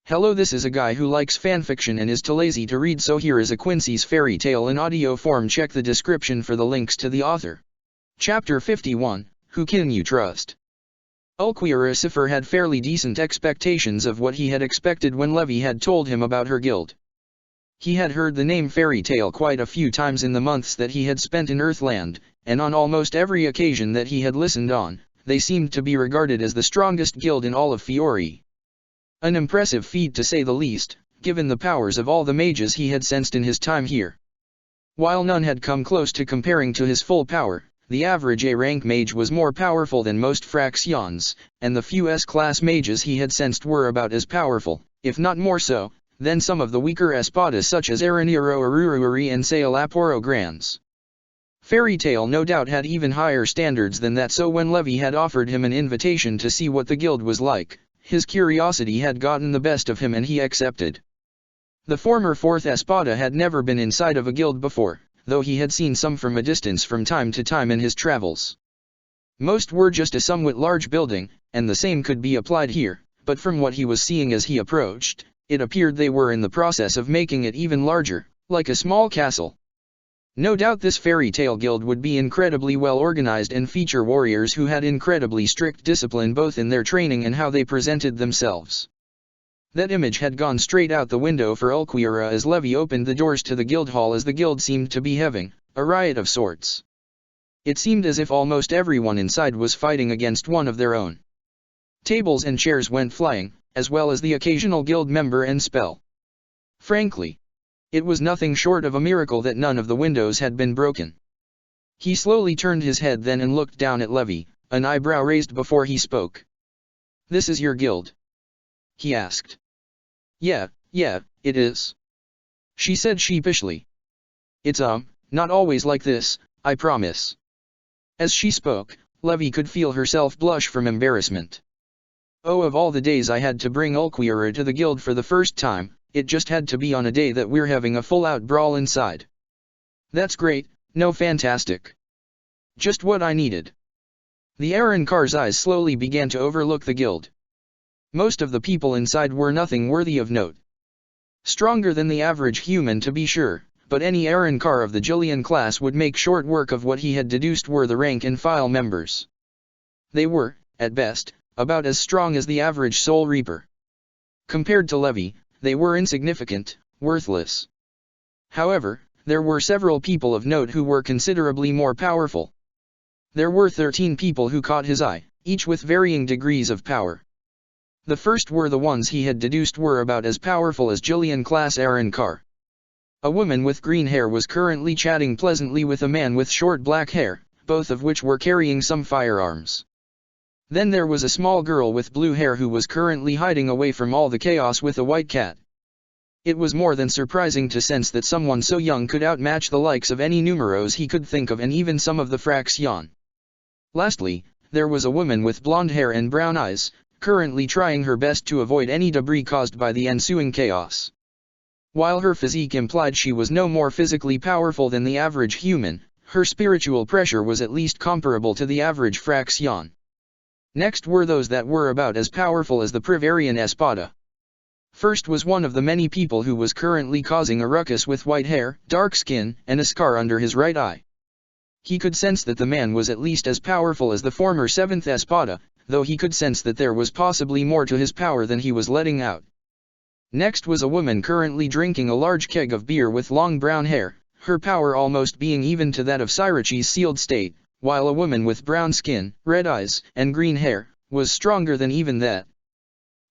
Hello, this is a guy who likes fanfiction and is too lazy to read, so here is a Quincy's fairy tale in audio form. Check the description for the links to the author. Chapter 51, Who Can You Trust? Ulquiorra had fairly decent expectations of what he had expected when Levy had told him about her guild. He had heard the name fairy tale quite a few times in the months that he had spent in Earthland, and on almost every occasion that he had listened on, they seemed to be regarded as the strongest guild in all of Fiore. An impressive feat to say the least, given the powers of all the mages he had sensed in his time here. While none had come close to comparing to his full power, the average A-rank mage was more powerful than most fractions, and the few S-class mages he had sensed were about as powerful, if not more so, than some of the weaker espadas such as Araniro Aruruari and Sailaporo Grands. Fairy Tale no doubt had even higher standards than that, so when Levy had offered him an invitation to see what the guild was like, his curiosity had gotten the best of him and he accepted. The former 4th Espada had never been inside of a guild before, though he had seen some from a distance from time to time in his travels. Most were just a somewhat large building, and the same could be applied here, but from what he was seeing as he approached, it appeared they were in the process of making it even larger, like a small castle. No doubt this fairy tale guild would be incredibly well organized and feature warriors who had incredibly strict discipline both in their training and how they presented themselves. That image had gone straight out the window for Ulquiorra as Levy opened the doors to the guild hall, as the guild seemed to be having a riot of sorts. It seemed as if almost everyone inside was fighting against one of their own. Tables and chairs went flying, as well as the occasional guild member and spell. Frankly, it was nothing short of a miracle that none of the windows had been broken. He slowly turned his head then and looked down at Levy, an eyebrow raised before he spoke. "This is your guild?" he asked. Yeah, it is," she said sheepishly. It's not always like this, I promise." As she spoke, Levy could feel herself blush from embarrassment. "Oh, of all the days I had to bring Ulquiorra to the guild for the first time, it just had to be on a day that we're having a full-out brawl inside." "That's great, no, fantastic. Just what I needed." The Arancar's eyes slowly began to overlook the guild. Most of the people inside were nothing worthy of note. Stronger than the average human to be sure, but any Arancar of the Jillian class would make short work of what he had deduced were the rank-and-file members. They were, at best, about as strong as the average Soul Reaper. Compared to Levy, they were insignificant, worthless. However, there were several people of note who were considerably more powerful. There were 13 people who caught his eye, each with varying degrees of power. The first were the ones he had deduced were about as powerful as Jillian-class Arancar. A woman with green hair was currently chatting pleasantly with a man with short black hair, both of which were carrying some firearms. Then there was a small girl with blue hair who was currently hiding away from all the chaos with a white cat. It was more than surprising to sense that someone so young could outmatch the likes of any numeros he could think of and even some of the fraction. Lastly, there was a woman with blonde hair and brown eyes, currently trying her best to avoid any debris caused by the ensuing chaos. While her physique implied she was no more physically powerful than the average human, her spiritual pressure was at least comparable to the average fraction. Next were those that were about as powerful as the Privarian Espada. First was one of the many people who was currently causing a ruckus with white hair, dark skin, and a scar under his right eye. He could sense that the man was at least as powerful as the former 7th Espada, though he could sense that there was possibly more to his power than he was letting out. Next was a woman currently drinking a large keg of beer with long brown hair, her power almost being even to that of Sirachi's sealed state, while a woman with brown skin, red eyes, and green hair, was stronger than even that.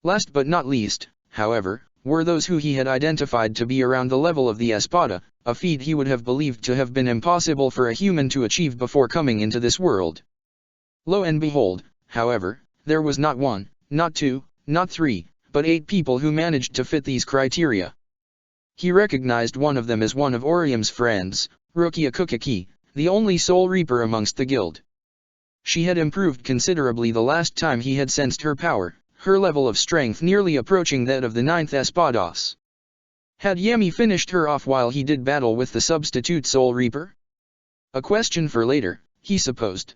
Last but not least, however, were those who he had identified to be around the level of the Espada, a feat he would have believed to have been impossible for a human to achieve before coming into this world. Lo and behold, however, there was not one, not two, not three, but 8 people who managed to fit these criteria. He recognized one of them as one of Orium's friends, Rukia Kukaki, the only Soul Reaper amongst the guild. She had improved considerably the last time he had sensed her power, her level of strength nearly approaching that of the 9th Espadas. Had Yami finished her off while he did battle with the substitute Soul Reaper? A question for later, he supposed.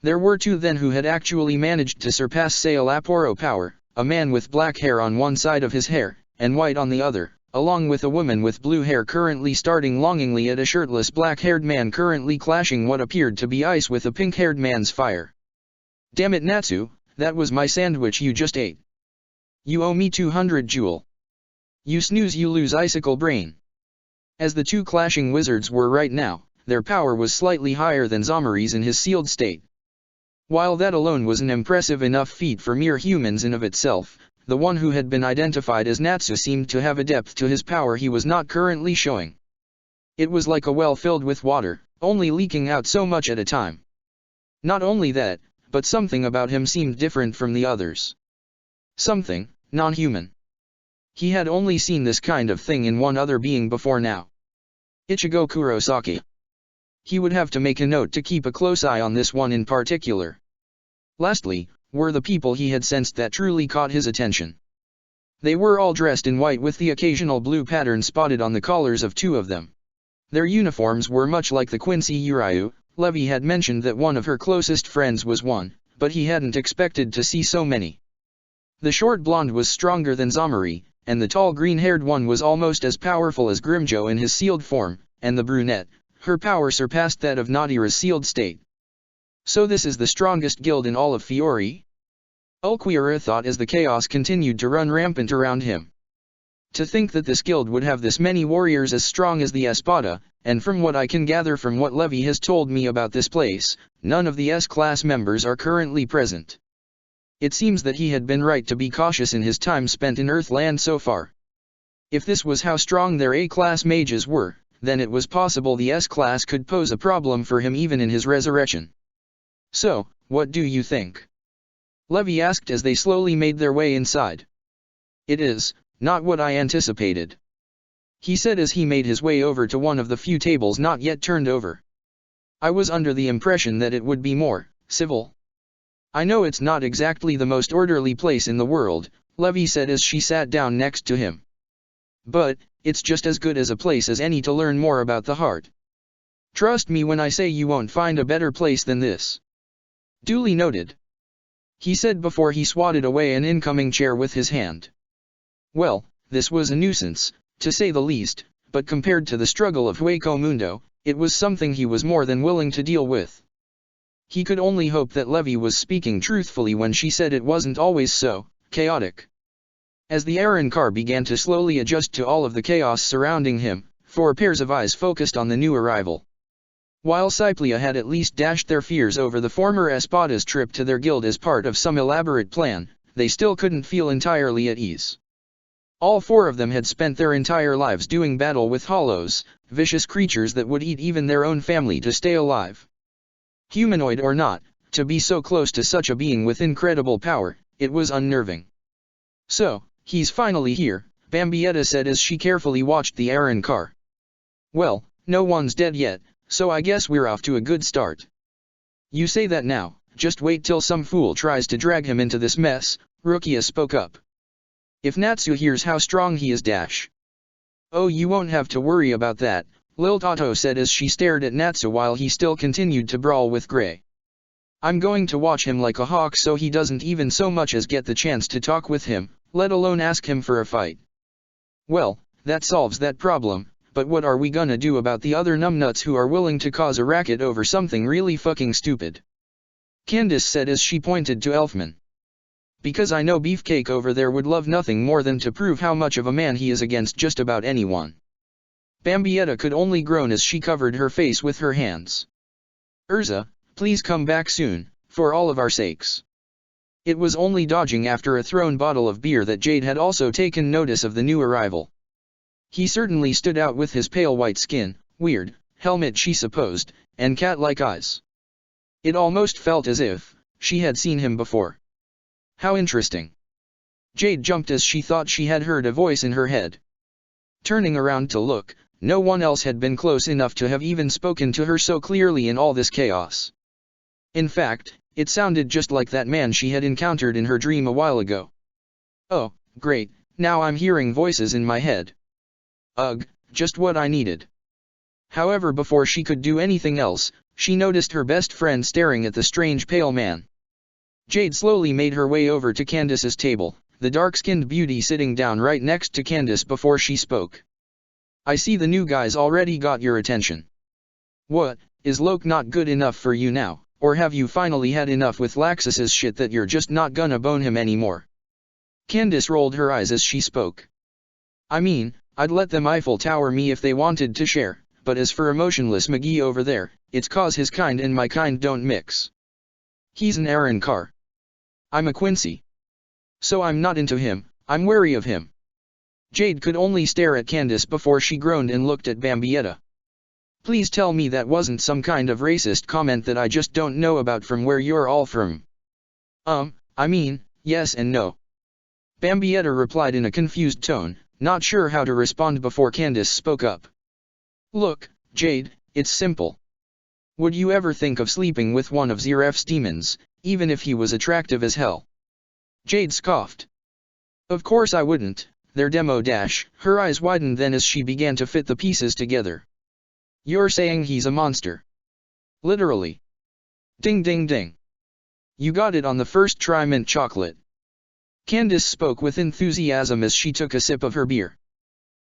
There were 2 then who had actually managed to surpass Sailaporo power, a man with black hair on one side of his hair, and white on the other, along with a woman with blue hair currently staring longingly at a shirtless black-haired man currently clashing what appeared to be ice with a pink-haired man's fire. Damn it, Natsu, that was my sandwich you just ate. You owe me 200 jewel. You snooze you lose icicle brain. As the two clashing wizards were right now, their power was slightly higher than Zomari's in his sealed state. While that alone was an impressive enough feat for mere humans in of itself, the one who had been identified as Natsu seemed to have a depth to his power he was not currently showing. It was like a well filled with water, only leaking out so much at a time. Not only that, but something about him seemed different from the others. Something non-human. He had only seen this kind of thing in one other being before now. Ichigo Kurosaki. He would have to make a note to keep a close eye on this one in particular. Lastly, were the people he had sensed that truly caught his attention. They were all dressed in white with the occasional blue pattern spotted on the collars of two of them. Their uniforms were much like the Quincy Uryu. Levi had mentioned that one of her closest friends was one, but he hadn't expected to see so many. The short blonde was stronger than Zomari, and the tall green-haired one was almost as powerful as Grimjo in his sealed form, and the brunette, her power surpassed that of Nadira's sealed state. So this is the strongest guild in all of Fiori? Ulquiorra thought as the chaos continued to run rampant around him. To think that this guild would have this many warriors as strong as the Espada, and from what I can gather from what Levi has told me about this place, none of the S-class members are currently present. It seems that he had been right to be cautious in his time spent in Earthland so far. If this was how strong their A-class mages were, then it was possible the S-class could pose a problem for him even in his resurrection. So, what do you think? Levi asked as they slowly made their way inside. It is not what I anticipated, he said as he made his way over to one of the few tables not yet turned over. I was under the impression that it would be more civil. I know it's not exactly the most orderly place in the world, Levi said as she sat down next to him. But it's just as good as a place as any to learn more about the heart. Trust me when I say you won't find a better place than this. Duly noted, he said before he swatted away an incoming chair with his hand. Well, this was a nuisance, to say the least, but compared to the struggle of Hueco Mundo, it was something he was more than willing to deal with. He could only hope that Levi was speaking truthfully when she said it wasn't always so chaotic. As the Aaron car began to slowly adjust to all of the chaos surrounding him, 4 pairs of eyes focused on the new arrival. While Cyplia had at least dashed their fears over the former Espada's trip to their guild as part of some elaborate plan, they still couldn't feel entirely at ease. All 4 of them had spent their entire lives doing battle with hollows, vicious creatures that would eat even their own family to stay alive. Humanoid or not, to be so close to such a being with incredible power, it was unnerving. So, he's finally here, Bambietta said as she carefully watched the Aaron car. Well, no one's dead yet, so I guess we're off to a good start. You say that now, just wait till some fool tries to drag him into this mess, Rukia spoke up. If Natsu hears how strong he is dash. Oh, you won't have to worry about that, Lil Tato said as she stared at Natsu while he still continued to brawl with Gray. I'm going to watch him like a hawk so he doesn't even so much as get the chance to talk with him, let alone ask him for a fight. Well, that solves that problem, but what are we gonna do about the other numbnuts who are willing to cause a racket over something really fucking stupid? Candace said as she pointed to Elfman. Because I know Beefcake over there would love nothing more than to prove how much of a man he is against just about anyone. Bambietta could only groan as she covered her face with her hands. Urza, please come back soon, for all of our sakes. It was only dodging after a thrown bottle of beer that Jade had also taken notice of the new arrival. He certainly stood out with his pale white skin, weird helmet she supposed, and cat-like eyes. It almost felt as if she had seen him before. How interesting. Jade jumped as she thought she had heard a voice in her head. Turning around to look, no one else had been close enough to have even spoken to her so clearly in all this chaos. In fact, it sounded just like that man she had encountered in her dream a while ago. Oh, great, now I'm hearing voices in my head. Ugh, just what I needed. However, before she could do anything else, she noticed her best friend staring at the strange pale man. Jade slowly made her way over to Candace's table, the dark-skinned beauty sitting down right next to Candace before she spoke. I see the new guy's already got your attention. What, is Loke not good enough for you now, or have you finally had enough with Laxus's shit that you're just not gonna bone him anymore? Candace rolled her eyes as she spoke. I mean, I'd let them Eiffel Tower me if they wanted to share, but as for emotionless McGee over there, it's 'cause his kind and my kind don't mix. He's an Aaron Carr. I'm a Quincy. So I'm not into him, I'm wary of him. Jade could only stare at Candace before she groaned and looked at Bambietta. Please tell me that wasn't some kind of racist comment that I just don't know about from where you're all from. I mean, yes and no. Bambietta replied in a confused tone, not sure how to respond before Candace spoke up. Look, Jade, it's simple. Would you ever think of sleeping with one of Zeref's demons, even if he was attractive as hell? Jade scoffed. Of course I wouldn't, their demo dash. Her eyes widened then as she began to fit the pieces together. You're saying he's a monster? Literally. Ding ding ding. You got it on the first try, mint chocolate. Candace spoke with enthusiasm as she took a sip of her beer.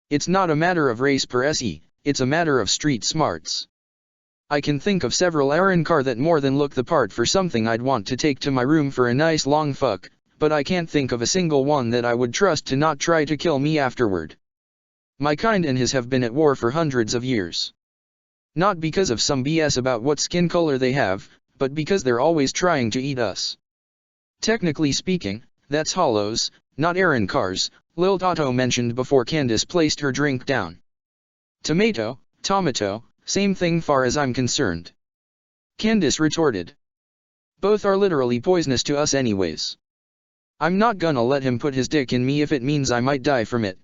It's not a matter of race per se, it's a matter of street smarts. I can think of several Aaron Carr that more than look the part for something I'd want to take to my room for a nice long fuck, but I can't think of a single one that I would trust to not try to kill me afterward. My kind and his have been at war for hundreds of years. Not because of some BS about what skin color they have, but because they're always trying to eat us. Technically speaking, that's Hollow's, not Aaron Carr's, Lil Tato mentioned before Candace placed her drink down. Tomato, same thing far as I'm concerned. Candace retorted. Both are literally poisonous to us anyways. I'm not gonna let him put his dick in me if it means I might die from it.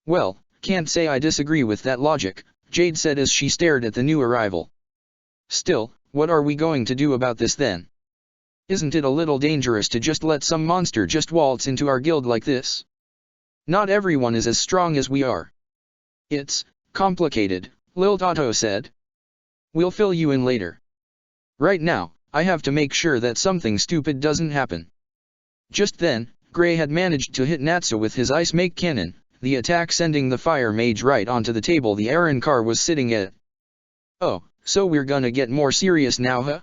Well, can't say I disagree with that logic, Jade said as she stared at the new arrival. Still, what are we going to do about this then? Isn't it a little dangerous to just let some monster just waltz into our guild like this? Not everyone is as strong as we are. It's complicated, Lil Tato said. We'll fill you in later. Right now, I have to make sure that something stupid doesn't happen. Just then, Gray had managed to hit Natsu with his ice make cannon, the attack sending the fire mage right onto the table the Aaron Carr was sitting at. Oh, so we're gonna get more serious now, huh?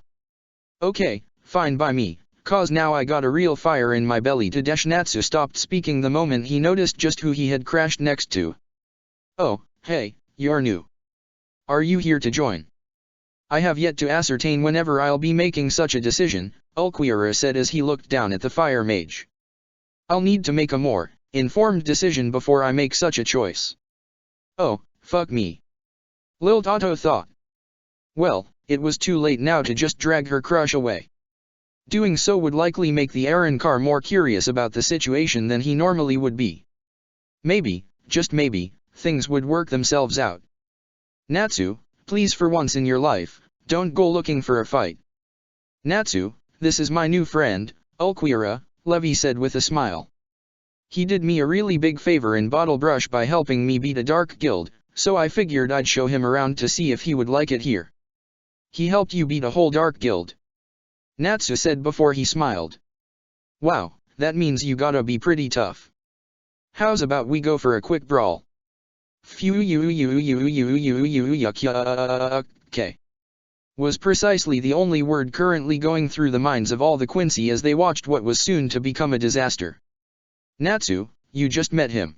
Okay, fine by me, 'cause now I got a real fire in my belly to dash. Natsu stopped speaking the moment he noticed just who he had crashed next to. Oh, hey, you're new. Are you here to join? I have yet to ascertain whenever I'll be making such a decision, Ulquiorra said as he looked down at the fire mage. I'll need to make a more informed decision before I make such a choice. Oh, fuck me. Lil Tato thought. Well, it was too late now to just drag her crush away. Doing so would likely make the Aaron Carr more curious about the situation than he normally would be. Maybe, just maybe, things would work themselves out. Natsu, please for once in your life, don't go looking for a fight. Natsu, this is my new friend, Ulquiorra, Levy said with a smile. He did me a really big favor in Bottle Brush by helping me beat a dark guild, so I figured I'd show him around to see if he would like it here. He helped you beat a whole dark guild? Natsu said before he smiled. Wow, that means you gotta be pretty tough. How's about we go for a quick brawl? Okay. Was precisely the only word currently going through the minds of all the Quincy as they watched what was soon to become a disaster. Natsu, you just met him.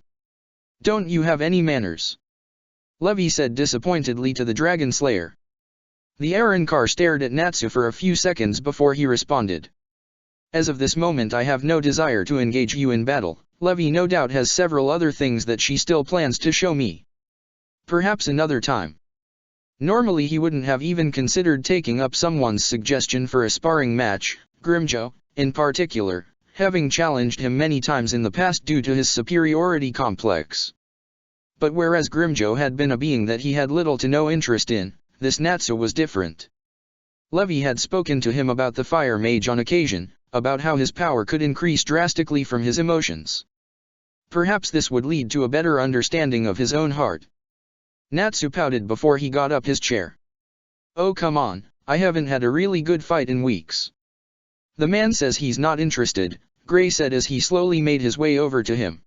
Don't you have any manners? Levy said disappointedly to the Dragon Slayer. The Aaron Carr stared at Natsu for a few seconds before he responded. As of this moment I have no desire to engage you in battle. Levy no doubt has several other things that she still plans to show me. Perhaps another time. Normally he wouldn't have even considered taking up someone's suggestion for a sparring match, Grimjo, in particular, having challenged him many times in the past due to his superiority complex. But whereas Grimjo had been a being that he had little to no interest in, this Natsu was different. Levy had spoken to him about the fire mage on occasion, about how his power could increase drastically from his emotions. Perhaps this would lead to a better understanding of his own heart. Natsu pouted before he got up his chair. Oh come on, I haven't had a really good fight in weeks. The man says he's not interested, Gray said as he slowly made his way over to him.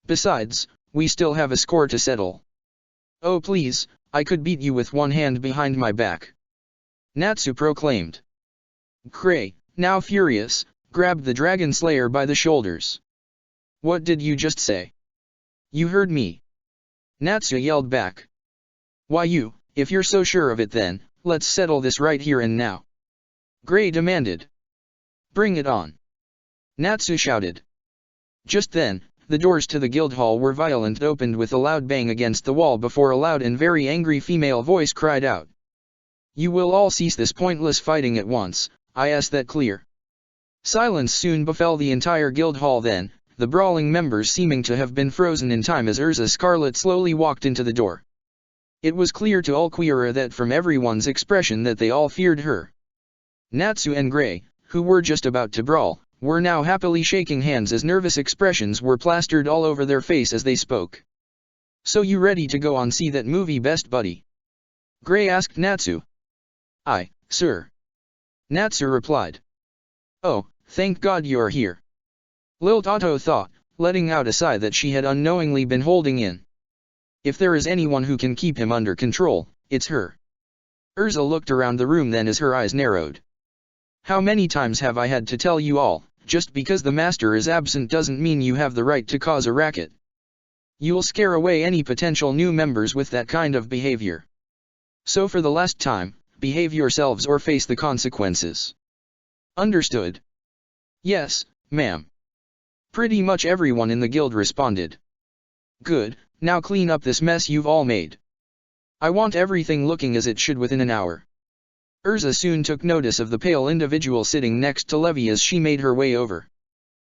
Besides, we still have a score to settle. Oh please, I could beat you with one hand behind my back. Natsu proclaimed. Gray, now furious, grabbed the Dragon Slayer by the shoulders. What did you just say? You heard me. Natsu yelled back. Why you, if you're so sure of it then, let's settle this right here and now. Gray demanded. Bring it on. Natsu shouted. Just then, the doors to the guild hall were violently opened with a loud bang against the wall before a loud and very angry female voice cried out. You will all cease this pointless fighting at once, I ask that clear. Silence soon befell the entire guild hall then, the brawling members seeming to have been frozen in time as Urza Scarlet slowly walked into the door. It was clear to Ulquiorra that from everyone's expression that they all feared her. Natsu and Gray, who were just about to brawl, were now happily shaking hands as nervous expressions were plastered all over their face as they spoke. So you ready to go on see that movie best buddy? Gray asked Natsu. Aye, sir. Natsu replied. Oh, thank God you're here. Lil Tato thought, letting out a sigh that she had unknowingly been holding in. If there is anyone who can keep him under control, it's her. Urza looked around the room then as her eyes narrowed. How many times have I had to tell you all, just because the master is absent doesn't mean you have the right to cause a racket. You'll scare away any potential new members with that kind of behavior. So for the last time, behave yourselves or face the consequences. Understood? Yes, ma'am. Pretty much everyone in the guild responded. Good, now clean up this mess you've all made. I want everything looking as it should within an hour. Urza soon took notice of the pale individual sitting next to Levi as she made her way over.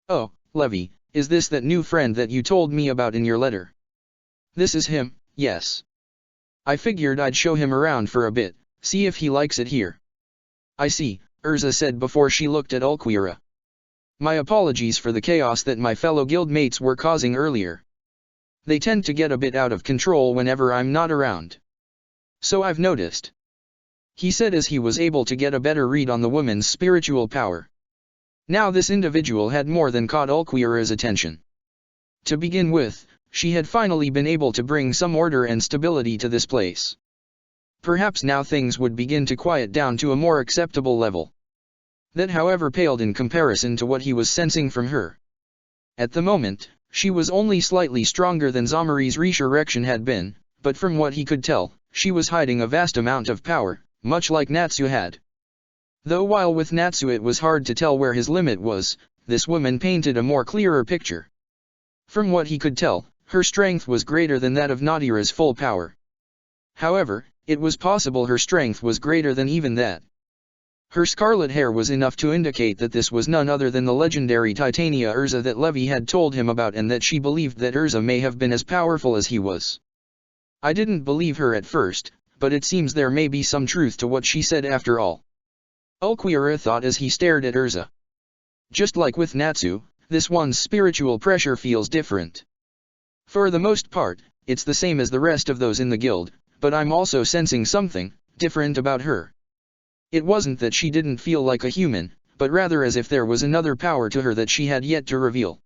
Oh, Levi, is this that new friend that you told me about in your letter? This is him, yes. I figured I'd show him around for a bit, see if he likes it here. I see, Urza said before she looked at Ulquiorra. My apologies for the chaos that my fellow guildmates were causing earlier. They tend to get a bit out of control whenever I'm not around. So I've noticed. He said as he was able to get a better read on the woman's spiritual power. Now this individual had more than caught Ulquiorra's attention. To begin with, she had finally been able to bring some order and stability to this place. Perhaps now things would begin to quiet down to a more acceptable level. That however paled in comparison to what he was sensing from her. At the moment, she was only slightly stronger than Zamari's resurrection had been, but from what he could tell, she was hiding a vast amount of power, much like Natsu had. Though while with Natsu it was hard to tell where his limit was, this woman painted a more clearer picture. From what he could tell, her strength was greater than that of Nadira's full power. However, it was possible her strength was greater than even that. Her scarlet hair was enough to indicate that this was none other than the legendary Titania Urza that Levi had told him about and that she believed that Urza may have been as powerful as he was. I didn't believe her at first, but it seems there may be some truth to what she said after all. Ulquiorra thought as he stared at Urza. Just like with Natsu, this one's spiritual pressure feels different. For the most part, it's the same as the rest of those in the guild, but I'm also sensing something different about her. It wasn't that she didn't feel like a human, but rather as if there was another power to her that she had yet to reveal.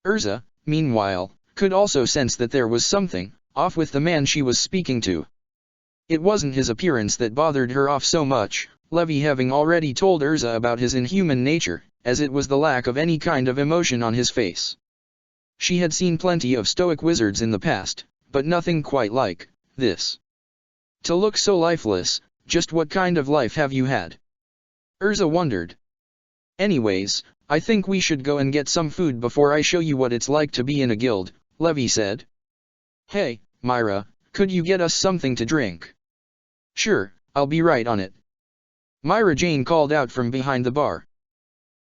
Urza, meanwhile, could also sense that there was something off with the man she was speaking to. It wasn't his appearance that bothered her off so much, Levi having already told Urza about his inhuman nature, as it was the lack of any kind of emotion on his face. She had seen plenty of stoic wizards in the past, but nothing quite like this. To look so lifeless, just what kind of life have you had? Urza wondered. Anyways, I think we should go and get some food before I show you what it's like to be in a guild, Levi said. Hey, Myra, could you get us something to drink? Sure, I'll be right on it. Myra Jane called out from behind the bar.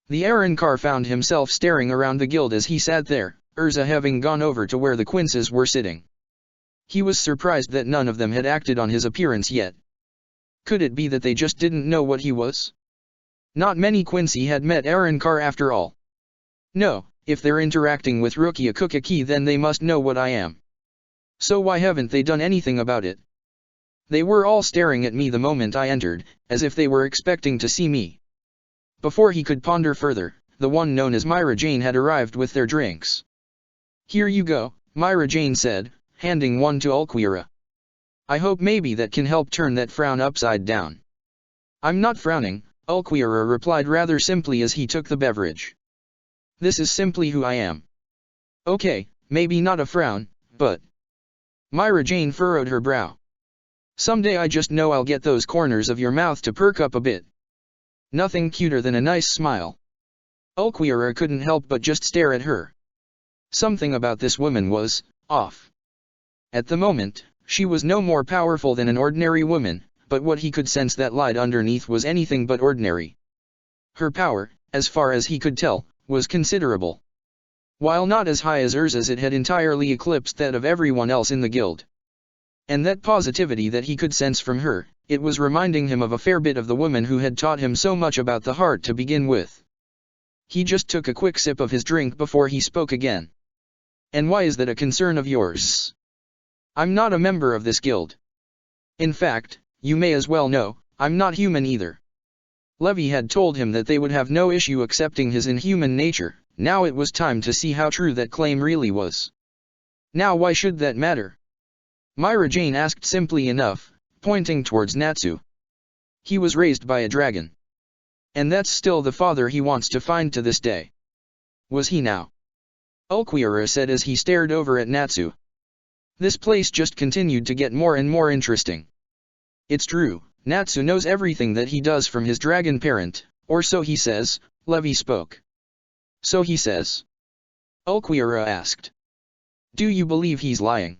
The Arrancar found himself staring around the guild as he sat there, Urza having gone over to where the Quinces were sitting. He was surprised that none of them had acted on his appearance yet. Could it be that they just didn't know what he was? Not many Quincy had met Arrancar after all. No, if they're interacting with Rukia Kukaki then they must know what I am. So why haven't they done anything about it? They were all staring at me the moment I entered, as if they were expecting to see me. Before he could ponder further, the one known as Myra Jane had arrived with their drinks. "Here you go," Myra Jane said, handing one to Ulquira. "I hope maybe that can help turn that frown upside down." "I'm not frowning," Ulquira replied rather simply as he took the beverage. "This is simply who I am." "Okay, maybe not a frown, but..." Myra Jane furrowed her brow. "Someday I just know I'll get those corners of your mouth to perk up a bit." Nothing cuter than a nice smile. Ulquira couldn't help but just stare at her. Something about this woman was off. At the moment, she was no more powerful than an ordinary woman, but what he could sense that lied underneath was anything but ordinary. Her power, as far as he could tell, was considerable. While not as high as Urza's, it had entirely eclipsed that of everyone else in the guild. And that positivity that he could sense from her, it was reminding him of a fair bit of the woman who had taught him so much about the heart to begin with. He just took a quick sip of his drink before he spoke again. "And why is that a concern of yours?" "I'm not a member of this guild. In fact, you may as well know, I'm not human either." Levy had told him that they would have no issue accepting his inhuman nature. Now it was time to see how true that claim really was. "Now why should that matter?" Myra Jane asked simply enough, pointing towards Natsu. "He was raised by a dragon. And that's still the father he wants to find to this day." "Was he now?" Ulquira said as he stared over at Natsu. This place just continued to get more and more interesting. "It's true, Natsu knows everything that he does from his dragon parent, or so he says," Levy spoke. "So he says?" Ulquira asked. "Do you believe he's lying?"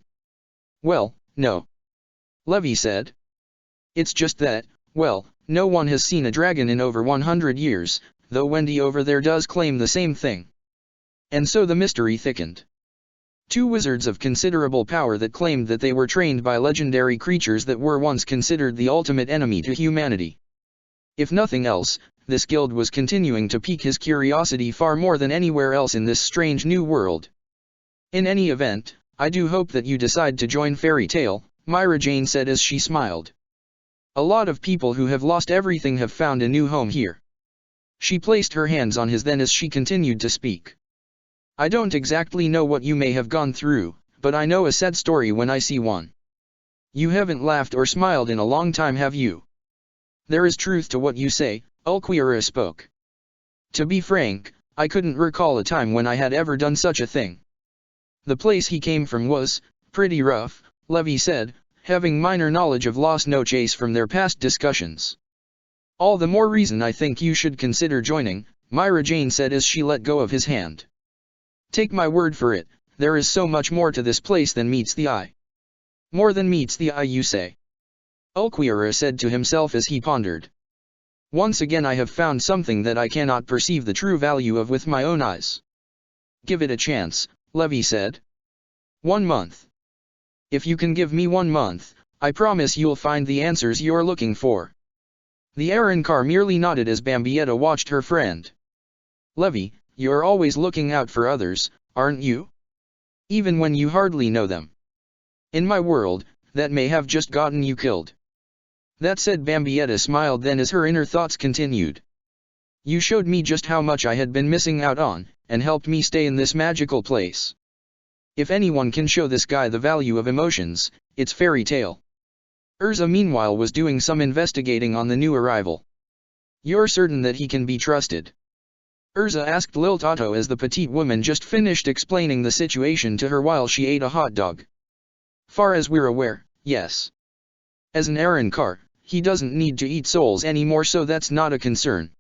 "Well, no," Levy said. "It's just that, well, no one has seen a dragon in over 100 years, though Wendy over there does claim the same thing." And so the mystery thickened. Two wizards of considerable power that claimed that they were trained by legendary creatures that were once considered the ultimate enemy to humanity. If nothing else, this guild was continuing to pique his curiosity far more than anywhere else in this strange new world. "In any event, I do hope that you decide to join Fairy Tale," Myra Jane said as she smiled. "A lot of people who have lost everything have found a new home here." She placed her hands on his then as she continued to speak. "I don't exactly know what you may have gone through, but I know a sad story when I see one. You haven't laughed or smiled in a long time, have you?" "There is truth to what you say," Ulquira spoke. "To be frank, I couldn't recall a time when I had ever done such a thing." "The place he came from was pretty rough," Levy said, having minor knowledge of Los Noches from their past discussions. "All the more reason I think you should consider joining," Myra Jane said as she let go of his hand. "Take my word for it, there is so much more to this place than meets the eye." "More than meets the eye, you say?" Ulquira said to himself as he pondered. "Once again I have found something that I cannot perceive the true value of with my own eyes." "Give it a chance," Levy said. 1 month. "If you can give me 1 month, I promise you'll find the answers you're looking for." The Arrancar merely nodded as Bambietta watched her friend. "Levy, you're always looking out for others, aren't you? Even when you hardly know them. In my world, that may have just gotten you killed." That said, Bambietta smiled then as her inner thoughts continued. "You showed me just how much I had been missing out on, and helped me stay in this magical place. If anyone can show this guy the value of emotions, it's Fairy Tale." Urza meanwhile was doing some investigating on the new arrival. "You're certain that he can be trusted?" Urza asked Lil Tato as the petite woman just finished explaining the situation to her while she ate a hot dog. "Far as we're aware, yes. As an Arrancar, he doesn't need to eat souls anymore, so that's not a concern.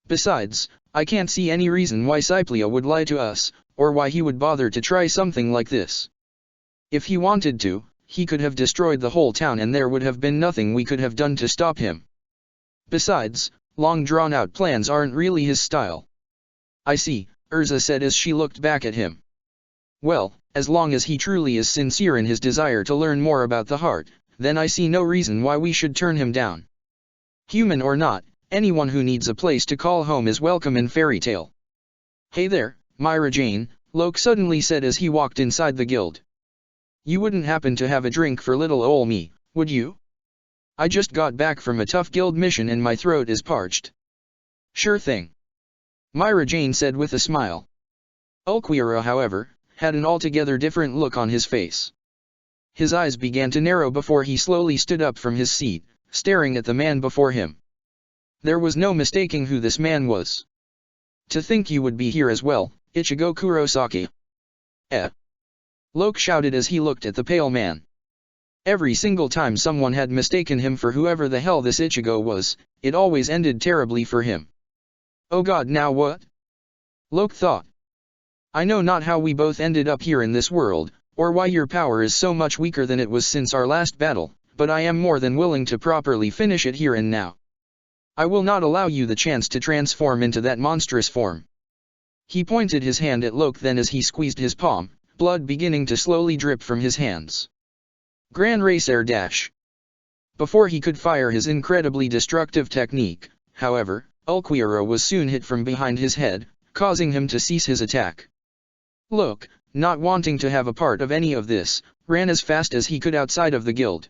Besides, I can't see any reason why Cyplia would lie to us, or why he would bother to try something like this. If he wanted to, he could have destroyed the whole town and there would have been nothing we could have done to stop him. Besides, long drawn-out plans aren't really his style." "I see," Urza said as she looked back at him. "Well, as long as he truly is sincere in his desire to learn more about the heart, then I see no reason why we should turn him down. Human or not, anyone who needs a place to call home is welcome in Fairy Tale." "Hey there, Myra Jane," Loke suddenly said as he walked inside the guild. "You wouldn't happen to have a drink for little ol' me, would you? I just got back from a tough guild mission and my throat is parched." Sure thing. Myra Jane said with a smile. Ulquiorra, however, had an altogether different look on his face. His eyes began to narrow before he slowly stood up from his seat, staring at the man before him. There was no mistaking who this man was. To think you would be here as well, Ichigo Kurosaki. Loke shouted as he looked at the pale man. Every single time someone had mistaken him for whoever the hell this Ichigo was, it always ended terribly for him. Oh god, now what? Loke thought. I know not how we both ended up here in this world, or why your power is so much weaker than it was since our last battle, but I am more than willing to properly finish it here and now. I will not allow you the chance to transform into that monstrous form. He pointed his hand at Loke, then as he squeezed his palm, blood beginning to slowly drip from his hands. Gran Racer Dash. Before he could fire his incredibly destructive technique, however, Ulquiorra was soon hit from behind his head, causing him to cease his attack. Loke, not wanting to have a part of any of this, ran as fast as he could outside of the guild.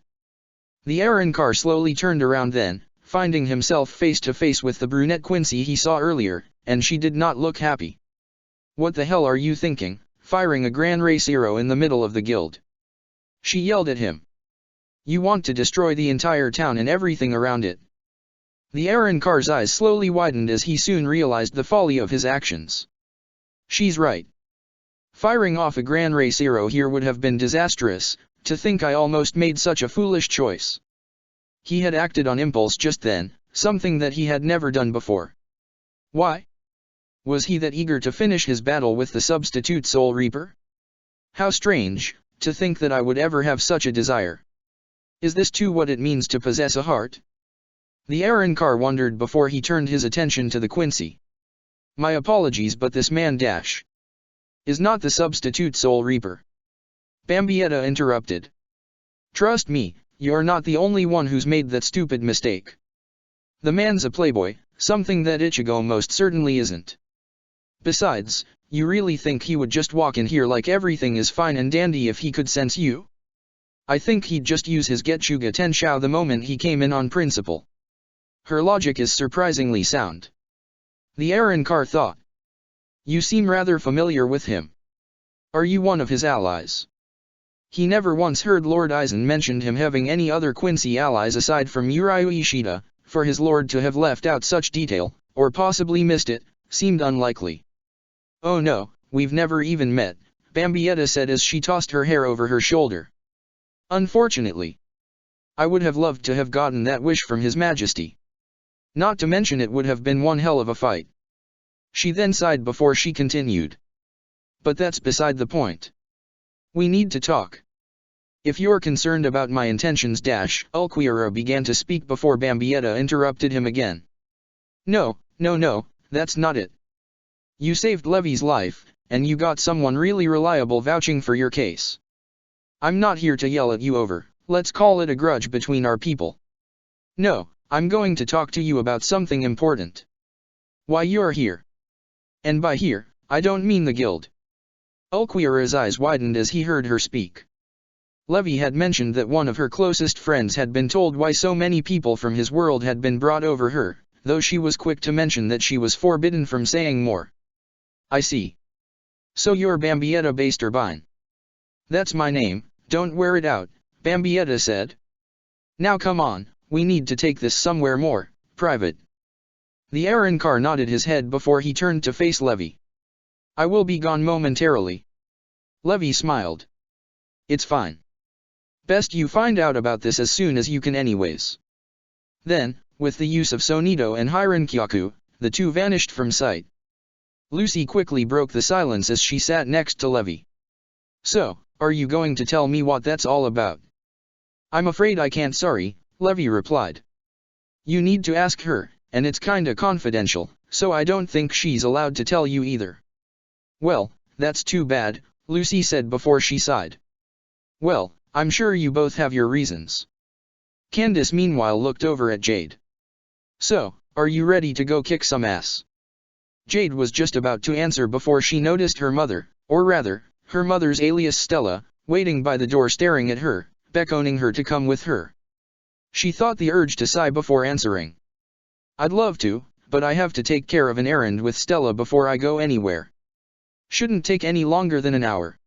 The Aaron car slowly turned around then, finding himself face to face with the brunette Quincy he saw earlier, and she did not look happy. What the hell are you thinking, firing a Gran Racero in the middle of the guild? She yelled at him. You want to destroy the entire town and everything around it. The Aaron car's eyes slowly widened as he soon realized the folly of his actions. She's right. Firing off a Gran Racero here would have been disastrous. To think I almost made such a foolish choice. He had acted on impulse just then, something that he had never done before. Why? Was he that eager to finish his battle with the substitute Soul Reaper? How strange, to think that I would ever have such a desire. Is this too what it means to possess a heart? The Aaron car wondered before he turned his attention to the Quincy. My apologies, but this man Dash is not the substitute Soul Reaper. Bambietta interrupted. Trust me, you're not the only one who's made that stupid mistake. The man's a playboy, something that Ichigo most certainly isn't. Besides, you really think he would just walk in here like everything is fine and dandy if he could sense you? I think he'd just use his Getchuga Tenshou the moment he came in on principle. Her logic is surprisingly sound. The Aaron car thought. You seem rather familiar with him. Are you one of his allies? He never once heard Lord Aizen mention him having any other Quincy allies aside from Urayu Ishida. For his lord to have left out such detail, or possibly missed it, seemed unlikely. Oh no, we've never even met, Bambietta said as she tossed her hair over her shoulder. Unfortunately. I would have loved to have gotten that wish from His Majesty. Not to mention it would have been one hell of a fight. She then sighed before she continued. But that's beside the point. We need to talk. If you're concerned about my intentions Ulquiorra began to speak before Bambietta interrupted him again. No, that's not it. You saved Levy's life, and you got someone really reliable vouching for your case. I'm not here to yell at you over, let's call it a grudge between our people. No, I'm going to talk to you about something important. Why you're here. And by here, I don't mean the guild. Ulquiorra's eyes widened as he heard her speak. Levy had mentioned that one of her closest friends had been told why so many people from his world had been brought over her, though she was quick to mention that she was forbidden from saying more. I see. So you're Bambietta Basterbine. That's my name, don't wear it out, Bambietta said. Now come on, we need to take this somewhere more private. The Aaron car nodded his head before he turned to face Levy. I will be gone momentarily. Levy smiled. It's fine. Best you find out about this as soon as you can anyways. Then, with the use of Sonito and Hirenkyaku, the two vanished from sight. Lucy quickly broke the silence as she sat next to Levy. So, are you going to tell me what that's all about? I'm afraid I can't, sorry, Levy replied. You need to ask her, and it's kinda confidential, so I don't think she's allowed to tell you either. Well, that's too bad, Lucy said before she sighed. Well, I'm sure you both have your reasons. Candace meanwhile looked over at Jade. So, are you ready to go kick some ass? Jade was just about to answer before she noticed her mother, or rather, her mother's alias Stella, waiting by the door staring at her, beckoning her to come with her. She thought the urge to sigh before answering. I'd love to, but I have to take care of an errand with Stella before I go anywhere. Shouldn't take any longer than an hour.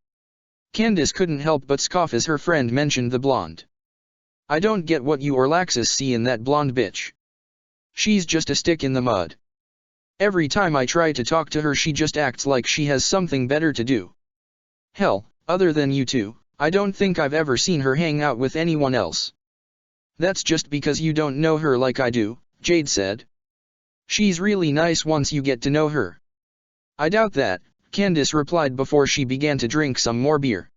Candace couldn't help but scoff as her friend mentioned the blonde. I don't get what you or Laxus see in that blonde bitch. She's just a stick in the mud. Every time I try to talk to her she just acts like she has something better to do. Hell, other than you two, I don't think I've ever seen her hang out with anyone else. That's just because you don't know her like I do, Jade said. She's really nice once you get to know her. I doubt that, Candace replied before she began to drink some more beer.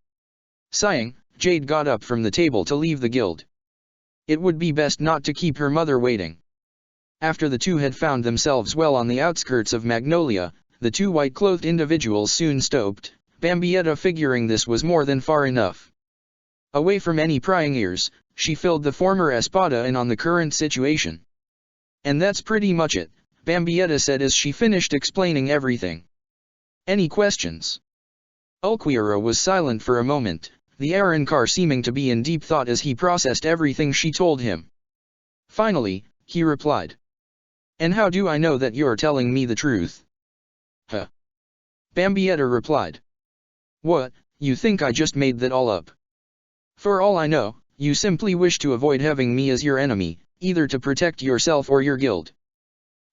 Sighing, Jade got up from the table to leave the guild. It would be best not to keep her mother waiting. After the two had found themselves well on the outskirts of Magnolia, the two white-clothed individuals soon stopped, Bambietta figuring this was more than far enough. Away from any prying ears, she filled the former Espada in on the current situation. And that's pretty much it, Bambietta said as she finished explaining everything. Any questions? Ulquiorra was silent for a moment, the Arrancar seeming to be in deep thought as he processed everything she told him. Finally, he replied. And how do I know that you're telling me the truth? Huh. Bambietta replied. What, you think I just made that all up? For all I know, you simply wish to avoid having me as your enemy, either to protect yourself or your guild.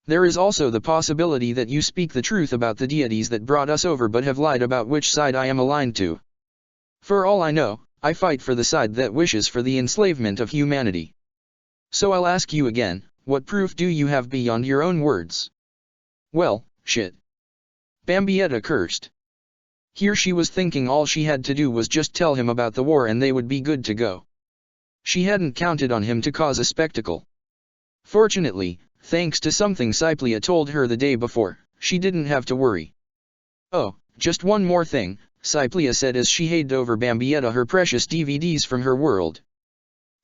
There is also the possibility that you speak the truth about the deities that brought us over but have lied about which side I am aligned to. For all I know, I fight for the side that wishes for the enslavement of humanity. So I'll ask you again, what proof do you have beyond your own words? Well, shit. Bambietta cursed. Here she was thinking all she had to do was just tell him about the war and they would be good to go. She hadn't counted on him to cause a spectacle. Fortunately, thanks to something Cyplia told her the day before, she didn't have to worry. Oh, just one more thing, Cyplia said as she handed over Bambietta her precious DVDs from her world.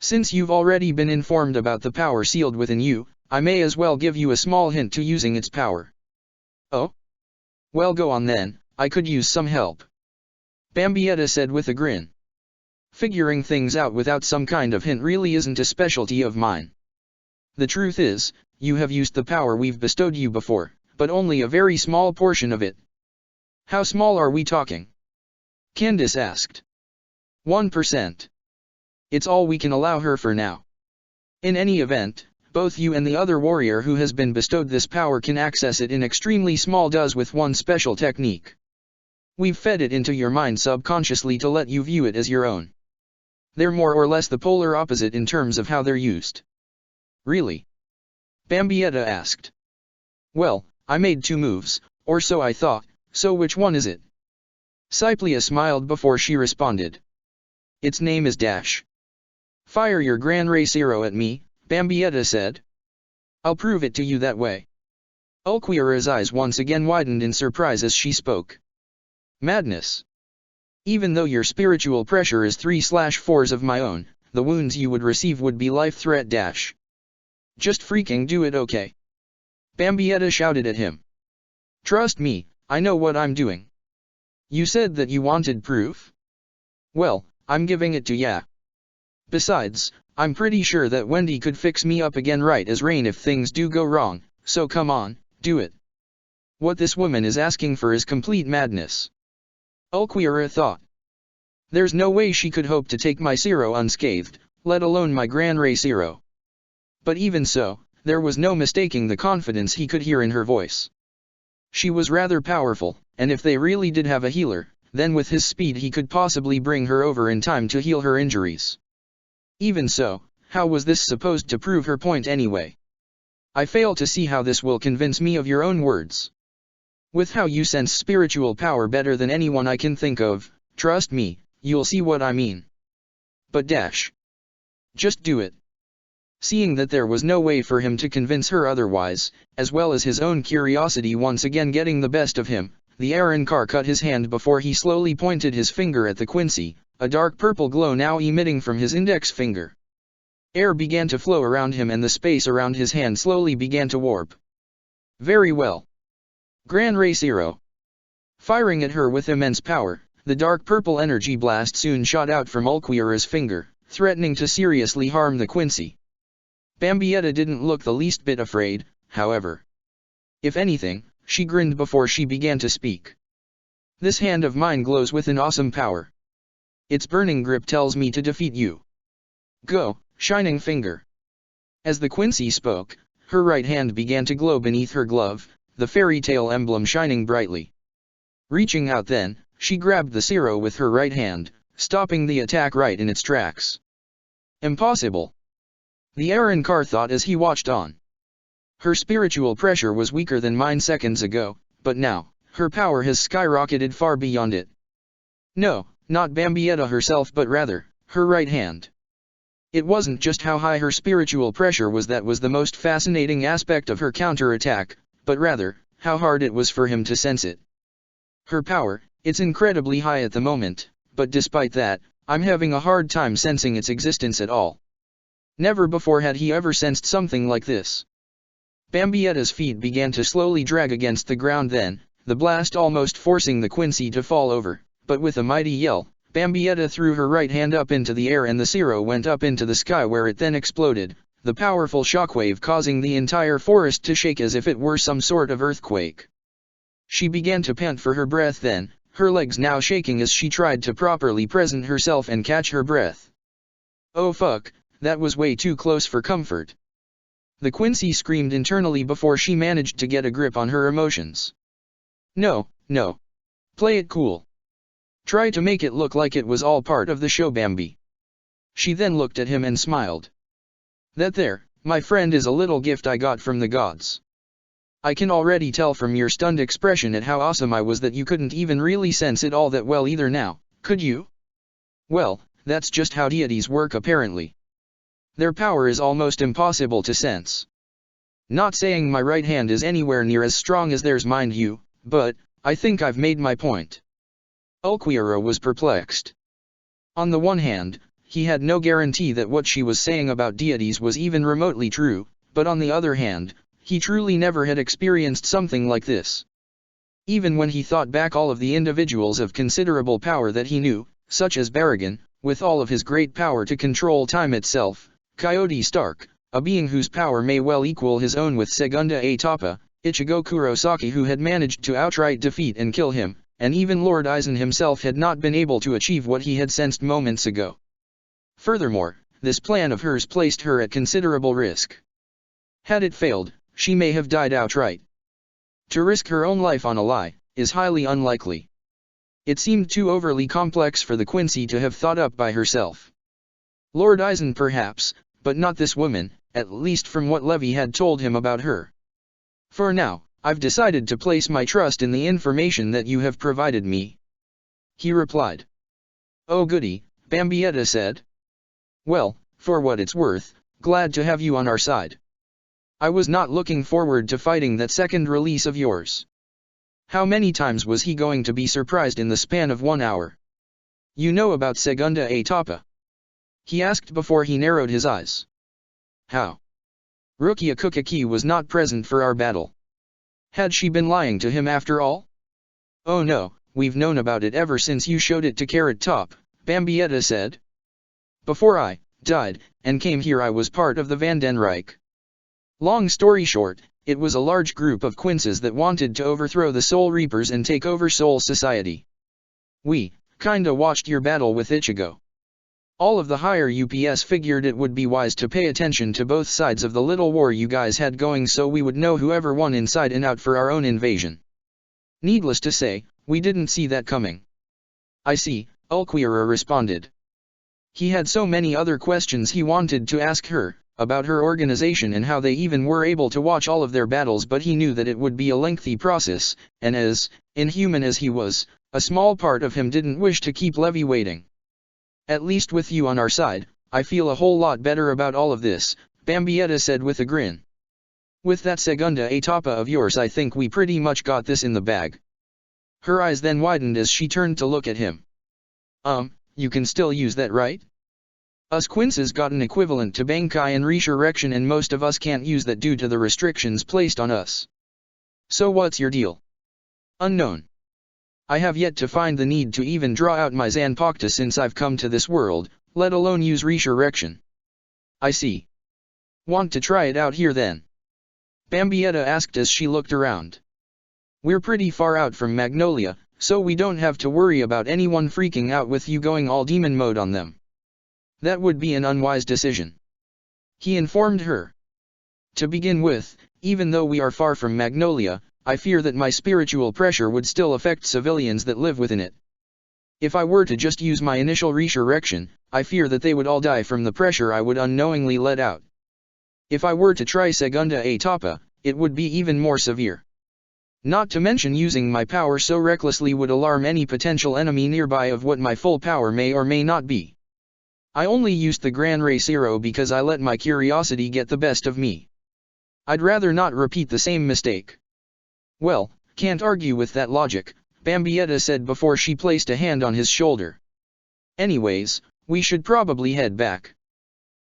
Since you've already been informed about the power sealed within you, I may as well give you a small hint to using its power. Oh? Well, go on then, I could use some help. Bambietta said with a grin. Figuring things out without some kind of hint really isn't a specialty of mine. The truth is, you have used the power we've bestowed you before, but only a very small portion of it. How small are we talking? Candace asked. 1%. It's all we can allow her for now. In any event, both you and the other warrior who has been bestowed this power can access it in extremely small doses with one special technique. We've fed it into your mind subconsciously to let you view it as your own. They're more or less the polar opposite in terms of how they're used. Really? Bambietta asked. Well, I made 2 moves, or so I thought, so which one is it? Cyplia smiled before she responded. Its name is Dash. Fire your Gran Racero at me, Bambietta said. I'll prove it to you that way. Ulquiorra's eyes once again widened in surprise as she spoke. Madness. Even though your spiritual pressure is 3/4s of my own, the wounds you would receive would be life threat Dash. Just freaking do it, okay? Bambietta shouted at him. Trust me, I know what I'm doing. You said that you wanted proof? Well, I'm giving it to ya. Besides, I'm pretty sure that Wendy could fix me up again right as rain if things do go wrong, so come on, do it. What this woman is asking for is complete madness. Ulquiorra thought. There's no way she could hope to take my Cero unscathed, let alone my Gran Racero. But even so, there was no mistaking the confidence he could hear in her voice. She was rather powerful, and if they really did have a healer, then with his speed he could possibly bring her over in time to heal her injuries. Even so, how was this supposed to prove her point anyway? I fail to see how this will convince me of your own words. With how you sense spiritual power better than anyone I can think of, trust me, you'll see what I mean. But Dash. Just do it. Seeing that there was no way for him to convince her otherwise, as well as his own curiosity once again getting the best of him, the Arrancar cut his hand before he slowly pointed his finger at the Quincy, a dark purple glow now emitting from his index finger. Air began to flow around him and the space around his hand slowly began to warp. Very well. Gran Racero. Firing at her with immense power, the dark purple energy blast soon shot out from Ulquiorra's finger, threatening to seriously harm the Quincy. Bambietta didn't look the least bit afraid, however. If anything, she grinned before she began to speak. This hand of mine glows with an awesome power. Its burning grip tells me to defeat you. Go, shining finger. As the Quincy spoke, her right hand began to glow beneath her glove, the fairy tale emblem shining brightly. Reaching out then, she grabbed the Zero with her right hand, stopping the attack right in its tracks. Impossible! The Aaronkar thought as he watched on. Her spiritual pressure was weaker than mine seconds ago, but now, her power has skyrocketed far beyond it. No, not Bambietta herself but rather, her right hand. It wasn't just how high her spiritual pressure was that was the most fascinating aspect of her counterattack, but rather, how hard it was for him to sense it. Her power, it's incredibly high at the moment, but despite that, I'm having a hard time sensing its existence at all. Never before had he ever sensed something like this. Bambietta's feet began to slowly drag against the ground then, the blast almost forcing the Quincy to fall over, but with a mighty yell, Bambietta threw her right hand up into the air and the Zero went up into the sky where it then exploded, the powerful shockwave causing the entire forest to shake as if it were some sort of earthquake. She began to pant for her breath then, her legs now shaking as she tried to properly present herself and catch her breath. Oh fuck, that was way too close for comfort. The Quincy screamed internally before she managed to get a grip on her emotions. No, no. Play it cool. Try to make it look like it was all part of the show, Bambi. She then looked at him and smiled. That there, my friend, is a little gift I got from the gods. I can already tell from your stunned expression at how awesome I was that you couldn't even really sense it all that well either now, could you? Well, that's just how deities work apparently. Their power is almost impossible to sense. Not saying my right hand is anywhere near as strong as theirs, mind you, but I think I've made my point. Ulquiorra was perplexed. On the one hand, he had no guarantee that what she was saying about deities was even remotely true, but on the other hand, he truly never had experienced something like this. Even when he thought back all of the individuals of considerable power that he knew, such as Barragan, with all of his great power to control time itself, Coyote Stark, a being whose power may well equal his own with Segunda Etapa, Ichigo Kurosaki who had managed to outright defeat and kill him, and even Lord Aizen himself had not been able to achieve what he had sensed moments ago. Furthermore, this plan of hers placed her at considerable risk. Had it failed, she may have died outright. To risk her own life on a lie, is highly unlikely. It seemed too overly complex for the Quincy to have thought up by herself. Lord Aizen perhaps, but not this woman, at least from what Levi had told him about her. For now, I've decided to place my trust in the information that you have provided me. He replied. Oh goody, Bambietta said. Well, for what it's worth, glad to have you on our side. I was not looking forward to fighting that second release of yours. How many times was he going to be surprised in the span of 1 hour? You know about Segunda Etapa? He asked before he narrowed his eyes. How? Rukia Kukaki was not present for our battle. Had she been lying to him after all? Oh no, we've known about it ever since you showed it to Carrot Top, Bambietta said. Before I died and came here I was part of the Vandenreich. Long story short, it was a large group of Quinces that wanted to overthrow the Soul Reapers and take over Soul Society. We kinda watched your battle with Ichigo. All of the higher UPS figured it would be wise to pay attention to both sides of the little war you guys had going so we would know whoever won inside and out for our own invasion. Needless to say, we didn't see that coming. I see, Ulquiorra responded. He had so many other questions he wanted to ask her, about her organization and how they even were able to watch all of their battles, but he knew that it would be a lengthy process, and as inhuman as he was, a small part of him didn't wish to keep Levi waiting. At least with you on our side, I feel a whole lot better about all of this, Bambietta said with a grin. With that Segunda Etapa of yours I think we pretty much got this in the bag. Her eyes then widened as she turned to look at him. You can still use that, right? Us Quinces got an equivalent to Bankai and Resurrection and most of us can't use that due to the restrictions placed on us. So what's your deal? Unknown. I have yet to find the need to even draw out my Zanpakuta since I've come to this world, let alone use Resurrection. I see. Want to try it out here then? Bambietta asked as she looked around. We're pretty far out from Magnolia, so we don't have to worry about anyone freaking out with you going all demon mode on them. That would be an unwise decision, he informed her. To begin with, even though we are far from Magnolia, I fear that my spiritual pressure would still affect civilians that live within it. If I were to just use my initial resurrection, I fear that they would all die from the pressure I would unknowingly let out. If I were to try segunda etapa, it would be even more severe. Not to mention using my power so recklessly would alarm any potential enemy nearby of what my full power may or may not be. I only used the Gran Racero because I let my curiosity get the best of me. I'd rather not repeat the same mistake. Well, can't argue with that logic, Bambietta said before she placed a hand on his shoulder. Anyways, we should probably head back.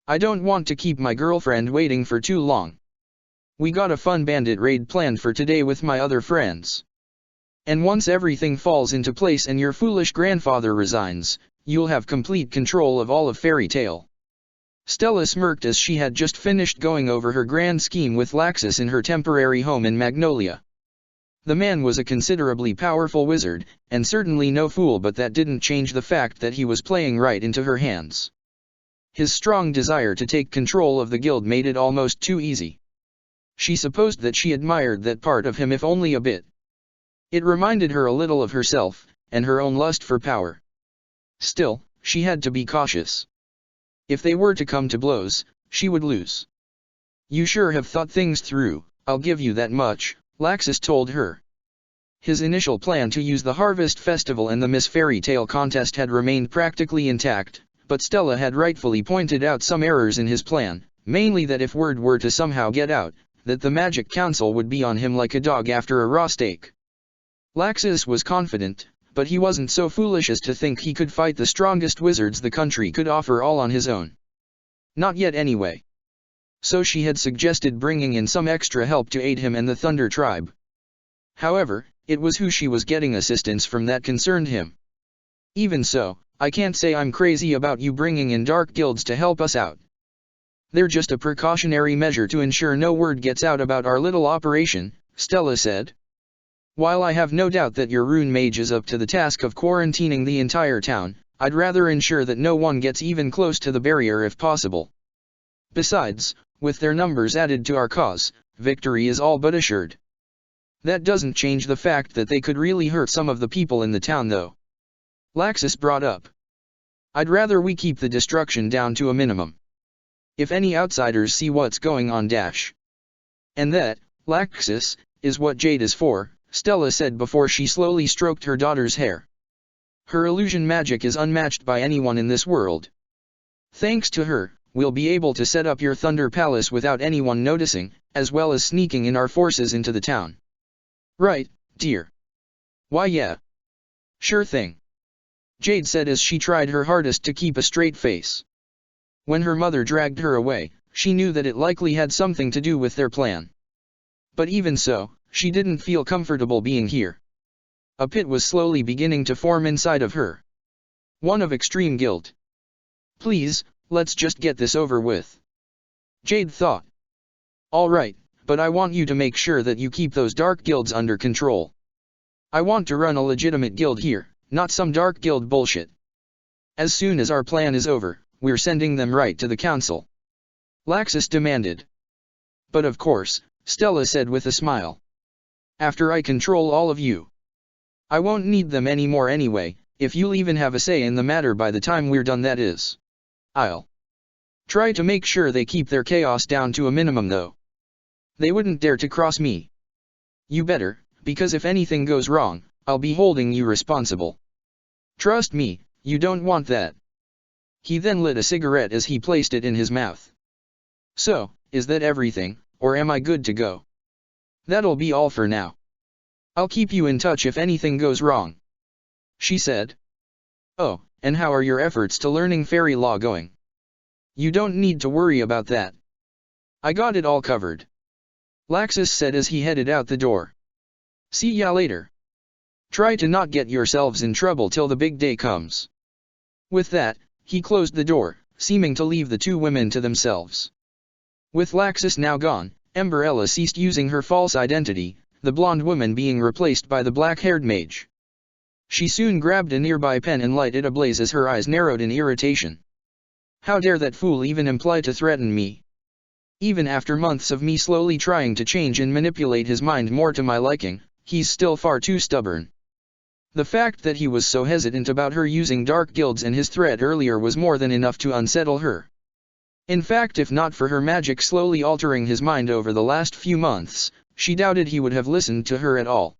I don't want to keep my girlfriend waiting for too long. We got a fun bandit raid planned for today with my other friends. And once everything falls into place and your foolish grandfather resigns, you'll have complete control of all of Fairy Tale. Stella smirked as she had just finished going over her grand scheme with Laxus in her temporary home in Magnolia. The man was a considerably powerful wizard, and certainly no fool, but that didn't change the fact that he was playing right into her hands. His strong desire to take control of the guild made it almost too easy. She supposed that she admired that part of him if only a bit. It reminded her a little of herself, and her own lust for power. Still, she had to be cautious. If they were to come to blows, she would lose. You sure have thought things through, I'll give you that much, Laxus told her. His initial plan to use the Harvest Festival and the Miss Fairy Tale contest had remained practically intact, but Stella had rightfully pointed out some errors in his plan, mainly that if word were to somehow get out, that the Magic Council would be on him like a dog after a raw steak. Laxus was confident, but he wasn't so foolish as to think he could fight the strongest wizards the country could offer all on his own. Not yet anyway. So she had suggested bringing in some extra help to aid him and the Thunder Tribe. However, it was who she was getting assistance from that concerned him. Even so, I can't say I'm crazy about you bringing in dark guilds to help us out. They're just a precautionary measure to ensure no word gets out about our little operation, Stella said. While I have no doubt that your rune mage is up to the task of quarantining the entire town, I'd rather ensure that no one gets even close to the barrier if possible. Besides, with their numbers added to our cause, victory is all but assured. That doesn't change the fact that they could really hurt some of the people in the town though. Laxus brought up. I'd rather we keep the destruction down to a minimum. If any outsiders see what's going on And that, Laxus, is what Jade is for, Stella said before she slowly stroked her daughter's hair. Her illusion magic is unmatched by anyone in this world. Thanks to her, we'll be able to set up your Thunder Palace without anyone noticing, as well as sneaking in our forces into the town. Right, dear. Why yeah. Sure thing. Jade said as she tried her hardest to keep a straight face. When her mother dragged her away, she knew that it likely had something to do with their plan. But even so, she didn't feel comfortable being here. A pit was slowly beginning to form inside of her. One of extreme guilt. Please, let's just get this over with. Jade thought. Alright, but I want you to make sure that you keep those dark guilds under control. I want to run a legitimate guild here, not some dark guild bullshit. As soon as our plan is over, we're sending them right to the council. Laxus demanded. But of course, Stella said with a smile. After I control all of you. I won't need them anymore anyway, if you'll even have a say in the matter by the time we're done, that is. I'll try to make sure they keep their chaos down to a minimum though. They wouldn't dare to cross me. You better, because if anything goes wrong, I'll be holding you responsible. Trust me, you don't want that. He then lit a cigarette as he placed it in his mouth. So, is that everything, or am I good to go? That'll be all for now. I'll keep you in touch if anything goes wrong. She said. Oh, and how are your efforts to learning fairy law going? You don't need to worry about that. I got it all covered. Laxus said as he headed out the door. See ya later. Try to not get yourselves in trouble till the big day comes. With that, he closed the door, seeming to leave the two women to themselves. With Laxus now gone, Emberella ceased using her false identity, the blonde woman being replaced by the black-haired mage. She soon grabbed a nearby pen and lighted a blaze as her eyes narrowed in irritation. How dare that fool even imply to threaten me? Even after months of me slowly trying to change and manipulate his mind more to my liking, he's still far too stubborn. The fact that he was so hesitant about her using dark guilds and his threat earlier was more than enough to unsettle her. In fact, if not for her magic slowly altering his mind over the last few months, she doubted he would have listened to her at all.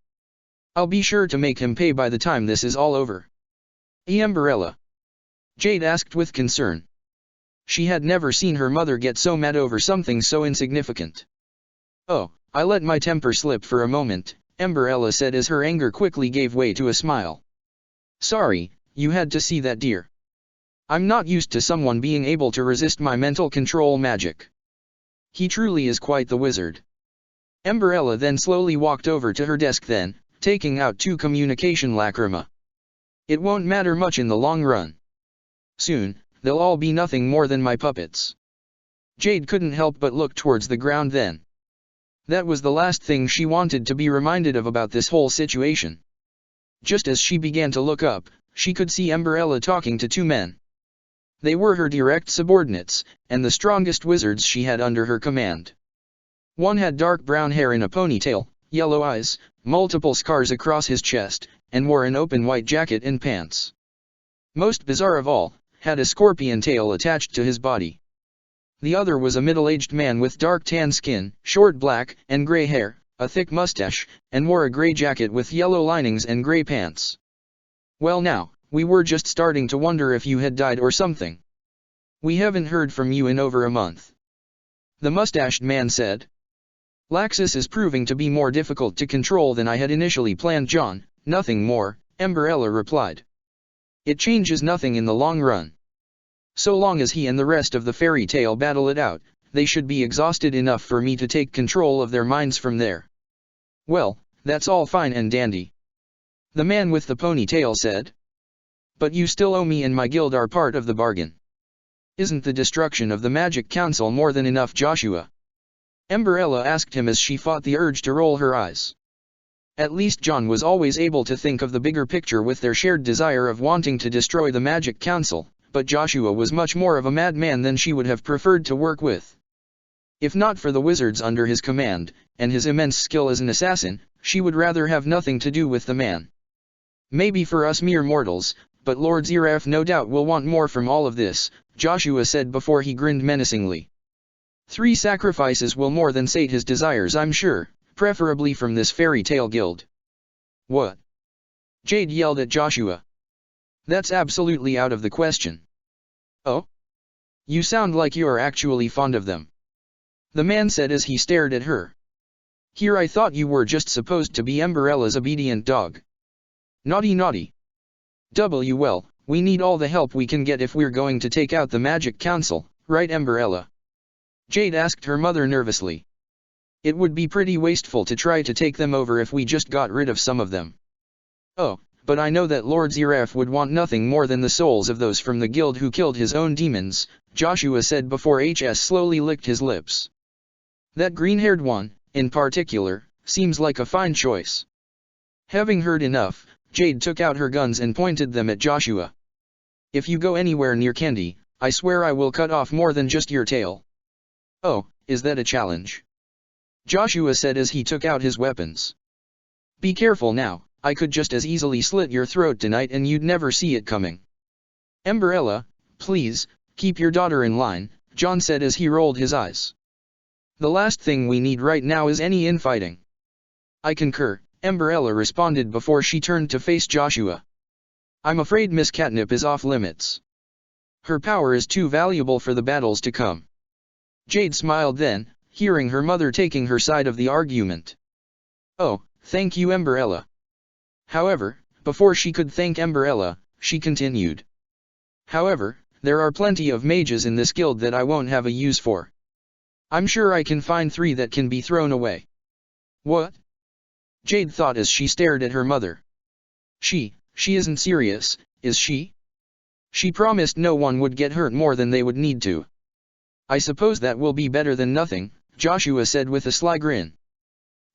I'll be sure to make him pay by the time this is all over. Emberella? Jade asked with concern. She had never seen her mother get so mad over something so insignificant. Oh, I let my temper slip for a moment, Emberella said as her anger quickly gave way to a smile. Sorry, you had to see that, dear. I'm not used to someone being able to resist my mental control magic. He truly is quite the wizard. Emberella then slowly walked over to her desk then, taking out 2 communication lacrima. It won't matter much in the long run. Soon, they'll all be nothing more than my puppets. Jade couldn't help but look towards the ground then. That was the last thing she wanted to be reminded of about this whole situation. Just as she began to look up, she could see Emberella talking to 2 men. They were her direct subordinates, and the strongest wizards she had under her command. One had dark brown hair in a ponytail, yellow eyes, multiple scars across his chest, and wore an open white jacket and pants. Most bizarre of all, had a scorpion tail attached to his body. The other was a middle-aged man with dark tan skin, short black and gray hair, a thick mustache, and wore a gray jacket with yellow linings and gray pants. Well now, we were just starting to wonder if you had died or something. We haven't heard from you in over a month. The mustached man said. Laxus is proving to be more difficult to control than I had initially planned, John, nothing more, Emberella replied. It changes nothing in the long run. So long as he and the rest of the fairy tale battle it out, they should be exhausted enough for me to take control of their minds from there. Well, that's all fine and dandy. The man with the ponytail said. But you still owe me, and my guild are part of the bargain. Isn't the destruction of the Magic Council more than enough, Joshua? Emberella asked him as she fought the urge to roll her eyes. At least John was always able to think of the bigger picture with their shared desire of wanting to destroy the Magic Council, but Joshua was much more of a madman than she would have preferred to work with. If not for the wizards under his command, and his immense skill as an assassin, she would rather have nothing to do with the man. Maybe for us mere mortals, but Lord Ziraf no doubt will want more from all of this, Joshua said before he grinned menacingly. 3 sacrifices will more than sate his desires, I'm sure, preferably from this fairy tale guild. What? Jade yelled at Joshua. That's absolutely out of the question. Oh? You sound like you're actually fond of them. The man said as he stared at her. Here I thought you were just supposed to be Emberella's obedient dog. Naughty naughty. Well, we need all the help we can get if we're going to take out the Magic Council, right Emberella? Jade asked her mother nervously. It would be pretty wasteful to try to take them over if we just got rid of some of them. Oh, but I know that Lord Ziraf would want nothing more than the souls of those from the guild who killed his own demons, Joshua said before HS slowly licked his lips. That green-haired one, in particular, seems like a fine choice. Having heard enough, Jade took out her guns and pointed them at Joshua. If you go anywhere near Candy, I swear I will cut off more than just your tail. Oh, is that a challenge? Joshua said as he took out his weapons. Be careful now, I could just as easily slit your throat tonight and you'd never see it coming. Emberella, please, keep your daughter in line, John said as he rolled his eyes. The last thing we need right now is any infighting. I concur, Emberella responded before she turned to face Joshua. I'm afraid Miss Catnip is off limits. Her power is too valuable for the battles to come. Jade smiled then, hearing her mother taking her side of the argument. Oh, thank you Emberella. However, before she could thank Emberella, she continued. However, there are plenty of mages in this guild that I won't have a use for. I'm sure I can find 3 that can be thrown away. What? Jade thought as she stared at her mother. She isn't serious, is she? She promised no one would get hurt more than they would need to. I suppose that will be better than nothing, Joshua said with a sly grin.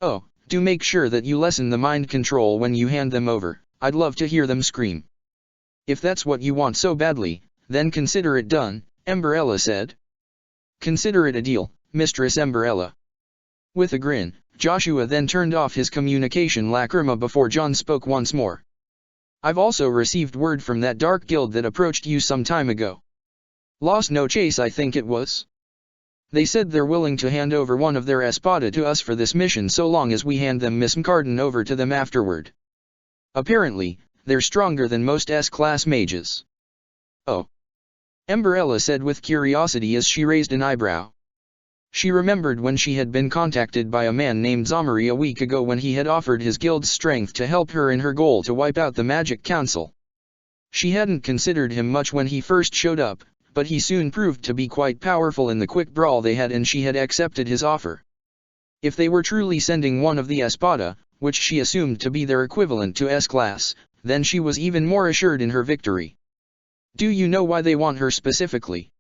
Oh, do make sure that you lessen the mind control when you hand them over, I'd love to hear them scream. If that's what you want so badly, then consider it done, Emberella said. Consider it a deal, Mistress Emberella. With a grin, Joshua then turned off his communication lacrima before John spoke once more. I've also received word from that dark guild that approached you some time ago. Lost No Chase, I think it was. They said they're willing to hand over one of their espada to us for this mission so long as we hand them Miss Mcarden over to them afterward. Apparently, they're stronger than most S-class mages. Oh. Emberella said with curiosity as she raised an eyebrow. She remembered when she had been contacted by a man named Zomari a week ago when he had offered his guild's strength to help her in her goal to wipe out the Magic Council. She hadn't considered him much when he first showed up, but he soon proved to be quite powerful in the quick brawl they had, and she had accepted his offer. If they were truly sending one of the espada, which she assumed to be their equivalent to S-class, then she was even more assured in her victory. Do you know why they want her specifically?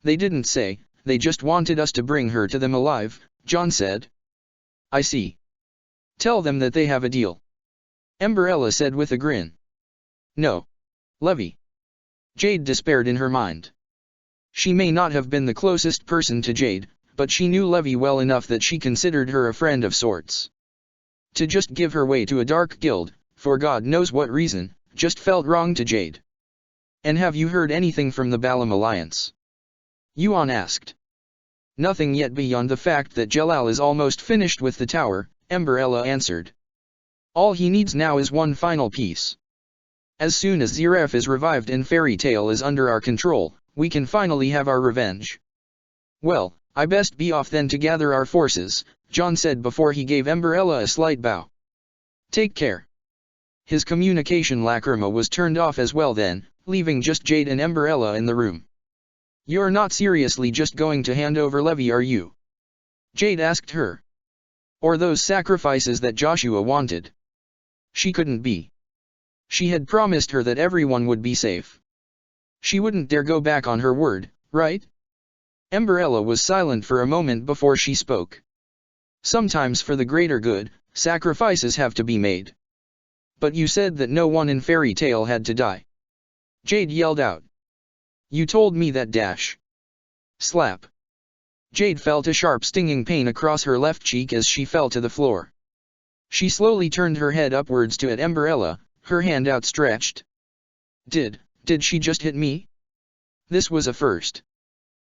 They didn't say. They just wanted us to bring her to them alive, John said. I see. Tell them that they have a deal. Emberella said with a grin. No. Levy. Jade despaired in her mind. She may not have been the closest person to Jade, but she knew Levy well enough that she considered her a friend of sorts. To just give her way to a dark guild, for God knows what reason, just felt wrong to Jade. And have you heard anything from the Balam Alliance? Yuan asked. Nothing yet beyond the fact that Jelal is almost finished with the tower, Emberella answered. All he needs now is one final piece. As soon as Zeref is revived and Fairy Tail is under our control, we can finally have our revenge. Well, I best be off then to gather our forces, John said before he gave Emberella a slight bow. Take care. His communication lacrima was turned off as well then, leaving just Jade and Emberella in the room. You're not seriously just going to hand over Levy, are you? Jade asked her. Or those sacrifices that Joshua wanted? She couldn't be. She had promised her that everyone would be safe. She wouldn't dare go back on her word, right? Emberella was silent for a moment before she spoke. Sometimes for the greater good, sacrifices have to be made. But you said that no one in Fairy Tail had to die. Jade yelled out. You told me that dash. Slap. Jade felt a sharp stinging pain across her left cheek as she fell to the floor. She slowly turned her head upwards to at Emberella, her hand outstretched. Did she just hit me? This was a first.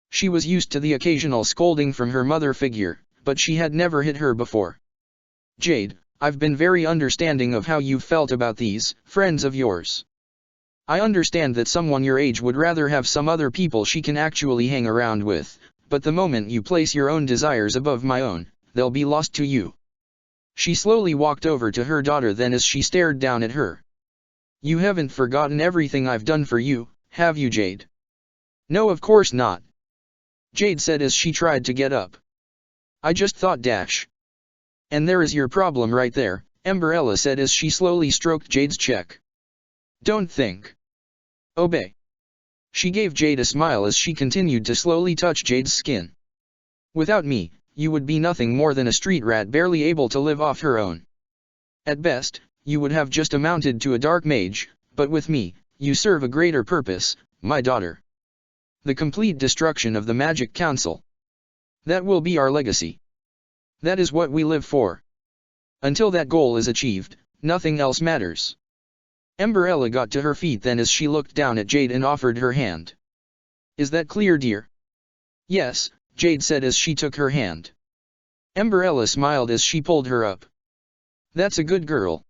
She was used to the occasional scolding from her mother figure, but she had never hit her before. Jade, I've been very understanding of how you've felt about these friends of yours. I understand that someone your age would rather have some other people she can actually hang around with, but the moment you place your own desires above my own, they'll be lost to you. She slowly walked over to her daughter then as she stared down at her. You haven't forgotten everything I've done for you, have you, Jade? No, of course not. Jade said as she tried to get up. I just thought dash. And there is your problem right there, Emberella said as she slowly stroked Jade's cheek. Don't think. Obey. She gave Jade a smile as she continued to slowly touch Jade's skin. Without me, you would be nothing more than a street rat barely able to live off her own. At best, you would have just amounted to a dark mage, but with me, you serve a greater purpose, my daughter. The complete destruction of the Magic Council. That will be our legacy. That is what we live for. Until that goal is achieved, nothing else matters. Emberella got to her feet then as she looked down at Jade and offered her hand. Is that clear, dear? Yes, Jade said as she took her hand. Emberella smiled as she pulled her up. That's a good girl.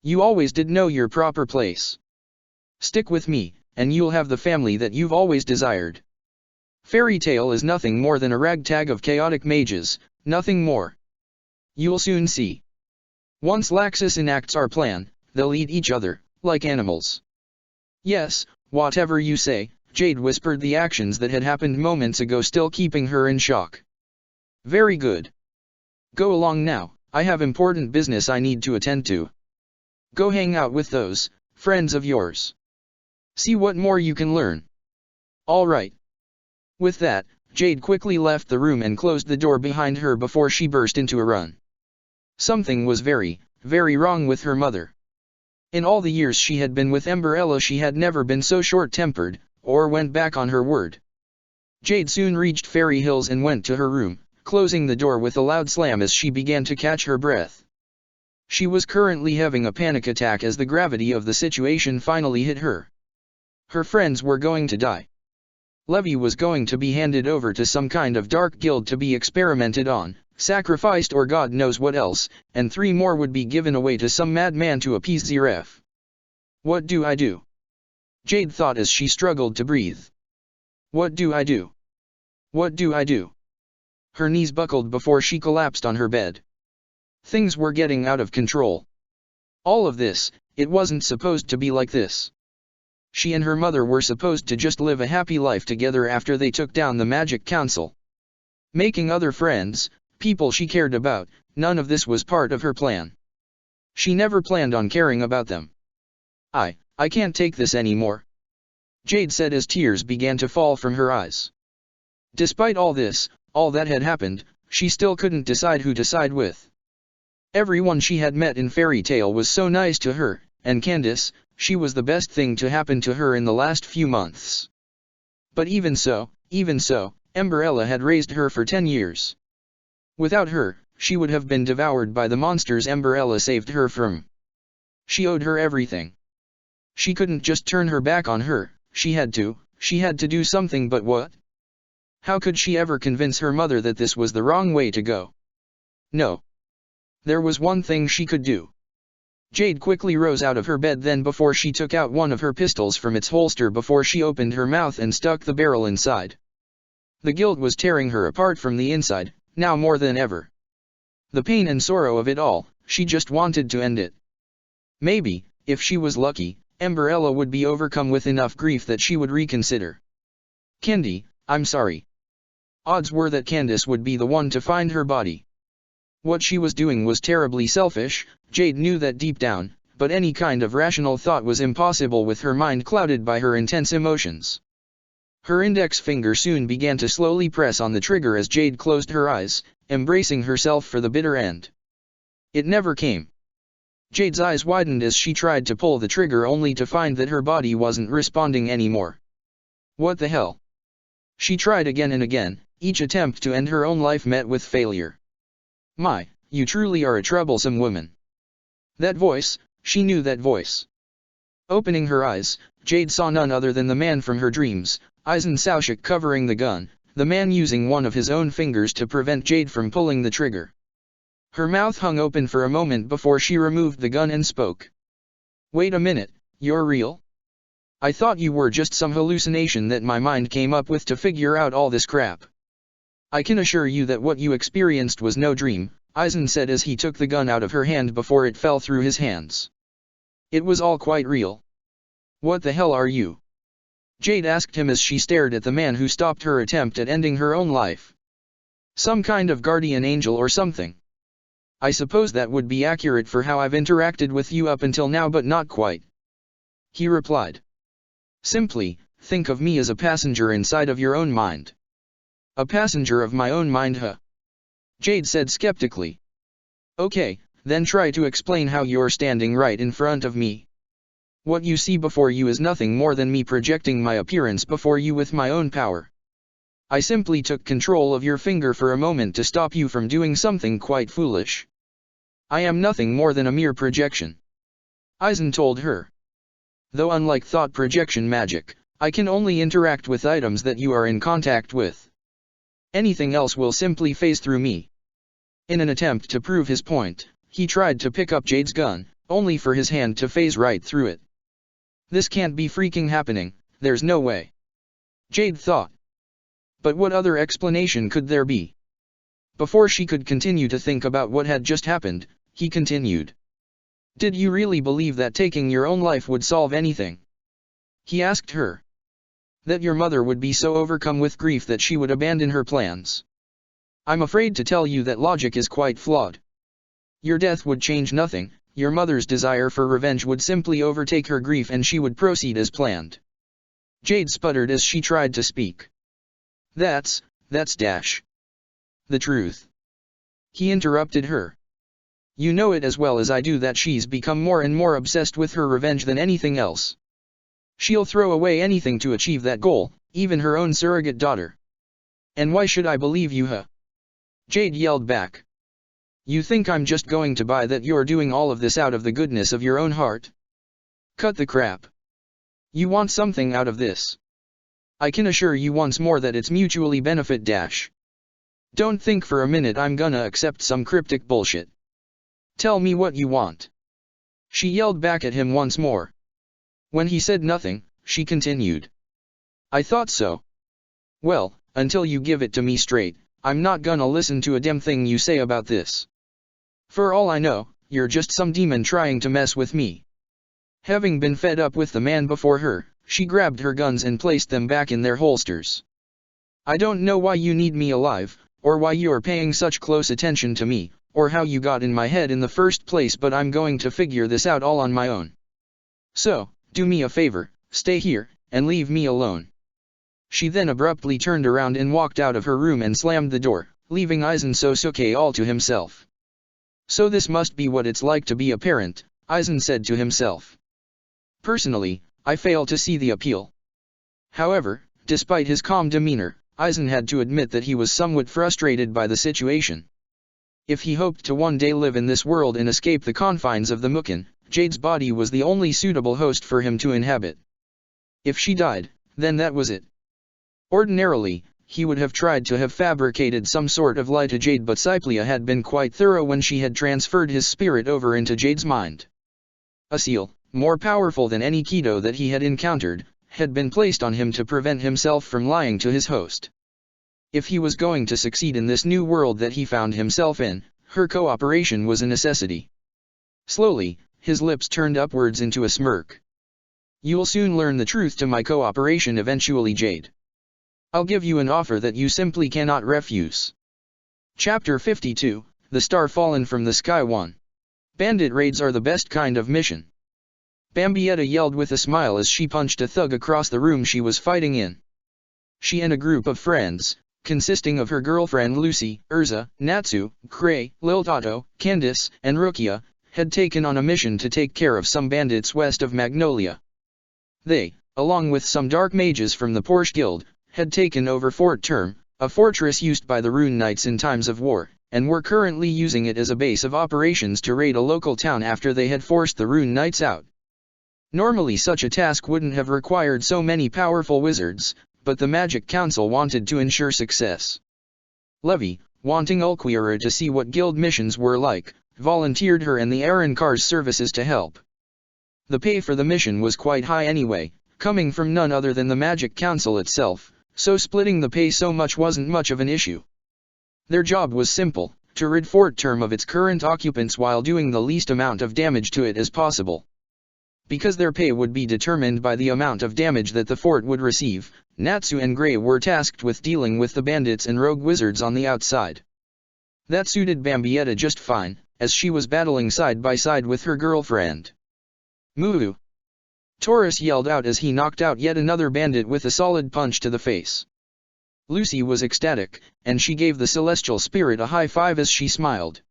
You always did know your proper place. Stick with me, and you'll have the family that you've always desired. Fairy Tail is nothing more than a ragtag of chaotic mages, nothing more. You'll soon see. Once Laxus enacts our plan, they'll eat each other, like animals. Yes, whatever you say, Jade whispered, the actions that had happened moments ago still keeping her in shock. Very good. Go along now, I have important business I need to attend to. Go hang out with those friends of yours. See what more you can learn. All right. With that, Jade quickly left the room and closed the door behind her before she burst into a run. Something was very, very wrong with her mother. In all the years she had been with Umbrella she had never been so short-tempered, or went back on her word. Jade soon reached Fairy Hills and went to her room, closing the door with a loud slam as she began to catch her breath. She was currently having a panic attack as the gravity of the situation finally hit her. Her friends were going to die. Levi was going to be handed over to some kind of dark guild to be experimented on, sacrificed or God knows what else, and 3 more would be given away to some madman to appease Zeref. What do I do? Jade thought as she struggled to breathe. What do I do? What do I do? Her knees buckled before she collapsed on her bed. Things were getting out of control. All of this, it wasn't supposed to be like this. She and her mother were supposed to just live a happy life together after they took down the Magic Council. Making other friends, people she cared about, none of this was part of her plan. She never planned on caring about them. I can't take this anymore, Jade said as tears began to fall from her eyes. Despite all this, all that had happened, she still couldn't decide who to side with. Everyone she had met in Fairy Tale was so nice to her, and Candace, she was the best thing to happen to her in the last few months. But even so, Umbrella had raised her for 10 years. Without her, she would have been devoured by the monsters Umbrella saved her from. She owed her everything. She couldn't just turn her back on her, she had to do something, but what? How could she ever convince her mother that this was the wrong way to go? No. There was one thing she could do. Jade quickly rose out of her bed then before she took out one of her pistols from its holster before she opened her mouth and stuck the barrel inside. The guilt was tearing her apart from the inside, now more than ever. The pain and sorrow of it all, she just wanted to end it. Maybe, if she was lucky, Umbrella would be overcome with enough grief that she would reconsider. Candy, I'm sorry. Odds were that Candace would be the one to find her body. What she was doing was terribly selfish, Jade knew that deep down, but any kind of rational thought was impossible with her mind clouded by her intense emotions. Her index finger soon began to slowly press on the trigger as Jade closed her eyes, embracing herself for the bitter end. It never came. Jade's eyes widened as she tried to pull the trigger only to find that her body wasn't responding anymore. What the hell? She tried again and again, each attempt to end her own life met with failure. My, you truly are a troublesome woman. That voice, she knew that voice. Opening her eyes, Jade saw none other than the man from her dreams, Aizen Saushik covering the gun, the man using one of his own fingers to prevent Jade from pulling the trigger. Her mouth hung open for a moment before she removed the gun and spoke. Wait a minute, you're real? I thought you were just some hallucination that my mind came up with to figure out all this crap. I can assure you that what you experienced was no dream, Aizen said as he took the gun out of her hand before it fell through his hands. It was all quite real. What the hell are you? Jade asked him as she stared at the man who stopped her attempt at ending her own life. Some kind of guardian angel or something. I suppose that would be accurate for how I've interacted with you up until now, but not quite. He replied. Simply, think of me as a passenger inside of your own mind. A passenger of my own mind, huh? Jade said skeptically. Okay, then try to explain how you're standing right in front of me. What you see before you is nothing more than me projecting my appearance before you with my own power. I simply took control of your finger for a moment to stop you from doing something quite foolish. I am nothing more than a mere projection. Aizen told her. Though unlike thought projection magic, I can only interact with items that you are in contact with. Anything else will simply phase through me. In an attempt to prove his point, he tried to pick up Jade's gun, only for his hand to phase right through it. This can't be freaking happening, there's no way. Jade thought. But what other explanation could there be? Before she could continue to think about what had just happened, he continued. Did you really believe that taking your own life would solve anything? He asked her. That your mother would be so overcome with grief that she would abandon her plans. I'm afraid to tell you that logic is quite flawed. Your death would change nothing, your mother's desire for revenge would simply overtake her grief and she would proceed as planned. Jade sputtered as she tried to speak. That's That's dash the truth. He interrupted her. You know it as well as I do that she's become more and more obsessed with her revenge than anything else. She'll throw away anything to achieve that goal, even her own surrogate daughter. And why should I believe you, huh? Jade yelled back. You think I'm just going to buy that you're doing all of this out of the goodness of your own heart? Cut the crap. You want something out of this. I can assure you once more that it's mutually benefit dash. Don't think for a minute I'm gonna accept some cryptic bullshit. Tell me what you want. She yelled back at him once more. When he said nothing, she continued. I thought so. Well, until you give it to me straight, I'm not gonna listen to a damn thing you say about this. For all I know, you're just some demon trying to mess with me. Having been fed up with the man before her, she grabbed her guns and placed them back in their holsters. I don't know why you need me alive, or why you're paying such close attention to me, or how you got in my head in the first place, but I'm going to figure this out all on my own. So, do me a favor, stay here, and leave me alone. She then abruptly turned around and walked out of her room and slammed the door, leaving Aizen Sosuke all to himself. So this must be what it's like to be a parent, Aizen said to himself. Personally, I fail to see the appeal. However, despite his calm demeanor, Aizen had to admit that he was somewhat frustrated by the situation. If he hoped to one day live in this world and escape the confines of the Mukin, Jade's body was the only suitable host for him to inhabit. If she died, then that was it. Ordinarily, he would have tried to have fabricated some sort of lie to Jade, but Cyplia had been quite thorough when she had transferred his spirit over into Jade's mind. A seal, more powerful than any Kido that he had encountered, had been placed on him to prevent himself from lying to his host. If he was going to succeed in this new world that he found himself in, her cooperation was a necessity. Slowly, his lips turned upwards into a smirk. You'll soon learn the truth to my cooperation eventually, Jade. I'll give you an offer that you simply cannot refuse. Chapter 52, The Star Fallen from the Sky 1. Bandit raids are the best kind of mission. Bambietta yelled with a smile as she punched a thug across the room she was fighting in. She and a group of friends, consisting of her girlfriend Lucy, Urza, Natsu, Gray, Lil Tato, Candice, and Rukia, had taken on a mission to take care of some bandits west of Magnolia. They, along with some dark mages from the Porsche Guild, had taken over Fort Term, a fortress used by the Rune Knights in times of war, and were currently using it as a base of operations to raid a local town after they had forced the Rune Knights out. Normally such a task wouldn't have required so many powerful wizards, but the Magic Council wanted to ensure success. Levi, wanting Ulquiorra to see what guild missions were like, volunteered her and the Arancar's services to help. The pay for the mission was quite high anyway, coming from none other than the Magic Council itself, so splitting the pay so much wasn't much of an issue. Their job was simple, to rid Fort Term of its current occupants while doing the least amount of damage to it as possible. Because their pay would be determined by the amount of damage that the fort would receive, Natsu and Gray were tasked with dealing with the bandits and rogue wizards on the outside. That suited Bambietta just fine, as she was battling side by side with her girlfriend. Moo! Taurus yelled out as he knocked out yet another bandit with a solid punch to the face. Lucy was ecstatic, and she gave the celestial spirit a high five as she smiled.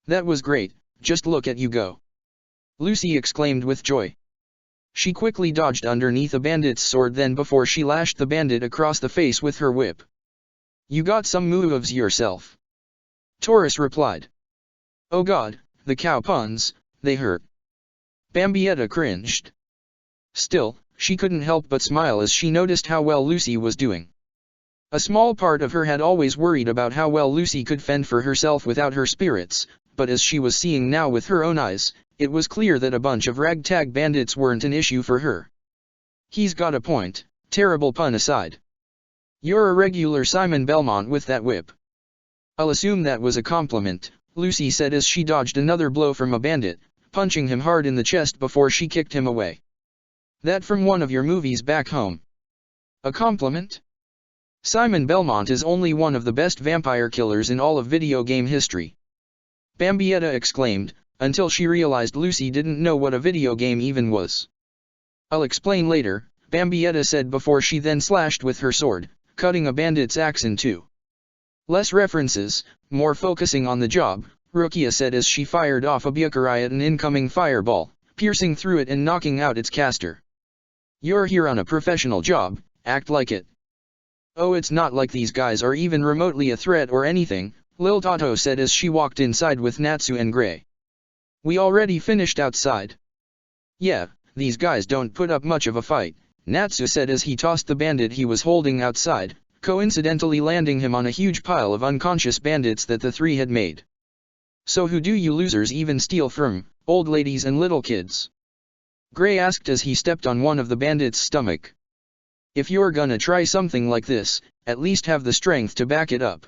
That was great, just look at you go. Lucy exclaimed with joy. She quickly dodged underneath a bandit's sword then before she lashed the bandit across the face with her whip. You got some moves yourself. Taurus replied. Oh god, the cow puns, they hurt. Bambietta cringed. Still, she couldn't help but smile as she noticed how well Lucy was doing. A small part of her had always worried about how well Lucy could fend for herself without her spirits, but as she was seeing now with her own eyes, it was clear that a bunch of ragtag bandits weren't an issue for her. He's got a point, terrible pun aside. You're a regular Simon Belmont with that whip. I'll assume that was a compliment, Lucy said as she dodged another blow from a bandit, punching him hard in the chest before she kicked him away. That from one of your movies back home. A compliment? Simon Belmont is only one of the best vampire killers in all of video game history. Bambietta exclaimed, until she realized Lucy didn't know what a video game even was. I'll explain later, Bambietta said before she then slashed with her sword, cutting a bandit's axe in two. Less references, more focusing on the job, Rukia said as she fired off a Byakurai at an incoming fireball, piercing through it and knocking out its caster. You're here on a professional job, act like it. Oh, it's not like these guys are even remotely a threat or anything, Lil Tato said as she walked inside with Natsu and Gray. We already finished outside. Yeah, these guys don't put up much of a fight, Natsu said as he tossed the bandit he was holding outside, coincidentally landing him on a huge pile of unconscious bandits that the three had made. So who do you losers even steal from, old ladies and little kids? Gray asked as he stepped on one of the bandits' stomach. If you're gonna try something like this, at least have the strength to back it up.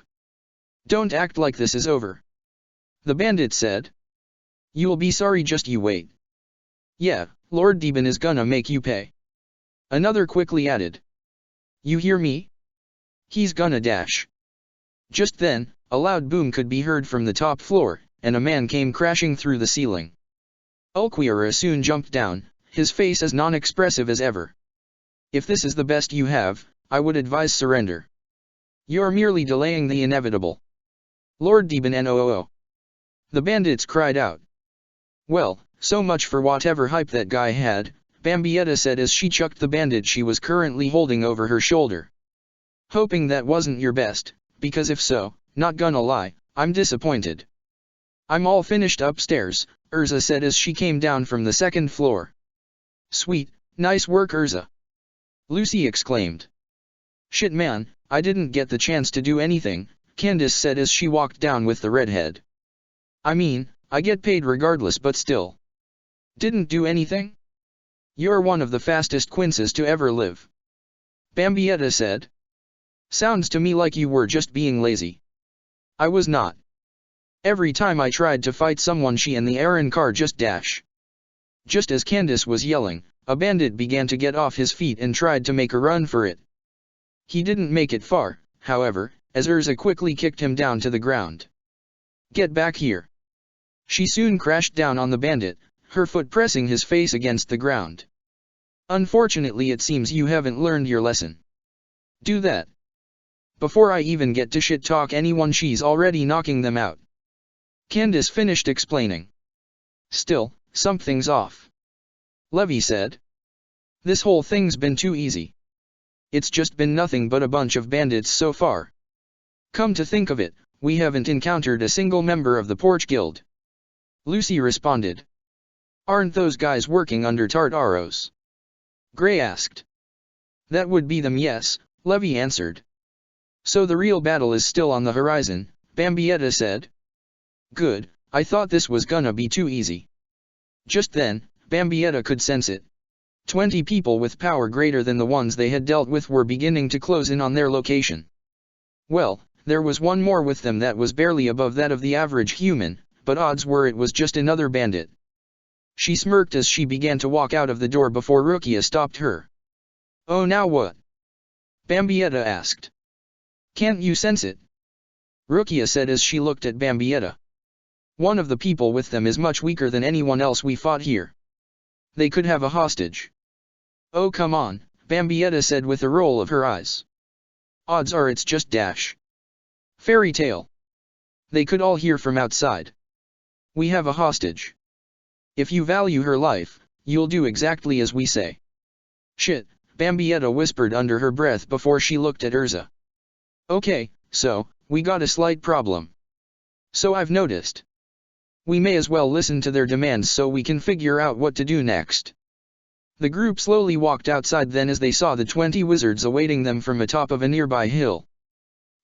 Don't act like this is over. The bandit said. You'll be sorry, just you wait. Yeah, Lord Demon is gonna make you pay. Another quickly added. You hear me? He's gonna dash. Just then, a loud boom could be heard from the top floor, and a man came crashing through the ceiling. Ulquiorra soon jumped down, his face as non-expressive as ever. If this is the best you have, I would advise surrender. You're merely delaying the inevitable. Lord Demon NOOO. The bandits cried out. Well, so much for whatever hype that guy had, Bambietta said as she chucked the bandit she was currently holding over her shoulder. Hoping that wasn't your best, because if so, not gonna lie, I'm disappointed. I'm all finished upstairs, Urza said as she came down from the second floor. Sweet, nice work Urza. Lucy exclaimed. Shit man, I didn't get the chance to do anything, Candace said as she walked down with the redhead. I mean, I get paid regardless but still. Didn't do anything? You're one of the fastest Quinces to ever live. Bambietta said. Sounds to me like you were just being lazy. I was not. Every time I tried to fight someone she and the Aaron car just dash. Just as Candace was yelling, a bandit began to get off his feet and tried to make a run for it. He didn't make it far, however, as Urza quickly kicked him down to the ground. Get back here. She soon crashed down on the bandit, her foot pressing his face against the ground. Unfortunately it seems you haven't learned your lesson. Do that. Before I even get to shit talk anyone she's already knocking them out. Candace finished explaining. Still, something's off. Levy said. This whole thing's been too easy. It's just been nothing but a bunch of bandits so far. Come to think of it, we haven't encountered a single member of the Porch Guild. Lucy responded. Aren't those guys working under Tartaros? Gray asked. That would be them, yes, Levy answered. So the real battle is still on the horizon, Bambietta said. Good, I thought this was gonna be too easy. Just then, Bambietta could sense it. 20 people with power greater than the ones they had dealt with were beginning to close in on their location. Well, there was one more with them that was barely above that of the average human, but odds were it was just another bandit. She smirked as she began to walk out of the door before Rukia stopped her. Oh, now what? Bambietta asked. Can't you sense it? Rukia said as she looked at Bambietta. One of the people with them is much weaker than anyone else we fought here. They could have a hostage. Oh come on, Bambietta said with a roll of her eyes. Odds are it's just Dash. Fairy tale. They could all hear from outside. We have a hostage. If you value her life, you'll do exactly as we say. Shit, Bambietta whispered under her breath before she looked at Urza. Okay, so, we got a slight problem. So I've noticed. We may as well listen to their demands so we can figure out what to do next. The group slowly walked outside then as they saw the 20 wizards awaiting them from atop of a nearby hill.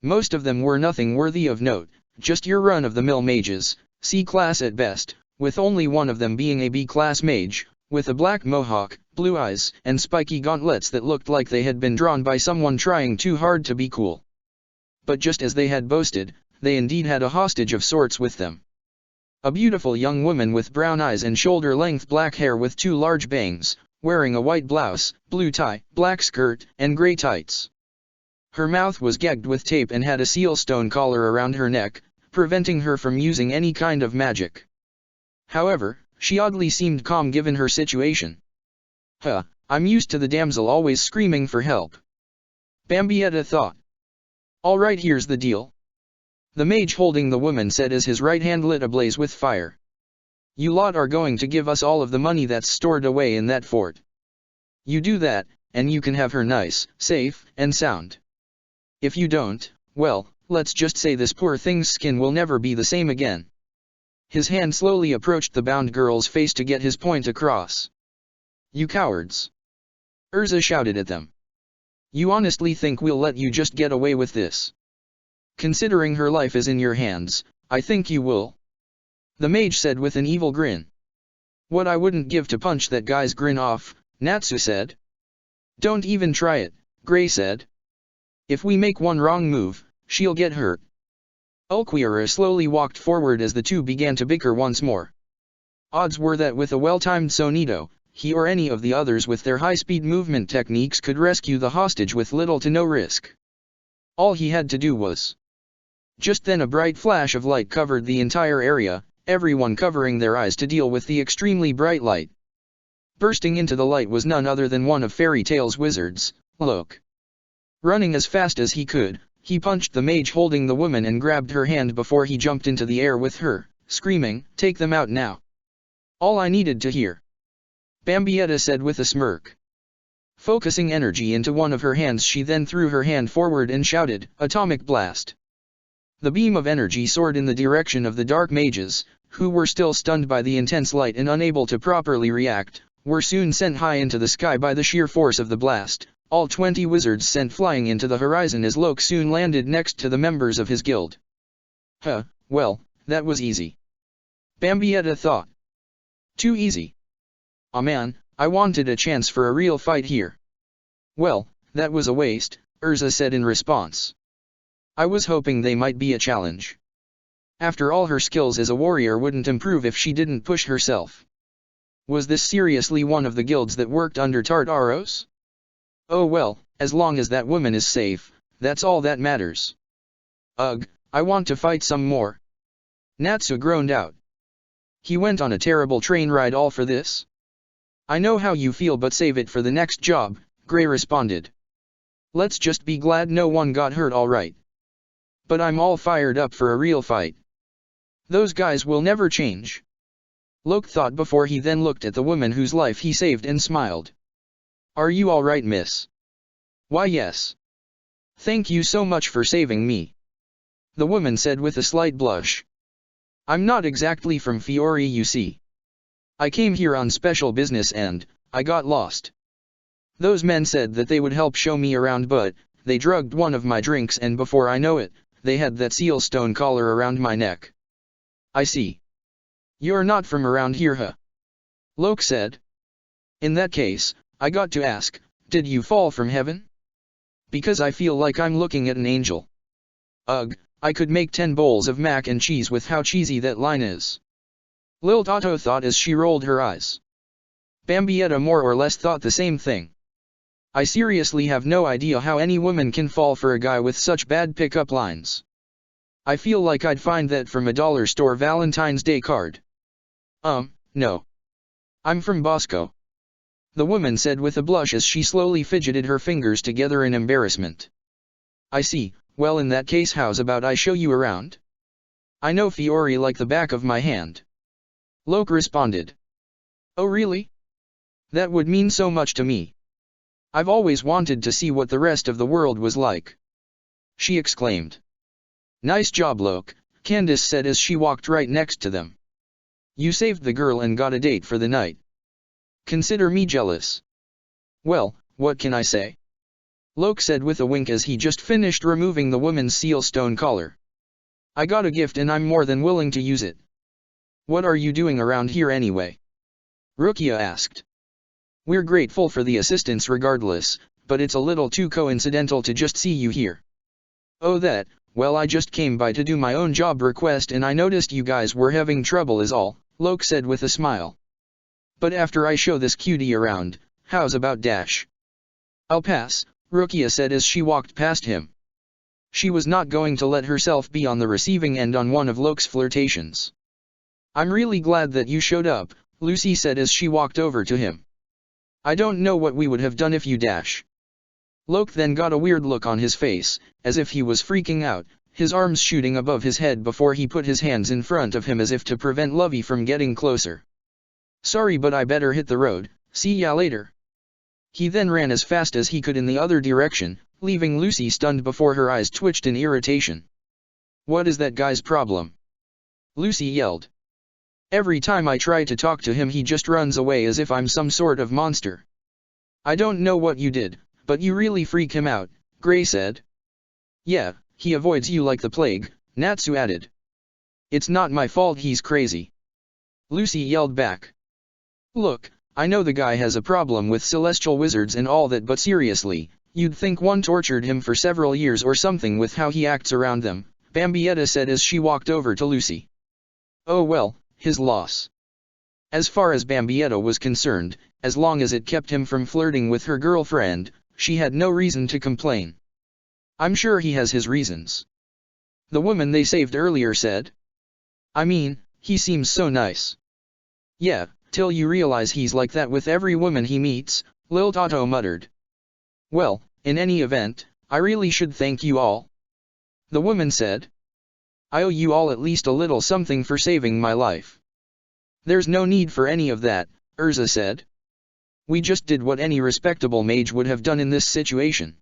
Most of them were nothing worthy of note, just your run-of-the-mill mages, C-class at best, with only one of them being a B-class mage, with a black mohawk, blue eyes, and spiky gauntlets that looked like they had been drawn by someone trying too hard to be cool. But just as they had boasted, they indeed had a hostage of sorts with them. A beautiful young woman with brown eyes and shoulder-length black hair with 2 large bangs, wearing a white blouse, blue tie, black skirt, and grey tights. Her mouth was gagged with tape and had a sealstone collar around her neck, preventing her from using any kind of magic. However, she oddly seemed calm given her situation. I'm used to the damsel always screaming for help. Bambietta thought. Alright, here's the deal. The mage holding the woman said as his right hand lit ablaze with fire. You lot are going to give us all of the money that's stored away in that fort. You do that, and you can have her nice, safe, and sound. If you don't, well, let's just say this poor thing's skin will never be the same again. His hand slowly approached the bound girl's face to get his point across. You cowards! Urza shouted at them. You honestly think we'll let you just get away with this? Considering her life is in your hands, I think you will. The mage said with an evil grin. What I wouldn't give to punch that guy's grin off, Natsu said. Don't even try it, Gray said. If we make one wrong move, she'll get hurt. Ulquiorra slowly walked forward as the two began to bicker once more. Odds were that with a well-timed Sonido, he or any of the others with their high-speed movement techniques could rescue the hostage with little to no risk. All he had to do was. Just then a bright flash of light covered the entire area, everyone covering their eyes to deal with the extremely bright light. Bursting into the light was none other than one of Fairy Tale's wizards, Loke. Running as fast as he could, he punched the mage holding the woman and grabbed her hand before he jumped into the air with her, screaming, "Take them out now!" All I needed to hear. Bambietta said with a smirk. Focusing energy into one of her hands, she then threw her hand forward and shouted, "Atomic Blast!" The beam of energy soared in the direction of the dark mages, who were still stunned by the intense light and unable to properly react, were soon sent high into the sky by the sheer force of the blast, all 20 wizards sent flying into the horizon as Loke soon landed next to the members of his guild. Well, that was easy. Bambietta thought. Too easy. Aw man, I wanted a chance for a real fight here. Well, that was a waste, Urza said in response. I was hoping they might be a challenge. After all, her skills as a warrior wouldn't improve if she didn't push herself. Was this seriously one of the guilds that worked under Tartaros? Oh well, as long as that woman is safe, that's all that matters. Ugh, I want to fight some more. Natsu groaned out. He went on a terrible train ride all for this? I know how you feel, but save it for the next job, Gray responded. Let's just be glad no one got hurt, all right. But I'm all fired up for a real fight. Those guys will never change. Loke thought before he then looked at the woman whose life he saved and smiled. Are you all right, miss? Why, yes. Thank you so much for saving me. The woman said with a slight blush. I'm not exactly from Fiore, you see. I came here on special business and I got lost. Those men said that they would help show me around, but they drugged one of my drinks and before I know it, they had that seal stone collar around my neck. I see. You're not from around here, huh? Loke said. In that case, I got to ask, did you fall from heaven? Because I feel like I'm looking at an angel. Ugh, I could make 10 bowls of mac and cheese with how cheesy that line is. Lil Tato thought as she rolled her eyes. Bambietta more or less thought the same thing. I seriously have no idea how any woman can fall for a guy with such bad pickup lines. I feel like I'd find that from a dollar store Valentine's Day card. No. I'm from Bosco. The woman said with a blush as she slowly fidgeted her fingers together in embarrassment. I see, well in that case how's about I show you around? I know Fiore like the back of my hand. Loke responded. Oh really? That would mean so much to me. I've always wanted to see what the rest of the world was like. She exclaimed. Nice job, Loke, Candace said as she walked right next to them. You saved the girl and got a date for the night. Consider me jealous. Well, what can I say? Loke said with a wink as he just finished removing the woman's seal stone collar. I got a gift and I'm more than willing to use it. What are you doing around here anyway? Rukia asked. We're grateful for the assistance regardless, but it's a little too coincidental to just see you here. Oh that, well I just came by to do my own job request and I noticed you guys were having trouble is all, Loke said with a smile. But after I show this cutie around, how's about dash? I'll pass, Rukia said as she walked past him. She was not going to let herself be on the receiving end on one of Loke's flirtations. I'm really glad that you showed up, Lucy said as she walked over to him. I don't know what we would have done if you dash. Loke then got a weird look on his face, as if he was freaking out, his arms shooting above his head before he put his hands in front of him as if to prevent Lovey from getting closer. "Sorry, but I better hit the road, see ya later." He then ran as fast as he could in the other direction, leaving Lucy stunned before her eyes twitched in irritation. "What is that guy's problem?" Lucy yelled. "Every time I try to talk to him he just runs away as if I'm some sort of monster." "I don't know what you did, but you really freak him out," Gray said. "Yeah, he avoids you like the plague," Natsu added. "It's not my fault he's crazy," Lucy yelled back. "Look, I know the guy has a problem with celestial wizards and all that, but seriously, you'd think one tortured him for several years or something with how he acts around them," Bambietta said as she walked over to Lucy. "Oh well, his loss." As far as Bambietta was concerned, as long as it kept him from flirting with her girlfriend, she had no reason to complain. "I'm sure he has his reasons," the woman they saved earlier said. "I mean, he seems so nice." "Yeah, till you realize he's like that with every woman he meets," Lil Tato muttered. "Well, in any event, I really should thank you all," the woman said. "I owe you all at least a little something for saving my life." "There's no need for any of that," Urza said. "We just did what any respectable mage would have done in this situation."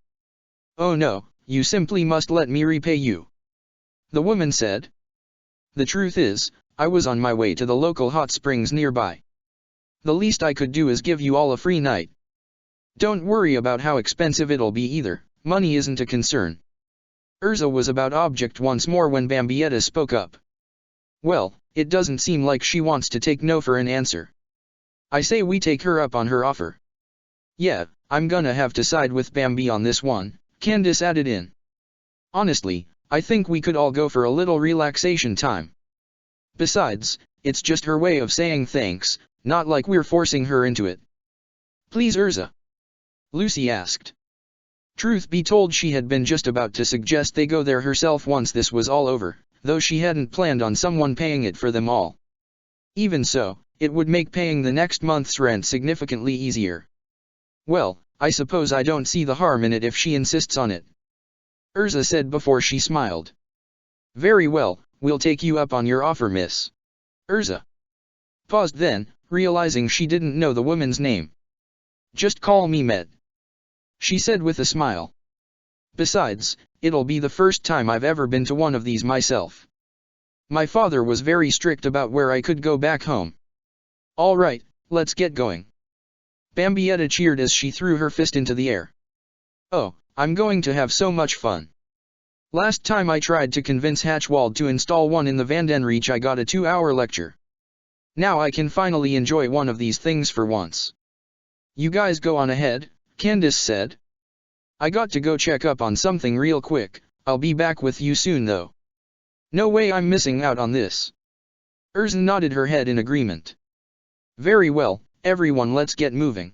"Oh no, you simply must let me repay you," the woman said. "The truth is, I was on my way to the local hot springs nearby. The least I could do is give you all a free night. Don't worry about how expensive it'll be either, money isn't a concern." Urza was about object once more when Bambietta spoke up. "Well, it doesn't seem like she wants to take no for an answer. I say we take her up on her offer." "Yeah, I'm gonna have to side with Bambi on this one," Candace added in. "Honestly, I think we could all go for a little relaxation time. Besides, it's just her way of saying thanks, not like we're forcing her into it." "Please Urza?" Lucy asked. Truth be told, she had been just about to suggest they go there herself once this was all over, though she hadn't planned on someone paying it for them all. Even so, it would make paying the next month's rent significantly easier. "Well, I suppose I don't see the harm in it if she insists on it," Urza said before she smiled. "Very well, we'll take you up on your offer, Miss Urza." Paused then, realizing she didn't know the woman's name. "Just call me Met," she said with a smile. "Besides, it'll be the first time I've ever been to one of these myself. My father was very strict about where I could go back home." "All right, let's get going." Bambietta cheered as she threw her fist into the air. "Oh, I'm going to have so much fun. Last time I tried to convince Hatchwald to install one in the Vandenreach I got a 2-hour lecture. Now I can finally enjoy one of these things for once." "You guys go on ahead," Candace said. "I got to go check up on something real quick, I'll be back with you soon though." "No way I'm missing out on this." Urza nodded her head in agreement. "Very well, everyone, let's get moving."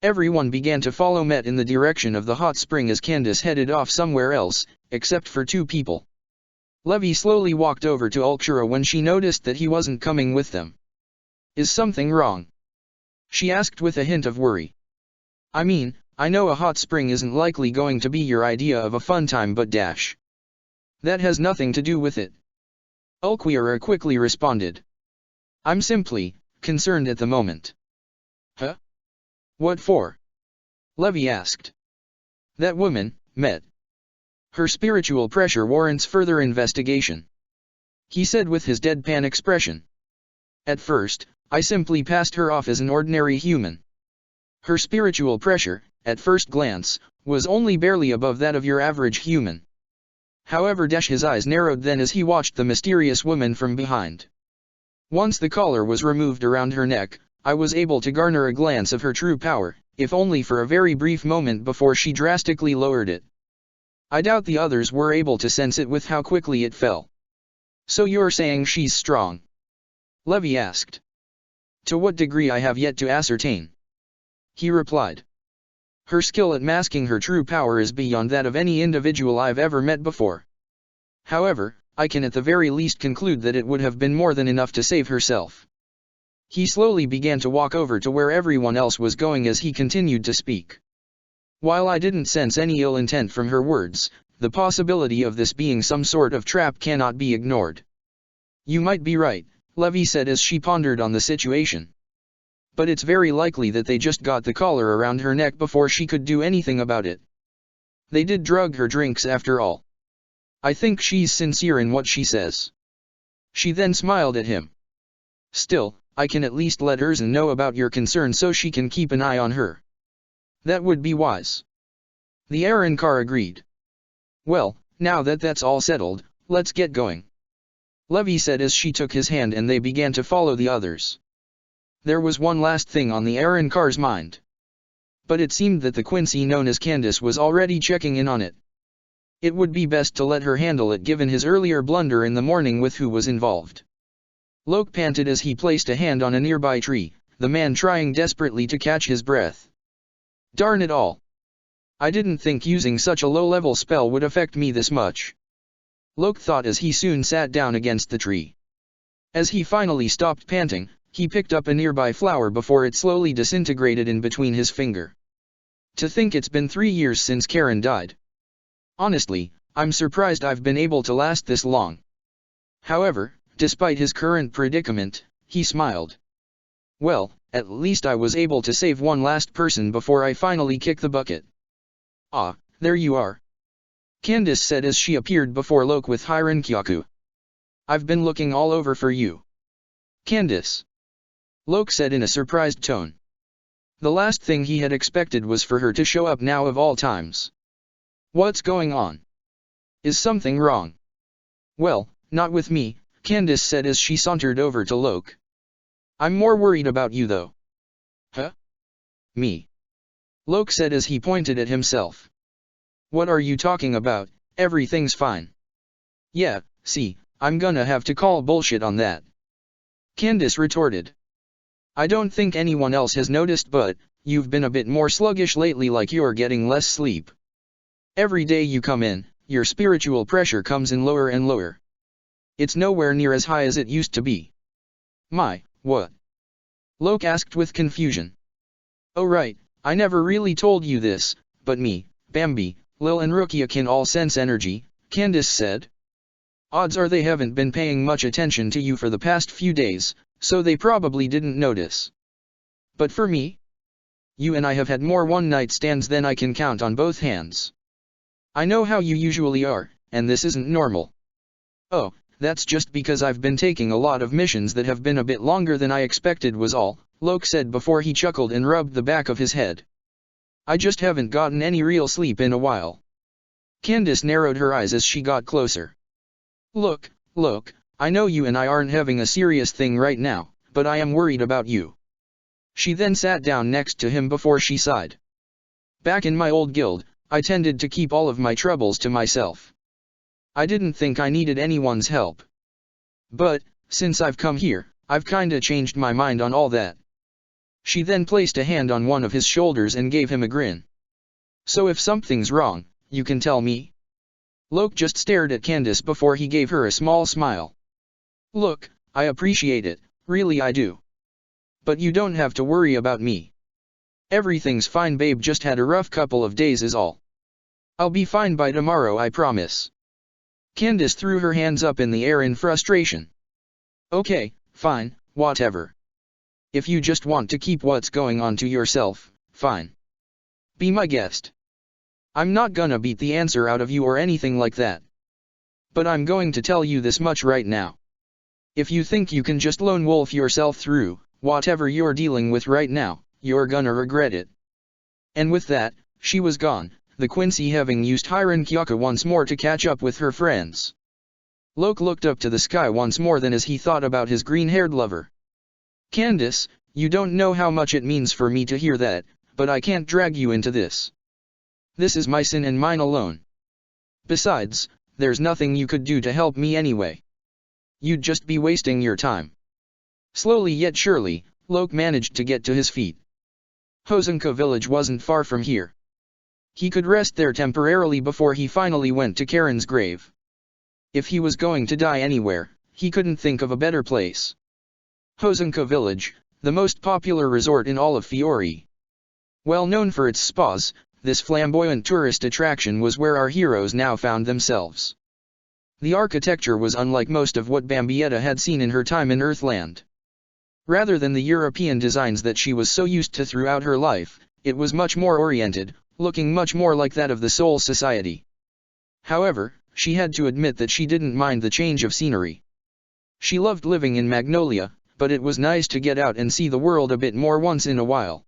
Everyone began to follow Met in the direction of the hot spring as Candace headed off somewhere else, except for 2 people. Levy slowly walked over to Ulcura when she noticed that he wasn't coming with them. "Is something wrong?" she asked with a hint of worry. "I mean, I know a hot spring isn't likely going to be your idea of a fun time, but that has nothing to do with it," Ulquira quickly responded. "I'm simply concerned at the moment." "Huh? What for?" Levy asked. "That woman, Met. Her spiritual pressure warrants further investigation," he said with his deadpan expression. "At first, I simply passed her off as an ordinary human. Her spiritual pressure, at first glance, was only barely above that of your average human." However, his eyes narrowed then as he watched the mysterious woman from behind. "Once the collar was removed around her neck, I was able to garner a glance of her true power, if only for a very brief moment before she drastically lowered it. I doubt the others were able to sense it with how quickly it fell." "So you're saying she's strong?" Levy asked. "To what degree I have yet to ascertain," he replied. "Her skill at masking her true power is beyond that of any individual I've ever met before. However, I can at the very least conclude that it would have been more than enough to save herself." He slowly began to walk over to where everyone else was going as he continued to speak. While I didn't sense any ill intent from her words, the possibility of this being some sort of trap cannot be ignored. You might be right, Levy said as she pondered on the situation. But it's very likely that they just got the collar around her neck before she could do anything about it. They did drug her drinks after all. I think she's sincere in what she says. She then smiled at him. Still, I can at least let Erzen know about your concern so she can keep an eye on her. That would be wise. The Arankar agreed. Well, now that that's all settled, let's get going. Levy said as she took his hand and they began to follow the others. There was one last thing on the Arankar's mind. But it seemed that the Quincy known as Candace was already checking in on it. It would be best to let her handle it given his earlier blunder in the morning with who was involved. Lok panted as he placed a hand on a nearby tree, the man trying desperately to catch his breath. Darn it all. I didn't think using such a low-level spell would affect me this much. Lok thought as he soon sat down against the tree. As he finally stopped panting, he picked up a nearby flower before it slowly disintegrated in between his finger. To think it's been 3 years since Karen died. Honestly, I'm surprised I've been able to last this long. However, despite his current predicament, he smiled. Well, at least I was able to save one last person before I finally kick the bucket. Ah, there you are. Candace said as she appeared before Lok with Hyrenkyaku. I've been looking all over for you. Candace. Lok said in a surprised tone. The last thing he had expected was for her to show up now of all times. What's going on? Is something wrong? Well, not with me, Candace said as she sauntered over to Lok. I'm more worried about you though. Huh? Me? Lok said as he pointed at himself. What are you talking about? Everything's fine. Yeah, see, I'm gonna have to call bullshit on that. Candace retorted. I don't think anyone else has noticed but, you've been a bit more sluggish lately like you're getting less sleep. Every day you come in, your spiritual pressure comes in lower and lower. It's nowhere near as high as it used to be. My, what? Lok asked with confusion. Oh right, I never really told you this, but me, Bambi, Lil and Rukia can all sense energy, Candace said. Odds are they haven't been paying much attention to you for the past few days, so they probably didn't notice. But for me? You and I have had more one-night stands than I can count on both hands. I know how you usually are, and this isn't normal. Oh, that's just because I've been taking a lot of missions that have been a bit longer than I expected was all, Lok said before he chuckled and rubbed the back of his head. I just haven't gotten any real sleep in a while. Candace narrowed her eyes as she got closer. Look, I know you and I aren't having a serious thing right now, but I am worried about you. She then sat down next to him before she sighed. Back in my old guild, I tended to keep all of my troubles to myself. I didn't think I needed anyone's help. But, since I've come here, I've kinda changed my mind on all that. She then placed a hand on one of his shoulders and gave him a grin. So if something's wrong, you can tell me? Lok just stared at Candace before he gave her a small smile. Look, I appreciate it, really I do. But you don't have to worry about me. Everything's fine babe, just had a rough couple of days is all. I'll be fine by tomorrow, I promise. Candace threw her hands up in the air in frustration. Okay, fine, whatever. If you just want to keep what's going on to yourself, fine. Be my guest. I'm not gonna beat the answer out of you or anything like that. But I'm going to tell you this much right now. If you think you can just lone wolf yourself through whatever you're dealing with right now, you're gonna regret it. And with that, she was gone, the Quincy having used Hyrenkyaku once more to catch up with her friends. Lok looked up to the sky once more then as he thought about his green-haired lover. Candace, you don't know how much it means for me to hear that, but I can't drag you into this. This is my sin and mine alone. Besides, there's nothing you could do to help me anyway. You'd just be wasting your time. Slowly yet surely, Lok managed to get to his feet. Hosenka village wasn't far from here. He could rest there temporarily before he finally went to Karen's grave. If he was going to die anywhere, he couldn't think of a better place. Hosenka village, the most popular resort in all of Fiori. Well known for its spas, this flamboyant tourist attraction was where our heroes now found themselves. The architecture was unlike most of what Bambietta had seen in her time in Earthland. Rather than the European designs that she was so used to throughout her life, it was much more oriented, looking much more like that of the Soul Society. However, she had to admit that she didn't mind the change of scenery. She loved living in Magnolia, but it was nice to get out and see the world a bit more once in a while.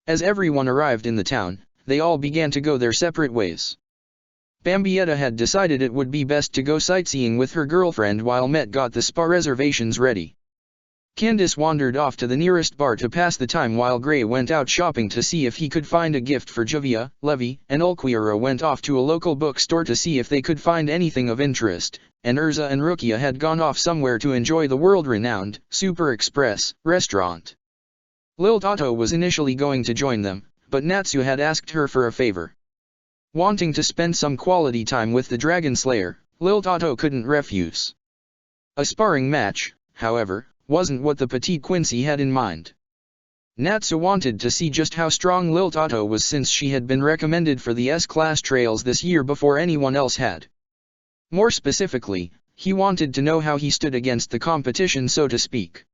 As everyone arrived in the town, they all began to go their separate ways. Bambietta had decided it would be best to go sightseeing with her girlfriend while Met got the spa reservations ready. Candace wandered off to the nearest bar to pass the time while Gray went out shopping to see if he could find a gift for Javia, Levi, and Ulquiera went off to a local bookstore to see if they could find anything of interest, and Urza and Rukia had gone off somewhere to enjoy the world-renowned Super Express restaurant. Lil Tato was initially going to join them, but Natsu had asked her for a favor. Wanting to spend some quality time with the Dragon Slayer, Lil Tato couldn't refuse. A sparring match, however, wasn't what the petite Quincy had in mind. Natsu wanted to see just how strong Lil Tato was since she had been recommended for the S-Class trails this year before anyone else had. More specifically, he wanted to know how he stood against the competition, so to speak.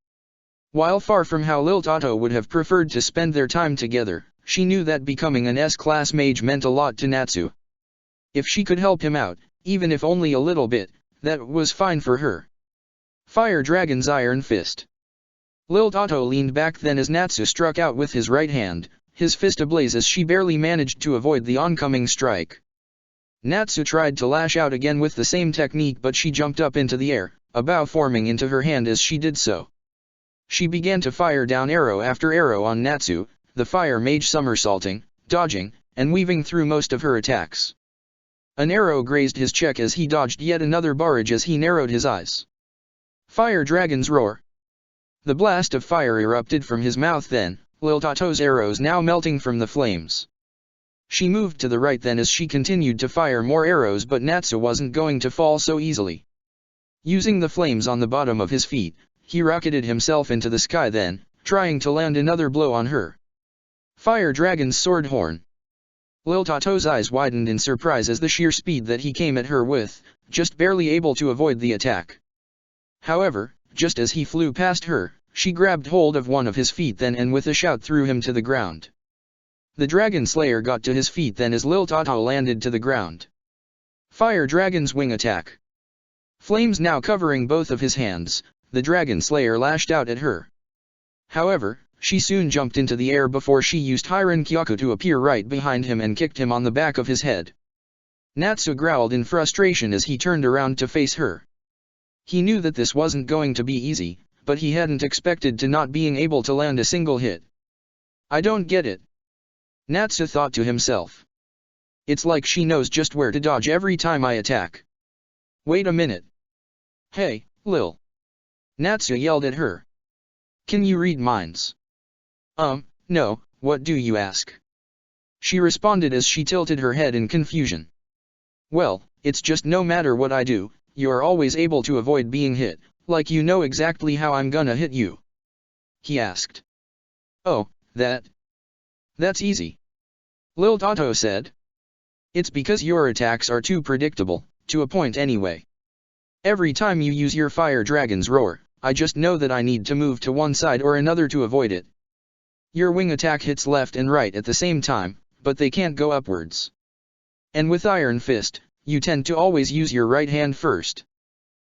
While far from how Lil Tato would have preferred to spend their time together, she knew that becoming an S-Class mage meant a lot to Natsu. If she could help him out, even if only a little bit, that was fine for her. Fire Dragon's Iron Fist. Lil Tato leaned back then as Natsu struck out with his right hand, his fist ablaze as she barely managed to avoid the oncoming strike. Natsu tried to lash out again with the same technique, but she jumped up into the air, a bow forming into her hand as she did so. She began to fire down arrow after arrow on Natsu, the fire mage somersaulting, dodging, and weaving through most of her attacks. An arrow grazed his cheek as he dodged yet another barrage as he narrowed his eyes. Fire Dragon's Roar. The blast of fire erupted from his mouth then, Lil Tato's arrows now melting from the flames. She moved to the right then as she continued to fire more arrows, but Natsu wasn't going to fall so easily. Using the flames on the bottom of his feet, he rocketed himself into the sky then, trying to land another blow on her. Fire Dragon's Sword Horn. Lil Tato's eyes widened in surprise as the sheer speed that he came at her with, just barely able to avoid the attack. However, just as he flew past her, she grabbed hold of one of his feet then and with a shout threw him to the ground. The Dragon Slayer got to his feet then as Lil Tato landed to the ground. Fire Dragon's Wing Attack. Flames now covering both of his hands, the Dragon Slayer lashed out at her. However, she soon jumped into the air before she used Hiran Kyoku to appear right behind him and kicked him on the back of his head. Natsu growled in frustration as he turned around to face her. He knew that this wasn't going to be easy, but he hadn't expected to not being able to land a single hit. I don't get it. Natsu thought to himself. It's like she knows just where to dodge every time I attack. Wait a minute. Hey, Lil. Natsu yelled at her. Can you read minds? No, what do you ask? She responded as she tilted her head in confusion. Well, it's just no matter what I do, you're always able to avoid being hit, like you know exactly how I'm gonna hit you. He asked. Oh, that's easy. Lil Tato said. It's because your attacks are too predictable, to a point anyway. Every time you use your Fire Dragon's Roar, I just know that I need to move to one side or another to avoid it. Your wing attack hits left and right at the same time, but they can't go upwards. And with Iron Fist, you tend to always use your right hand first.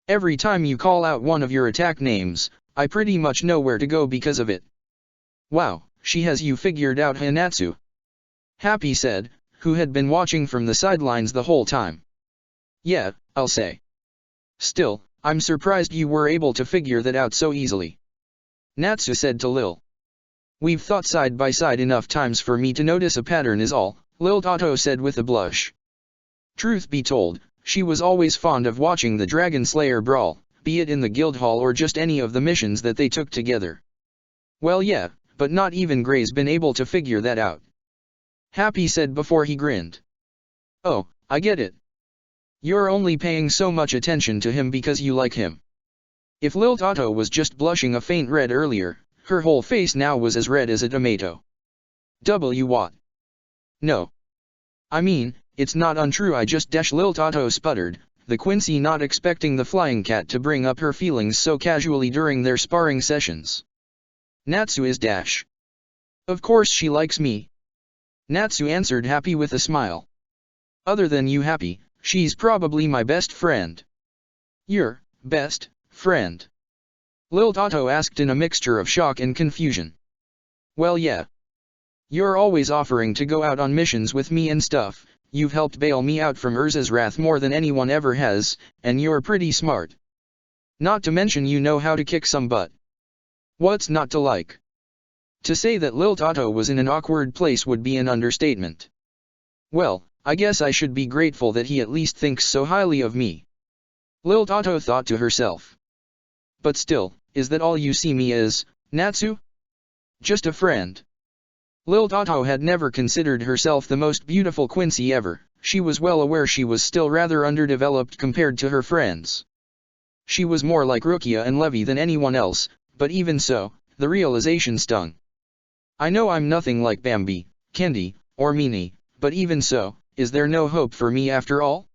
Every time you call out one of your attack names, I pretty much know where to go because of it. Wow, she has you figured out, Hanatsu. Happy said, who had been watching from the sidelines the whole time. Yeah, I'll say. Still, I'm surprised you were able to figure that out so easily. Natsu said to Lil. We've thought side by side enough times for me to notice a pattern is all, Lil Tato said with a blush. Truth be told, she was always fond of watching the Dragon Slayer brawl, be it in the guild hall or just any of the missions that they took together. Well yeah, but not even Gray's been able to figure that out. Happy said before he grinned. Oh, I get it. You're only paying so much attention to him because you like him. If Lil Tato was just blushing a faint red earlier, her whole face now was as red as a tomato. What? No, I mean, it's not untrue, I just dash Lil Tato sputtered, the Quincy not expecting the flying cat to bring up her feelings so casually during their sparring sessions. Natsu is dash. Of course she likes me. Natsu answered, happy with a smile. Other than you happy, she's probably my best friend. Your best friend? Lil Tato asked in a mixture of shock and confusion. Well, yeah. You're always offering to go out on missions with me and stuff, you've helped bail me out from Urza's wrath more than anyone ever has, and you're pretty smart. Not to mention you know how to kick some butt. What's not to like? To say that Lil Tato was in an awkward place would be an understatement. Well, I guess I should be grateful that he at least thinks so highly of me. Lil Tato thought to herself. But still, is that all you see me as, Natsu? Just a friend. Lil Tato had never considered herself the most beautiful Quincy ever, she was well aware she was still rather underdeveloped compared to her friends. She was more like Rukia and Levi than anyone else, but even so, the realization stung. I know I'm nothing like Bambi, Candy, or Minnie, but even so, is there no hope for me after all?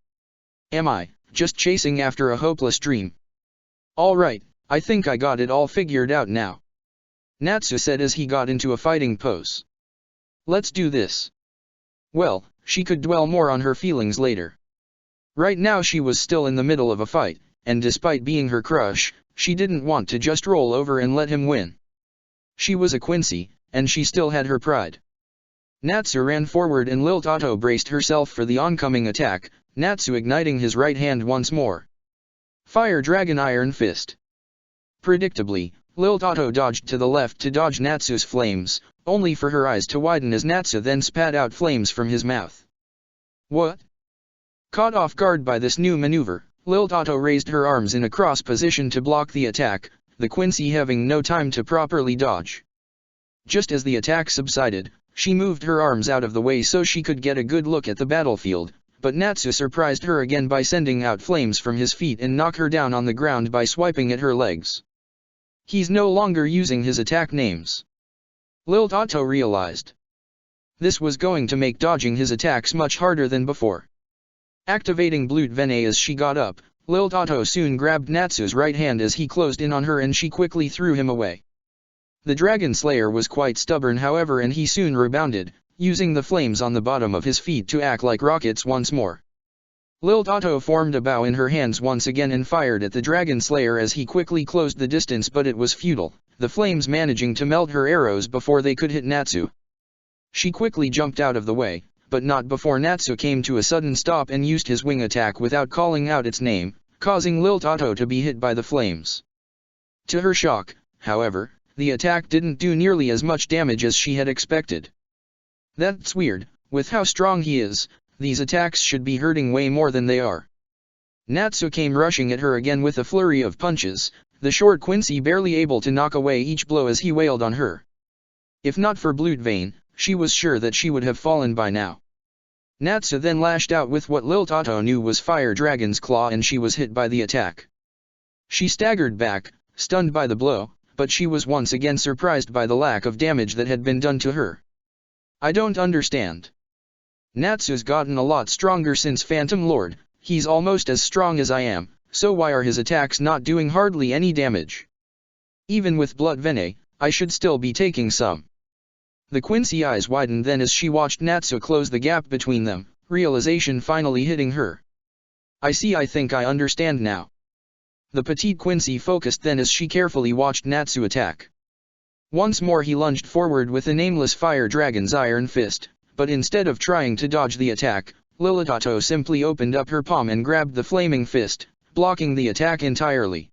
Am I just chasing after a hopeless dream? Alright, I think I got it all figured out now. Natsu said as he got into a fighting pose. Let's do this. Well, she could dwell more on her feelings later. Right now she was still in the middle of a fight, and despite being her crush, she didn't want to just roll over and let him win. She was a Quincy, and she still had her pride. Natsu ran forward and Lil Tato braced herself for the oncoming attack, Natsu igniting his right hand once more. Fire Dragon Iron Fist. Predictably, Lil Tato dodged to the left to dodge Natsu's flames, only for her eyes to widen as Natsu then spat out flames from his mouth. What? Caught off guard by this new maneuver, Lil Tato raised her arms in a cross position to block the attack, the Quincy having no time to properly dodge. Just as the attack subsided, she moved her arms out of the way so she could get a good look at the battlefield, but Natsu surprised her again by sending out flames from his feet and knock her down on the ground by swiping at her legs. He's no longer using his attack names. Lil Tato realized. This was going to make dodging his attacks much harder than before. Activating Blut Vene as she got up, Lil Tato soon grabbed Natsu's right hand as he closed in on her and she quickly threw him away. The Dragon Slayer was quite stubborn however and he soon rebounded, using the flames on the bottom of his feet to act like rockets once more. Lil Tato formed a bow in her hands once again and fired at the Dragon Slayer as he quickly closed the distance but it was futile, the flames managing to melt her arrows before they could hit Natsu. She quickly jumped out of the way, but not before Natsu came to a sudden stop and used his wing attack without calling out its name, causing Lil Tato to be hit by the flames. To her shock, however, the attack didn't do nearly as much damage as she had expected. That's weird, with how strong he is, these attacks should be hurting way more than they are. Natsu came rushing at her again with a flurry of punches, the short Quincy barely able to knock away each blow as he wailed on her. If not for Blut Vene, she was sure that she would have fallen by now. Natsu then lashed out with what Lil Tato knew was Fire Dragon's Claw and she was hit by the attack. She staggered back, stunned by the blow, but she was once again surprised by the lack of damage that had been done to her. I don't understand. Natsu's gotten a lot stronger since Phantom Lord, he's almost as strong as I am, so why are his attacks not doing hardly any damage? Even with Blut Vene, I should still be taking some. The Quincy eyes widened then as she watched Natsu close the gap between them, realization finally hitting her. I think I understand now. The petite Quincy focused then as she carefully watched Natsu attack. Once more he lunged forward with a nameless Fire Dragon's Iron Fist, but instead of trying to dodge the attack, Lil Tato simply opened up her palm and grabbed the flaming fist, blocking the attack entirely.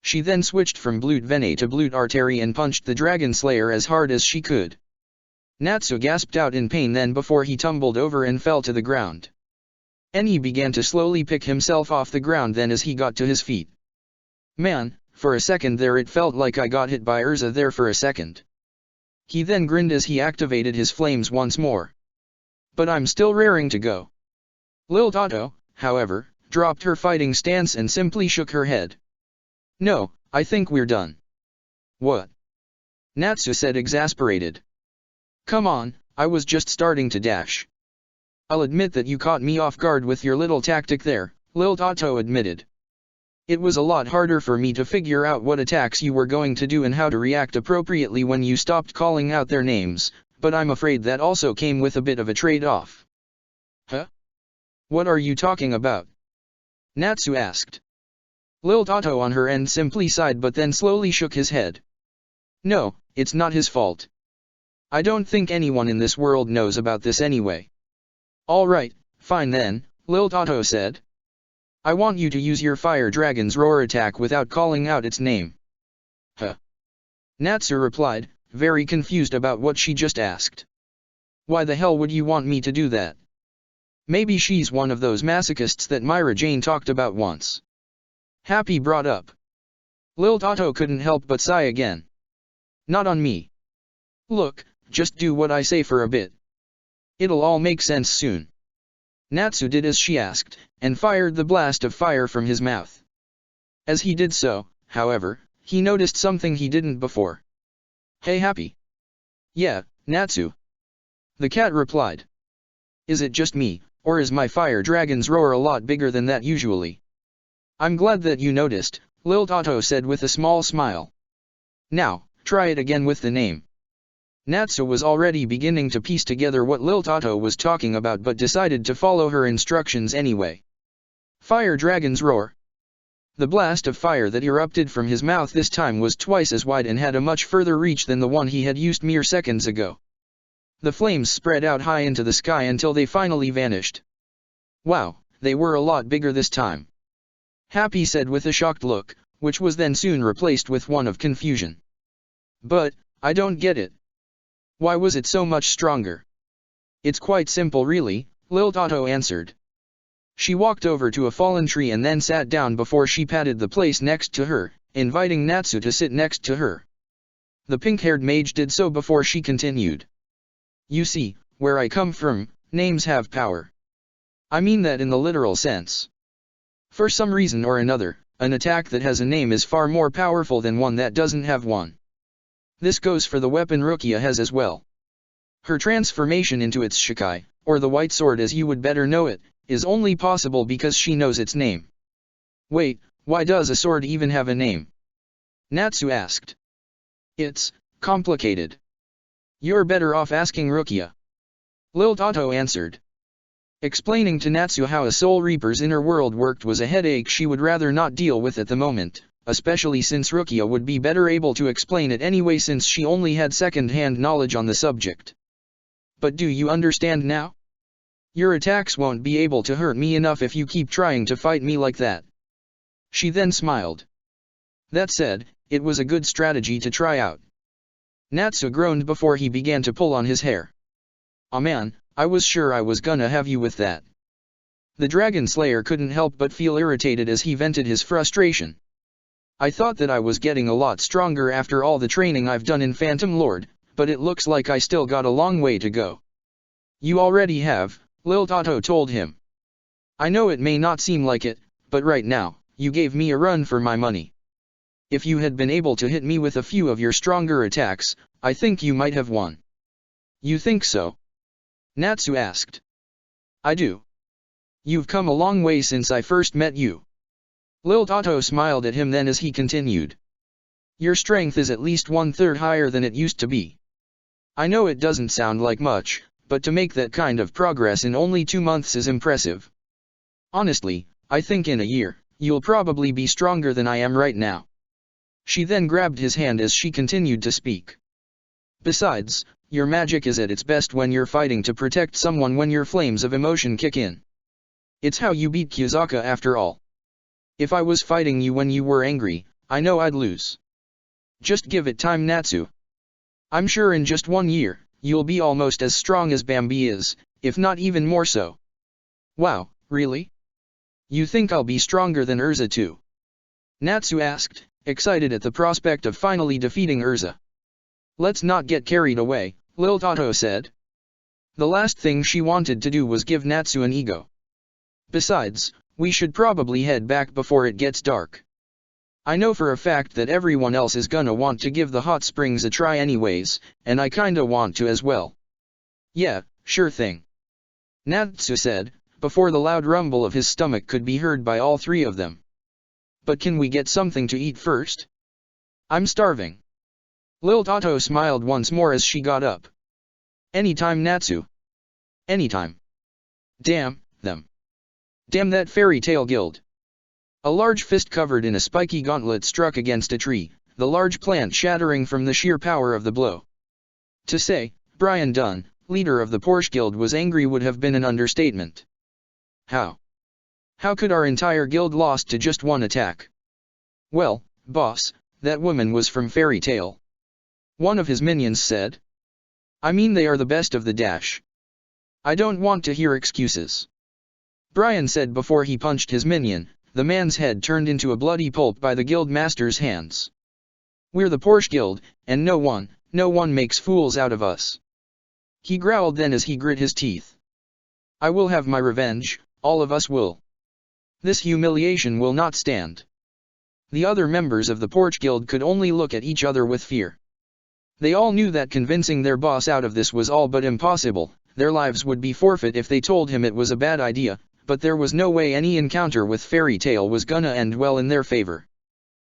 She then switched from Blut Vene to Blut Artery and punched the Dragon Slayer as hard as she could. Natsu gasped out in pain then before he tumbled over and fell to the ground. He began to slowly pick himself off the ground then as he got to his feet. Man, for a second there it felt like I got hit by Urza there for a second. He then grinned as he activated his flames once more. But I'm still raring to go. Lil Tato, however, dropped her fighting stance and simply shook her head. No, I think we're done. What? Natsu said exasperated. Come on, I was just starting to dash. I'll admit that you caught me off guard with your little tactic there, Lil Tato admitted. It was a lot harder for me to figure out what attacks you were going to do and how to react appropriately when you stopped calling out their names, but I'm afraid that also came with a bit of a trade-off. Huh? What are you talking about? Natsu asked. Lil Tato on her end simply sighed but then slowly shook his head. No, it's not his fault. I don't think anyone in this world knows about this anyway. Alright, fine then, Lil Tato said. I want you to use your Fire Dragon's Roar attack without calling out its name. Huh? Natsu replied, very confused about what she just asked. Why the hell would you want me to do that? Maybe she's one of those masochists that Myra Jane talked about once. Happy brought up. Lil Tato couldn't help but sigh again. Not on me. Look, just do what I say for a bit. It'll all make sense soon. Natsu did as she asked, and fired the blast of fire from his mouth. As he did so, however, he noticed something he didn't before. Hey Happy. Yeah, Natsu. The cat replied. Is it just me, or is my Fire Dragon's Roar a lot bigger than that usually? I'm glad that you noticed, Lil Tato said with a small smile. Now, try it again with the name. Natsu was already beginning to piece together what Lil Tato was talking about but decided to follow her instructions anyway. Fire Dragon's Roar. The blast of fire that erupted from his mouth this time was twice as wide and had a much further reach than the one he had used mere seconds ago. The flames spread out high into the sky until they finally vanished. Wow, they were a lot bigger this time. Happy said with a shocked look, which was then soon replaced with one of confusion. But, I don't get it. Why was it so much stronger? It's quite simple really, Lil Tato answered. She walked over to a fallen tree and then sat down before she patted the place next to her, inviting Natsu to sit next to her. The pink-haired mage did so before she continued. You see, where I come from, names have power. I mean that in the literal sense. For some reason or another, an attack that has a name is far more powerful than one that doesn't have one. This goes for the weapon Rukia has as well. Her transformation into its Shikai, or the white sword as you would better know it, is only possible because she knows its name. Wait, why does a sword even have a name? Natsu asked. It's complicated. You're better off asking Rukia. Lil Tato answered. Explaining to Natsu how a Soul Reaper's inner world worked was a headache she would rather not deal with at the moment, especially since Rukia would be better able to explain it anyway since she only had second-hand knowledge on the subject. But do you understand now? Your attacks won't be able to hurt me enough if you keep trying to fight me like that. She then smiled. That said, it was a good strategy to try out. Natsu groaned before he began to pull on his hair. Aw man, I was sure I was gonna have you with that. The Dragon Slayer couldn't help but feel irritated as he vented his frustration. I thought that I was getting a lot stronger after all the training I've done in Phantom Lord, but it looks like I still got a long way to go. You already have, Lil Tato told him. I know it may not seem like it, but right now, you gave me a run for my money. If you had been able to hit me with a few of your stronger attacks, I think you might have won. You think so? Natsu asked. I do. You've come a long way since I first met you. Lil Tato smiled at him then as he continued. Your strength is at least 1/3 higher than it used to be. I know it doesn't sound like much, but to make that kind of progress in only 2 months is impressive. Honestly, I think in a year, you'll probably be stronger than I am right now. She then grabbed his hand as she continued to speak. Besides, your magic is at its best when you're fighting to protect someone when your flames of emotion kick in. It's how you beat Kyuzaka after all. If I was fighting you when you were angry, I know I'd lose. Just give it time, Natsu. I'm sure in just 1 year, you'll be almost as strong as Bambi is, if not even more so. Wow, really? You think I'll be stronger than Urza too? Natsu asked, excited at the prospect of finally defeating Urza. Let's not get carried away, Lil Tato said. The last thing she wanted to do was give Natsu an ego. Besides, we should probably head back before it gets dark. I know for a fact that everyone else is gonna want to give the hot springs a try anyways, and I kinda want to as well. Yeah, sure thing. Natsu said, before the loud rumble of his stomach could be heard by all three of them. But can we get something to eat first? I'm starving. Lil Tato smiled once more as she got up. Anytime, Natsu. Anytime. Damn them. Damn that fairy tale guild. A large fist covered in a spiky gauntlet struck against a tree, the large plant shattering from the sheer power of the blow. To say, Brian Dunn, leader of the Porsche Guild, was angry would have been an understatement. How? How could our entire guild lost to just one attack? Well, boss, that woman was from Fairy Tale. One of his minions said. I mean, they are the best of the dash. I don't want to hear excuses. Brian said before he punched his minion. The man's head turned into a bloody pulp by the guild master's hands. We're the Porsche Guild, and no one makes fools out of us. He growled then as he grit his teeth. I will have my revenge, all of us will. This humiliation will not stand. The other members of the Porsche Guild could only look at each other with fear. They all knew that convincing their boss out of this was all but impossible. Their lives would be forfeit if they told him it was a bad idea, but there was no way any encounter with Fairy Tale was gonna end well in their favor.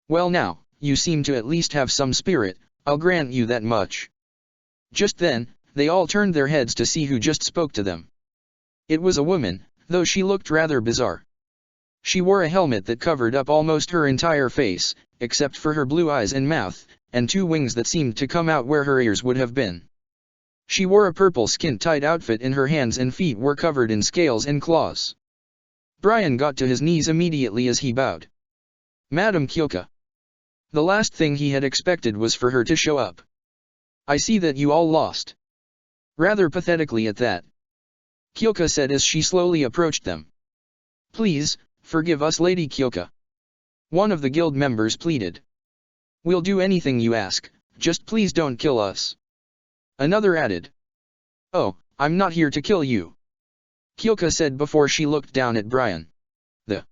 Well now, you seem to at least have some spirit, I'll grant you that much. Just then, they all turned their heads to see who just spoke to them. It was a woman, though she looked rather bizarre. She wore a helmet that covered up almost her entire face, except for her blue eyes and mouth, and two wings that seemed to come out where her ears would have been. She wore a purple skin-tight outfit and her hands and feet were covered in scales and claws. Brian got to his knees immediately as he bowed. Madam Kyoka. The last thing he had expected was for her to show up. I see that you all lost. Rather pathetically at that. Kyoka said as she slowly approached them. Please, forgive us, Lady Kyoka. One of the guild members pleaded. We'll do anything you ask, just please don't kill us. Another added. Oh, I'm not here to kill you. Kyoka said before she looked down at Brian. The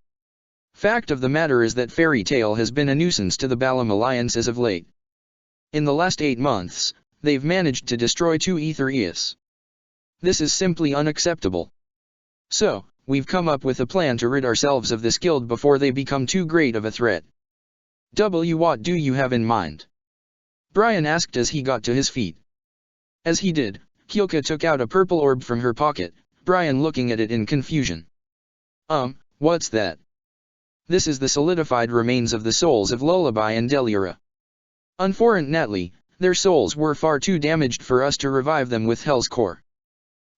fact of the matter is that Fairy Tale has been a nuisance to the Balam Alliance as of late. In the last 8 months, they've managed to destroy 2 Aetherius. This is simply unacceptable. So, we've come up with a plan to rid ourselves of this guild before they become too great of a threat. What do you have in mind? Brian asked as he got to his feet. As he did, Kyoka took out a purple orb from her pocket, Brian looking at it in confusion. What's that? This is the solidified remains of the souls of Lullaby and Delira. Unfortunately, their souls were far too damaged for us to revive them with Hell's Core.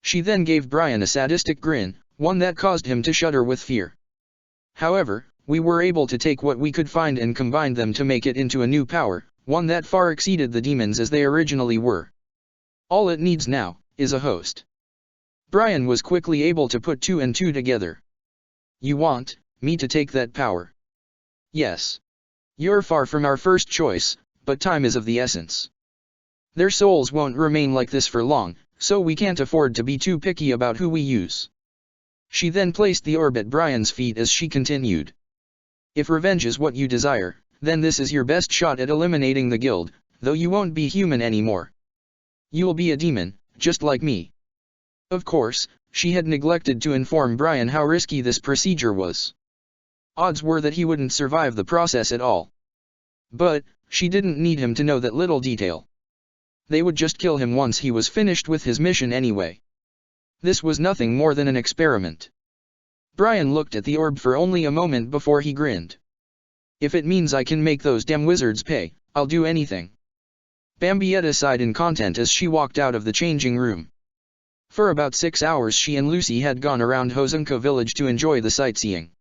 She then gave Brian a sadistic grin, one that caused him to shudder with fear. However, we were able to take what we could find and combine them to make it into a new power, one that far exceeded the demons as they originally were. All it needs now is a host. Brian was quickly able to put 2 and 2 together. You want me to take that power? Yes. You're far from our first choice, but time is of the essence. Their souls won't remain like this for long, so we can't afford to be too picky about who we use. She then placed the orb at Brian's feet as she continued. If revenge is what you desire, then this is your best shot at eliminating the guild, though you won't be human anymore. You'll be a demon, just like me. Of course, she had neglected to inform Brian how risky this procedure was. Odds were that he wouldn't survive the process at all. But, she didn't need him to know that little detail. They would just kill him once he was finished with his mission anyway. This was nothing more than an experiment. Brian looked at the orb for only a moment before he grinned. If it means I can make those damn wizards pay, I'll do anything. Bambietta sighed in content as she walked out of the changing room. For about 6 hours she and Lucy had gone around Hozunka village to enjoy the sightseeing.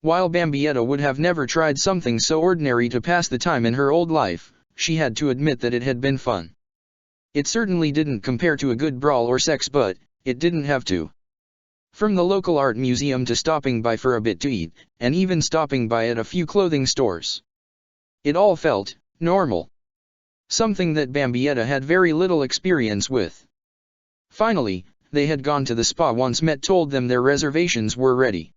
While Bambietta would have never tried something so ordinary to pass the time in her old life, she had to admit that it had been fun. It certainly didn't compare to a good brawl or sex, but it didn't have to. From the local art museum to stopping by for a bit to eat, and even stopping by at a few clothing stores. It all felt normal. Something that Bambietta had very little experience with. Finally, they had gone to the spa once Met told them their reservations were ready.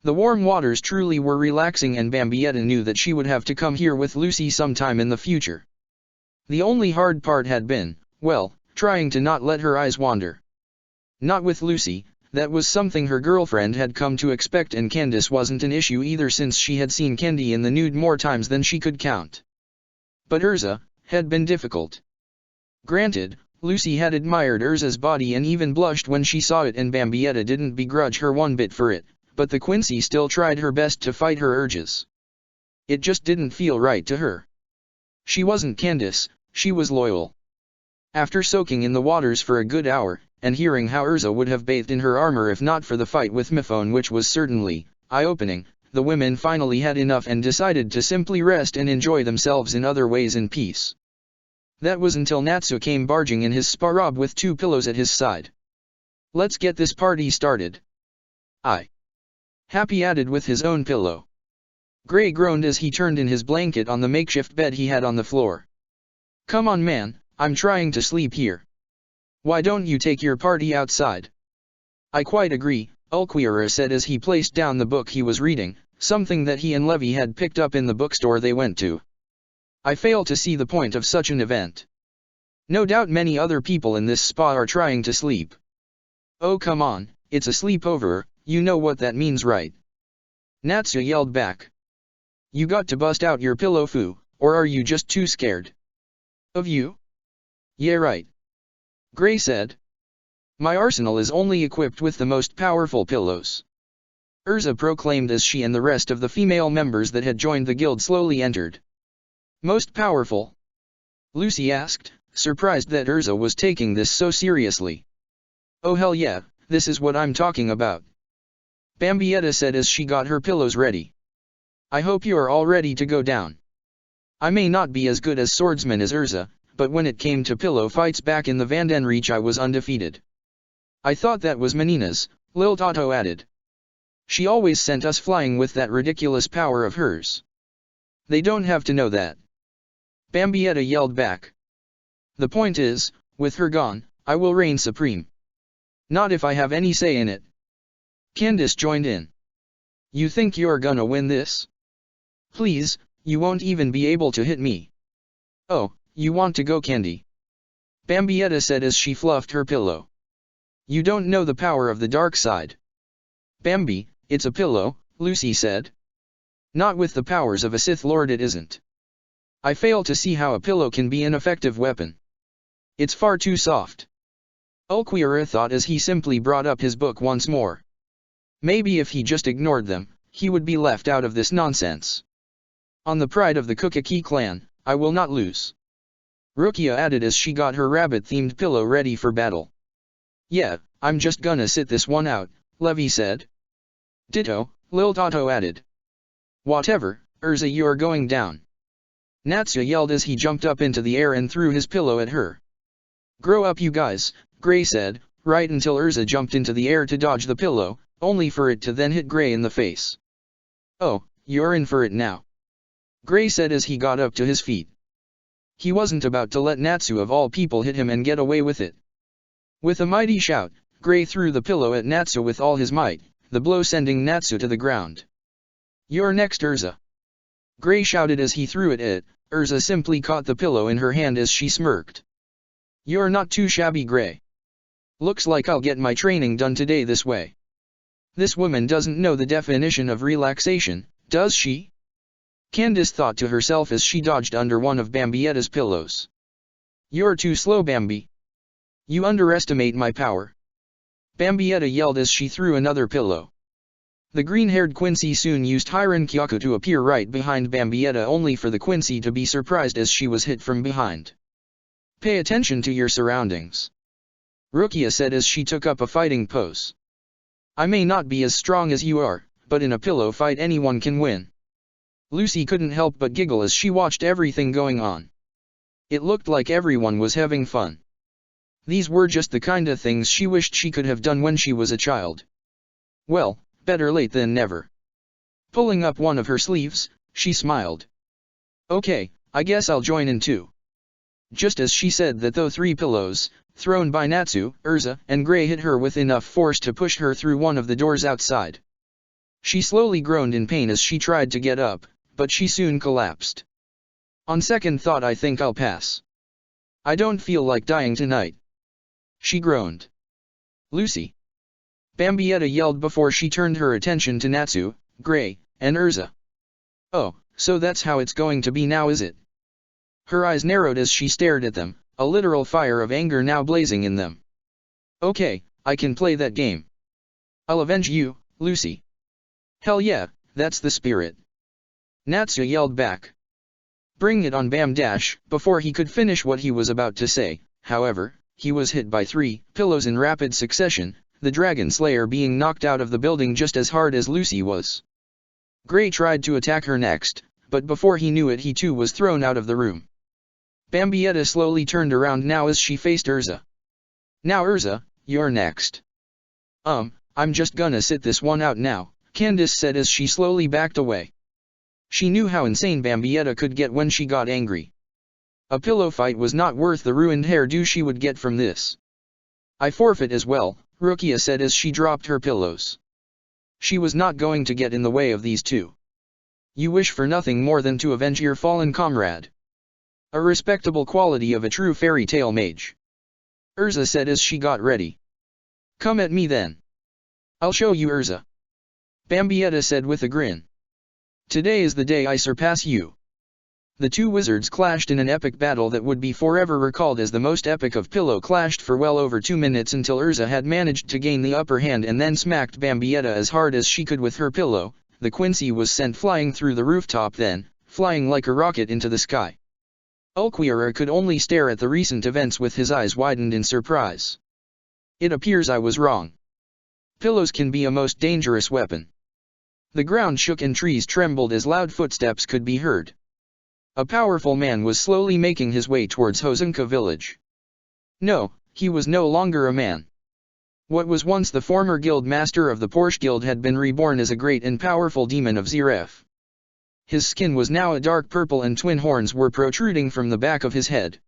The warm waters truly were relaxing and Bambietta knew that she would have to come here with Lucy sometime in the future. The only hard part had been, well, trying to not let her eyes wander. Not with Lucy. That was something her girlfriend had come to expect, and Candace wasn't an issue either since she had seen Candy in the nude more times than she could count. But Urza had been difficult. Granted, Lucy had admired Urza's body and even blushed when she saw it, and Bambietta didn't begrudge her one bit for it, but the Quincy still tried her best to fight her urges. It just didn't feel right to her. She wasn't Candace, she was loyal. After soaking in the waters for a good hour, and hearing how Urza would have bathed in her armor if not for the fight with Miphone, which was certainly eye-opening, the women finally had enough and decided to simply rest and enjoy themselves in other ways in peace. That was until Natsu came barging in his spa robe with 2 pillows at his side. "Let's get this party started." Happy added with his own pillow. Gray groaned as he turned in his blanket on the makeshift bed he had on the floor. "Come on man, I'm trying to sleep here. Why don't you take your party outside?" "I quite agree," Ulquiorra said as he placed down the book he was reading, something that he and Levy had picked up in the bookstore they went to. "I fail to see the point of such an event. No doubt many other people in this spa are trying to sleep." "Oh come on, it's a sleepover, you know what that means right?" Natsu yelled back. "You got to bust out your pillow foo, or are you just too scared?" "Of you?" "Yeah right," Gray said. "My arsenal is only equipped with the most powerful pillows," Urza proclaimed as she and the rest of the female members that had joined the guild slowly entered. "Most powerful?" Lucy asked, surprised that Urza was taking this so seriously. "Oh hell yeah, this is what I'm talking about," Bambietta said as she got her pillows ready. "I hope you are all ready to go down. I may not be as good as swordsman as Urza, but when it came to pillow fights back in the Vandenreach I was undefeated." "I thought that was Menina's," Lil Tato added. "She always sent us flying with that ridiculous power of hers." "They don't have to know that," Bambietta yelled back. "The point is, with her gone, I will reign supreme. Not if I have any say in it." Candace joined in. "You think you're gonna win this? Please, you won't even be able to hit me." "Oh, you want to go Candy?" Bambietta said as she fluffed her pillow. "You don't know the power of the dark side." "Bambi, it's a pillow," Lucy said. "Not with the powers of a Sith Lord it isn't. I fail to see how a pillow can be an effective weapon. It's far too soft." Ulquiorra thought as he simply brought up his book once more. Maybe if he just ignored them, he would be left out of this nonsense. "On the pride of the Kukaki clan, I will not lose," Rukia added as she got her rabbit-themed pillow ready for battle. "Yeah, I'm just gonna sit this one out," Levy said. "Ditto," Lil Tato added. "Whatever, Urza, you're going down," Natsu yelled as he jumped up into the air and threw his pillow at her. "Grow up you guys," Gray said, right until Urza jumped into the air to dodge the pillow, only for it to then hit Gray in the face. "Oh, you're in for it now," Gray said as he got up to his feet. He wasn't about to let Natsu of all people hit him and get away with it. With a mighty shout, Gray threw the pillow at Natsu with all his might, the blow sending Natsu to the ground. "You're next Urza," Gray shouted as he threw it at. Urza simply caught the pillow in her hand as she smirked. "You're not too shabby Gray. Looks like I'll get my training done today this way." This woman doesn't know the definition of relaxation, does she? Candace thought to herself as she dodged under one of Bambietta's pillows. "You're too slow Bambi. You underestimate my power," Bambietta yelled as she threw another pillow. The green-haired Quincy soon used Hiran Kyaku to appear right behind Bambietta only for the Quincy to be surprised as she was hit from behind. "Pay attention to your surroundings," Rukia said as she took up a fighting pose. "I may not be as strong as you are, but in a pillow fight anyone can win." Lucy couldn't help but giggle as she watched everything going on. It looked like everyone was having fun. These were just the kinda things she wished she could have done when she was a child. Well, better late than never. Pulling up one of her sleeves, she smiled. "Okay, I guess I'll join in too." Just as she said that, though 3 pillows, thrown by Natsu, Urza, and Gray hit her with enough force to push her through one of the doors outside. She slowly groaned in pain as she tried to get up, but she soon collapsed. "On second thought I think I'll pass. I don't feel like dying tonight," she groaned. Lucy! Bambietta yelled before she turned her attention to Natsu, Gray, and Urza. Oh, so that's how it's going to be now, is it? Her eyes narrowed as she stared at them, a literal fire of anger now blazing in them. Okay, I can play that game. I'll avenge you, Lucy. Hell yeah, that's the spirit. Natsu yelled back. Bring it on, Bam dash. Before he could finish what he was about to say, however, he was hit by 3 pillows in rapid succession, the Dragon Slayer being knocked out of the building just as hard as Lucy was. Gray tried to attack her next, but before he knew it he too was thrown out of the room. Bambietta slowly turned around now as she faced Urza. Now Urza, you're next. I'm just gonna sit this one out now, Candace said as she slowly backed away. She knew how insane Bambietta could get when she got angry. A pillow fight was not worth the ruined hairdo she would get from this. I forfeit as well, Rukia said as she dropped her pillows. She was not going to get in the way of these two. You wish for nothing more than to avenge your fallen comrade. A respectable quality of a true fairy tale mage. Urza said as she got ready. Come at me then. I'll show you, Urza. Bambietta said with a grin. Today is the day I surpass you. The two wizards clashed in an epic battle that would be forever recalled as the most epic of pillow clashed for well over 2 minutes until Urza had managed to gain the upper hand and then smacked Bambietta as hard as she could with her pillow. The Quincy was sent flying through the rooftop then, flying like a rocket into the sky. Ulquiorra could only stare at the recent events with his eyes widened in surprise. It appears I was wrong. Pillows can be a most dangerous weapon. The ground shook and trees trembled as loud footsteps could be heard. A powerful man was slowly making his way towards Hosenka village. No, he was no longer a man. What was once the former guild master of the Porsche Guild had been reborn as a great and powerful demon of Zeref. His skin was now a dark purple and twin horns were protruding from the back of his head.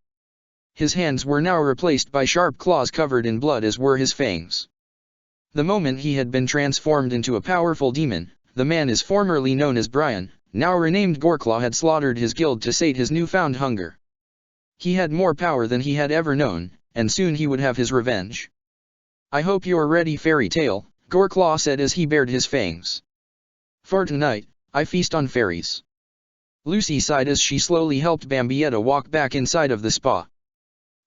His hands were now replaced by sharp claws covered in blood as were his fangs. The moment he had been transformed into a powerful demon, the man is formerly known as Brian, now renamed Goreclaw, had slaughtered his guild to sate his newfound hunger. He had more power than he had ever known, and soon he would have his revenge. I hope you're ready, Fairy Tale, Goreclaw said as he bared his fangs. For tonight, I feast on fairies. Lucy sighed as she slowly helped Bambietta walk back inside of the spa.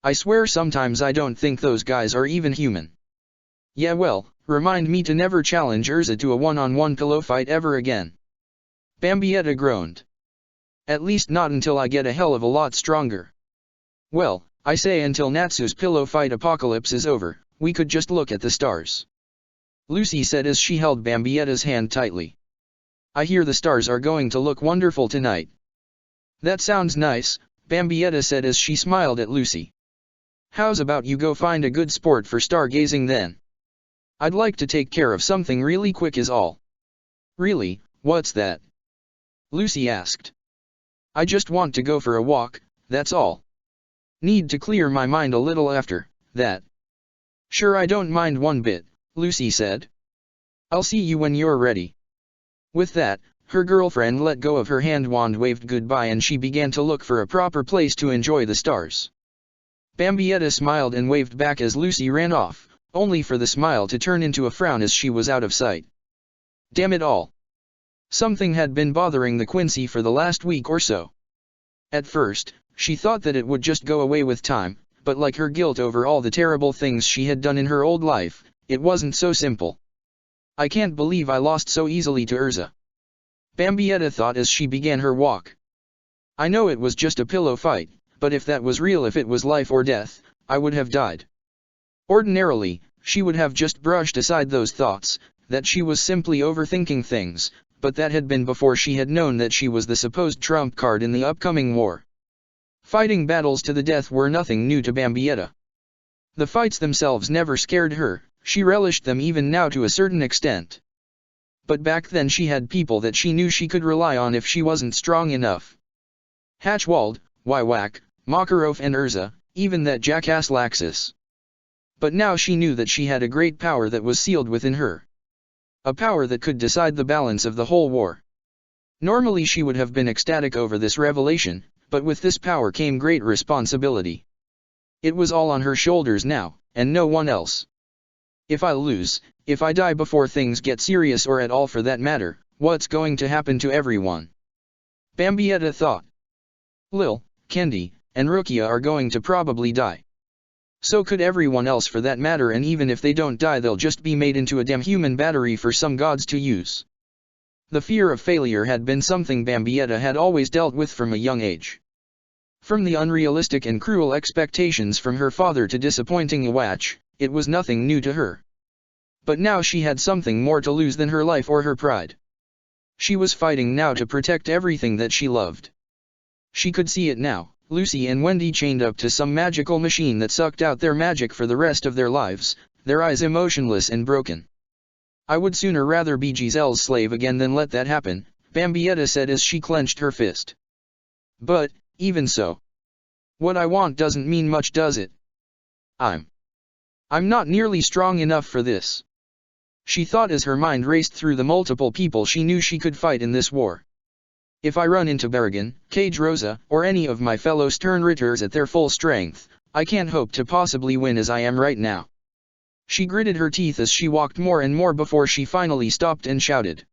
I swear sometimes I don't think those guys are even human. Yeah, well, remind me to never challenge Urza to a one-on-one pillow fight ever again. Bambietta groaned. At least not until I get a hell of a lot stronger. Well, I say until Natsu's pillow fight apocalypse is over, we could just look at the stars. Lucy said as she held Bambietta's hand tightly. I hear the stars are going to look wonderful tonight. That sounds nice, Bambietta said as she smiled at Lucy. How's about you go find a good sport for stargazing then? I'd like to take care of something really quick is all. Really, what's that? Lucy asked. I just want to go for a walk, that's all. Need to clear my mind a little after that. Sure, I don't mind one bit, Lucy said. I'll see you when you're ready. With that, her girlfriend let go of her hand wand, waved goodbye, and she began to look for a proper place to enjoy the stars. Bambietta smiled and waved back as Lucy ran off, only for the smile to turn into a frown as she was out of sight. Damn it all. Something had been bothering the Quincy for the last week or so. At first, she thought that it would just go away with time, but like her guilt over all the terrible things she had done in her old life, it wasn't so simple. I can't believe I lost so easily to Urza. Bambietta thought as she began her walk. I know it was just a pillow fight, but if that was real, if it was life or death, I would have died. Ordinarily, she would have just brushed aside those thoughts, that she was simply overthinking things, but that had been before she had known that she was the supposed trump card in the upcoming war. Fighting battles to the death were nothing new to Bambietta. The fights themselves never scared her, she relished them even now to a certain extent. But back then she had people that she knew she could rely on if she wasn't strong enough. Hatchwald, Wywak, Makarov and Urza, even that jackass Laxus. But now she knew that she had a great power that was sealed within her. A power that could decide the balance of the whole war. Normally she would have been ecstatic over this revelation, but with this power came great responsibility. It was all on her shoulders now, and no one else. If I lose, if I die before things get serious or at all for that matter, what's going to happen to everyone? Bambietta thought. Lil, Kendi, and Rukia are going to probably die. So could everyone else for that matter, and even if they don't die they'll just be made into a damn human battery for some gods to use. The fear of failure had been something Bambietta had always dealt with from a young age. From the unrealistic and cruel expectations from her father to disappointing Awatch, it was nothing new to her. But now she had something more to lose than her life or her pride. She was fighting now to protect everything that she loved. She could see it now. Lucy and Wendy chained up to some magical machine that sucked out their magic for the rest of their lives, their eyes emotionless and broken. I would sooner rather be Giselle's slave again than let that happen, Bambietta said as she clenched her fist. But, even so, what I want doesn't mean much, does it? I'm not nearly strong enough for this. She thought as her mind raced through the multiple people she knew she could fight in this war. If I run into Berrigan, Cage Rosa, or any of my fellow Sternritters at their full strength, I can't hope to possibly win as I am right now. She gritted her teeth as she walked more and more before she finally stopped and shouted.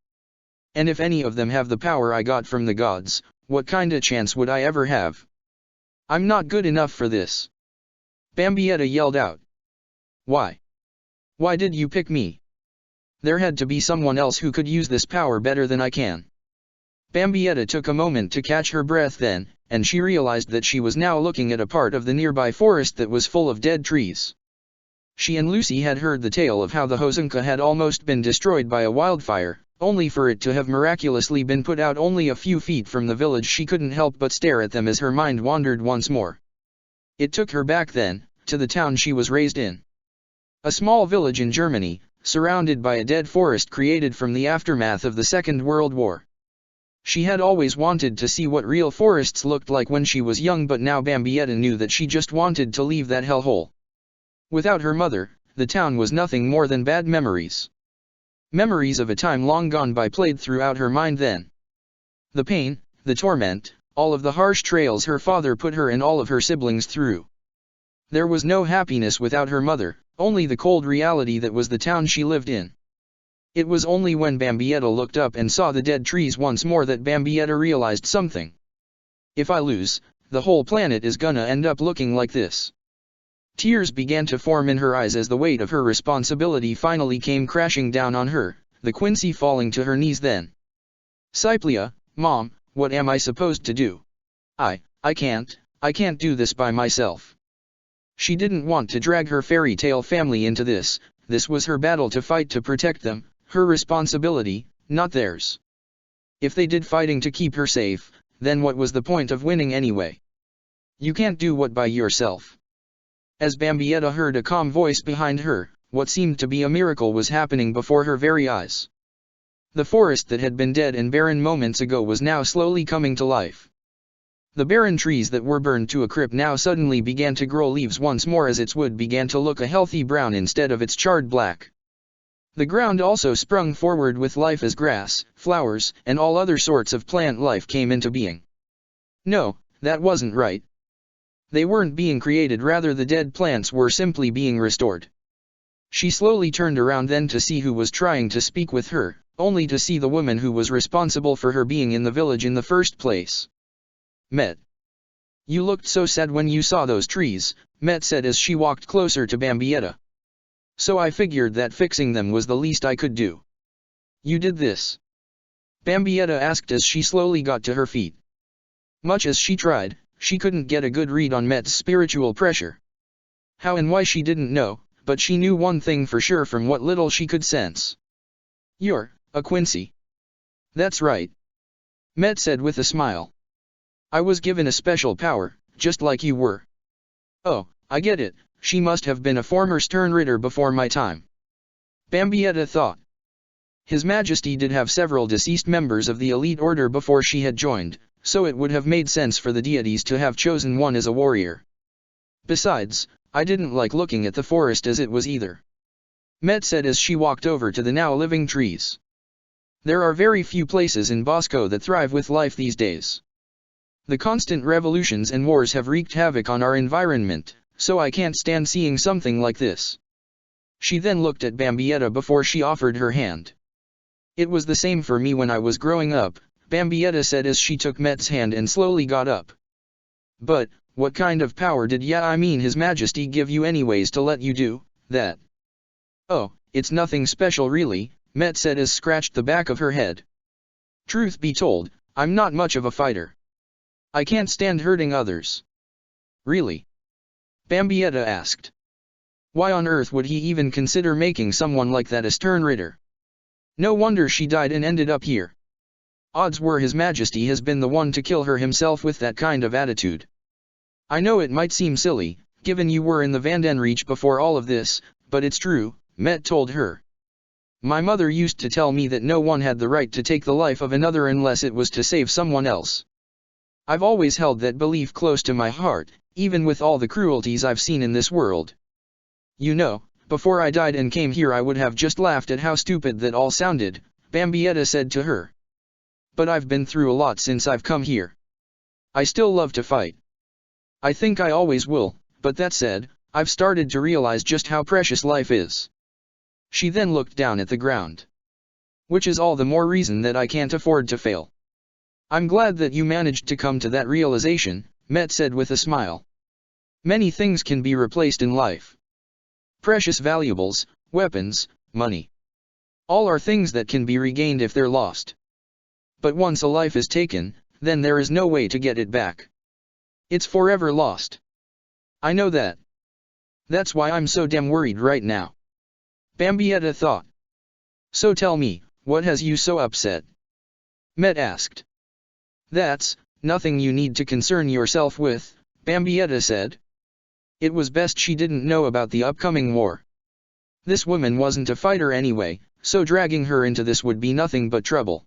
And if any of them have the power I got from the gods, what kinda chance would I ever have? I'm not good enough for this. Bambietta yelled out. Why? Why did you pick me? There had to be someone else who could use this power better than I can. Bambietta took a moment to catch her breath then, and she realized that she was now looking at a part of the nearby forest that was full of dead trees. She and Lucy had heard the tale of how the Hosunka had almost been destroyed by a wildfire, only for it to have miraculously been put out only a few feet from the village. She couldn't help but stare at them as her mind wandered once more. It took her back then, to the town she was raised in. A small village in Germany, surrounded by a dead forest created from the aftermath of the Second World War. She had always wanted to see what real forests looked like when she was young, but now Bambietta knew that she just wanted to leave that hellhole. Without her mother, the town was nothing more than bad memories. Memories of a time long gone by played throughout her mind then. The pain, the torment, all of the harsh trails her father put her and all of her siblings through. There was no happiness without her mother, only the cold reality that was the town she lived in. It was only when Bambietta looked up and saw the dead trees once more that Bambietta realized something. If I lose, the whole planet is gonna end up looking like this. Tears began to form in her eyes as the weight of her responsibility finally came crashing down on her, the Quincy falling to her knees then. Cyplia, Mom, what am I supposed to do? I can't do this by myself. She didn't want to drag her fairy tale family into this. This was her battle to fight to protect them, her responsibility, not theirs. If they did fighting to keep her safe, then what was the point of winning anyway? You can't do what by yourself. As Bambietta heard a calm voice behind her, what seemed to be a miracle was happening before her very eyes. The forest that had been dead and barren moments ago was now slowly coming to life. The barren trees that were burned to a crisp now suddenly began to grow leaves once more as its wood began to look a healthy brown instead of its charred black. The ground also sprung forward with life as grass, flowers, and all other sorts of plant life came into being. No, that wasn't right. They weren't being created, rather the dead plants were simply being restored. She slowly turned around then to see who was trying to speak with her, only to see the woman who was responsible for her being in the village in the first place. Met. You looked so sad when you saw those trees, Met said as she walked closer to Bambietta. So I figured that fixing them was the least I could do. You did this? Bambietta asked as she slowly got to her feet. Much as she tried, she couldn't get a good read on Met's spiritual pressure. How and why she didn't know, but she knew one thing for sure from what little she could sense. You're a Quincy. That's right. Met said with a smile. I was given a special power, just like you were. Oh, I get it, she must have been a former Sternritter before my time. Bambietta thought. His Majesty did have several deceased members of the elite order before she had joined, so it would have made sense for the deities to have chosen one as a warrior. Besides, I didn't like looking at the forest as it was either. Met said as she walked over to the now living trees. There are very few places in Bosco that thrive with life these days. The constant revolutions and wars have wreaked havoc on our environment, so I can't stand seeing something like this. She then looked at Bambietta before she offered her hand. It was the same for me when I was growing up, Bambietta said as she took Met's hand and slowly got up. But, what kind of power did His Majesty give you anyways to let you do that? Oh, it's nothing special really, Met said as scratched the back of her head. Truth be told, I'm not much of a fighter. I can't stand hurting others. Really? Bambietta asked. Why on earth would he even consider making someone like that a stern ritter? No wonder she died and ended up here. Odds were His Majesty has been the one to kill her himself with that kind of attitude. I know it might seem silly, given you were in the Vandenreach before all of this, but it's true, Met told her. My mother used to tell me that no one had the right to take the life of another unless it was to save someone else. I've always held that belief close to my heart, even with all the cruelties I've seen in this world. You know, before I died and came here I would have just laughed at how stupid that all sounded, Bambietta said to her. But I've been through a lot since I've come here. I still love to fight. I think I always will, but that said, I've started to realize just how precious life is. She then looked down at the ground. Which is all the more reason that I can't afford to fail. I'm glad that you managed to come to that realization, Met said with a smile. Many things can be replaced in life. Precious valuables, weapons, money. All are things that can be regained if they're lost. But once a life is taken, then there is no way to get it back. It's forever lost. I know that. That's why I'm so damn worried right now. Bambietta thought. So tell me, what has you so upset? Met asked. That's nothing you need to concern yourself with, Bambietta said. It was best she didn't know about the upcoming war. This woman wasn't a fighter anyway, so dragging her into this would be nothing but trouble.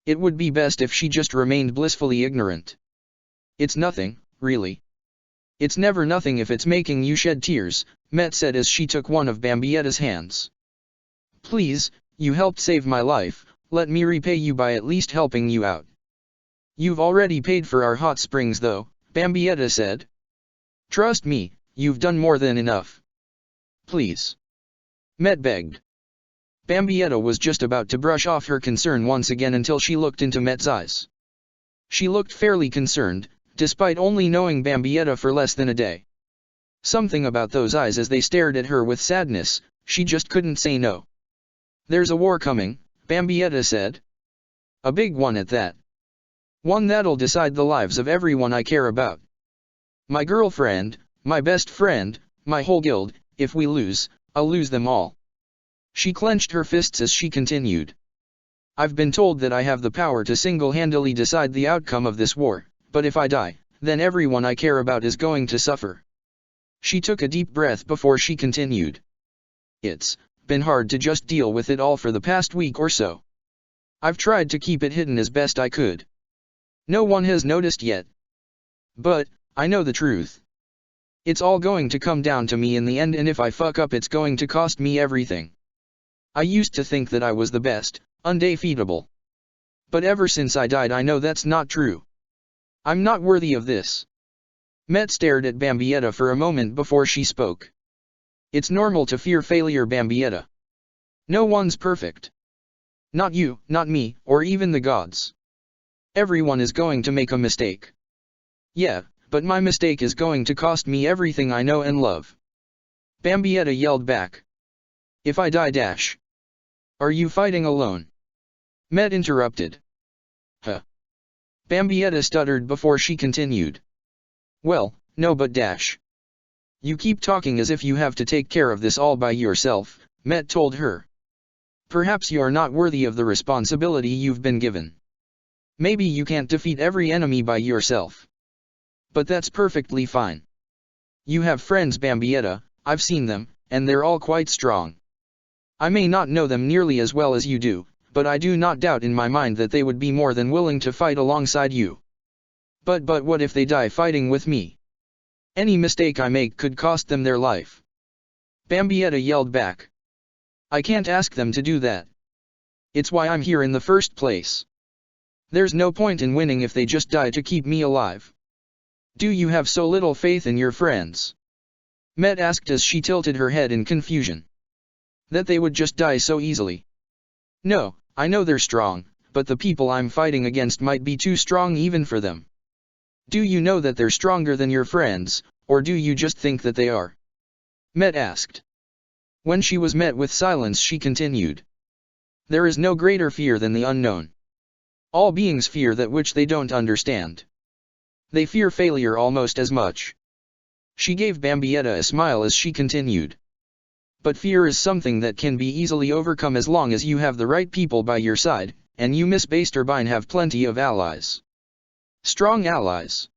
It would be best if she just remained blissfully ignorant. It's nothing, really. It's never nothing if it's making you shed tears, Met said as she took one of Bambietta's hands. Please, you helped save my life, let me repay you by at least helping you out. You've already paid for our hot springs though, Bambietta said. Trust me, you've done more than enough. Please. Met begged. Bambietta was just about to brush off her concern once again until she looked into Met's eyes. She looked fairly concerned, despite only knowing Bambietta for less than a day. Something about those eyes as they stared at her with sadness, she just couldn't say no. There's a war coming, Bambietta said. A big one at that. One that'll decide the lives of everyone I care about. My girlfriend, my best friend, my whole guild. If we lose, I'll lose them all. She clenched her fists as she continued. I've been told that I have the power to single-handedly decide the outcome of this war, but if I die, then everyone I care about is going to suffer. She took a deep breath before she continued. It's been hard to just deal with it all for the past week or so. I've tried to keep it hidden as best I could. No one has noticed yet. But I know the truth. It's all going to come down to me in the end, and if I fuck up it's going to cost me everything. I used to think that I was the best, undefeatable. But ever since I died I know that's not true. I'm not worthy of this. Met stared at Bambietta for a moment before she spoke. It's normal to fear failure, Bambietta. No one's perfect. Not you, not me, or even the gods. Everyone is going to make a mistake. Yeah, but my mistake is going to cost me everything I know and love. Bambietta yelled back. If I die dash. Are you fighting alone? Met interrupted. Huh. Bambietta stuttered before she continued. Well, no but dash. You keep talking as if you have to take care of this all by yourself, Met told her. Perhaps you are not worthy of the responsibility you've been given. Maybe you can't defeat every enemy by yourself. But that's perfectly fine. You have friends, Bambietta, I've seen them, and they're all quite strong. I may not know them nearly as well as you do, but I do not doubt in my mind that they would be more than willing to fight alongside you. But what if they die fighting with me? Any mistake I make could cost them their life. Bambietta yelled back. I can't ask them to do that. It's why I'm here in the first place. There's no point in winning if they just die to keep me alive. Do you have so little faith in your friends? Met asked as she tilted her head in confusion. That they would just die so easily. No, I know they're strong, but the people I'm fighting against might be too strong even for them. Do you know that they're stronger than your friends, or do you just think that they are? Met asked. When she was met with silence she continued. There is no greater fear than the unknown. All beings fear that which they don't understand. They fear failure almost as much. She gave Bambietta a smile as she continued. But fear is something that can be easily overcome as long as you have the right people by your side, and you Miss Basterbine have plenty of allies. Strong allies.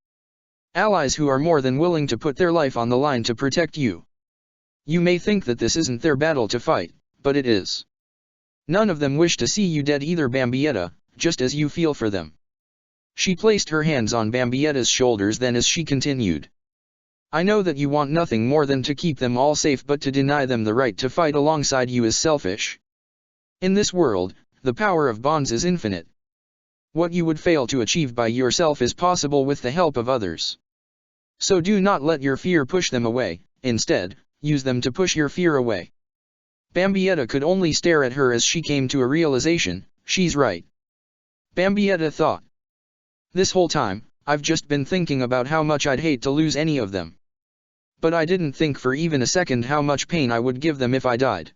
Allies who are more than willing to put their life on the line to protect you. You may think that this isn't their battle to fight, but it is. None of them wish to see you dead either, Bambietta, just as you feel for them. She placed her hands on Bambietta's shoulders then as she continued. I know that you want nothing more than to keep them all safe, but to deny them the right to fight alongside you is selfish. In this world, the power of bonds is infinite. What you would fail to achieve by yourself is possible with the help of others. So do not let your fear push them away, instead, use them to push your fear away. Bambietta could only stare at her as she came to a realization. She's right. Bambietta thought. This whole time, I've just been thinking about how much I'd hate to lose any of them. But I didn't think for even a second how much pain I would give them if I died.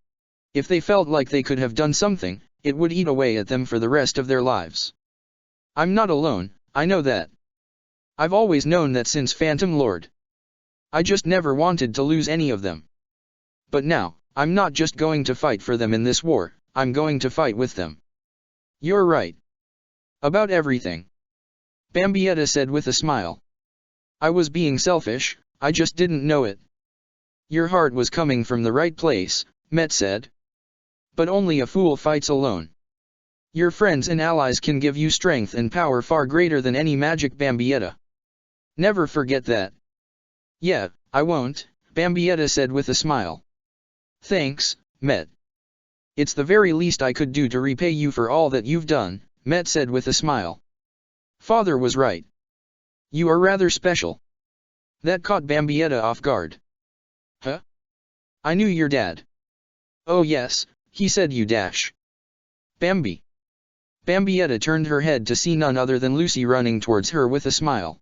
If they felt like they could have done something, it would eat away at them for the rest of their lives. I'm not alone, I know that. I've always known that since Phantom Lord. I just never wanted to lose any of them. But now, I'm not just going to fight for them in this war, I'm going to fight with them. You're right. About everything. Bambietta said with a smile. I was being selfish, I just didn't know it. Your heart was coming from the right place, Met said. But only a fool fights alone. Your friends and allies can give you strength and power far greater than any magic, Bambietta. Never forget that. Yeah, I won't, Bambietta said with a smile. Thanks, Met. It's the very least I could do to repay you for all that you've done, Met said with a smile. Father was right. You are rather special. That caught Bambietta off guard. Huh? I knew your dad. Oh yes, he said you dash. Bambi. Bambietta turned her head to see none other than Lucy running towards her with a smile.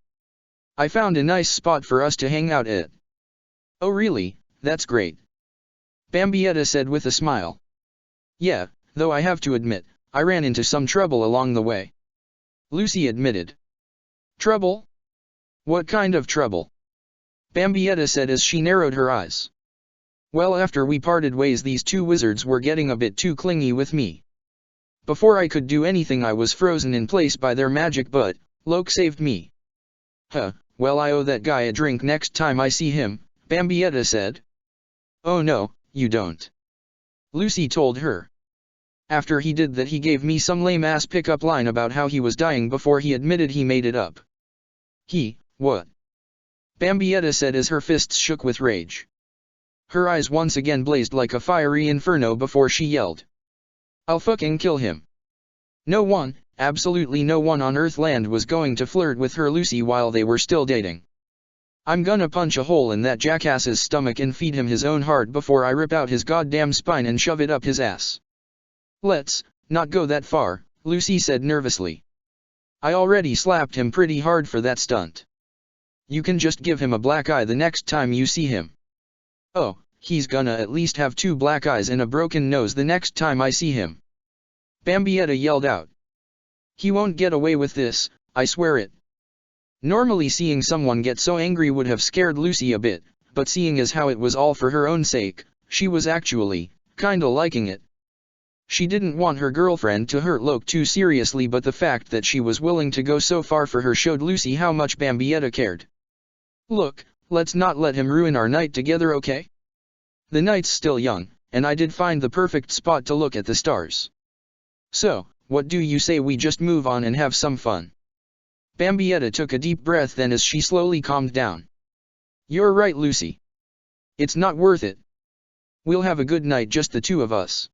I found a nice spot for us to hang out at. Oh really, that's great. Bambietta said with a smile. Yeah, though I have to admit, I ran into some trouble along the way. Lucy admitted. Trouble? What kind of trouble? Bambietta said as she narrowed her eyes. Well, after we parted ways these two wizards were getting a bit too clingy with me. Before I could do anything I was frozen in place by their magic, but Loke saved me. Huh, well I owe that guy a drink next time I see him, Bambietta said. Oh no, you don't. Lucy told her. After he did that he gave me some lame-ass pickup line about how he was dying before he admitted he made it up. What? Bambietta said as her fists shook with rage. Her eyes once again blazed like a fiery inferno before she yelled. I'll fucking kill him. No one, absolutely no one on Earthland was going to flirt with her Lucy while they were still dating. I'm gonna punch a hole in that jackass's stomach and feed him his own heart before I rip out his goddamn spine and shove it up his ass. Let's not go that far, Lucy said nervously. I already slapped him pretty hard for that stunt. You can just give him a black eye the next time you see him. Oh, he's gonna at least have 2 black eyes and a broken nose the next time I see him. Bambietta yelled out. He won't get away with this, I swear it. Normally seeing someone get so angry would have scared Lucy a bit, but seeing as how it was all for her own sake, she was actually kinda liking it. She didn't want her girlfriend to hurt Loke too seriously, but the fact that she was willing to go so far for her showed Lucy how much Bambietta cared. Look, let's not let him ruin our night together, okay? The night's still young, and I did find the perfect spot to look at the stars. So, what do you say we just move on and have some fun? Bambietta took a deep breath then as she slowly calmed down. You're right, Lucy. It's not worth it. We'll have a good night, just the two of us.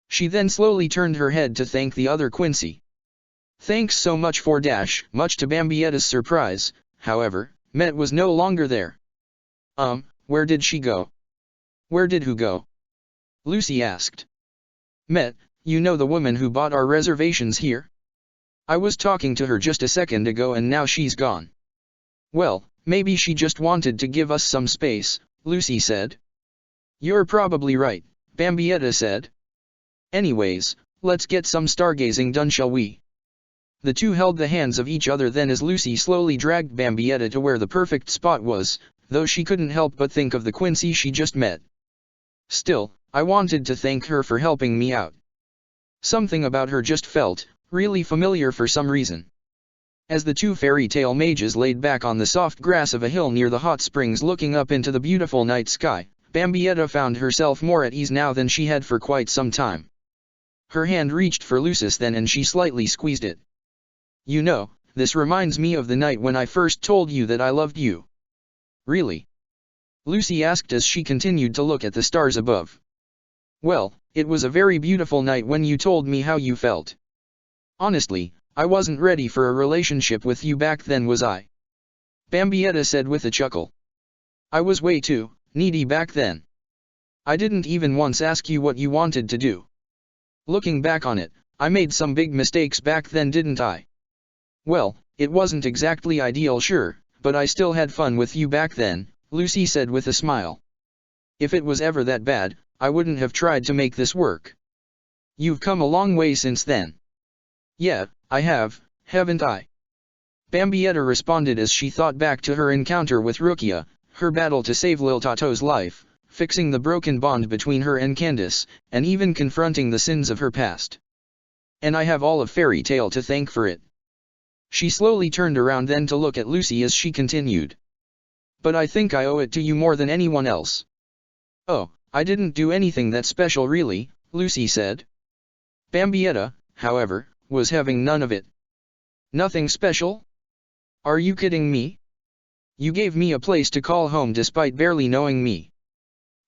She then slowly turned her head to thank the other Quincy. Thanks so much for dash. Much to Bambietta's surprise, however, Met was no longer there. Where did she go? Where did who go? Lucy asked. Met, you know the woman who bought our reservations here? I was talking to her just a second ago and now she's gone. Well, maybe she just wanted to give us some space, Lucy said. You're probably right, Bambietta said. Anyways, let's get some stargazing done, shall we? The two held the hands of each other then as Lucy slowly dragged Bambietta to where the perfect spot was, though she couldn't help but think of the Quincy she just met. Still, I wanted to thank her for helping me out. Something about her just felt really familiar for some reason. As the two fairy tale mages laid back on the soft grass of a hill near the hot springs looking up into the beautiful night sky, Bambietta found herself more at ease now than she had for quite some time. Her hand reached for Lucy's then and she slightly squeezed it. You know, this reminds me of the night when I first told you that I loved you. Really? Lucy asked as she continued to look at the stars above. Well, it was a very beautiful night when you told me how you felt. Honestly, I wasn't ready for a relationship with you back then, was I? Bambietta said with a chuckle. I was way too needy back then. I didn't even once ask you what you wanted to do. Looking back on it, I made some big mistakes back then, didn't I? Well, it wasn't exactly ideal, sure, but I still had fun with you back then, Lucy said with a smile. If it was ever that bad, I wouldn't have tried to make this work. You've come a long way since then. Yeah, I have, haven't I? Bambietta responded as she thought back to her encounter with Rukia, her battle to save Lil Tato's life, fixing the broken bond between her and Candace, and even confronting the sins of her past. And I have all of Fairy Tale to thank for it. She slowly turned around then to look at Lucy as she continued. But I think I owe it to you more than anyone else. Oh, I didn't do anything that special really, Lucy said. Bambietta, however, was having none of it. Nothing special? Are you kidding me? You gave me a place to call home despite barely knowing me.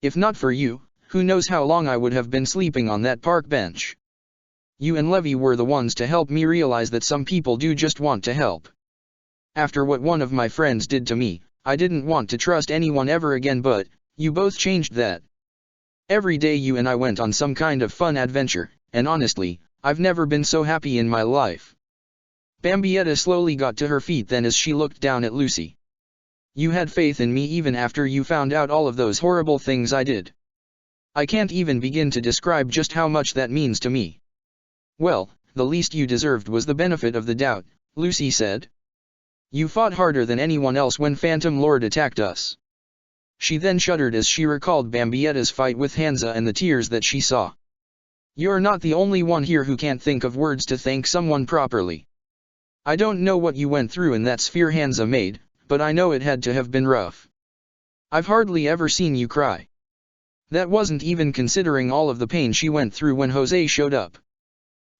If not for you, who knows how long I would have been sleeping on that park bench. You and Levy were the ones to help me realize that some people do just want to help. After what one of my friends did to me, I didn't want to trust anyone ever again, but you both changed that. Every day you and I went on some kind of fun adventure, and honestly, I've never been so happy in my life. Bambietta slowly got to her feet then as she looked down at Lucy. You had faith in me even after you found out all of those horrible things I did. I can't even begin to describe just how much that means to me. Well, the least you deserved was the benefit of the doubt, Lucy said. You fought harder than anyone else when Phantom Lord attacked us. She then shuddered as she recalled Bambietta's fight with Hansa and the tears that she saw. You're not the only one here who can't think of words to thank someone properly. I don't know what you went through in that sphere Hansa made, but I know it had to have been rough. I've hardly ever seen you cry. That wasn't even considering all of the pain she went through when Jose showed up.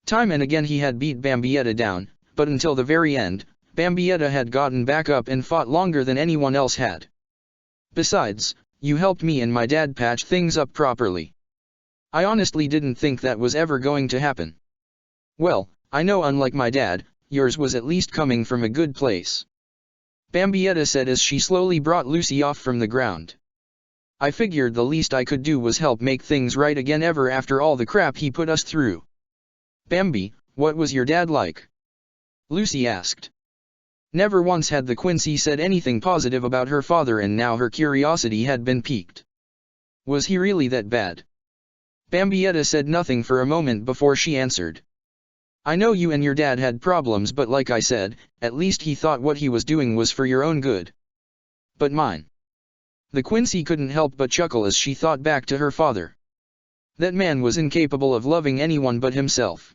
Time and again he had beat Bambietta down, but until the very end, Bambietta had gotten back up and fought longer than anyone else had. Besides, you helped me and my dad patch things up properly. I honestly didn't think that was ever going to happen. Well, I know unlike my dad, yours was at least coming from a good place. Bambietta said as she slowly brought Lucy off from the ground. I figured the least I could do was help make things right again ever after all the crap he put us through. Bambi, what was your dad like? Lucy asked. Never once had the Quincy said anything positive about her father and now her curiosity had been piqued. Was he really that bad? Bambietta said nothing for a moment before she answered. I know you and your dad had problems, but like I said, at least he thought what he was doing was for your own good. But mine. The Quincy couldn't help but chuckle as she thought back to her father. That man was incapable of loving anyone but himself.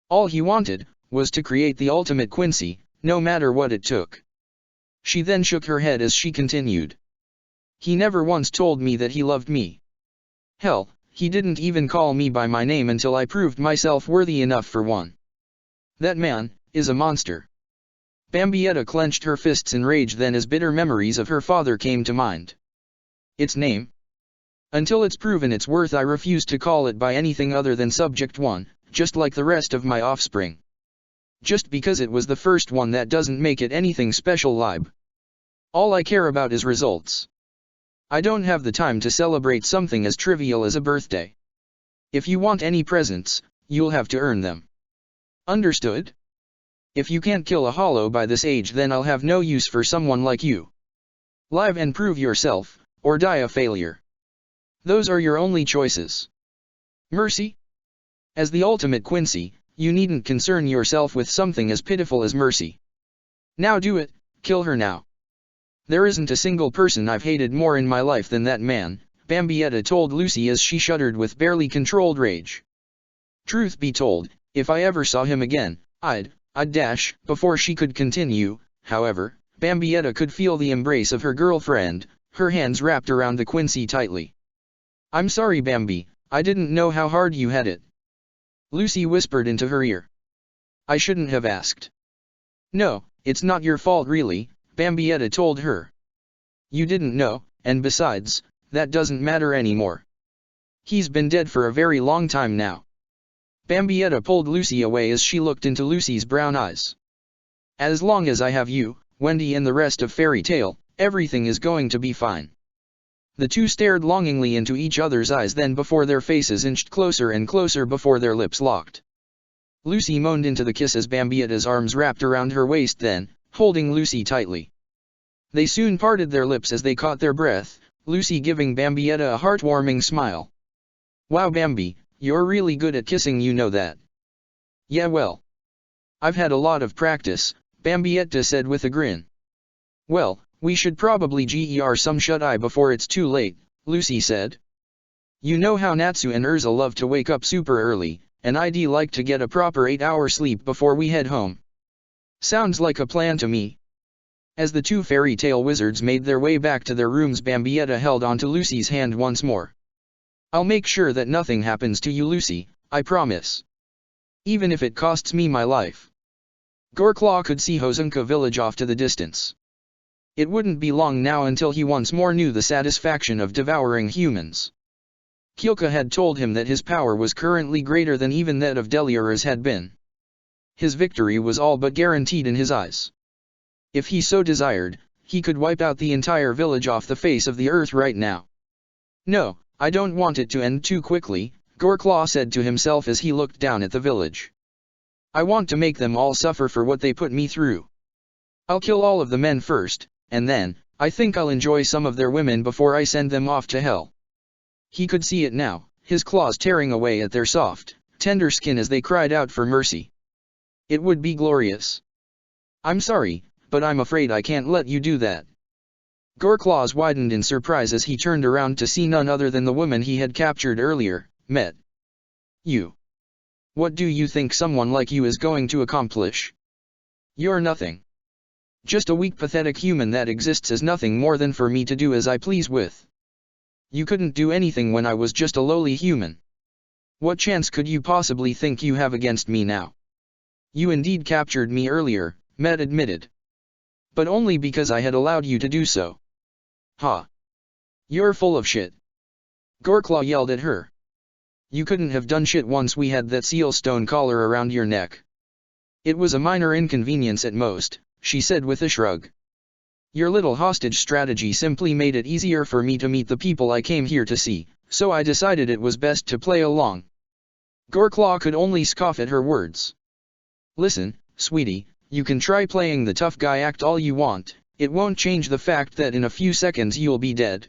All he wanted was to create the ultimate Quincy, no matter what it took. She then shook her head as she continued. He never once told me that he loved me. Hell, he didn't even call me by my name until I proved myself worthy enough for one. That man is a monster. Bambietta clenched her fists in rage then as bitter memories of her father came to mind. Its name? Until it's proven its worth, I refuse to call it by anything other than Subject 1, just like the rest of my offspring. Just because it was the first one that doesn't make it anything special, Lib. All I care about is results. I don't have the time to celebrate something as trivial as a birthday. If you want any presents, you'll have to earn them. Understood? If you can't kill a hollow by this age, then I'll have no use for someone like you. Live and prove yourself, or die a failure. Those are your only choices. Mercy? As the ultimate Quincy, you needn't concern yourself with something as pitiful as mercy. Now do it, kill her now. There isn't a single person I've hated more in my life than that man, Bambietta told Lucy as she shuddered with barely controlled rage. Truth be told, if I ever saw him again, I'd dash. Before she could continue, however, Bambietta could feel the embrace of her girlfriend, her hands wrapped around the Quincy tightly. I'm sorry Bambi, I didn't know how hard you had it. Lucy whispered into her ear. I shouldn't have asked. No, it's not your fault really, Bambietta told her. You didn't know, and besides, that doesn't matter anymore. He's been dead for a very long time now. Bambietta pulled Lucy away as she looked into Lucy's brown eyes. As long as I have you, Wendy and the rest of Fairy Tale, everything is going to be fine. The two stared longingly into each other's eyes, then before their faces inched closer and closer before their lips locked. Lucy moaned into the kiss as Bambietta's arms wrapped around her waist, then, holding Lucy tightly. They soon parted their lips as they caught their breath, Lucy giving Bambietta a heartwarming smile. Wow Bambi, you're really good at kissing, you know that. Yeah well. I've had a lot of practice, Bambietta said with a grin. Well, we should probably get some shut-eye before it's too late, Lucy said. You know how Natsu and Urza love to wake up super early, and I'd like to get a proper 8-hour sleep before we head home. Sounds like a plan to me. As the two fairy tale wizards made their way back to their rooms, Bambietta held onto Lucy's hand once more. I'll make sure that nothing happens to you Lucy, I promise. Even if it costs me my life. Goreclaw could see Hozunka village off to the distance. It wouldn't be long now until he once more knew the satisfaction of devouring humans. Kyilka had told him that his power was currently greater than even that of Deliura's had been. His victory was all but guaranteed in his eyes. If he so desired, he could wipe out the entire village off the face of the earth right now. No, I don't want it to end too quickly, Goreclaw said to himself as he looked down at the village. I want to make them all suffer for what they put me through. I'll kill all of the men first, and then, I think I'll enjoy some of their women before I send them off to hell. He could see it now, his claws tearing away at their soft, tender skin as they cried out for mercy. It would be glorious. I'm sorry, but I'm afraid I can't let you do that. Goreclaws widened in surprise as he turned around to see none other than the woman he had captured earlier, Met. You. What do you think someone like you is going to accomplish? You're nothing. Just a weak pathetic human that exists as nothing more than for me to do as I please with. You couldn't do anything when I was just a lowly human. What chance could you possibly think you have against me now? You indeed captured me earlier, Met admitted. But only because I had allowed you to do so. Ha! You're full of shit. Goreclaw yelled at her. You couldn't have done shit once we had that sealstone collar around your neck. It was a minor inconvenience at most, she said with a shrug. Your little hostage strategy simply made it easier for me to meet the people I came here to see, so I decided it was best to play along. Goreclaw could only scoff at her words. Listen, sweetie, you can try playing the tough guy act all you want, it won't change the fact that in a few seconds you'll be dead.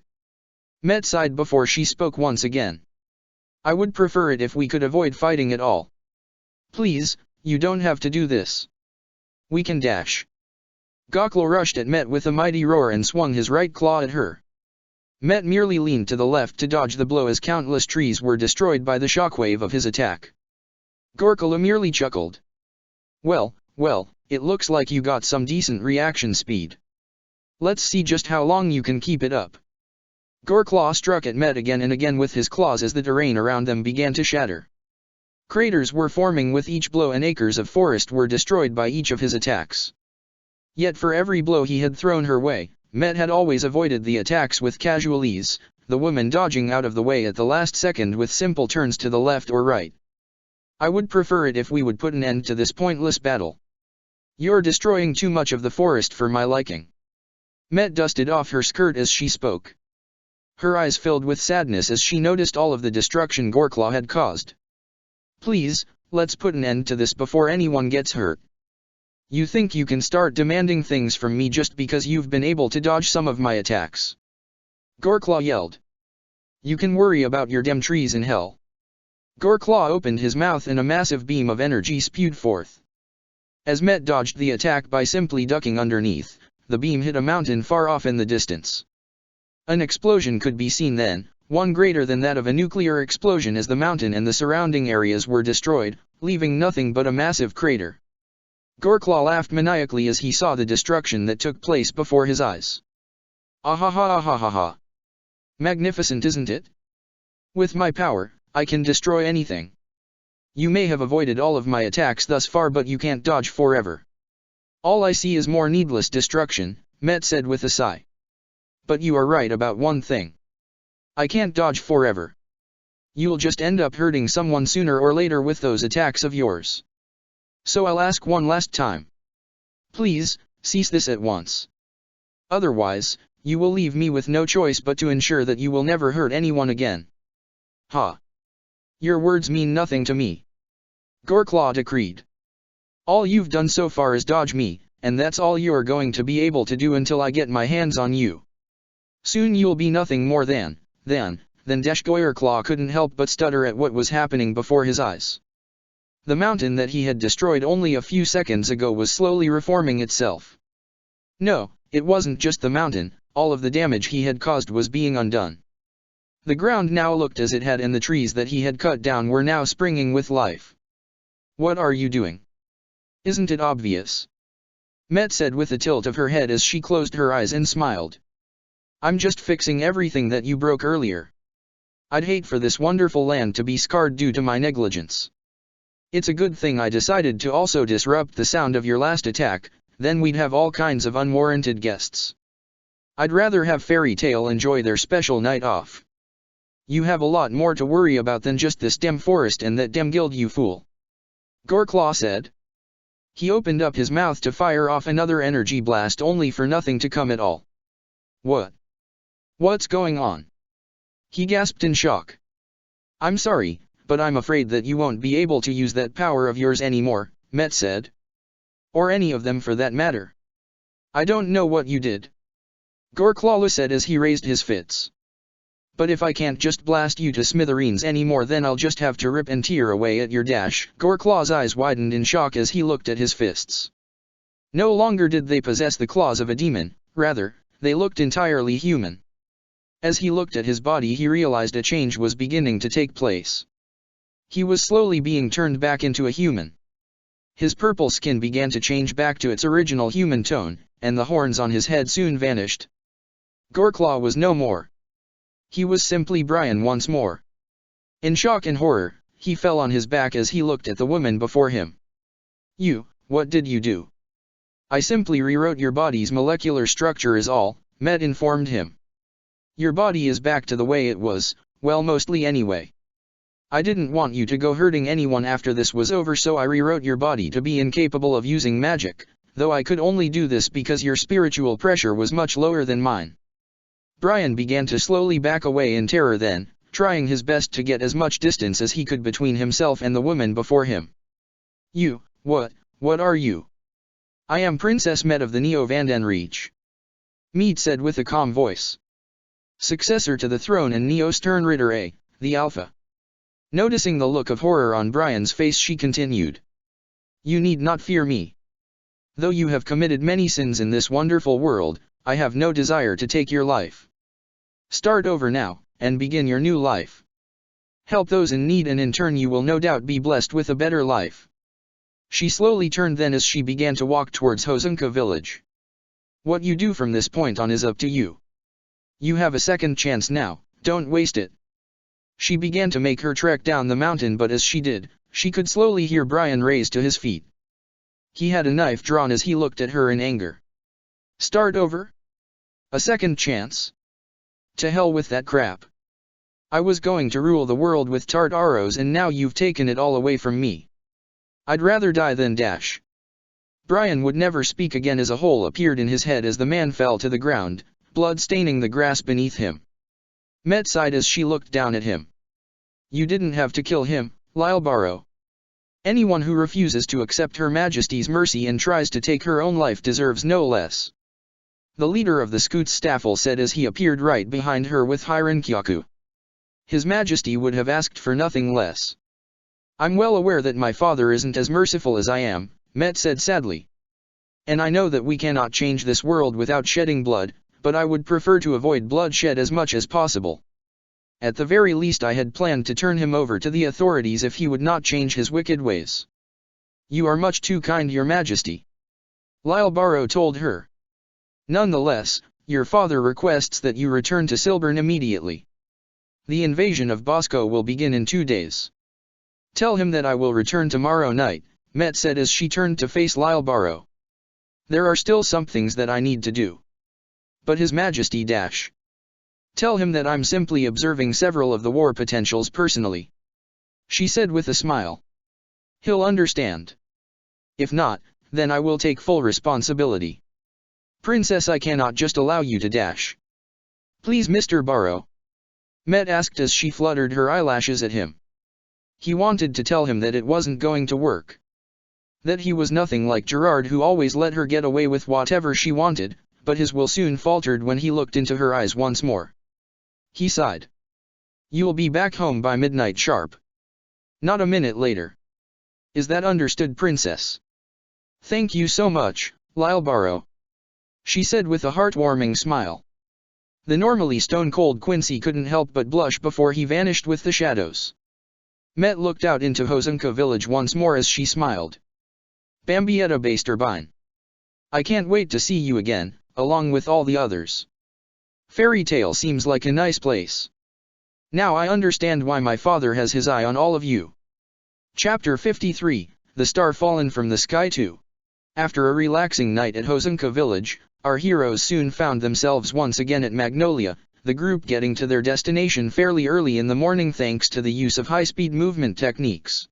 Met sighed before she spoke once again. I would prefer it if we could avoid fighting at all. Please, you don't have to do this. We can dash. Goreclaw rushed at Met with a mighty roar and swung his right claw at her. Met merely leaned to the left to dodge the blow as countless trees were destroyed by the shockwave of his attack. Goreclaw merely chuckled. Well, it looks like you got some decent reaction speed. Let's see just how long you can keep it up. Goreclaw struck at Met again and again with his claws as the terrain around them began to shatter. Craters were forming with each blow and acres of forest were destroyed by each of his attacks. Yet for every blow he had thrown her way, Met had always avoided the attacks with casual ease, the woman dodging out of the way at the last second with simple turns to the left or right. I would prefer it if we would put an end to this pointless battle. You're destroying too much of the forest for my liking. Met dusted off her skirt as she spoke. Her eyes filled with sadness as she noticed all of the destruction Goreclaw had caused. Please, let's put an end to this before anyone gets hurt. You think you can start demanding things from me just because you've been able to dodge some of my attacks? Goreclaw yelled. You can worry about your damn trees in hell. Goreclaw opened his mouth and a massive beam of energy spewed forth. As Met dodged the attack by simply ducking underneath, the beam hit a mountain far off in the distance. An explosion could be seen then, one greater than that of a nuclear explosion, as the mountain and the surrounding areas were destroyed, leaving nothing but a massive crater. Goreclaw laughed maniacally as he saw the destruction that took place before his eyes. Ahaha. Magnificent, isn't it? With my power, I can destroy anything. You may have avoided all of my attacks thus far, but you can't dodge forever. All I see is more needless destruction, Met said with a sigh. But you are right about one thing. I can't dodge forever. You'll just end up hurting someone sooner or later with those attacks of yours. So I'll ask one last time. Please, cease this at once. Otherwise, you will leave me with no choice but to ensure that you will never hurt anyone again. Ha! Your words mean nothing to me. Goreclaw decreed. All you've done so far is dodge me, and that's all you're going to be able to do until I get my hands on you. Soon you'll be nothing more than. Goreclaw couldn't help but stutter at what was happening before his eyes. The mountain that he had destroyed only a few seconds ago was slowly reforming itself. No, it wasn't just the mountain, all of the damage he had caused was being undone. The ground now looked as it had, and the trees that he had cut down were now springing with life. What are you doing? Isn't it obvious? Met said with a tilt of her head as she closed her eyes and smiled. I'm just fixing everything that you broke earlier. I'd hate for this wonderful land to be scarred due to my negligence. It's a good thing I decided to also disrupt the sound of your last attack, then we'd have all kinds of unwarranted guests. I'd rather have Fairy Tale enjoy their special night off. You have a lot more to worry about than just this damn forest and that damn guild, you fool. Goreclaw said. He opened up his mouth to fire off another energy blast, only for nothing to come at all. What? What's going on? He gasped in shock. I'm sorry, but I'm afraid that you won't be able to use that power of yours anymore, Met said. Or any of them for that matter. I don't know what you did. Goreclaw said as he raised his fists. But if I can't just blast you to smithereens anymore, then I'll just have to rip and tear away at your dash. Goreclaw's eyes widened in shock as he looked at his fists. No longer did they possess the claws of a demon, rather, they looked entirely human. As he looked at his body, he realized a change was beginning to take place. He was slowly being turned back into a human. His purple skin began to change back to its original human tone, and the horns on his head soon vanished. Goreclaw was no more. He was simply Brian once more. In shock and horror, he fell on his back as he looked at the woman before him. What did you do? I simply rewrote your body's molecular structure is all, Met informed him. Your body is back to the way it was, well, mostly anyway. I didn't want you to go hurting anyone after this was over, so I rewrote your body to be incapable of using magic, though I could only do this because your spiritual pressure was much lower than mine. Brian began to slowly back away in terror then, trying his best to get as much distance as he could between himself and the woman before him. What are you? I am Princess Met of the Neo Vandenreach. Mead said with a calm voice. Successor to the throne and Neo Sternritter A, the Alpha. Noticing the look of horror on Brian's face, she continued. You need not fear me. Though you have committed many sins in this wonderful world, I have no desire to take your life. Start over now, and begin your new life. Help those in need, and in turn you will no doubt be blessed with a better life. She slowly turned then as she began to walk towards Hosunka village. What you do from this point on is up to you. You have a second chance now, don't waste it. She began to make her trek down the mountain, but as she did, she could slowly hear Brian raise to his feet. He had a knife drawn as he looked at her in anger. Start over? A second chance? To hell with that crap. I was going to rule the world with tart arrows, and now you've taken it all away from me. I'd rather die than dash. Brian would never speak again as a hole appeared in his head as the man fell to the ground, blood staining the grass beneath him. Met sighed as she looked down at him. You didn't have to kill him, Lilebaro. Anyone who refuses to accept Her Majesty's mercy and tries to take her own life deserves no less. The leader of the Scout's staffel said as he appeared right behind her with Hyrenkyaku. His Majesty would have asked for nothing less. I'm well aware that my father isn't as merciful as I am, Met said sadly. And I know that we cannot change this world without shedding blood, but I would prefer to avoid bloodshed as much as possible. At the very least I had planned to turn him over to the authorities if he would not change his wicked ways. You are much too kind, Your Majesty. Lilebaro told her. Nonetheless, your father requests that you return to Silburn immediately. The invasion of Bosco will begin in 2 days. Tell him that I will return tomorrow night, Met said as she turned to face Lilebaro. There are still some things that I need to do. But His Majesty dash. Tell him that I'm simply observing several of the war potentials personally. She said with a smile. He'll understand. If not, then I will take full responsibility. Princess, I cannot just allow you to dash. Please, Mr. Barrow. Met asked as she fluttered her eyelashes at him. He wanted to tell him that it wasn't going to work. That he was nothing like Gerard, who always let her get away with whatever she wanted, but his will soon faltered when he looked into her eyes once more. He sighed. You'll be back home by midnight sharp. Not a minute later. Is that understood, Princess? Thank you so much, Lilebaro. She said with a heartwarming smile. The normally stone-cold Quincy couldn't help but blush before he vanished with the shadows. Met looked out into Hosanka village once more as she smiled. Bambietta Basterbine. I can't wait to see you again, along with all the others. Fairy Tale seems like a nice place. Now I understand why my father has his eye on all of you. Chapter 53, The Star Fallen from the Sky 2. After a relaxing night at Hosanka village, our heroes soon found themselves once again at Magnolia, the group getting to their destination fairly early in the morning thanks to the use of high-speed movement techniques.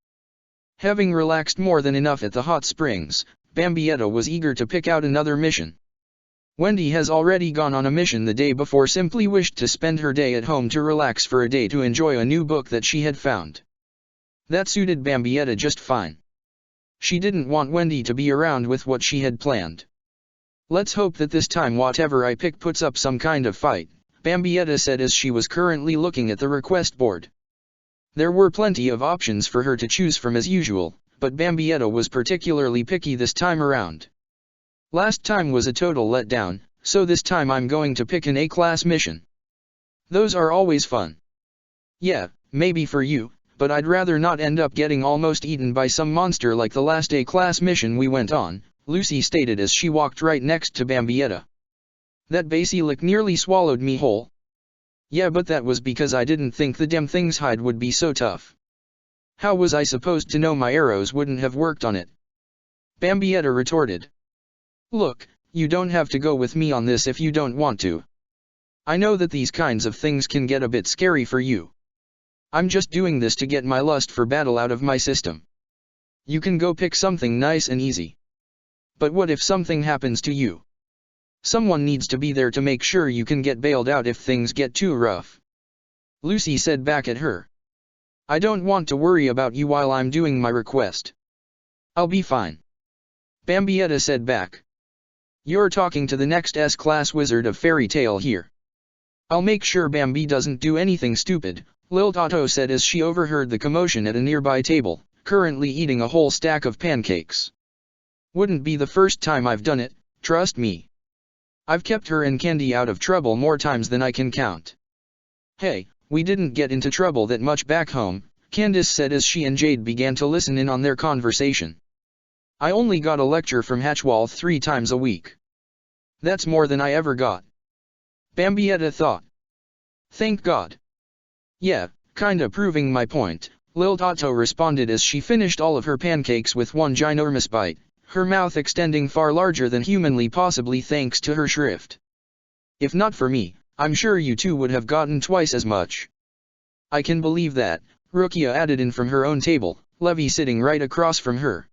Having relaxed more than enough at the hot springs, Bambietta was eager to pick out another mission. Wendy has already gone on a mission the day before, simply wished to spend her day at home to relax for a day to enjoy a new book that she had found. That suited Bambietta just fine. She didn't want Wendy to be around with what she had planned. Let's hope that this time whatever I pick puts up some kind of fight, Bambietta said as she was currently looking at the request board. There were plenty of options for her to choose from as usual, but Bambietta was particularly picky this time around. Last time was a total letdown, so this time I'm going to pick an A-class mission. Those are always fun. Yeah, maybe for you, but I'd rather not end up getting almost eaten by some monster like the last A-class mission we went on, Lucy stated as she walked right next to Bambietta. That basilisk nearly swallowed me whole. Yeah, but that was because I didn't think the damn thing's hide would be so tough. How was I supposed to know my arrows wouldn't have worked on it? Bambietta retorted. Look, you don't have to go with me on this if you don't want to. I know that these kinds of things can get a bit scary for you. I'm just doing this to get my lust for battle out of my system. You can go pick something nice and easy. But what if something happens to you? Someone needs to be there to make sure you can get bailed out if things get too rough. Lucy said back at her. I don't want to worry about you while I'm doing my request. I'll be fine. Bambietta said back. You're talking to the next S-class wizard of Fairy Tale here. I'll make sure Bambi doesn't do anything stupid, Lil Tato said as she overheard the commotion at a nearby table, currently eating a whole stack of pancakes. Wouldn't be the first time I've done it, trust me. I've kept her and Candy out of trouble more times than I can count. Hey, we didn't get into trouble that much back home, Candace said as she and Jade began to listen in on their conversation. I only got a lecture from Hatchwall 3 times a week. That's more than I ever got. Bambietta thought. Thank God. Yeah, kinda proving my point, Lil Tato responded as she finished all of her pancakes with one ginormous bite, her mouth extending far larger than humanly possibly thanks to her shrift. If not for me, I'm sure you two would have gotten twice as much. I can believe that, Rukia added in from her own table, Levy sitting right across from her.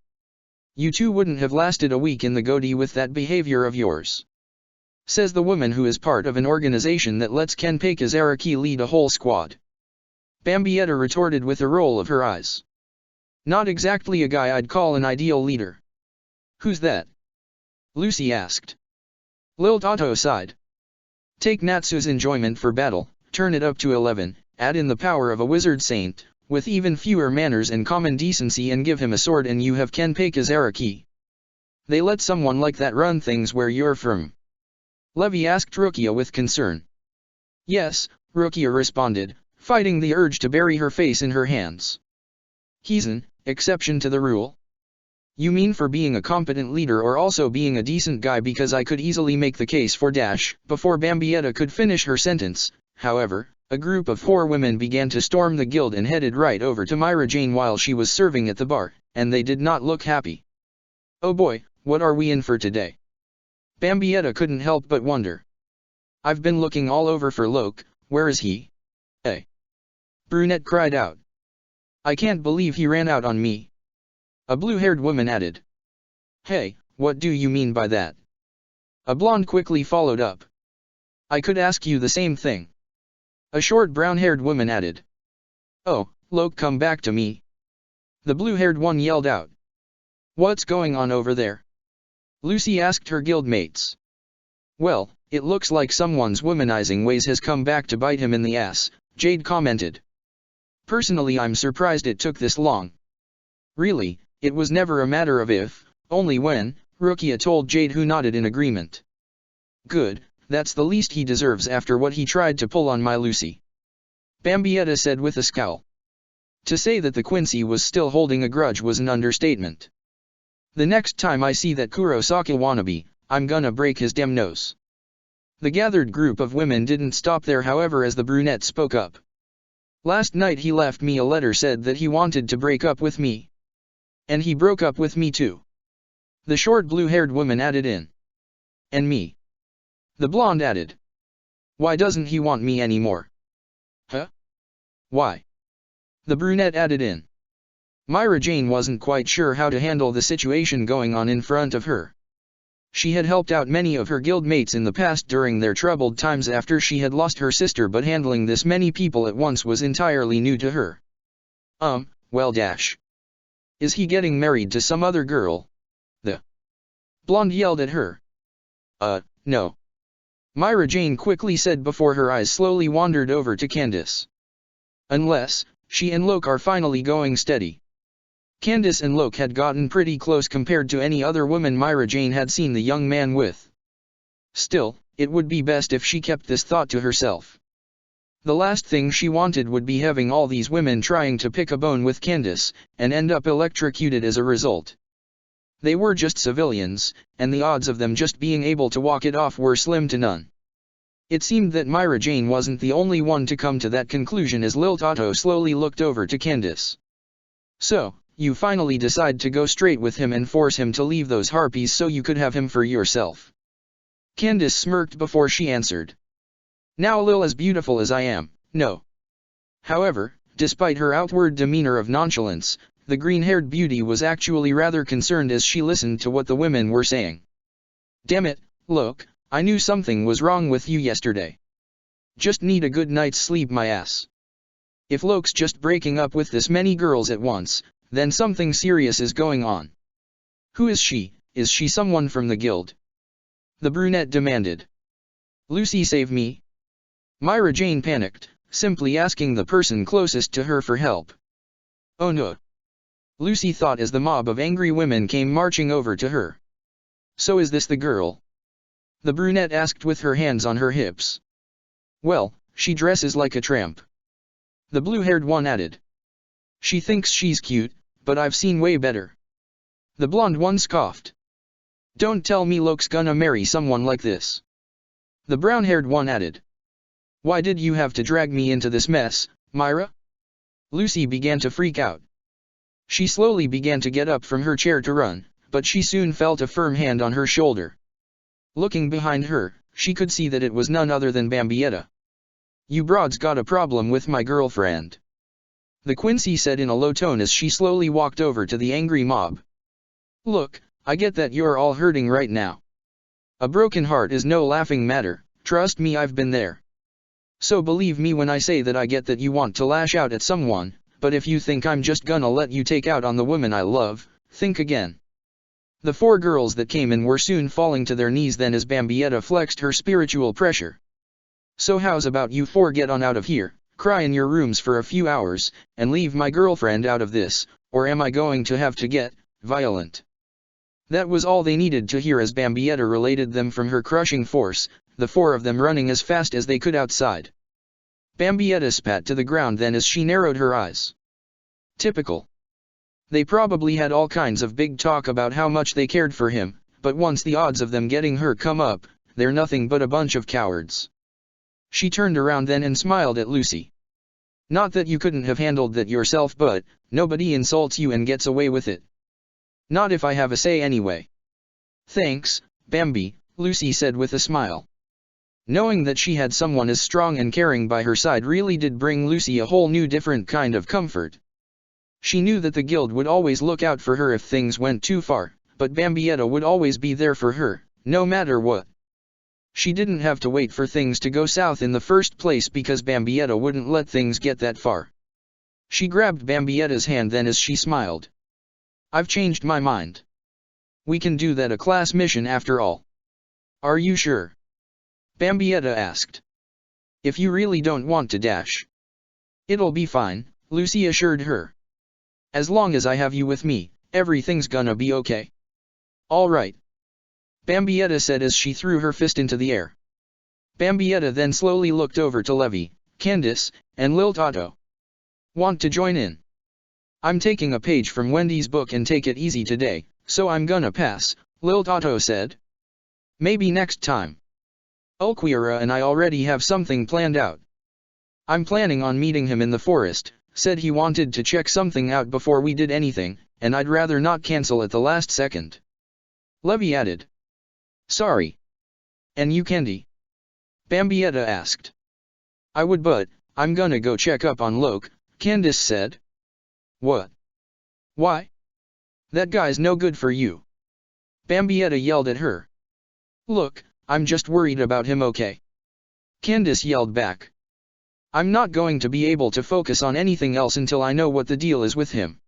You two wouldn't have lasted a week in the goatee with that behavior of yours. says the woman who is part of an organization that lets Ken Kazaraki lead a whole squad. Bambietta retorted with a roll of her eyes. Not exactly a guy I'd call an ideal leader. Who's that? Lucy asked. Lil Tato sighed. Take Natsu's enjoyment for battle, turn it up to 11, add in the power of a wizard saint, with even fewer manners and common decency, and give him a sword and you have Ken Kazaraki. They let someone like that run things where you're from? Levi asked Rukia with concern. Yes, Rukia responded, fighting the urge to bury her face in her hands. He's an exception to the rule. You mean for being a competent leader or also being a decent guy? Because I could easily make the case for Dash. Before Bambietta could finish her sentence, however, a group of 4 women began to storm the guild and headed right over to Myra Jane while she was serving at the bar, and they did not look happy. Oh boy, what are we in for today? Bambietta couldn't help but wonder. I've been looking all over for Loke, where is he? Hey! Brunette cried out. I can't believe he ran out on me. A blue-haired woman added. Hey, what do you mean by that? A blonde quickly followed up. I could ask you the same thing. A short brown-haired woman added. Oh, Loke, come back to me. The blue-haired one yelled out. What's going on over there? Lucy asked her guildmates. Well, it looks like someone's womanizing ways has come back to bite him in the ass, Jade commented. Personally, I'm surprised it took this long. Really, it was never a matter of if, only when, Rukia told Jade, who nodded in agreement. Good, that's the least he deserves after what he tried to pull on my Lucy. Bambietta said with a scowl. To say that the Quincy was still holding a grudge was an understatement. The next time I see that Kurosaki wannabe, I'm gonna break his damn nose. The gathered group of women didn't stop there, however, as the brunette spoke up. Last night he left me a letter, said that he wanted to break up with me. And he broke up with me too. The short blue-haired woman added in. And me. The blonde added. Why doesn't he want me anymore? Huh? Why? The brunette added in. Myra Jane wasn't quite sure how to handle the situation going on in front of her. She had helped out many of her guildmates in the past during their troubled times after she had lost her sister, but handling this many people at once was entirely new to her. Well, Dash. Is he getting married to some other girl? The blonde yelled at her. No. Myra Jane quickly said before her eyes slowly wandered over to Candace. Unless, she and Loke are finally going steady. Candace and Loke had gotten pretty close compared to any other woman Myra Jane had seen the young man with. Still, it would be best if she kept this thought to herself. The last thing she wanted would be having all these women trying to pick a bone with Candace, and end up electrocuted as a result. They were just civilians, and the odds of them just being able to walk it off were slim to none. It seemed that Myra Jane wasn't the only one to come to that conclusion as Lil Tato slowly looked over to Candace. So, you finally decide to go straight with him and force him to leave those harpies so you could have him for yourself. Candace smirked before she answered. Now Lil, as beautiful as I am, no. However, despite her outward demeanor of nonchalance, the green-haired beauty was actually rather concerned as she listened to what the women were saying. Damn it, look, I knew something was wrong with you yesterday. Just need a good night's sleep, my ass. If Loke's just breaking up with this many girls at once, then something serious is going on. Who is she? Is she someone from the guild? The brunette demanded. Lucy, save me. Myra Jane panicked, simply asking the person closest to her for help. Oh no. Lucy thought as the mob of angry women came marching over to her. So is this the girl? The brunette asked with her hands on her hips. Well, she dresses like a tramp. The blue-haired one added. She thinks she's cute, but I've seen way better. The blonde one scoffed. Don't tell me Loke's gonna marry someone like this. The brown-haired one added. Why did you have to drag me into this mess, Myra? Lucy began to freak out. She slowly began to get up from her chair to run, but she soon felt a firm hand on her shoulder. Looking behind her, she could see that it was none other than Bambietta. You broads got a problem with my girlfriend. The Quincy said in a low tone as she slowly walked over to the angry mob. Look, I get that you're all hurting right now. A broken heart is no laughing matter, trust me, I've been there. So believe me when I say that I get that you want to lash out at someone, but if you think I'm just gonna let you take out on the woman I love, think again. The four girls that came in were soon falling to their knees then as Bambietta flexed her spiritual pressure. So how's about you four get on out of here, cry in your rooms for a few hours, and leave my girlfriend out of this, or am I going to have to get violent? That was all they needed to hear as Bambietta related them from her crushing force, the four of them running as fast as they could outside. Bambietta spat to the ground then as she narrowed her eyes. Typical. They probably had all kinds of big talk about how much they cared for him, but once the odds of them getting her come up, they're nothing but a bunch of cowards. She turned around then and smiled at Lucy. Not that you couldn't have handled that yourself, but nobody insults you and gets away with it. Not if I have a say anyway. Thanks, Bambi, Lucy said with a smile. Knowing that she had someone as strong and caring by her side really did bring Lucy a whole new different kind of comfort. She knew that the guild would always look out for her if things went too far, but Bambietta would always be there for her, no matter what. She didn't have to wait for things to go south in the first place because Bambietta wouldn't let things get that far. She grabbed Bambietta's hand then as she smiled. I've changed my mind. We can do that a class mission after all. Are you sure? Bambietta asked. If you really don't want to dash. It'll be fine, Lucy assured her. As long as I have you with me, everything's gonna be okay. All right. Bambietta said as she threw her fist into the air. Bambietta then slowly looked over to Levi, Candace, and Lil Tato. Want to join in? I'm taking a page from Wendy's book and take it easy today, so I'm gonna pass, Lil Tato said. Maybe next time. Ulquiera and I already have something planned out. I'm planning on meeting him in the forest, said he wanted to check something out before we did anything, and I'd rather not cancel at the last second. Levi added. Sorry. And you Candy? Bambietta asked. I would but, I'm gonna go check up on Loke, Candace said. What? Why? That guy's no good for you. Bambietta yelled at her. Look, I'm just worried about him, okay? Candace yelled back. I'm not going to be able to focus on anything else until I know what the deal is with him.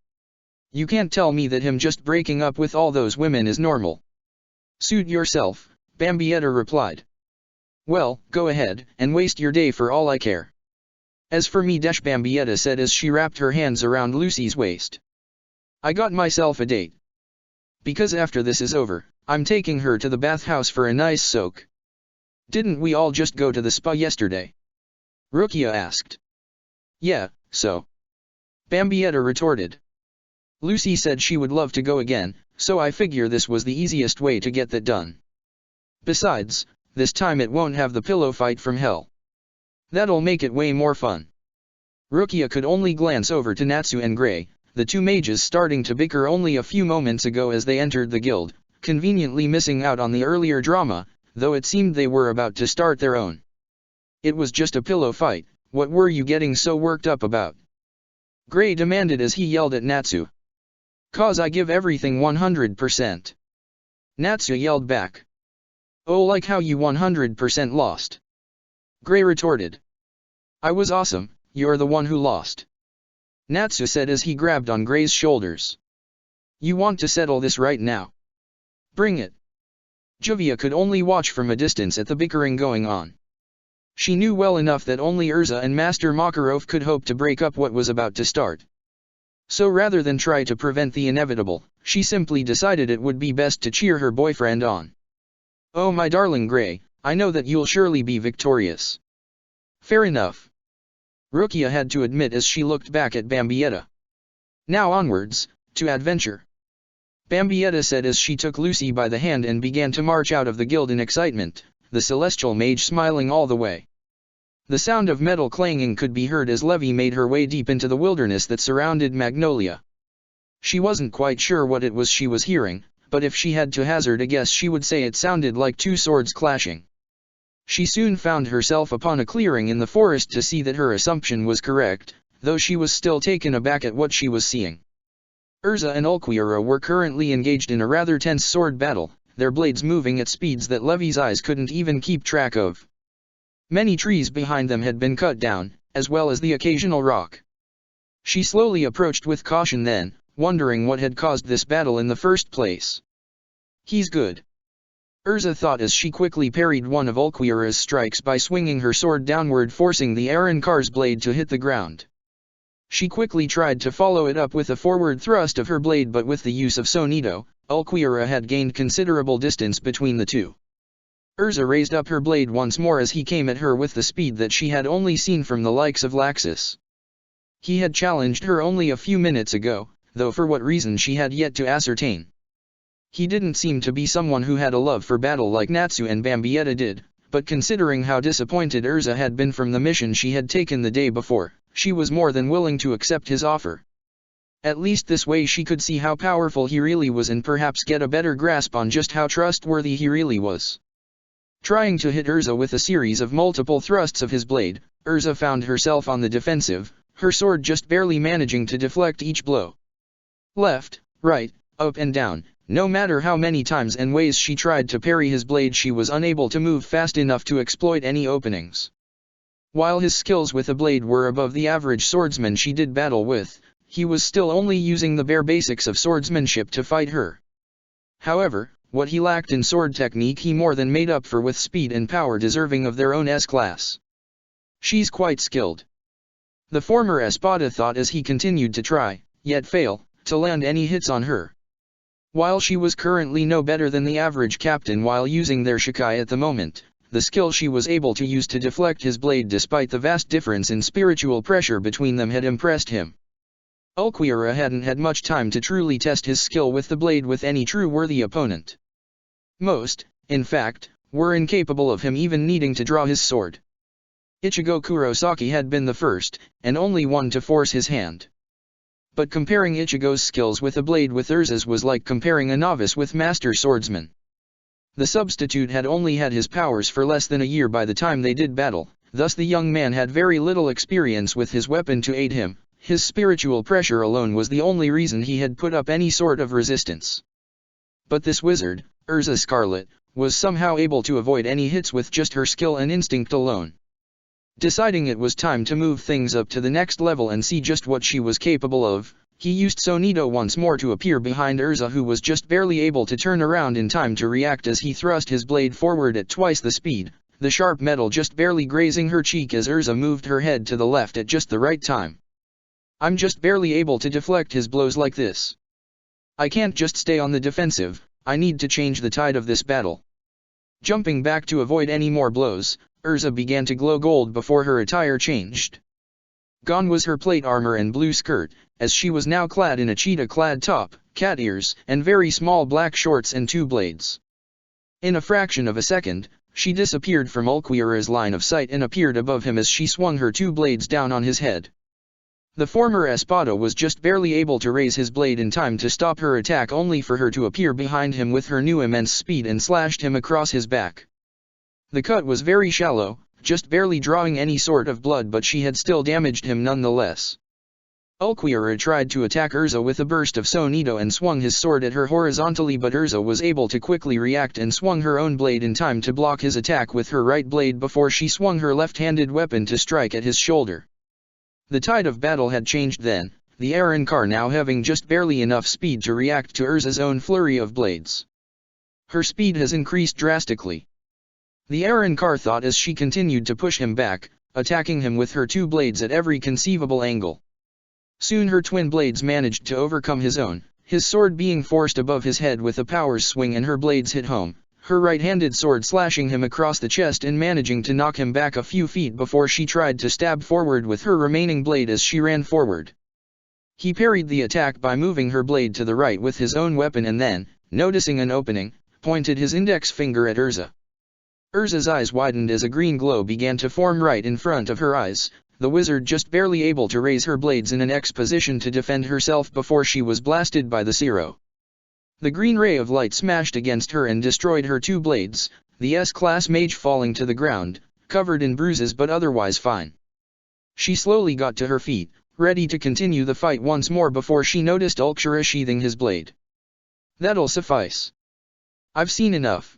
You can't tell me that him just breaking up with all those women is normal. Suit yourself, Bambietta replied. Well, go ahead, and waste your day for all I care. As for me, Bambietta said as she wrapped her hands around Lucy's waist. I got myself a date. Because after this is over, I'm taking her to the bathhouse for a nice soak. Didn't we all just go to the spa yesterday? Rukia asked. Yeah, so. Bambietta retorted. Lucy said she would love to go again, so I figure this was the easiest way to get that done. Besides, this time it won't have the pillow fight from hell. That'll make it way more fun. Rukia could only glance over to Natsu and Gray, the two mages starting to bicker only a few moments ago as they entered the guild, conveniently missing out on the earlier drama, though it seemed they were about to start their own. It was just a pillow fight, what were you getting so worked up about? Gray demanded as he yelled at Natsu. 'Cause I give everything 100%. Natsu yelled back. Oh, like how you 100% lost. Gray retorted. I was awesome, you're the one who lost. Natsu said as he grabbed on Gray's shoulders. You want to settle this right now? Bring it. Juvia could only watch from a distance at the bickering going on. She knew well enough that only Urza and Master Makarov could hope to break up what was about to start. So rather than try to prevent the inevitable, she simply decided it would be best to cheer her boyfriend on. Oh my darling Gray, I know that you'll surely be victorious. Fair enough. Rukia had to admit as she looked back at Bambietta. Now onwards, to adventure. Bambietta said as she took Lucy by the hand and began to march out of the guild in excitement, the celestial mage smiling all the way. The sound of metal clanging could be heard as Levi made her way deep into the wilderness that surrounded Magnolia. She wasn't quite sure what it was she was hearing, but if she had to hazard a guess she would say it sounded like two swords clashing. She soon found herself upon a clearing in the forest to see that her assumption was correct, though she was still taken aback at what she was seeing. Urza and Ulquiera were currently engaged in a rather tense sword battle, their blades moving at speeds that Levi's eyes couldn't even keep track of. Many trees behind them had been cut down, as well as the occasional rock. She slowly approached with caution then, wondering what had caused this battle in the first place. "He's good," Urza thought as she quickly parried one of Ulquiorra's strikes by swinging her sword downward, forcing the Arrancar's blade to hit the ground. She quickly tried to follow it up with a forward thrust of her blade, but with the use of Sonido, Ulquiorra had gained considerable distance between the two. Urza raised up her blade once more as he came at her with the speed that she had only seen from the likes of Laxus. He had challenged her only a few minutes ago, though for what reason she had yet to ascertain. He didn't seem to be someone who had a love for battle like Natsu and Bambietta did, but considering how disappointed Urza had been from the mission she had taken the day before, she was more than willing to accept his offer. At least this way she could see how powerful he really was and perhaps get a better grasp on just how trustworthy he really was. Trying to hit Urza with a series of multiple thrusts of his blade, Urza found herself on the defensive, her sword just barely managing to deflect each blow. Left, right, up and down. No matter how many times and ways she tried to parry his blade, she was unable to move fast enough to exploit any openings. While his skills with a blade were above the average swordsman she did battle with, he was still only using the bare basics of swordsmanship to fight her. However, what he lacked in sword technique he more than made up for with speed and power deserving of their own S-class. "She's quite skilled," the former Espada thought as he continued to try, yet fail, to land any hits on her. While she was currently no better than the average captain while using their Shikai at the moment, the skill she was able to use to deflect his blade despite the vast difference in spiritual pressure between them had impressed him. Ulquiorra hadn't had much time to truly test his skill with the blade with any true worthy opponent. Most, in fact, were incapable of him even needing to draw his sword. Ichigo Kurosaki had been the first, and only one to force his hand. But comparing Ichigo's skills with a blade with Urza's was like comparing a novice with master swordsman. The substitute had only had his powers for less than a year by the time they did battle, thus the young man had very little experience with his weapon to aid him. His spiritual pressure alone was the only reason he had put up any sort of resistance. But this wizard, Urza Scarlet, was somehow able to avoid any hits with just her skill and instinct alone. Deciding it was time to move things up to the next level and see just what she was capable of, he used Sonido once more to appear behind Urza, who was just barely able to turn around in time to react as he thrust his blade forward at twice the speed, the sharp metal just barely grazing her cheek as Urza moved her head to the left at just the right time. "I'm just barely able to deflect his blows like this. I can't just stay on the defensive, I need to change the tide of this battle." Jumping back to avoid any more blows, Urza began to glow gold before her attire changed. Gone was her plate armor and blue skirt, as she was now clad in a cheetah-clad top, cat ears, and very small black shorts and two blades. In a fraction of a second, she disappeared from Ulquiorra's line of sight and appeared above him as she swung her two blades down on his head. The former Espada was just barely able to raise his blade in time to stop her attack, only for her to appear behind him with her new immense speed and slashed him across his back. The cut was very shallow, just barely drawing any sort of blood, but she had still damaged him nonetheless. Ulquiorra tried to attack Urza with a burst of Sonido and swung his sword at her horizontally, but Urza was able to quickly react and swung her own blade in time to block his attack with her right blade before she swung her left-handed weapon to strike at his shoulder. The tide of battle had changed then, the Arrancar now having just barely enough speed to react to Urza's own flurry of blades. Her speed has increased drastically. The Arrancar thought as she continued to push him back, attacking him with her two blades at every conceivable angle. Soon her twin blades managed to overcome his own, his sword being forced above his head with a power swing and her blades hit home, her right-handed sword slashing him across the chest and managing to knock him back a few feet before she tried to stab forward with her remaining blade as she ran forward. He parried the attack by moving her blade to the right with his own weapon and then, noticing an opening, pointed his index finger at Urza. Urza's eyes widened as a green glow began to form right in front of her eyes, the wizard just barely able to raise her blades in an X position to defend herself before she was blasted by the Zero. The green ray of light smashed against her and destroyed her two blades, the S-class mage falling to the ground, covered in bruises but otherwise fine. She slowly got to her feet, ready to continue the fight once more before she noticed Ulquiorra sheathing his blade. "That'll suffice. I've seen enough,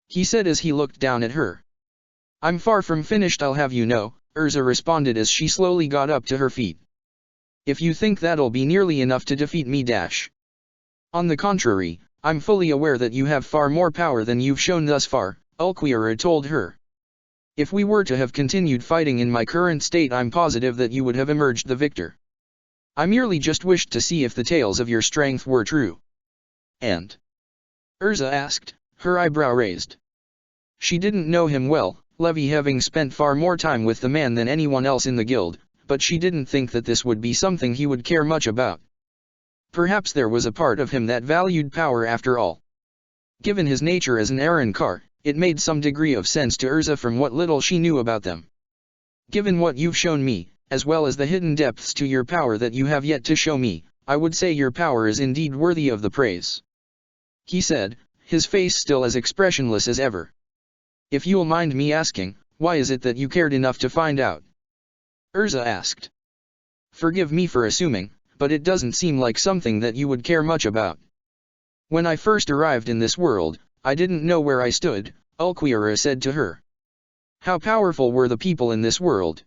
he said as he looked down at her. I'm far from finished, I'll have you know, Urza responded as she slowly got up to her feet. If you think that'll be nearly enough to defeat me dash. On the contrary, I'm fully aware that you have far more power than you've shown thus far, Ulquiorra told her. If we were to have continued fighting in my current state, I'm positive that you would have emerged the victor. I merely just wished to see if the tales of your strength were true. And? Urza asked, her eyebrow raised. She didn't know him well, Levi having spent far more time with the man than anyone else in the guild, but she didn't think that this would be something he would care much about. Perhaps there was a part of him that valued power after all. Given his nature as an Arrancar, it made some degree of sense to Urza from what little she knew about them. Given what you've shown me, as well as the hidden depths to your power that you have yet to show me, I would say your power is indeed worthy of the praise, he said, his face still as expressionless as ever. If you'll mind me asking, why is it that you cared enough to find out? Urza asked. Forgive me for assuming, but it doesn't seem like something that you would care much about. When I first arrived in this world, I didn't know where I stood, Ulquiorra said to her. How powerful were the people in this world?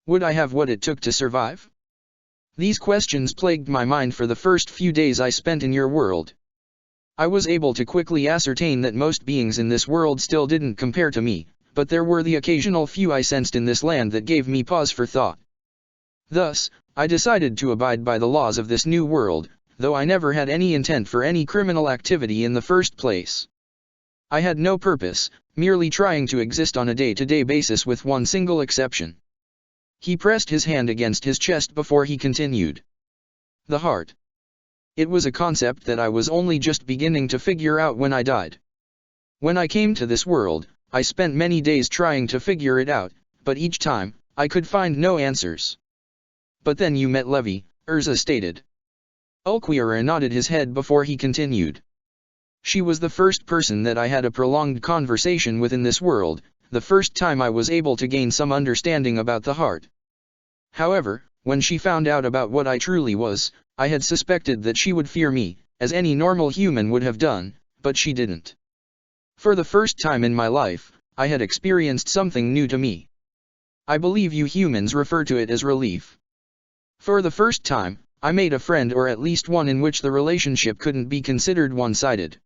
Would I have what it took to survive? These questions plagued my mind for the first few days I spent in your world. I was able to quickly ascertain that most beings in this world still didn't compare to me, but there were the occasional few I sensed in this land that gave me pause for thought. Thus, I decided to abide by the laws of this new world, though I never had any intent for any criminal activity in the first place. I had no purpose, merely trying to exist on a day-to-day basis with one single exception. He pressed his hand against his chest before he continued. The heart. It was a concept that I was only just beginning to figure out when I died. When I came to this world, I spent many days trying to figure it out, but each time, I could find no answers. But then you met Levi, Urza stated. Ulquiorra nodded his head before he continued. She was the first person that I had a prolonged conversation with in this world, the first time I was able to gain some understanding about the heart. However, when she found out about what I truly was, I had suspected that she would fear me, as any normal human would have done, but she didn't. For the first time in my life, I had experienced something new to me. I believe you humans refer to it as relief. For the first time, I made a friend, or at least one in which the relationship couldn't be considered one-sided.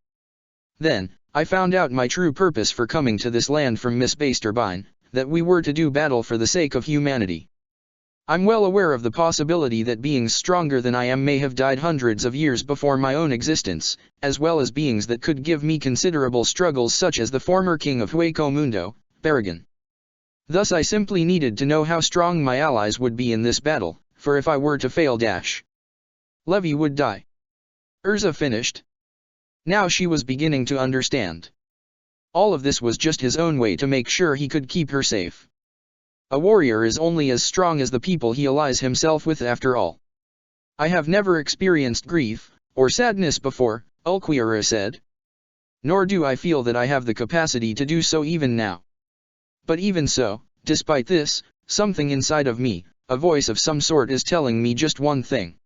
Then, I found out my true purpose for coming to this land from Miss Basterbine, that we were to do battle for the sake of humanity. I'm well aware of the possibility that beings stronger than I am may have died hundreds of years before my own existence, as well as beings that could give me considerable struggles such as the former king of Hueco Mundo, Barragan. Thus I simply needed to know how strong my allies would be in this battle, for if I were to fail Levi would die. Urza finished. Now she was beginning to understand. All of this was just his own way to make sure he could keep her safe. A warrior is only as strong as the people he allies himself with after all. I have never experienced grief, or sadness before, Ulquiorra said. Nor do I feel that I have the capacity to do so even now. But even so, despite this, something inside of me, a voice of some sort, is telling me just one thing.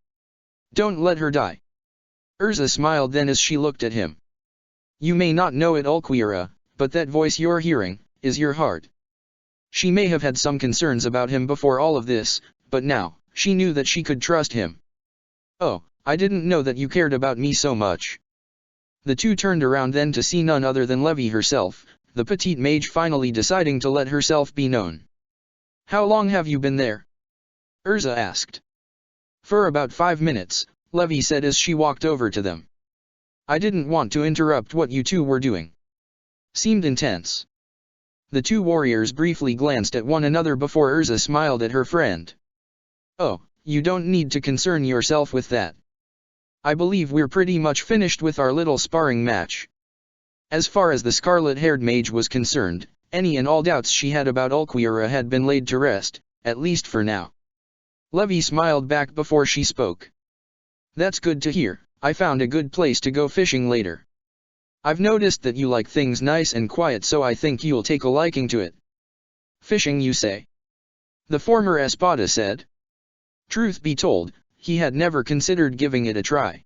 Don't let her die. Urza smiled then as she looked at him. You may not know it, Ulquiorra, but that voice you're hearing, is your heart. She may have had some concerns about him before all of this, but now, she knew that she could trust him. Oh, I didn't know that you cared about me so much. The two turned around then to see none other than Levi herself, the petite mage finally deciding to let herself be known. How long have you been there? Urza asked. For about 5 minutes, Levi said as she walked over to them. I didn't want to interrupt what you two were doing. Seemed intense. The two warriors briefly glanced at one another before Urza smiled at her friend. Oh, you don't need to concern yourself with that. I believe we're pretty much finished with our little sparring match. As far as the scarlet-haired mage was concerned, any and all doubts she had about Ulquiorra had been laid to rest, at least for now. Levi smiled back before she spoke. That's good to hear. I found a good place to go fishing later. I've noticed that you like things nice and quiet, so I think you'll take a liking to it. Fishing, you say? The former Espada said. Truth be told, he had never considered giving it a try.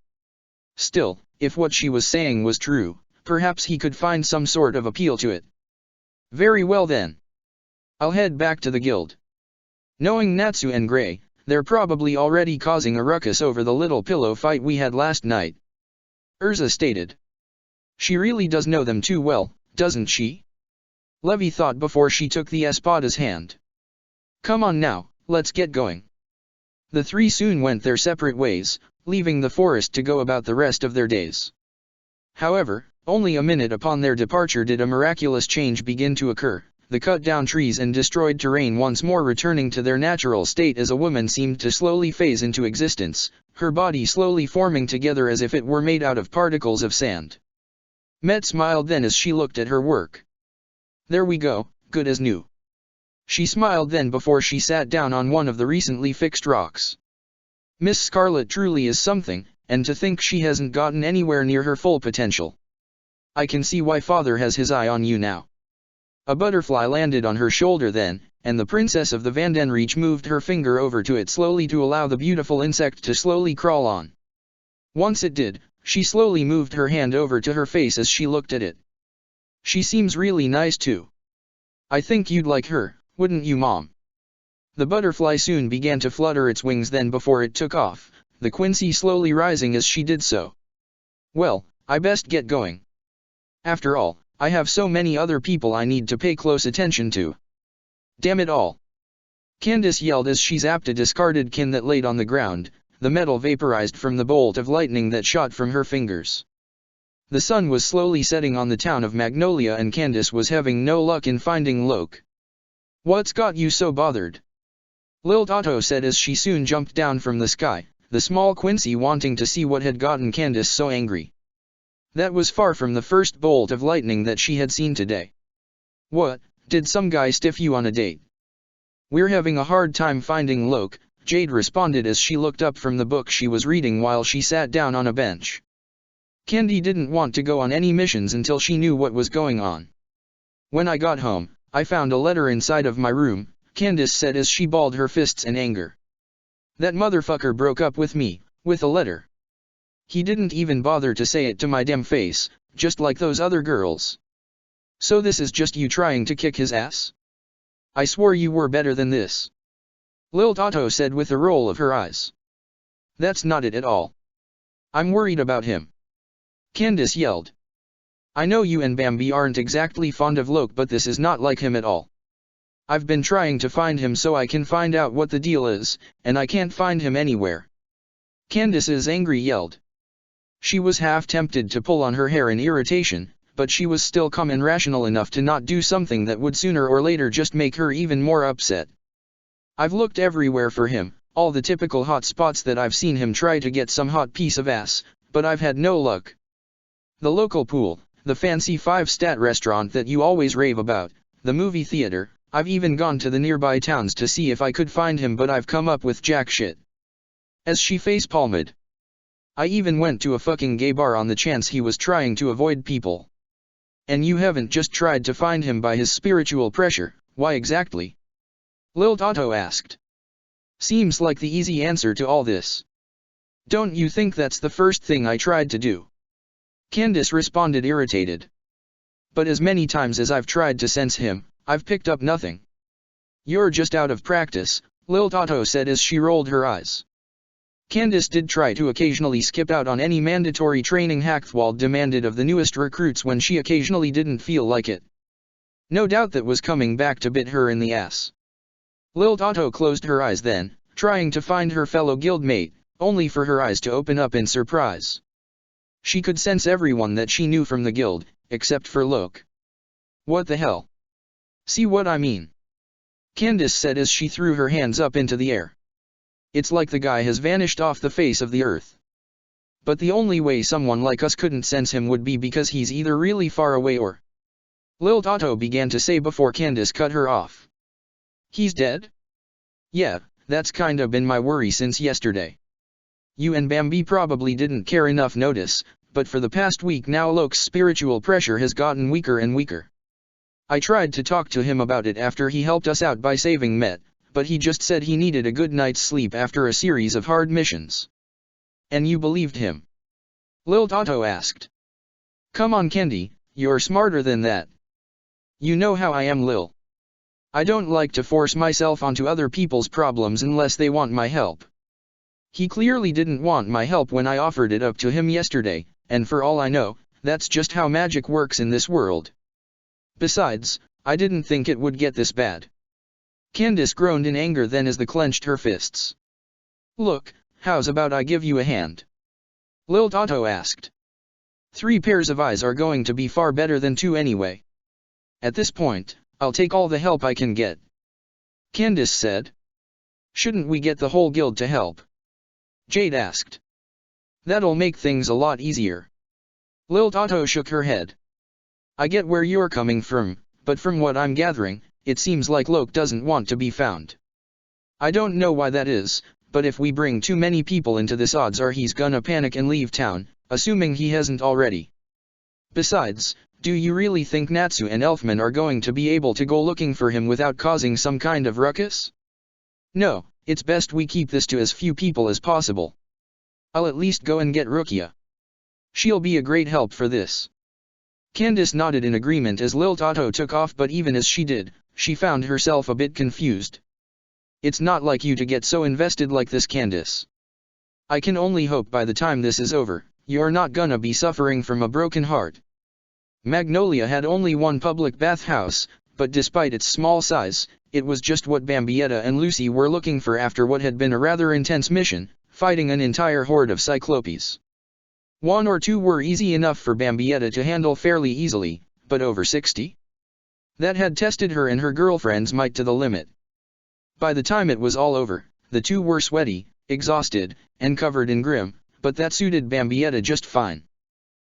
Still, if what she was saying was true, perhaps he could find some sort of appeal to it. Very well then. I'll head back to the guild. Knowing Natsu and Gray, they're probably already causing a ruckus over the little pillow fight we had last night. Urza stated. She really does know them too well, doesn't she? Levi thought before she took the espada's hand. Come on now, let's get going. The three soon went their separate ways, leaving the forest to go about the rest of their days. However, only a minute upon their departure did a miraculous change begin to occur, the cut-down trees and destroyed terrain once more returning to their natural state as a woman seemed to slowly phase into existence, her body slowly forming together as if it were made out of particles of sand. Met smiled then as she looked at her work. There we go, good as new. She smiled then before she sat down on one of the recently fixed rocks. Miss Scarlet truly is something, and to think she hasn't gotten anywhere near her full potential. I can see why father has his eye on you now. A butterfly landed on her shoulder then, and the princess of the Vandenreach moved her finger over to it slowly to allow the beautiful insect to slowly crawl on. Once it did, she slowly moved her hand over to her face as she looked at it. She seems really nice too. I think you'd like her, wouldn't you, Mom? The butterfly soon began to flutter its wings then before it took off, the Quincy slowly rising as she did so. Well, I best get going. After all, I have so many other people I need to pay close attention to. Damn it all. Candace yelled as she zapped a discarded kin that laid on the ground, the metal vaporized from the bolt of lightning that shot from her fingers. The sun was slowly setting on the town of Magnolia and Candace was having no luck in finding Loke. What's got you so bothered? Lil Otto said as she soon jumped down from the sky, the small Quincy wanting to see what had gotten Candace so angry. That was far from the first bolt of lightning that she had seen today. What, did some guy stiff you on a date? We're having a hard time finding Loke, Jade responded as she looked up from the book she was reading while she sat down on a bench. Candy didn't want to go on any missions until she knew what was going on. When I got home, I found a letter inside of my room, Candace said as she balled her fists in anger. That motherfucker broke up with me, with a letter. He didn't even bother to say it to my damn face, just like those other girls. So this is just you trying to kick his ass? I swore you were better than this. Lil Otto said with a roll of her eyes. That's not it at all. I'm worried about him. Candace yelled. I know you and Bambi aren't exactly fond of Loke, but this is not like him at all. I've been trying to find him so I can find out what the deal is, and I can't find him anywhere. Candace's angry yelled. She was half tempted to pull on her hair in irritation, but she was still calm and rational enough to not do something that would sooner or later just make her even more upset. I've looked everywhere for him, all the typical hot spots that I've seen him try to get some hot piece of ass, but I've had no luck. The local pool, the fancy 5-star restaurant that you always rave about, the movie theater, I've even gone to the nearby towns to see if I could find him, but I've come up with jack shit. As she face-palmed. I even went to a fucking gay bar on the chance he was trying to avoid people. And you haven't just tried to find him by his spiritual pressure, why exactly? Lil Otto asked. Seems like the easy answer to all this. Don't you think that's the first thing I tried to do? Candace responded irritated. But as many times as I've tried to sense him, I've picked up nothing. You're just out of practice, Lil Otto said as she rolled her eyes. Candace did try to occasionally skip out on any mandatory training Hackthwald demanded of the newest recruits when she occasionally didn't feel like it. No doubt that was coming back to bit her in the ass. Lil Otto closed her eyes then, trying to find her fellow guildmate, only for her eyes to open up in surprise. She could sense everyone that she knew from the guild, except for Loke. What the hell? See what I mean? Candace said as she threw her hands up into the air. It's like the guy has vanished off the face of the earth. But the only way someone like us couldn't sense him would be because he's either really far away or... Lil Otto began to say before Candace cut her off. He's dead? Yeah, that's kinda been my worry since yesterday. You and Bambi probably didn't care enough notice, but for the past week now Loke's spiritual pressure has gotten weaker and weaker. I tried to talk to him about it after he helped us out by saving Met, but he just said he needed a good night's sleep after a series of hard missions. And you believed him? Lil Otto asked. Come on Candy, you're smarter than that. You know how I am Lil. I don't like to force myself onto other people's problems unless they want my help. He clearly didn't want my help when I offered it up to him yesterday, and for all I know, that's just how magic works in this world. Besides, I didn't think it would get this bad. Candace groaned in anger then as they clenched her fists. Look, how's about I give you a hand? Lil Toto asked. 3 pairs of eyes are going to be far better than 2 anyway. At this point, I'll take all the help I can get. Candace said. Shouldn't we get the whole guild to help? Jade asked. That'll make things a lot easier. Lil Toto shook her head. I get where you're coming from, but from what I'm gathering, it seems like Loke doesn't want to be found. I don't know why that is, but if we bring too many people into this odds are he's gonna panic and leave town, assuming he hasn't already. Besides, do you really think Natsu and Elfman are going to be able to go looking for him without causing some kind of ruckus? No, it's best we keep this to as few people as possible. I'll at least go and get Rukia. She'll be a great help for this. Candace nodded in agreement as Lil Toto took off, but even as she did, she found herself a bit confused. It's not like you to get so invested like this, Candace. I can only hope by the time this is over, you're not gonna be suffering from a broken heart. Magnolia had only one public bathhouse, but despite its small size, it was just what Bambietta and Lucy were looking for after what had been a rather intense mission, fighting an entire horde of Cyclopes. 1 or 2 were easy enough for Bambietta to handle fairly easily, but over 60? That had tested her and her girlfriend's might to the limit. By the time it was all over, the 2 were sweaty, exhausted, and covered in grim, but that suited Bambietta just fine.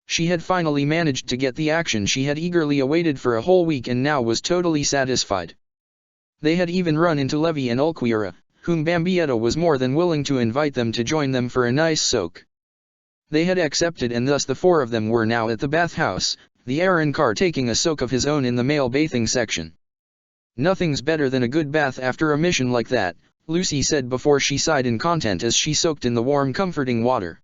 She had finally managed to get the action she had eagerly awaited for a whole week and now was totally satisfied. They had even run into Levi and Ulquira, whom Bambietta was more than willing to invite them to join them for a nice soak. They had accepted and thus the 4 of them were now at the bathhouse, the Aaron Carr taking a soak of his own in the male bathing section. Nothing's better than a good bath after a mission like that, Lucy said before she sighed in content as she soaked in the warm comforting water.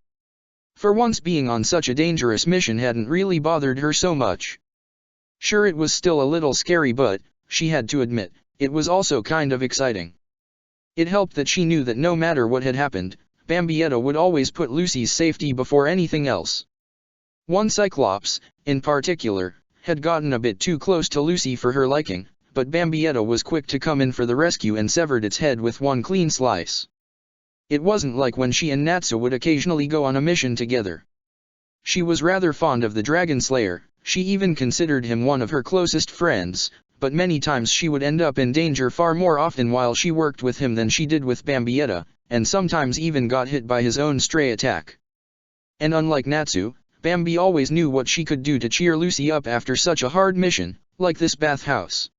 For once being on such a dangerous mission hadn't really bothered her so much. Sure, it was still a little scary, but, she had to admit, it was also kind of exciting. It helped that she knew that no matter what had happened, Bambietta would always put Lucy's safety before anything else. One Cyclops, in particular, had gotten a bit too close to Lucy for her liking, but Bambietta was quick to come in for the rescue and severed its head with one clean slice. It wasn't like when she and Natsu would occasionally go on a mission together. She was rather fond of the Dragon Slayer, she even considered him one of her closest friends, but many times she would end up in danger far more often while she worked with him than she did with Bambietta, and sometimes even got hit by his own stray attack. And unlike Natsu, Bambi always knew what she could do to cheer Lucy up after such a hard mission, like this bathhouse.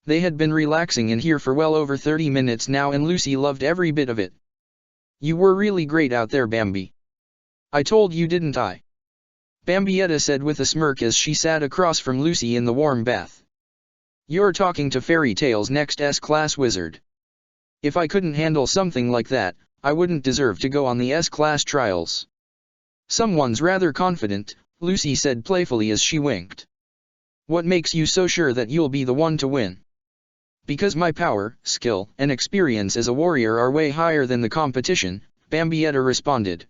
They had been relaxing in here for well over 30 minutes now and Lucy loved every bit of it. You were really great out there, Bambi. I told you, didn't I? Bambietta said with a smirk as she sat across from Lucy in the warm bath. You're talking to Fairy Tale's next S-Class wizard. If I couldn't handle something like that, I wouldn't deserve to go on the S-Class trials. Someone's rather confident, Lucy said playfully as she winked. What makes you so sure that you'll be the one to win? Because my power, skill, and experience as a warrior are way higher than the competition, Bambietta responded.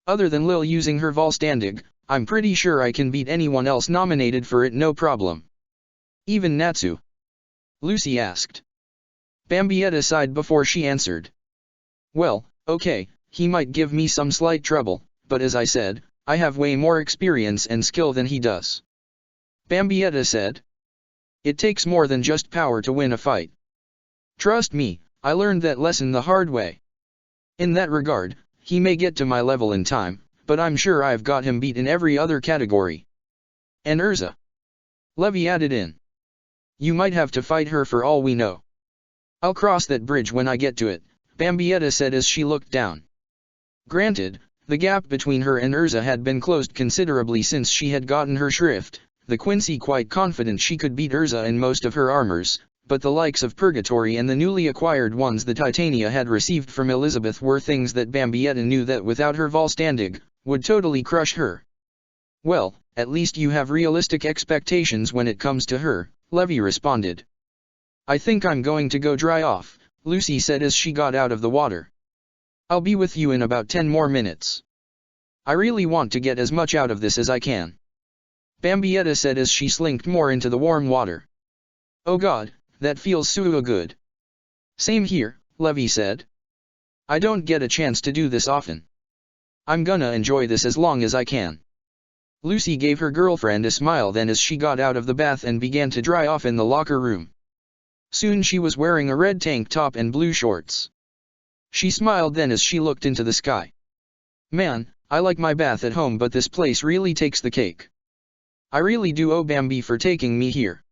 Other than Lil using her Volstandig, I'm pretty sure I can beat anyone else nominated for it, no problem. Even Natsu? Lucy asked. Bambietta sighed before she answered. Well, okay, he might give me some slight trouble, but as I said, I have way more experience and skill than he does. Bambietta said. It takes more than just power to win a fight. Trust me, I learned that lesson the hard way. In that regard, he may get to my level in time, but I'm sure I've got him beat in every other category. And Urza. Levi added in. You might have to fight her for all we know. I'll cross that bridge when I get to it, Bambietta said as she looked down. Granted, the gap between her and Urza had been closed considerably since she had gotten her shrift, the Quincy quite confident she could beat Urza in most of her armors, but the likes of Purgatory and the newly acquired ones the Titania had received from Elizabeth were things that Bambietta knew that without her Volstandig, would totally crush her. Well, At least you have realistic expectations when it comes to her, Levy responded. I think I'm going to go dry off, Lucy said as she got out of the water. I'll be with you in about 10 more minutes. I really want to get as much out of this as I can. Bambietta said as she slinked more into the warm water. Oh God, that feels so good. Same here, Levy said. I don't get a chance to do this often. I'm gonna enjoy this as long as I can. Lucy gave her girlfriend a smile then as she got out of the bath and began to dry off in the locker room. Soon she was wearing a red tank top and blue shorts. She smiled then as she looked into the sky. Man, I like my bath at home, but this place really takes the cake. I really do owe Bambi for taking me here.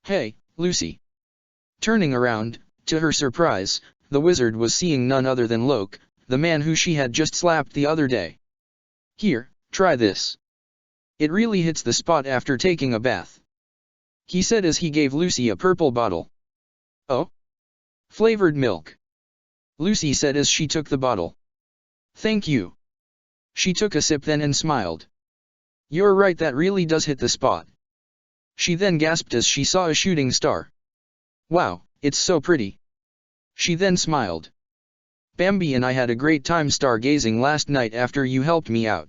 Hey, Lucy. Turning around, to her surprise, the wizard was seeing none other than Loke, the man who she had just slapped the other day. Here, try this. It really hits the spot after taking a bath. He said as he gave Lucy a purple bottle. Oh? Flavored milk. Lucy said as she took the bottle. Thank you. She took a sip then and smiled. You're right, that really does hit the spot. She then gasped as she saw a shooting star. Wow, it's so pretty. She then smiled. Bambi and I had a great time stargazing last night after you helped me out.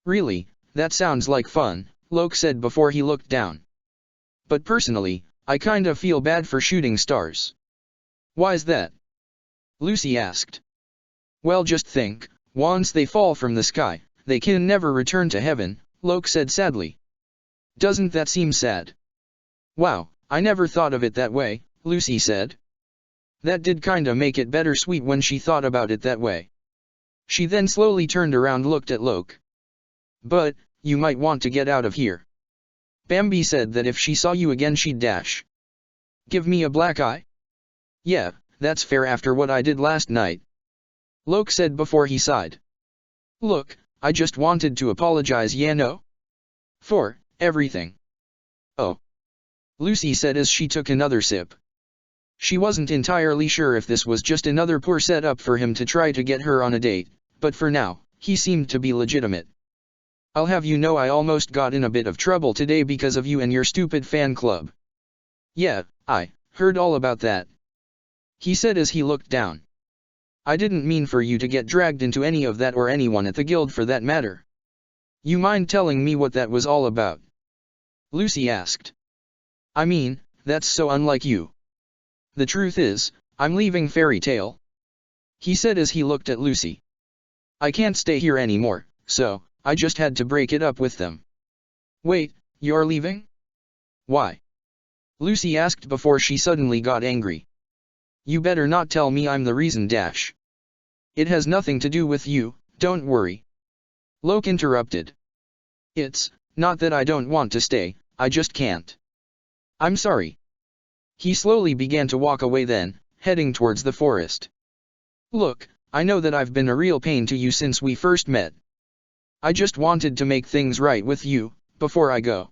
Really, that sounds like fun, Loke said before he looked down. But personally, I kinda feel bad for shooting stars. Why's that? Lucy asked. Well, just think, once they fall from the sky, they can never return to heaven, Loke said sadly. Doesn't that seem sad? Wow, I never thought of it that way, Lucy said. That did kinda make it bittersweet when she thought about it that way. She then slowly turned around and looked at Loke. But, you might want to get out of here. Bambi said that if she saw you again she'd dash. Give me a black eye? Yeah, that's fair after what I did last night. Loke said before he sighed. Look, I just wanted to apologize, no? For everything. Oh. Lucy said as she took another sip. She wasn't entirely sure if this was just another poor setup for him to try to get her on a date, but for now, he seemed to be legitimate. I'll have you know I almost got in a bit of trouble today because of you and your stupid fan club. Yeah, I heard all about that. He said as he looked down. I didn't mean for you to get dragged into any of that, or anyone at the guild for that matter. You mind telling me what that was all about? Lucy asked. I mean, that's so unlike you. The truth is, I'm leaving Fairy Tale. He said as he looked at Lucy. I can't stay here anymore, so I just had to break it up with them. Wait, you're leaving? Why? Lucy asked before she suddenly got angry. You better not tell me I'm the reason, dash. It has nothing to do with you, don't worry. Loke interrupted. It's not that I don't want to stay, I just can't. I'm sorry. He slowly began to walk away then, heading towards the forest. Look, I know that I've been a real pain to you since we first met. I just wanted to make things right with you, before I go.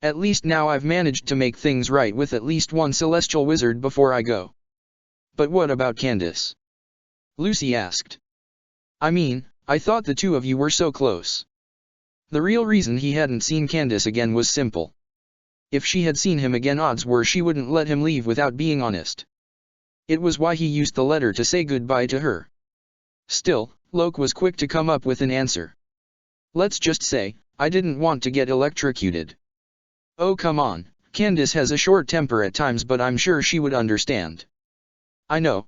At least now I've managed to make things right with at least one celestial wizard before I go. But what about Candace? Lucy asked. I mean, I thought the two of you were so close. The real reason he hadn't seen Candace again was simple. If she had seen him again, odds were she wouldn't let him leave without being honest. It was why he used the letter to say goodbye to her. Still, Loke was quick to come up with an answer. Let's just say, I didn't want to get electrocuted. Oh come on, Candace has a short temper at times, but I'm sure she would understand. I know.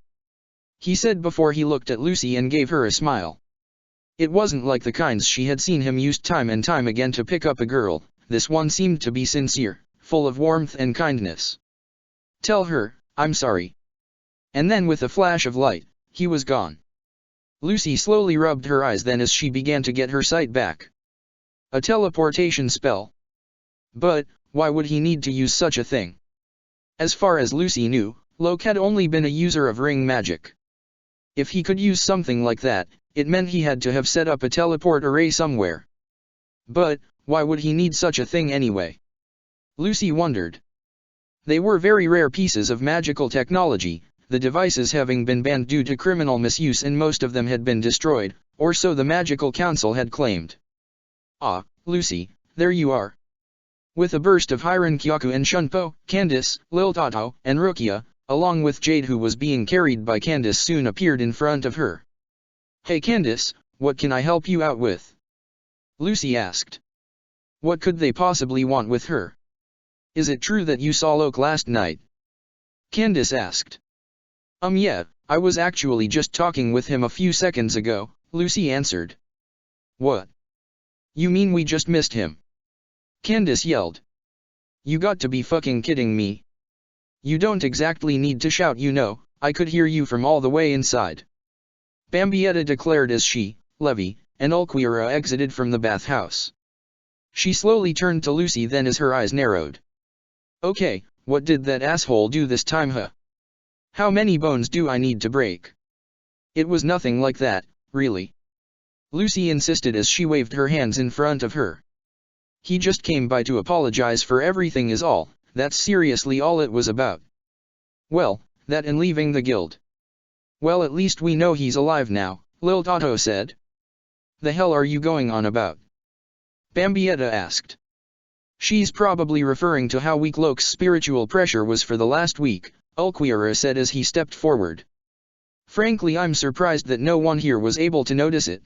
He said before he looked at Lucy and gave her a smile. It wasn't like the kinds she had seen him use time and time again to pick up a girl. This one seemed to be sincere, full of warmth and kindness. Tell her, I'm sorry. And then with a flash of light, he was gone. Lucy slowly rubbed her eyes then as she began to get her sight back. A teleportation spell. But, why would he need to use such a thing? As far as Lucy knew, Loke had only been a user of ring magic. If he could use something like that, it meant he had to have set up a teleport array somewhere. But, why would he need such a thing anyway? Lucy wondered. They were very rare pieces of magical technology, the devices having been banned due to criminal misuse, and most of them had been destroyed, or so the Magical Council had claimed. Ah, Lucy, there you are. With a burst of Hiran Kyaku and Shunpo, Candace, Lil Tato, and Rukia, along with Jade who was being carried by Candace soon appeared in front of her. Hey Candace, what can I help you out with? Lucy asked. What could they possibly want with her? Is it true that you saw Loke last night? Candace asked. Yeah, I was actually just talking with him a few seconds ago, Lucy answered. What? You mean we just missed him? Candace yelled. You got to be fucking kidding me. You don't exactly need to shout, you know, I could hear you from all the way inside. Bambietta declared as she, Levy, and Ulquira exited from the bathhouse. She slowly turned to Lucy then as her eyes narrowed. Okay, what did that asshole do this time huh? How many bones do I need to break? It was nothing like that, really. Lucy insisted as she waved her hands in front of her. He just came by to apologize for everything is all, that's seriously all it was about. Well, that and leaving the guild. Well at least we know he's alive now, Lil Tato said. The hell are you going on about? Bambietta asked. She's probably referring to how weak Loke's spiritual pressure was for the last week, Ulquira said as he stepped forward. Frankly I'm surprised that no one here was able to notice it.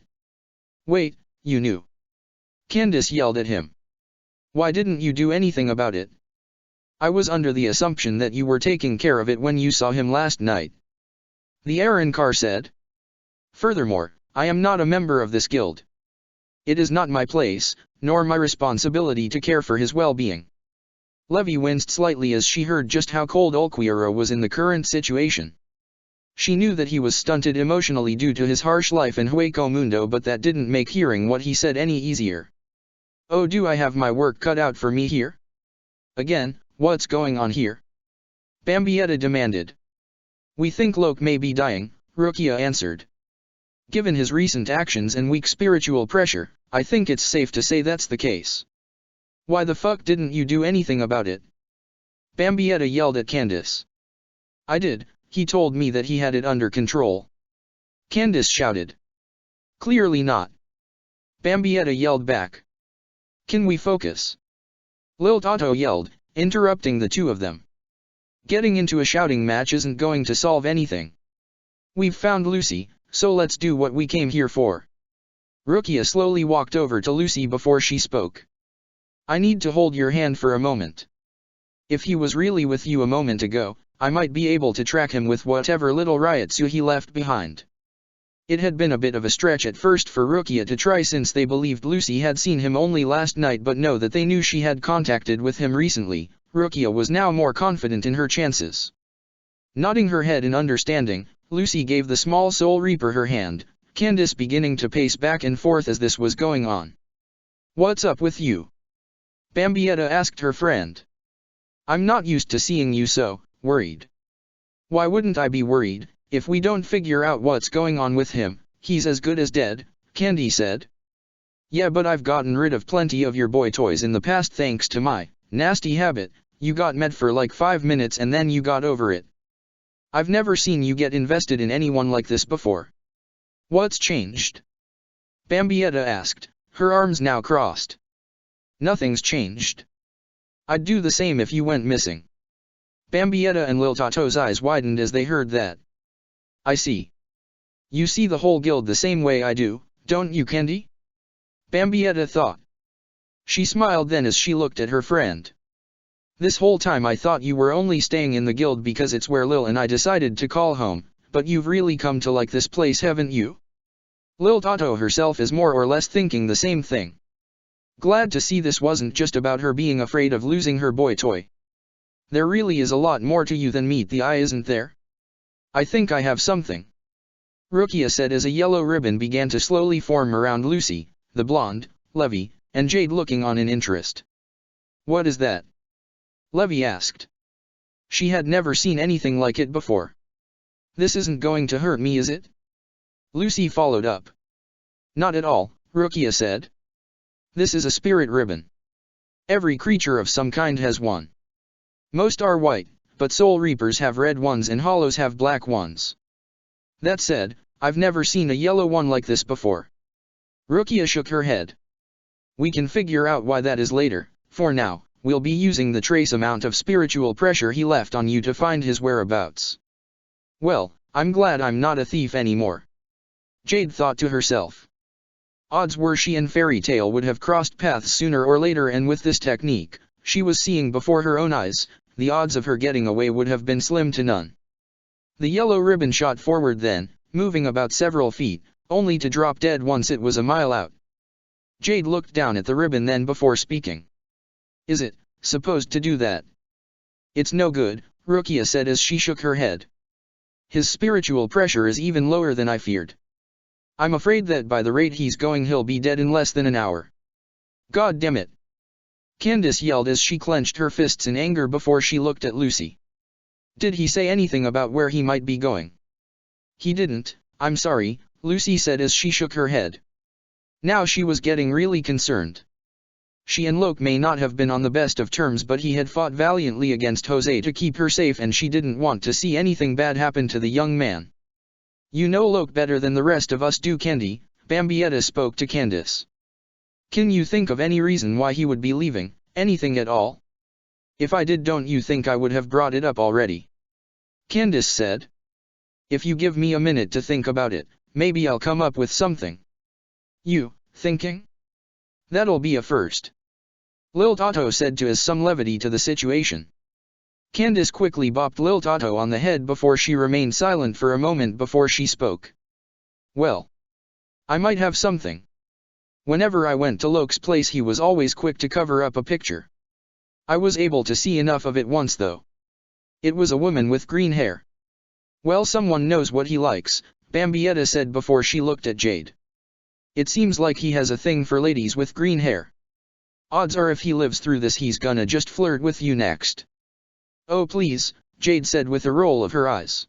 Wait, you knew? Candace yelled at him. Why didn't you do anything about it? I was under the assumption that you were taking care of it when you saw him last night. The Arrancar said. Furthermore, I am not a member of this guild. It is not my place, nor my responsibility to care for his well-being. Levy winced slightly as she heard just how cold Ulquira was in the current situation. She knew that he was stunted emotionally due to his harsh life in Hueco Mundo, but that didn't make hearing what he said any easier. Oh, do I have my work cut out for me here? Again, what's going on here? Bambietta demanded. We think Loke may be dying, Rukia answered. Given his recent actions and weak spiritual pressure, I think it's safe to say that's the case. Why the fuck didn't you do anything about it? Bambietta yelled at Candace. I did, he told me that he had it under control. Candace shouted. Clearly not. Bambietta yelled back. Can we focus? Lil Tato yelled, interrupting the two of them. Getting into a shouting match isn't going to solve anything. We've found Lucy, so let's do what we came here for. Rukia slowly walked over to Lucy before she spoke. I need to hold your hand for a moment. If he was really with you a moment ago, I might be able to track him with whatever little Ryotsu he left behind. It had been a bit of a stretch at first for Rukia to try since they believed Lucy had seen him only last night, but now that they knew she had contacted with him recently, Rukia was now more confident in her chances. Nodding her head in understanding, Lucy gave the small Soul Reaper her hand, Candace beginning to pace back and forth as this was going on. What's up with you? Bambietta asked her friend. I'm not used to seeing you so worried. Why wouldn't I be worried? If we don't figure out what's going on with him, he's as good as dead, Candy said. Yeah, but I've gotten rid of plenty of your boy toys in the past thanks to my nasty habit. You got med for like 5 minutes and then you got over it. I've never seen you get invested in anyone like this before. What's changed? Bambietta asked, her arms now crossed. Nothing's changed. I'd do the same if you went missing. Bambietta and Lil Tato's eyes widened as they heard that. I see. You see the whole guild the same way I do, don't you, Candy? Bambietta thought. She smiled then as she looked at her friend. This whole time I thought you were only staying in the guild because it's where Lil and I decided to call home, but you've really come to like this place, haven't you? Lil Tato herself is more or less thinking the same thing. Glad to see this wasn't just about her being afraid of losing her boy toy. There really is a lot more to you than meet the eye, isn't there? I think I have something. Rukia said as a yellow ribbon began to slowly form around Lucy, the blonde, Levy, and Jade looking on in interest. What is that? Levy asked. She had never seen anything like it before. This isn't going to hurt me, is it? Lucy followed up. Not at all, Rukia said. This is a spirit ribbon. Every creature of some kind has one. Most are white, but Soul Reapers have red ones and Hollows have black ones. That said, I've never seen a yellow one like this before. Rukia shook her head. We can figure out why that is later. For now, we'll be using the trace amount of spiritual pressure he left on you to find his whereabouts. Well, I'm glad I'm not a thief anymore, Jade thought to herself. Odds were she and Fairy Tale would have crossed paths sooner or later, and with this technique, she was seeing before her own eyes, the odds of her getting away would have been slim to none. The yellow ribbon shot forward then, moving about several feet, only to drop dead once it was a mile out. Jade looked down at the ribbon then before speaking. Is it supposed to do that? It's no good, Rukia said as she shook her head. His spiritual pressure is even lower than I feared. I'm afraid that by the rate he's going he'll be dead in less than an hour. God damn it! Candace yelled as she clenched her fists in anger before she looked at Lucy. Did he say anything about where he might be going? He didn't, I'm sorry, Lucy said as she shook her head. Now she was getting really concerned. She and Locke may not have been on the best of terms, but he had fought valiantly against Jose to keep her safe, and she didn't want to see anything bad happen to the young man. You know Locke better than the rest of us do, Candy, Bambietta spoke to Candace. Can you think of any reason why he would be leaving, anything at all? If I did, don't you think I would have brought it up already? Candace said. If you give me a minute to think about it, maybe I'll come up with something. You, thinking? That'll be a first. Lil Tato said to add some levity to the situation. Candace quickly bopped Lil Tato on the head before she remained silent for a moment before she spoke. Well, I might have something. Whenever I went to Locke's place he was always quick to cover up a picture. I was able to see enough of it once though. It was a woman with green hair. Well, someone knows what he likes, Bambietta said before she looked at Jade. It seems like he has a thing for ladies with green hair. Odds are if he lives through this he's gonna just flirt with you next. Oh please, Jade said with a roll of her eyes.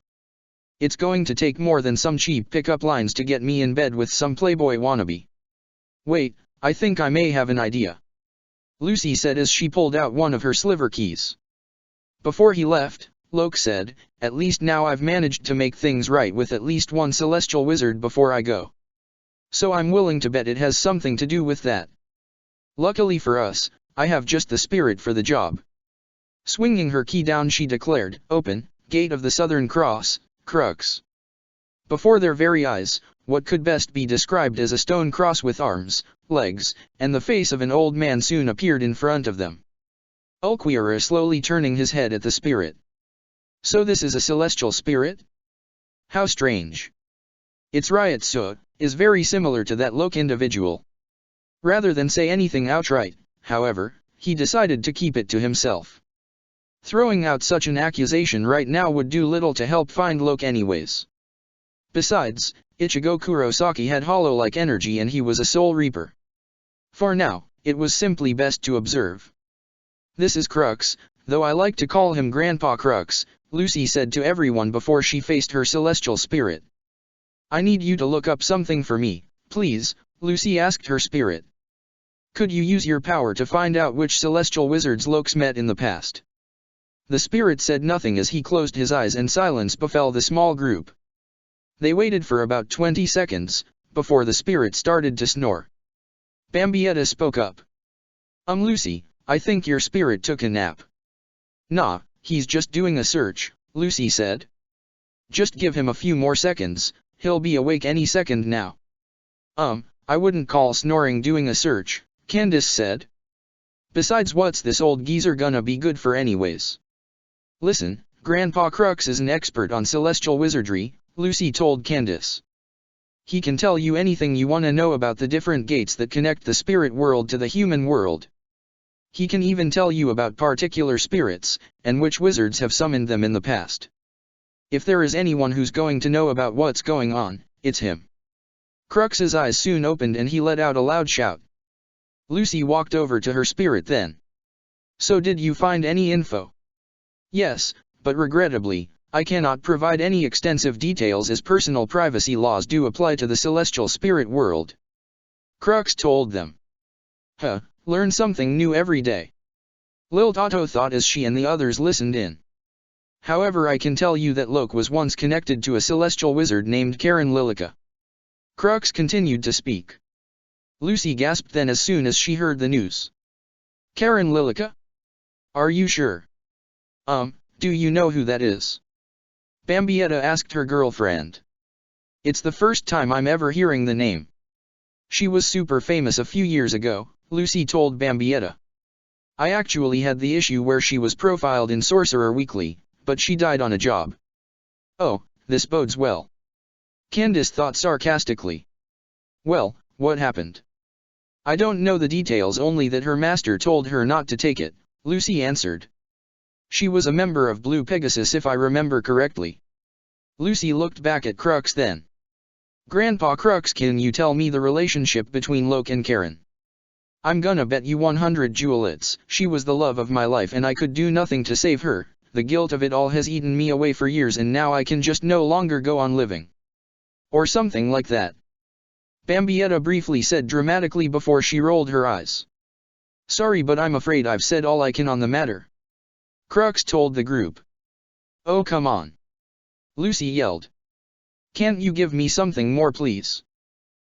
It's going to take more than some cheap pickup lines to get me in bed with some playboy wannabe. Wait, I think I may have an idea, Lucy said as she pulled out one of her sliver keys. Before he left, Locke said, at least now I've managed to make things right with at least one celestial wizard before I go. So I'm willing to bet it has something to do with that. Luckily for us, I have just the spirit for the job. Swinging her key down she declared, open, gate of the Southern Cross, Crux. Before their very eyes, what could best be described as a stone cross with arms, legs, and the face of an old man soon appeared in front of them. Ulquiorra slowly turning his head at the spirit. So this is a celestial spirit? How strange. Its Ryotsu is very similar to that Locke individual. Rather than say anything outright, however, he decided to keep it to himself. Throwing out such an accusation right now would do little to help find Locke anyways. Besides, Ichigo Kurosaki had hollow-like energy and he was a soul reaper. For now, it was simply best to observe. This is Crux, though I like to call him Grandpa Crux, Lucy said to everyone before she faced her celestial spirit. I need you to look up something for me, please, Lucy asked her spirit. Could you use your power to find out which celestial wizards Locke's met in the past? The spirit said nothing as he closed his eyes and silence befell the small group. They waited for about 20 seconds, before the spirit started to snore. Bambietta spoke up. Lucy, I think your spirit took a nap. Nah, he's just doing a search, Lucy said. Just give him a few more seconds, he'll be awake any second now. I wouldn't call snoring doing a search, Candace said. Besides, what's this old geezer gonna be good for anyways? Listen, Grandpa Crux is an expert on celestial wizardry, Lucy told Candace. He can tell you anything you want to know about the different gates that connect the spirit world to the human world. He can even tell you about particular spirits, and which wizards have summoned them in the past. If there is anyone who's going to know about what's going on, it's him. Crux's eyes soon opened and he let out a loud shout. Lucy walked over to her spirit then. So did you find any info? Yes, but regrettably, I cannot provide any extensive details as personal privacy laws do apply to the celestial spirit world. Crux told them. Learn something new every day. Lil Tato thought as she and the others listened in. However, I can tell you that Locke was once connected to a celestial wizard named Karen Lilica. Crux continued to speak. Lucy gasped then as soon as she heard the news. Karen Lilica? Are you sure? Do you know who that is? Bambietta asked her girlfriend. It's the first time I'm ever hearing the name. She was super famous a few years ago, Lucy told Bambietta. I actually had the issue where she was profiled in Sorcerer Weekly, but she died on a job. Oh, this bodes well. Candace thought sarcastically. Well, what happened? I don't know the details, only that her master told her not to take it, Lucy answered. She was a member of Blue Pegasus if I remember correctly. Lucy looked back at Crux then. Grandpa Crux, can you tell me the relationship between Loke and Karen? I'm gonna bet you 100 jewelets. She was the love of my life and I could do nothing to save her. The guilt of it all has eaten me away for years and now I can just no longer go on living. Or something like that. Bambietta briefly said dramatically before she rolled her eyes. Sorry, but I'm afraid I've said all I can on the matter. Crux told the group. Oh, come on. Lucy yelled. Can't you give me something more, please?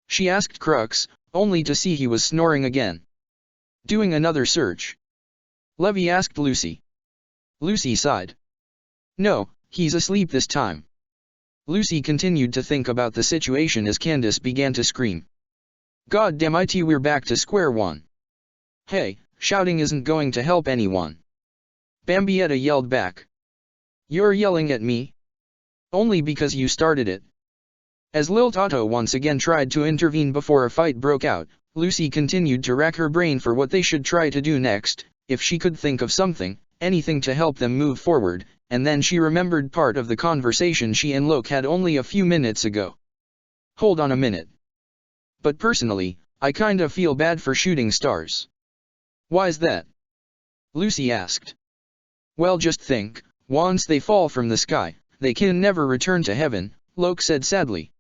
She asked Crux, only to see he was snoring again. Doing another search? Levy asked Lucy. Lucy sighed. No, he's asleep this time. Lucy continued to think about the situation as Candace began to scream. God damn it, we're back to square one. Hey, shouting isn't going to help anyone. Bambietta yelled back. You're yelling at me? Only because you started it. As Lil Toto once again tried to intervene before a fight broke out, Lucy continued to rack her brain for what they should try to do next, if she could think of something, anything to help them move forward, and then she remembered part of the conversation she and Loke had only a few minutes ago. Hold on a minute. But personally, I kinda feel bad for shooting stars. Why's that? Lucy asked. Well, just think, once they fall from the sky, they can never return to heaven, Loke said sadly.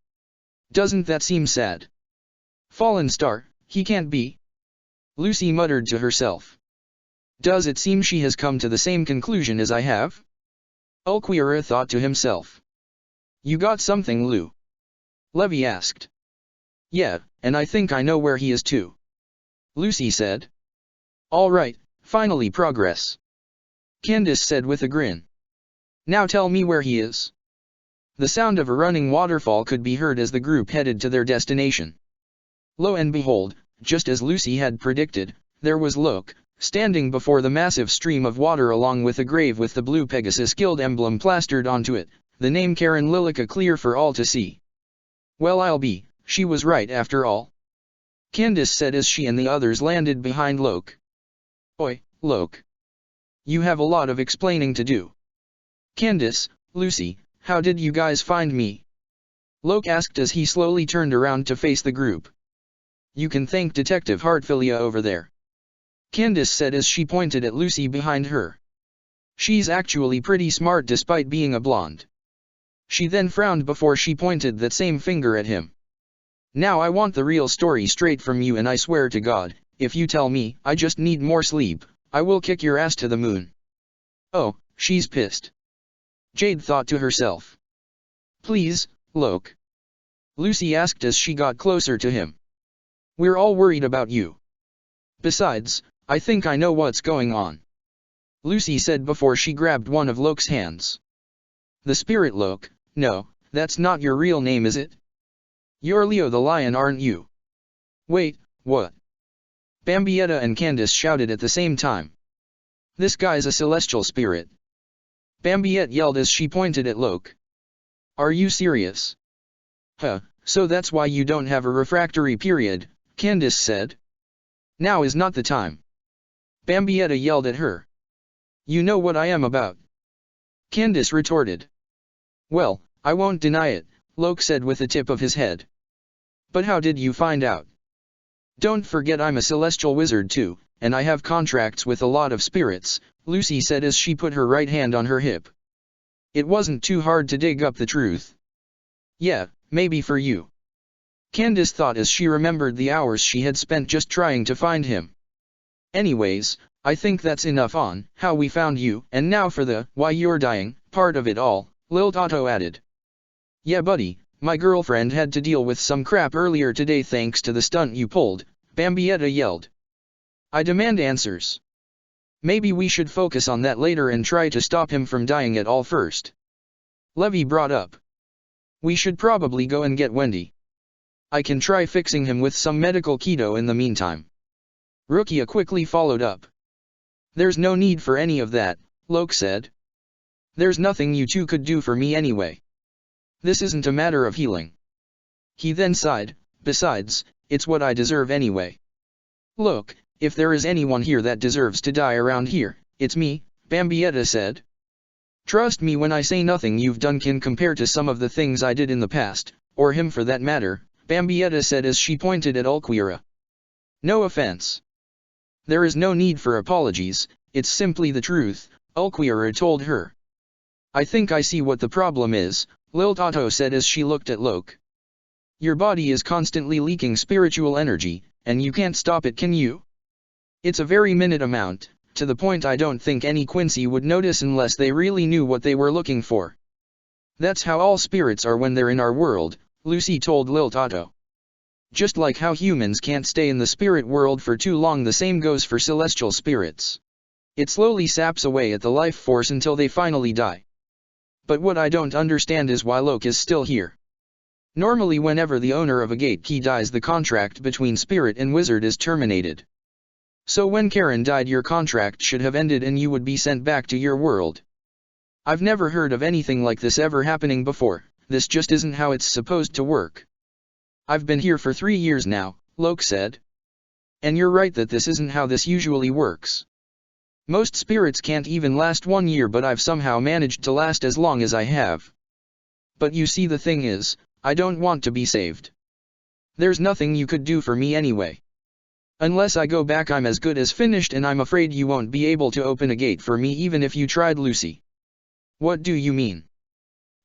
Doesn't that seem sad? Fallen star, he can't be. Lucy muttered to herself. Does it seem she has come to the same conclusion as I have? Ulquiera thought to himself. You got something, Lou? Levy asked. Yeah, and I think I know where he is too. Lucy said. All right, finally progress. Candace said with a grin. Now tell me where he is. The sound of a running waterfall could be heard as the group headed to their destination. Lo and behold, just as Lucy had predicted, there was Loke, standing before the massive stream of water along with a grave with the Blue Pegasus Guild emblem plastered onto it, the name Karen Lilica clear for all to see. Well, I'll be, she was right after all. Candace said as she and the others landed behind Loke. Oi, Loke. You have a lot of explaining to do. Candace, Lucy, how did you guys find me? Loke asked as he slowly turned around to face the group. You can thank Detective Hartfilia over there. Candace said as she pointed at Lucy behind her. She's actually pretty smart despite being a blonde. She then frowned before she pointed that same finger at him. Now I want the real story straight from you, and I swear to God, if you tell me I just need more sleep, I will kick your ass to the moon. Oh, she's pissed. Jade thought to herself. Please, Loke. Lucy asked as she got closer to him. We're all worried about you. Besides, I think I know what's going on. Lucy said before she grabbed one of Loke's hands. The spirit Loke? No, that's not your real name, is it? You're Leo the Lion, aren't you? Wait, what? Bambietta and Candace shouted at the same time. This guy's a celestial spirit. Bambiette yelled as she pointed at Loke. Are you serious? Huh, so that's why you don't have a refractory period, Candace said. Now is not the time. Bambietta yelled at her. You know what I am about. Candace retorted. Well, I won't deny it, Loke said with the tip of his head. But how did you find out? Don't forget I'm a celestial wizard too, and I have contracts with a lot of spirits, Lucy said as she put her right hand on her hip. It wasn't too hard to dig up the truth. Yeah, maybe for you. Candace thought as she remembered the hours she had spent just trying to find him. Anyways, I think that's enough on how we found you, and now for the why you're dying part of it all, Lil Toto added. Yeah buddy, my girlfriend had to deal with some crap earlier today thanks to the stunt you pulled, Bambietta yelled. I demand answers. Maybe we should focus on that later and try to stop him from dying at all first. Levy brought up. We should probably go and get Wendy. I can try fixing him with some medical keto in the meantime. Rukia quickly followed up. There's no need for any of that, Loke said. There's nothing you two could do for me anyway. This isn't a matter of healing. He then sighed, besides, it's what I deserve anyway. Look, if there is anyone here that deserves to die around here, it's me, Bambietta said. Trust me when I say nothing you've done can compare to some of the things I did in the past, or him for that matter, Bambietta said as she pointed at Ulquira. No offense. There is no need for apologies, it's simply the truth, Ulquira told her. I think I see what the problem is, Lil Tato said as she looked at Loke. Your body is constantly leaking spiritual energy, and you can't stop it, can you? It's a very minute amount, to the point I don't think any Quincy would notice unless they really knew what they were looking for. That's how all spirits are when they're in our world, Lucy told Lil Tato. Just like how humans can't stay in the spirit world for too long, the same goes for celestial spirits. It slowly saps away at the life force until they finally die. But what I don't understand is why Loke is still here. Normally whenever the owner of a gate key dies, the contract between spirit and wizard is terminated. So when Karen died, your contract should have ended and you would be sent back to your world. I've never heard of anything like this ever happening before, this just isn't how it's supposed to work. I've been here for 3 years now, Loke said. And you're right that this isn't how this usually works. Most spirits can't even last 1 year, but I've somehow managed to last as long as I have. But you see, the thing is, I don't want to be saved. There's nothing you could do for me anyway. Unless I go back, I'm as good as finished, and I'm afraid you won't be able to open a gate for me even if you tried, Lucy. What do you mean?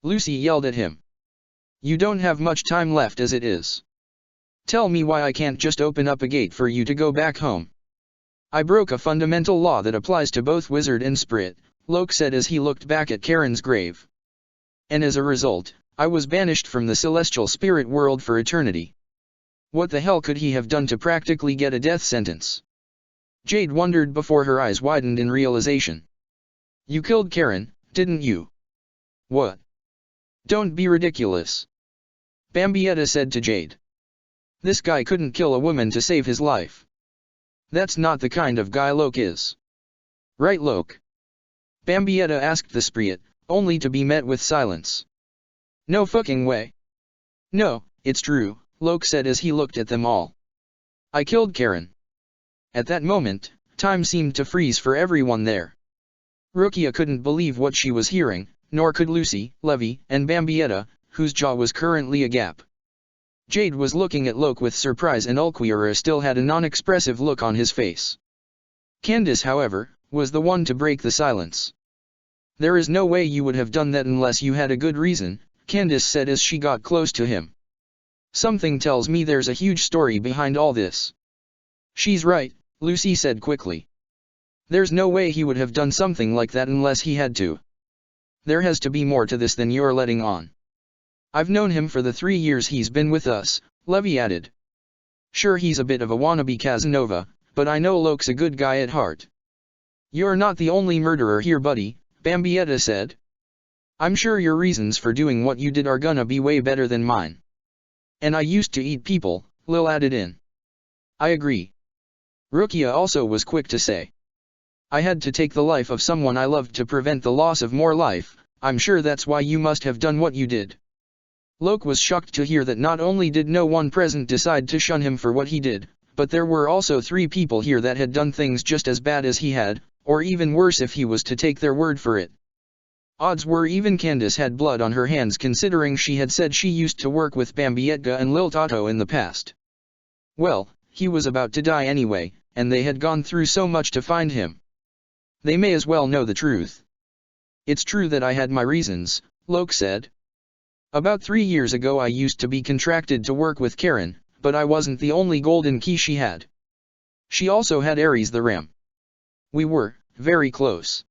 Lucy yelled at him. You don't have much time left as it is. Tell me why I can't just open up a gate for you to go back home. I broke a fundamental law that applies to both wizard and spirit, Loke said as he looked back at Karen's grave. And as a result, I was banished from the celestial spirit world for eternity. What the hell could he have done to practically get a death sentence? Jade wondered before her eyes widened in realization. You killed Karen, didn't you? What? Don't be ridiculous. Bambietta said to Jade. This guy couldn't kill a woman to save his life. That's not the kind of guy Loke is. Right, Loke? Bambietta asked the sprite, only to be met with silence. No fucking way. No, it's true, Loke said as he looked at them all. I killed Karen. At that moment, time seemed to freeze for everyone there. Rukia couldn't believe what she was hearing, nor could Lucy, Levy, and Bambietta, whose jaw was currently agape. Jade was looking at Loke with surprise, and Ulquira still had a non-expressive look on his face. Candace, however, was the one to break the silence. There is no way you would have done that unless you had a good reason, Candace said as she got close to him. Something tells me there's a huge story behind all this. She's right, Lucy said quickly. There's no way he would have done something like that unless he had to. There has to be more to this than you're letting on. I've known him for the 3 years he's been with us, Levy added. Sure, he's a bit of a wannabe Casanova, but I know Loke's a good guy at heart. You're not the only murderer here, buddy, Bambietta said. I'm sure your reasons for doing what you did are gonna be way better than mine. And I used to eat people, Lil added in. I agree. Rukia also was quick to say. I had to take the life of someone I loved to prevent the loss of more life. I'm sure that's why you must have done what you did. Loke was shocked to hear that not only did no one present decide to shun him for what he did, but there were also 3 people here that had done things just as bad as he had, or even worse if he was to take their word for it. Odds were even Candace had blood on her hands, considering she had said she used to work with Bambietta and Lil Tato in the past. Well, he was about to die anyway, and they had gone through so much to find him. They may as well know the truth. It's true that I had my reasons, Loke said. About 3 years ago I used to be contracted to work with Karen, but I wasn't the only golden key she had. She also had Ares the Ram. We were very close.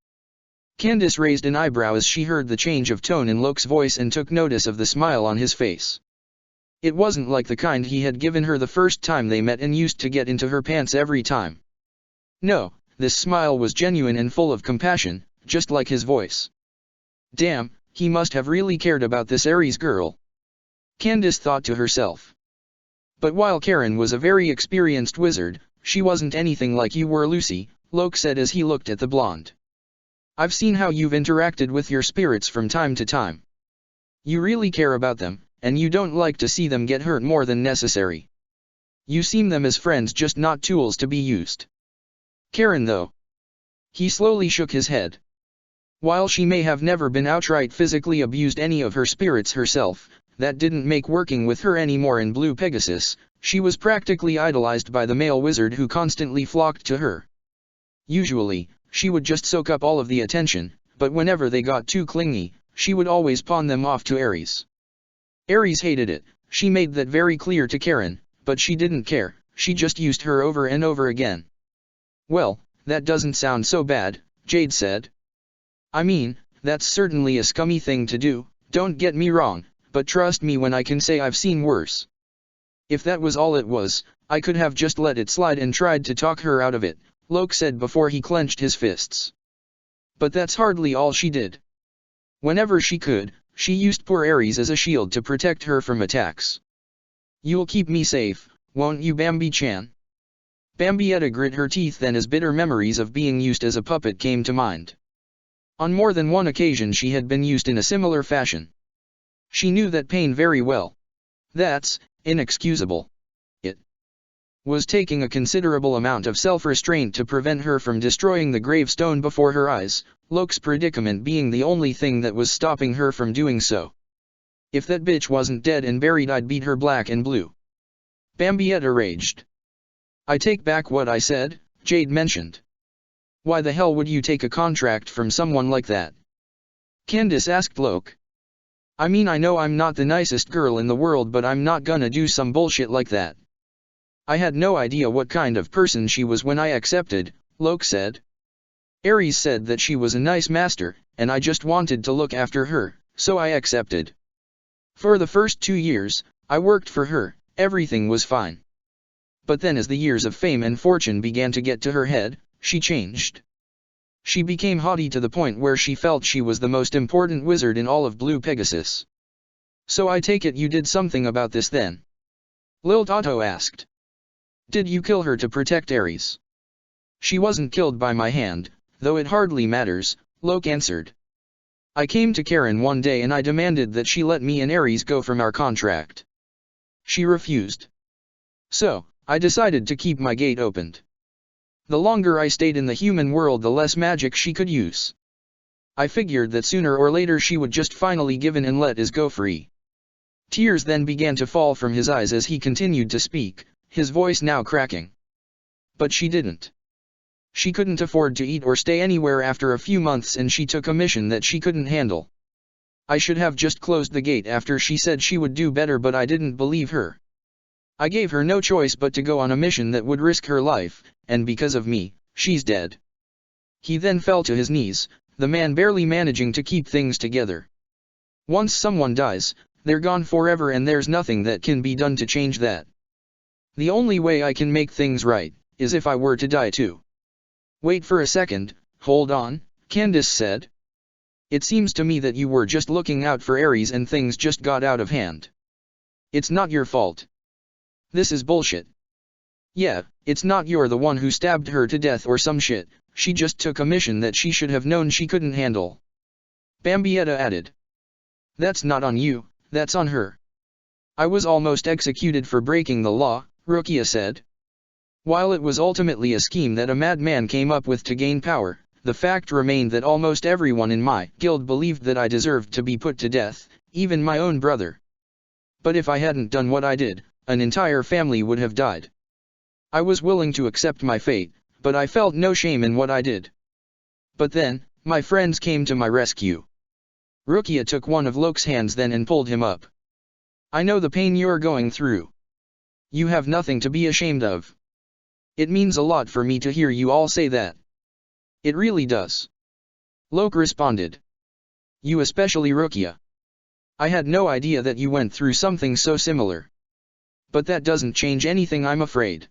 Candace raised an eyebrow as she heard the change of tone in Loke's voice and took notice of the smile on his face. It wasn't like the kind he had given her the first time they met and used to get into her pants every time. No, this smile was genuine and full of compassion, just like his voice. Damn, he must have really cared about this Aries girl. Candace thought to herself. But while Karen was a very experienced wizard, she wasn't anything like you were, Lucy, Locke said as he looked at the blonde. I've seen how you've interacted with your spirits from time to time. You really care about them, and you don't like to see them get hurt more than necessary. You see them as friends, just not tools to be used. Karen though. He slowly shook his head. While she may have never been outright physically abused any of her spirits herself, that didn't make working with her any more in Blue Pegasus. She was practically idolized by the male wizard who constantly flocked to her. Usually, she would just soak up all of the attention, but whenever they got too clingy, she would always pawn them off to Aries. Aries hated it, she made that very clear to Karen, but she didn't care, she just used her over and over again. Well, that doesn't sound so bad, Jade said. I mean, that's certainly a scummy thing to do, don't get me wrong, but trust me when I can say I've seen worse. If that was all it was, I could have just let it slide and tried to talk her out of it, Locke said before he clenched his fists. But that's hardly all she did. Whenever she could, she used poor Aries as a shield to protect her from attacks. You'll keep me safe, won't you, Bambi-chan? Bambietta grit her teeth then as bitter memories of being used as a puppet came to mind. On more than one occasion she had been used in a similar fashion. She knew that pain very well. That's inexcusable. It was taking a considerable amount of self-restraint to prevent her from destroying the gravestone before her eyes, Locke's predicament being the only thing that was stopping her from doing so. If that bitch wasn't dead and buried, I'd beat her black and blue. Bambietta raged. I take back what I said, Jade mentioned. Why the hell would you take a contract from someone like that? Candace asked Locke. I mean, I know I'm not the nicest girl in the world, but I'm not gonna do some bullshit like that. I had no idea what kind of person she was when I accepted, Locke said. Aries said that she was a nice master, and I just wanted to look after her, so I accepted. For the first 2 years, I worked for her, everything was fine. But then as the years of fame and fortune began to get to her head, she changed. She became haughty to the point where she felt she was the most important wizard in all of Blue Pegasus. So I take it you did something about this then? Lil Tato asked. Did you kill her to protect Aries? She wasn't killed by my hand, though it hardly matters, Locke answered. I came to Karen one day and I demanded that she let me and Aries go from our contract. She refused. So, I decided to keep my gate opened. The longer I stayed in the human world, the less magic she could use. I figured that sooner or later she would just finally give in and let us go free. Tears then began to fall from his eyes as he continued to speak, his voice now cracking. But she didn't. She couldn't afford to eat or stay anywhere after a few months, and she took a mission that she couldn't handle. I should have just closed the gate after she said she would do better, but I didn't believe her. I gave her no choice but to go on a mission that would risk her life, and because of me, she's dead. He then fell to his knees, the man barely managing to keep things together. Once someone dies, they're gone forever, and there's nothing that can be done to change that. The only way I can make things right is if I were to die too. Wait for a second, hold on, Candace said. It seems to me that you were just looking out for Aries and things just got out of hand. It's not your fault. This is bullshit. Yeah, it's not you're the one who stabbed her to death or some shit, she just took a mission that she should have known she couldn't handle. Bambietta added. That's not on you, that's on her. I was almost executed for breaking the law, Rukia said. While it was ultimately a scheme that a madman came up with to gain power, the fact remained that almost everyone in my guild believed that I deserved to be put to death, even my own brother. But if I hadn't done what I did, an entire family would have died. I was willing to accept my fate, but I felt no shame in what I did. But then, my friends came to my rescue. Rukia took one of Locke's hands then and pulled him up. I know the pain you're going through. You have nothing to be ashamed of. It means a lot for me to hear you all say that. It really does. Locke responded. You especially, Rukia. I had no idea that you went through something so similar. but that doesn't change anything, I'm afraid.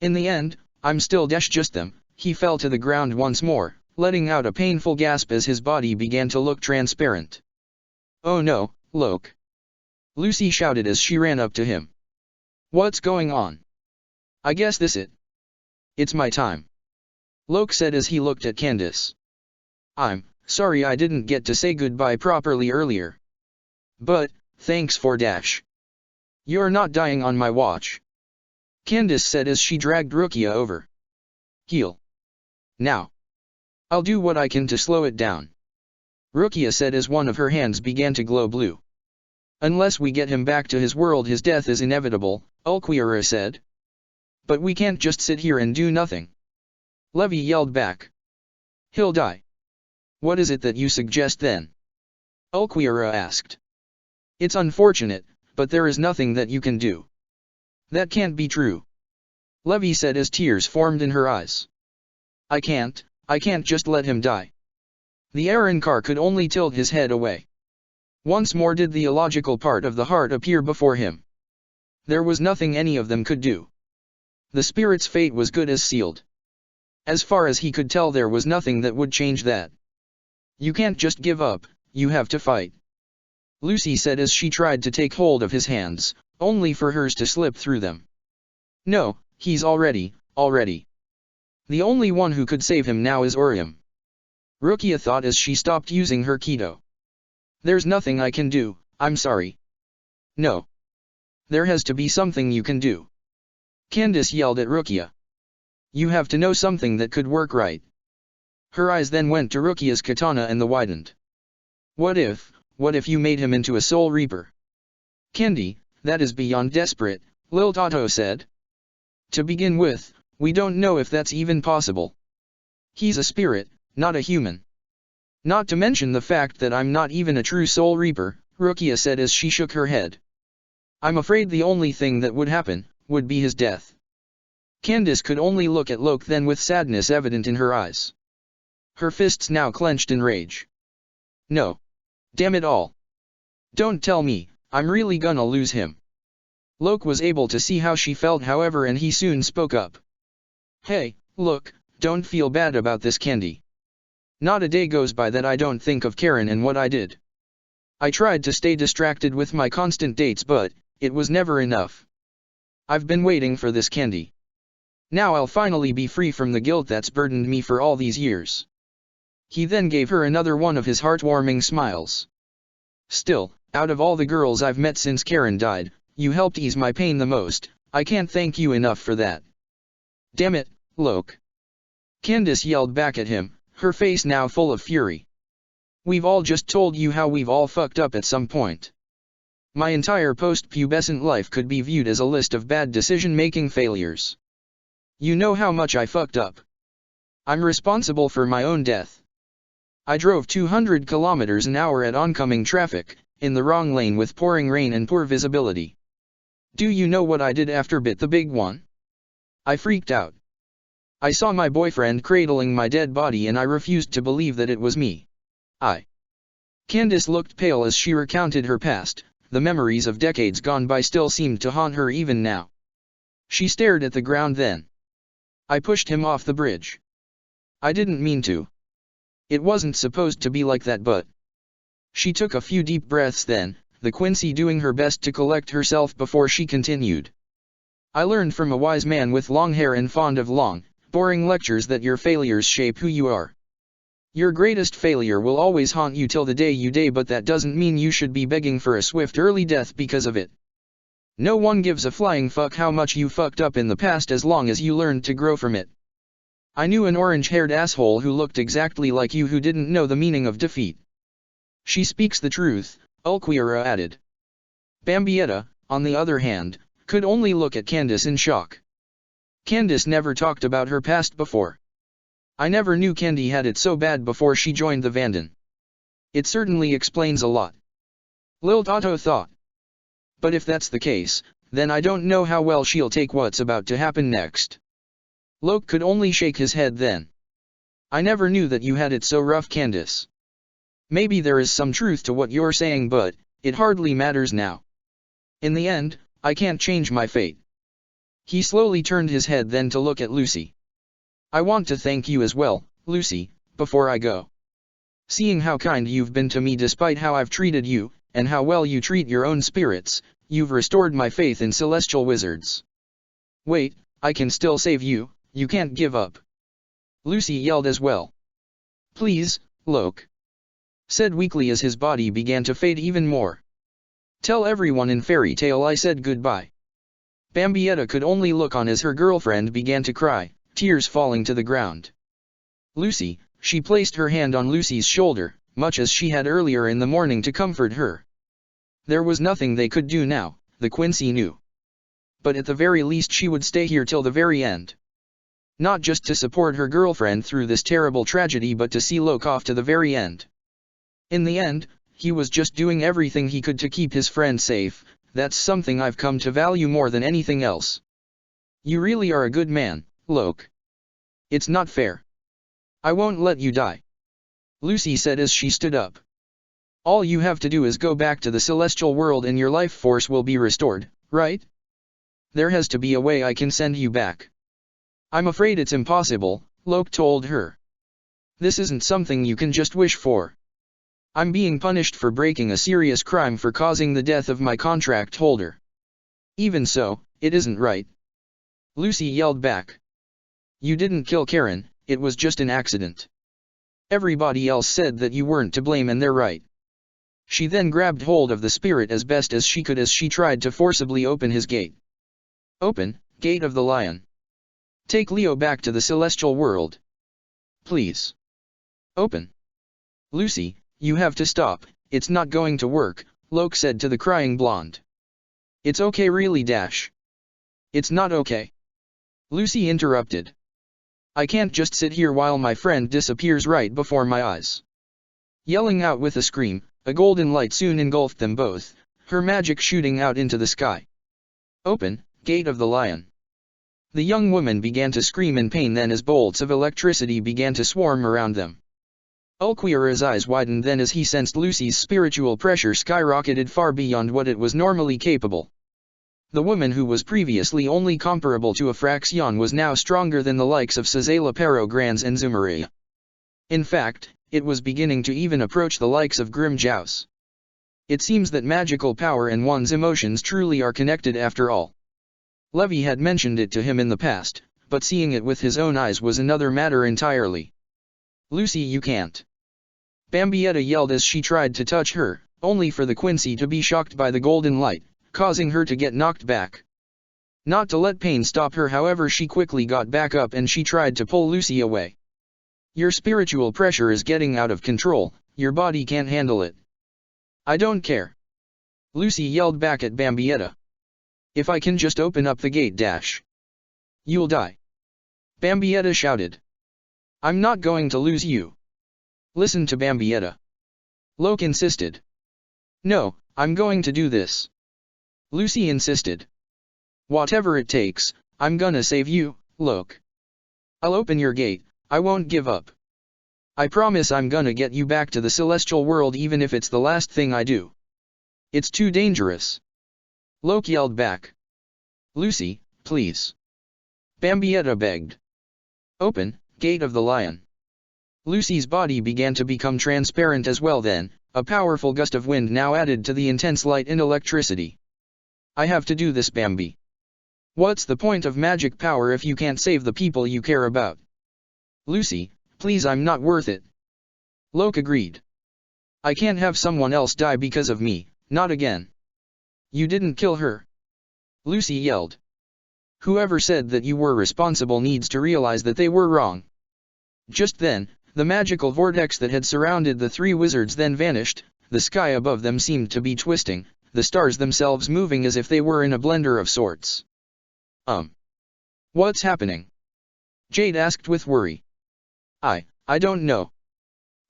In the end, I'm still just them. He fell to the ground once more, letting out a painful gasp as his body began to look transparent. Oh no, Loke! Lucy shouted as she ran up to him. What's going on? I guess this it. It's my time. Loke said as he looked at Candace. I'm sorry I didn't get to say goodbye properly earlier. But, thanks for dash. You're not dying on my watch. Candace said as she dragged Rukia over. Heal. Now. I'll do what I can to slow it down. Rukia said as one of her hands began to glow blue. Unless we get him back to his world, his death is inevitable, Ulquiorra said. But we can't just sit here and do nothing. Levi yelled back. He'll die. What is it that you suggest then? Ulquiorra asked. It's unfortunate, but there is nothing that you can do. That can't be true. Levi said as tears formed in her eyes. I can't just let him die. The Arrancar could only tilt his head away. Once more did the illogical part of the heart appear before him. There was nothing any of them could do. The spirit's fate was good as sealed. As far as he could tell, there was nothing that would change that. You can't just give up, you have to fight. Lucy said as she tried to take hold of his hands, only for hers to slip through them. No, he's already. The only one who could save him now is Urium. Rukia thought as she stopped using her keto. There's nothing I can do, I'm sorry. No. There has to be something you can do. Candace yelled at Rukia. You have to know something that could work, right? Her eyes then went to Rukia's katana and the widened. What if you made him into a soul reaper? Kendi, that is beyond desperate, Lil Tato said. To begin with, we don't know if that's even possible. He's a spirit, not a human. Not to mention the fact that I'm not even a true soul reaper, Rukia said as she shook her head. I'm afraid the only thing that would happen, would be his death. Candace could only look at Loke then with sadness evident in her eyes. Her fists now clenched in rage. No. Damn it all. Don't tell me, I'm really gonna lose him. Loke was able to see how she felt, however, and he soon spoke up. Hey, look, don't feel bad about this, Kendi. Not a day goes by that I don't think of Karen and what I did. I tried to stay distracted with my constant dates, but it was never enough. I've been waiting for this, Kendi. Now I'll finally be free from the guilt that's burdened me for all these years. He then gave her another one of his heartwarming smiles. Still, out of all the girls I've met since Karen died, you helped ease my pain the most. I can't thank you enough for that. Damn it, Loke. Candace yelled back at him, her face now full of fury. We've all just told you how we've all fucked up at some point. My entire post-pubescent life could be viewed as a list of bad decision-making failures. You know how much I fucked up. I'm responsible for my own death. I drove 200 kilometers an hour at oncoming traffic, in the wrong lane with pouring rain and poor visibility. Do you know what I did after bit the big one? I freaked out. I saw my boyfriend cradling my dead body and I refused to believe that it was me. Candace looked pale as she recounted her past. The memories of decades gone by still seemed to haunt her even now. She stared at the ground then. I pushed him off the bridge. I didn't mean to. It wasn't supposed to be like that, but... She took a few deep breaths then, the Quincy doing her best to collect herself before she continued. I learned from a wise man with long hair and fond of long, boring lectures that your failures shape who you are. Your greatest failure will always haunt you till the day you die, but that doesn't mean you should be begging for a swift early death because of it. No one gives a flying fuck how much you fucked up in the past as long as you learned to grow from it. I knew an orange-haired asshole who looked exactly like you who didn't know the meaning of defeat. She speaks the truth, Ulquiorra added. Bambietta, on the other hand, could only look at Candace in shock. Candace never talked about her past before. I never knew Kendi had it so bad before she joined the Vanden. It certainly explains a lot. Lil Tato thought. But if that's the case, then I don't know how well she'll take what's about to happen next. Loke could only shake his head then. I never knew that you had it so rough, Candace. Maybe there is some truth to what you're saying, but it hardly matters now. In the end, I can't change my fate. He slowly turned his head then to look at Lucy. I want to thank you as well, Lucy, before I go. Seeing how kind you've been to me despite how I've treated you, and how well you treat your own spirits, you've restored my faith in celestial wizards. Wait, I can still save you, you can't give up. Lucy yelled as well. Please, Loke. Said weakly as his body began to fade even more. Tell everyone in Fairy Tale I said goodbye. Bambietta could only look on as her girlfriend began to cry, tears falling to the ground. Lucy, she placed her hand on Lucy's shoulder, much as she had earlier in the morning to comfort her. There was nothing they could do now, the Quincy knew. But at the very least she would stay here till the very end. Not just to support her girlfriend through this terrible tragedy but to see Loke off to the very end. In the end, he was just doing everything he could to keep his friend safe. That's something I've come to value more than anything else. You really are a good man, Loke. It's not fair. I won't let you die. Lucy said as she stood up. All you have to do is go back to the celestial world and your life force will be restored, right? There has to be a way I can send you back. I'm afraid it's impossible, Loke told her. This isn't something you can just wish for. I'm being punished for breaking a serious crime for causing the death of my contract holder. Even so, it isn't right. Lucy yelled back. You didn't kill Karen, it was just an accident. Everybody else said that you weren't to blame and they're right. She then grabbed hold of the spirit as best as she could as she tried to forcibly open his gate. Open, Gate of the Lion. Take Leo back to the celestial world. Please. Open. Lucy, you have to stop, it's not going to work, Loke said to the crying blonde. It's okay really Dash. It's not okay. Lucy interrupted. I can't just sit here while my friend disappears right before my eyes. Yelling out with a scream, a golden light soon engulfed them both, her magic shooting out into the sky. Open, Gate of the Lion. The young woman began to scream in pain then as bolts of electricity began to swarm around them. Ulquiorra's eyes widened then as he sensed Lucy's spiritual pressure skyrocketed far beyond what it was normally capable. The woman who was previously only comparable to a Fraxion was now stronger than the likes of Sazela Perograns and Zumaria. In fact, it was beginning to even approach the likes of Grimjaus. It seems that magical power and one's emotions truly are connected after all. Levi had mentioned it to him in the past, but seeing it with his own eyes was another matter entirely. Lucy, you can't. Bambietta yelled as she tried to touch her, only for the Quincy to be shocked by the golden light, causing her to get knocked back. Not to let pain stop her however she quickly got back up and she tried to pull Lucy away. Your spiritual pressure is getting out of control, your body can't handle it. I don't care. Lucy yelled back at Bambietta. If I can just open up the gate Dash. You'll die. Bambietta shouted. I'm not going to lose you. Listen to Bambietta. Loke insisted. No, I'm going to do this. Lucy insisted. Whatever it takes, I'm gonna save you, Loke. I'll open your gate, I won't give up. I promise I'm gonna get you back to the celestial world even if it's the last thing I do. It's too dangerous. Loke yelled back. Lucy, please. Bambietta begged. Open, Gate of the Lion. Lucy's body began to become transparent as well then, a powerful gust of wind now added to the intense light and electricity. I have to do this Bambi. What's the point of magic power if you can't save the people you care about? Lucy, please I'm not worth it. Loke agreed. I can't have someone else die because of me, not again. You didn't kill her. Lucy yelled. Whoever said that you were responsible needs to realize that they were wrong. Just then, the magical vortex that had surrounded the three wizards then vanished, the sky above them seemed to be twisting, the stars themselves moving as if they were in a blender of sorts. What's happening? Jade asked with worry. I don't know.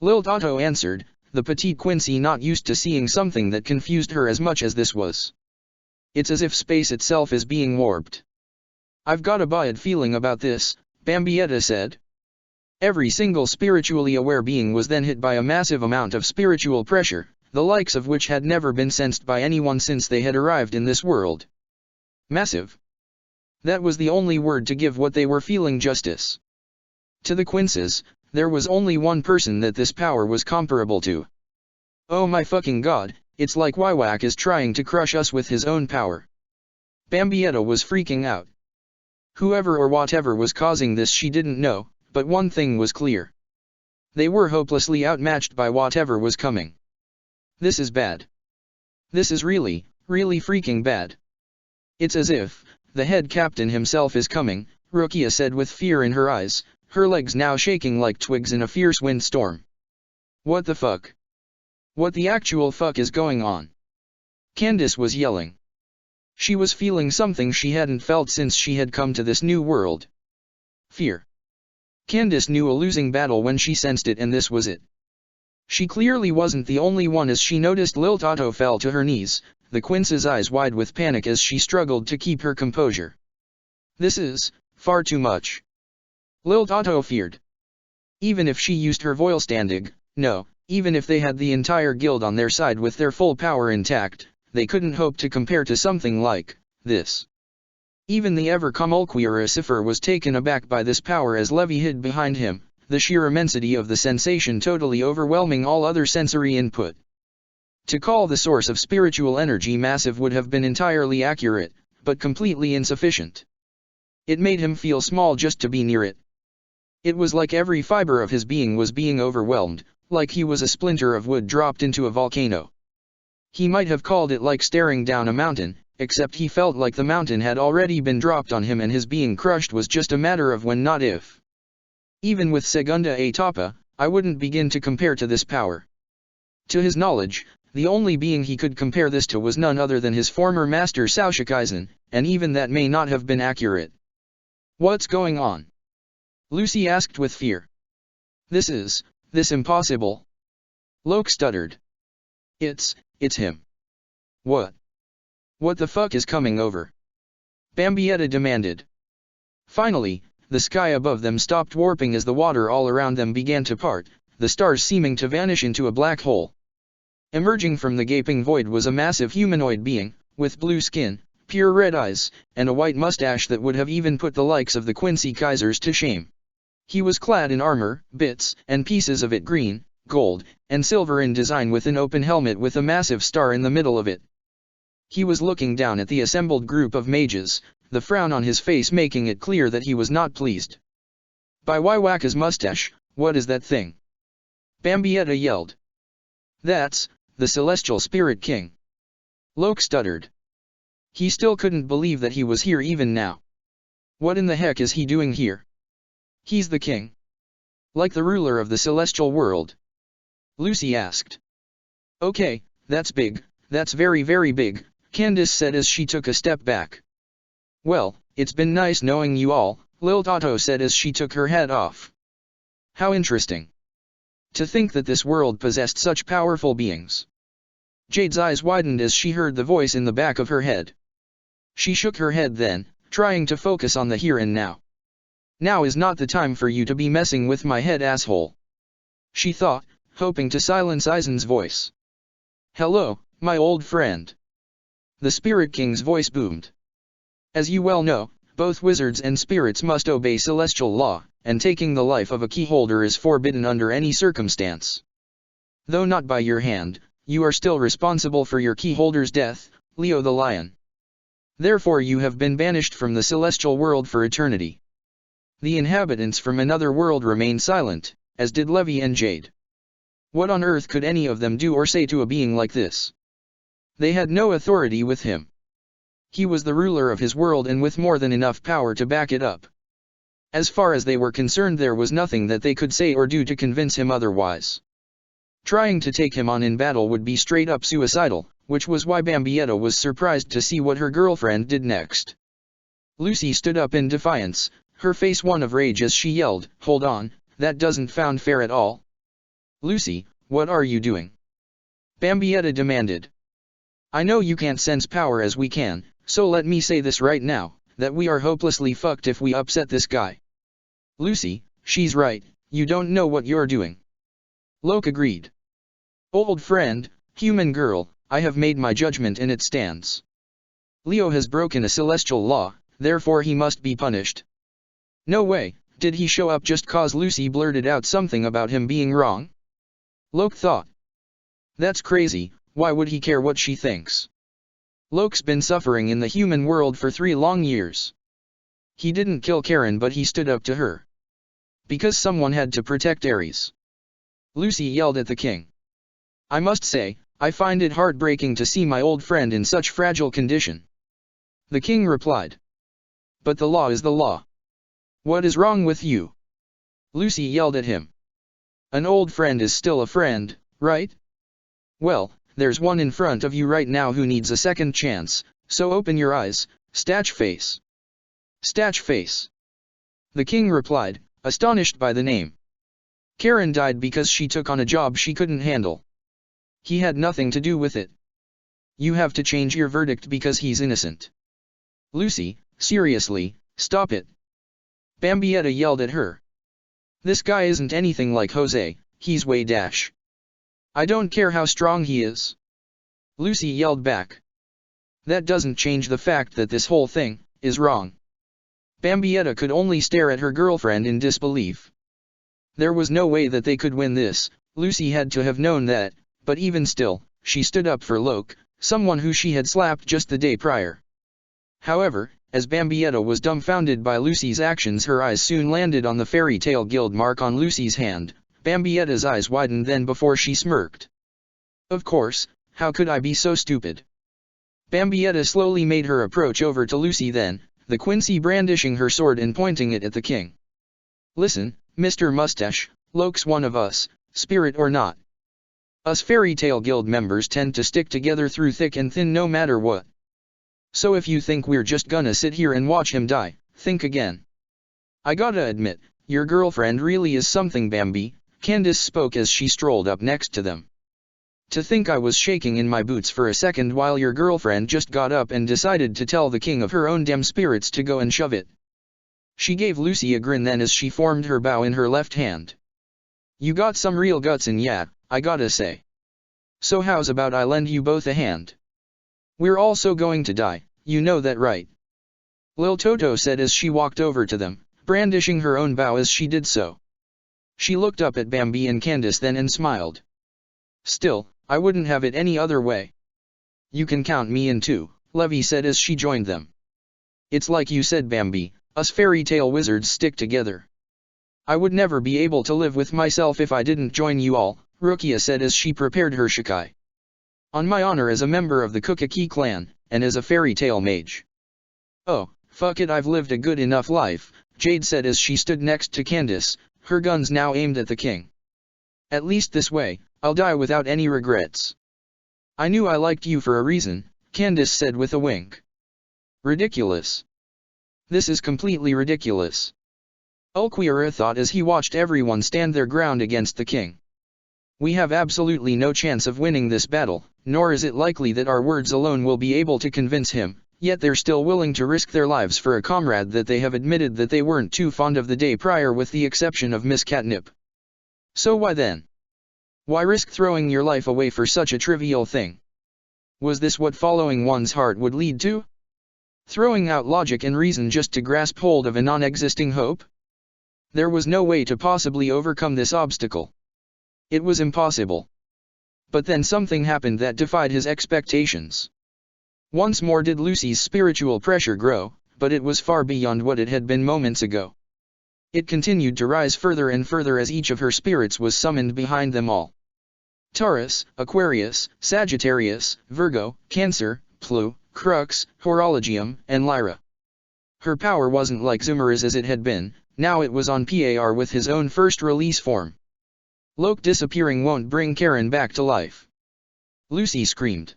Lil Otto answered, the petite Quincy not used to seeing something that confused her as much as this was. It's as if space itself is being warped. I've got a bad feeling about this, Bambietta said. Every single spiritually aware being was then hit by a massive amount of spiritual pressure, the likes of which had never been sensed by anyone since they had arrived in this world. Massive. That was the only word to give what they were feeling justice. To the Quinces, there was only one person that this power was comparable to. Oh my fucking god, it's like Wywak is trying to crush us with his own power. Bambietta was freaking out. Whoever or whatever was causing this she didn't know, but one thing was clear. They were hopelessly outmatched by whatever was coming. This is bad. This is really, really freaking bad. It's as if the head captain himself is coming, Rukia said with fear in her eyes, her legs now shaking like twigs in a fierce windstorm. What the fuck? What the actual fuck is going on? Candace was yelling. She was feeling something she hadn't felt since she had come to this new world. Fear. Candace knew a losing battle when she sensed it, and this was it. She clearly wasn't the only one as she noticed Lil Tato fell to her knees, the Quince's eyes wide with panic as she struggled to keep her composure. This is far too much. Lil Tato feared. Even if she used her Voilstandig, no, even if they had the entire guild on their side with their full power intact, they couldn't hope to compare to something like this. Even the ever-Kamulquira Cipher was taken aback by this power as Levi hid behind him, the sheer immensity of the sensation totally overwhelming all other sensory input. To call the source of spiritual energy massive would have been entirely accurate, but completely insufficient. It made him feel small just to be near it. It was like every fiber of his being was being overwhelmed, like he was a splinter of wood dropped into a volcano. He might have called it like staring down a mountain, except he felt like the mountain had already been dropped on him and his being crushed was just a matter of when, not if. Even with Segunda Etapa, I wouldn't begin to compare to this power. To his knowledge, the only being he could compare this to was none other than his former master Saushikaisen, and even that may not have been accurate. What's going on? Lucy asked with fear. This impossible. Loke stuttered. It's him. What? What the fuck is coming over? Bambietta demanded. Finally, the sky above them stopped warping as the water all around them began to part, the stars seeming to vanish into a black hole. Emerging from the gaping void was a massive humanoid being, with blue skin, pure red eyes, and a white mustache that would have even put the likes of the Quincy Kaisers to shame. He was clad in armor, bits and pieces of it green, gold, and silver in design with an open helmet with a massive star in the middle of it. He was looking down at the assembled group of mages, the frown on his face making it clear that he was not pleased. By Wywaka's mustache, what is that thing? Bambietta yelled. That's the Celestial Spirit King. Loke stuttered. He still couldn't believe that he was here even now. What in the heck is he doing here? He's the king. Like the ruler of the celestial world? Lucy asked. Okay, that's big, that's very very big, Candace said as she took a step back. Well, it's been nice knowing you all, Lil Tato said as she took her hat off. How interesting. To think that this world possessed such powerful beings. Jade's eyes widened as she heard the voice in the back of her head. She shook her head then, trying to focus on the here and now. Now is not the time for you to be messing with my head, asshole. She thought, hoping to silence Aizen's voice. Hello, my old friend. The Spirit King's voice boomed. As you well know, both wizards and spirits must obey celestial law, and taking the life of a keyholder is forbidden under any circumstance. Though not by your hand, you are still responsible for your keyholder's death, Leo the Lion. Therefore you have been banished from the celestial world for eternity. The inhabitants from another world remained silent, as did Levi and Jade. What on earth could any of them do or say to a being like this? They had no authority with him. He was the ruler of his world and with more than enough power to back it up. As far as they were concerned, there was nothing that they could say or do to convince him otherwise. Trying to take him on in battle would be straight up suicidal, which was why Bambietta was surprised to see what her girlfriend did next. Lucy stood up in defiance, her face one of rage as she yelled, "Hold on, that doesn't sound fair at all." "Lucy, what are you doing?" Bambietta demanded. "I know you can't sense power as we can, so let me say this right now, that we are hopelessly fucked if we upset this guy." "Lucy, she's right, you don't know what you're doing." Loke agreed. "Old friend, human girl, I have made my judgment and it stands." Leo has broken a celestial law, therefore he must be punished. No way, did he show up just cause Lucy blurted out something about him being wrong? Loke thought. That's crazy, why would he care what she thinks? Loke's been suffering in the human world for 3 long years. He didn't kill Karen but he stood up to her. Because someone had to protect Ares. Lucy yelled at the king. I must say, I find it heartbreaking to see my old friend in such fragile condition. The king replied. But the law is the law. What is wrong with you? Lucy yelled at him. An old friend is still a friend, right? Well, there's one in front of you right now who needs a second chance, so open your eyes, Statch Face. Statch Face. The king replied, astonished by the name. Karen died because she took on a job she couldn't handle. He had nothing to do with it. You have to change your verdict because he's innocent. Lucy, seriously, stop it. Bambietta yelled at her. This guy isn't anything like Jose, he's way dash. I don't care how strong he is. Lucy yelled back. That doesn't change the fact that this whole thing is wrong. Bambietta could only stare at her girlfriend in disbelief. There was no way that they could win this, Lucy had to have known that, but even still, she stood up for Loke, someone who she had slapped just the day prior. However, as Bambietta was dumbfounded by Lucy's actions, her eyes soon landed on the Fairy Tale Guild mark on Lucy's hand. Bambietta's eyes widened then before she smirked. Of course, how could I be so stupid? Bambietta slowly made her approach over to Lucy then, the Quincy brandishing her sword and pointing it at the king. Listen, Mr. Mustache, Loke's one of us, spirit or not. Us Fairy Tale Guild members tend to stick together through thick and thin no matter what. So if you think we're just gonna sit here and watch him die, think again. I gotta admit, your girlfriend really is something, Bambi, Candace spoke as she strolled up next to them. To think I was shaking in my boots for a second while your girlfriend just got up and decided to tell the king of her own damn spirits to go and shove it. She gave Lucy a grin then as she formed her bow in her left hand. You got some real guts in ya, I gotta say. So how's about I lend you both a hand? We're also going to die, you know that right? Lil Toto said as she walked over to them, brandishing her own bow as she did so. She looked up at Bambi and Candace then and smiled. Still, I wouldn't have it any other way. You can count me in too, Levy said as she joined them. It's like you said, Bambi, us fairy tale wizards stick together. I would never be able to live with myself if I didn't join you all, Rukia said as she prepared her shikai. On my honor as a member of the Kukaki clan, and as a fairy tale mage. Oh, fuck it, I've lived a good enough life, Jade said as she stood next to Candace, her guns now aimed at the king. At least this way, I'll die without any regrets. I knew I liked you for a reason, Candace said with a wink. Ridiculous. This is completely ridiculous. Ulquiorra thought as he watched everyone stand their ground against the king. We have absolutely no chance of winning this battle, nor is it likely that our words alone will be able to convince him, yet they're still willing to risk their lives for a comrade that they have admitted that they weren't too fond of the day prior with the exception of Miss Catnip. So why then? Why risk throwing your life away for such a trivial thing? Was this what following one's heart would lead to? Throwing out logic and reason just to grasp hold of a non-existing hope? There was no way to possibly overcome this obstacle. It was impossible. But then something happened that defied his expectations. Once more did Lucy's spiritual pressure grow, but it was far beyond what it had been moments ago. It continued to rise further and further as each of her spirits was summoned behind them all. Taurus, Aquarius, Sagittarius, Virgo, Cancer, Plu, Crux, Horologium, and Lyra. Her power wasn't like Zumara's as it had been, now it was on par with his own first release form. Loke disappearing won't bring Karen back to life. Lucy screamed.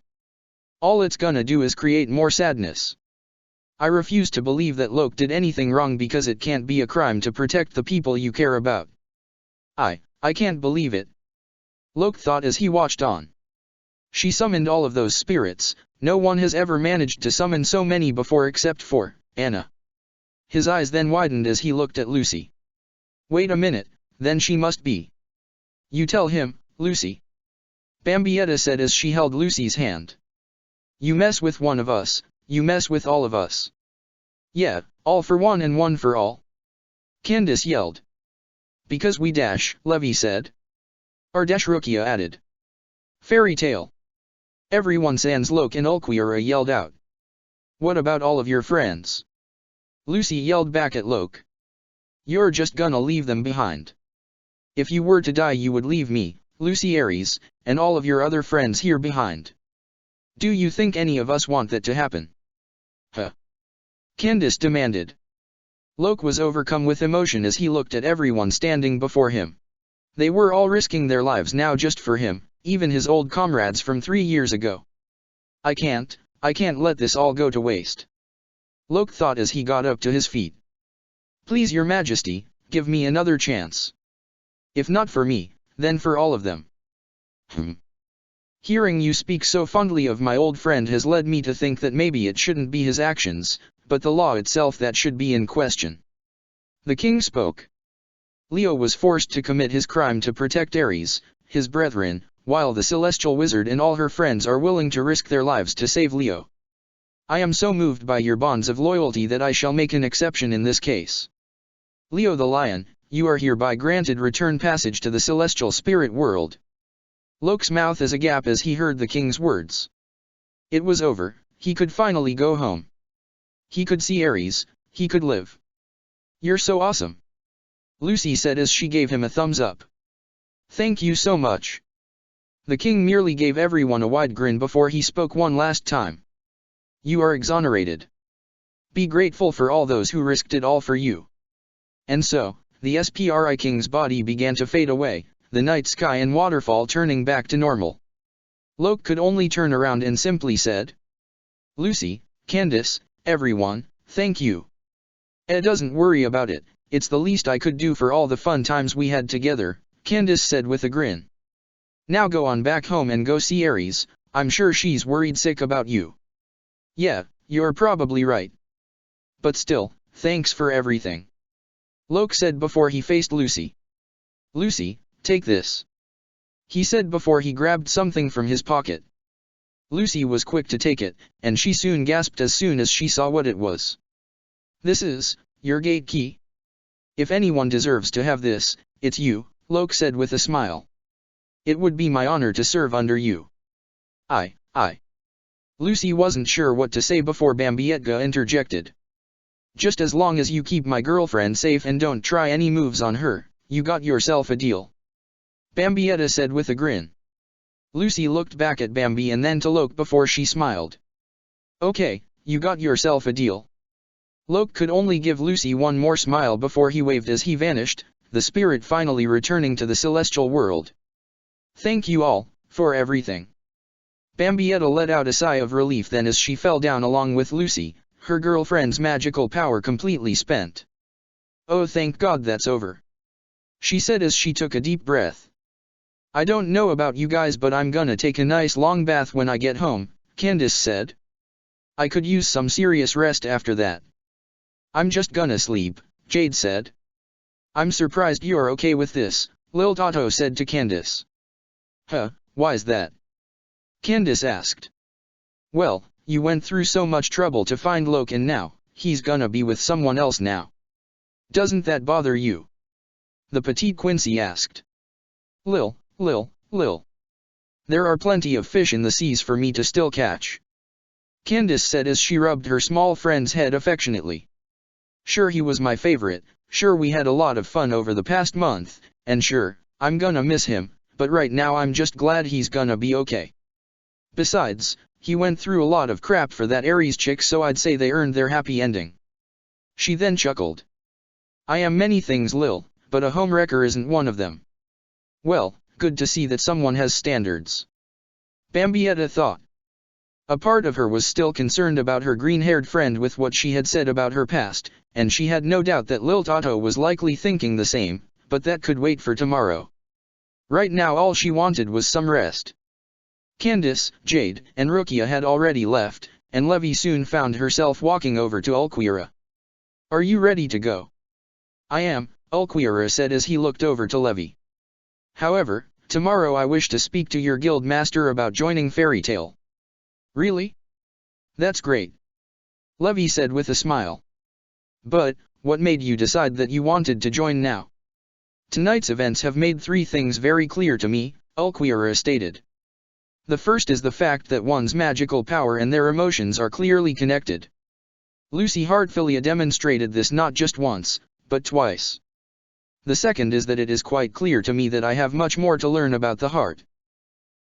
All it's gonna do is create more sadness. I refuse to believe that Loke did anything wrong because it can't be a crime to protect the people you care about. I can't believe it. Loke thought as he watched on. She summoned all of those spirits, no one has ever managed to summon so many before except for Anna. His eyes then widened as he looked at Lucy. Wait a minute, then she must be. You tell him, Lucy. Bambietta said as she held Lucy's hand. You mess with one of us, you mess with all of us. Yeah, all for one and one for all. Candace yelled. Because we dash, Levy said. Our dash, Rukia added. Fairy tale. Everyone sans Loke and Ulquiorra yelled out. What about all of your friends? Lucy yelled back at Loke. You're just gonna leave them behind. If you were to die you would leave me, Lucy Aries, and all of your other friends here behind. Do you think any of us want that to happen? Huh? Candace demanded. Loke was overcome with emotion as he looked at everyone standing before him. They were all risking their lives now just for him, even his old comrades from 3 years ago. I can't let this all go to waste. Loke thought as he got up to his feet. Please your majesty, give me another chance. If not for me, then for all of them. Hearing you speak so fondly of my old friend has led me to think that maybe it shouldn't be his actions, but the law itself that should be in question. The king spoke. Leo was forced to commit his crime to protect Ares, his brethren, while the celestial wizard and all her friends are willing to risk their lives to save Leo. I am so moved by your bonds of loyalty that I shall make an exception in this case. Leo the lion, you are hereby granted return passage to the celestial spirit world. Loke's mouth as agape as he heard the king's words. It was over, he could finally go home. He could see Ares, he could live. You're so awesome. Lucy said as she gave him a thumbs up. Thank you so much. The king merely gave everyone a wide grin before he spoke one last time. You are exonerated. Be grateful for all those who risked it all for you. And so, the SPRI king's body began to fade away, the night sky and waterfall turning back to normal. Loke could only turn around and simply said, Lucy, Candace, everyone, thank you. Doesn't worry about it, it's the least I could do for all the fun times we had together, Candace said with a grin. Now go on back home and go see Ares, I'm sure she's worried sick about you. Yeah, you're probably right. But still, thanks for everything. Loke said before he faced Lucy. Lucy, take this. He said before he grabbed something from his pocket. Lucy was quick to take it, and she soon gasped as soon as she saw what it was. This is your gate key. If anyone deserves to have this, it's you, Loke said with a smile. It would be my honor to serve under you. I. Lucy wasn't sure what to say before Bambietka interjected. Just as long as you keep my girlfriend safe and don't try any moves on her, you got yourself a deal. Bambietta said with a grin. Lucy looked back at Bambi and then to Loke before she smiled. Okay, you got yourself a deal. Loke could only give Lucy one more smile before he waved as he vanished, the spirit finally returning to the celestial world. Thank you all, for everything. Bambietta let out a sigh of relief then as she fell down along with Lucy, her girlfriend's magical power completely spent. Oh thank God that's over. She said as she took a deep breath. I don't know about you guys but I'm gonna take a nice long bath when I get home, Candace said. I could use some serious rest after that. I'm just gonna sleep, Jade said. I'm surprised you're okay with this, Lil Tato said to Candace. Huh, why's that? Candace asked. Well, you went through so much trouble to find Loke and now, he's gonna be with someone else now. Doesn't that bother you? The petite Quincy asked. Lil. There are plenty of fish in the seas for me to still catch. Candace said as she rubbed her small friend's head affectionately. Sure he was my favorite, sure we had a lot of fun over the past month, and sure, I'm gonna miss him, but right now I'm just glad he's gonna be okay. Besides, he went through a lot of crap for that Ares chick so I'd say they earned their happy ending. She then chuckled. I am many things Lil, but a homewrecker isn't one of them. Well, good to see that someone has standards. Bambietta thought. A part of her was still concerned about her green-haired friend with what she had said about her past, and she had no doubt that Lil Tato was likely thinking the same, but that could wait for tomorrow. Right now all she wanted was some rest. Candace, Jade, and Rukia had already left, and Levy soon found herself walking over to Ulquiorra. Are you ready to go? I am, Ulquiorra said as he looked over to Levy. However, tomorrow I wish to speak to your guild master about joining Fairy Tale. Really? That's great. Levy said with a smile. But, what made you decide that you wanted to join now? Tonight's events have made 3 things very clear to me, Ulquiorra stated. The first is the fact that one's magical power and their emotions are clearly connected. Lucy Hartfilia demonstrated this not just once, but twice. The second is that it is quite clear to me that I have much more to learn about the heart.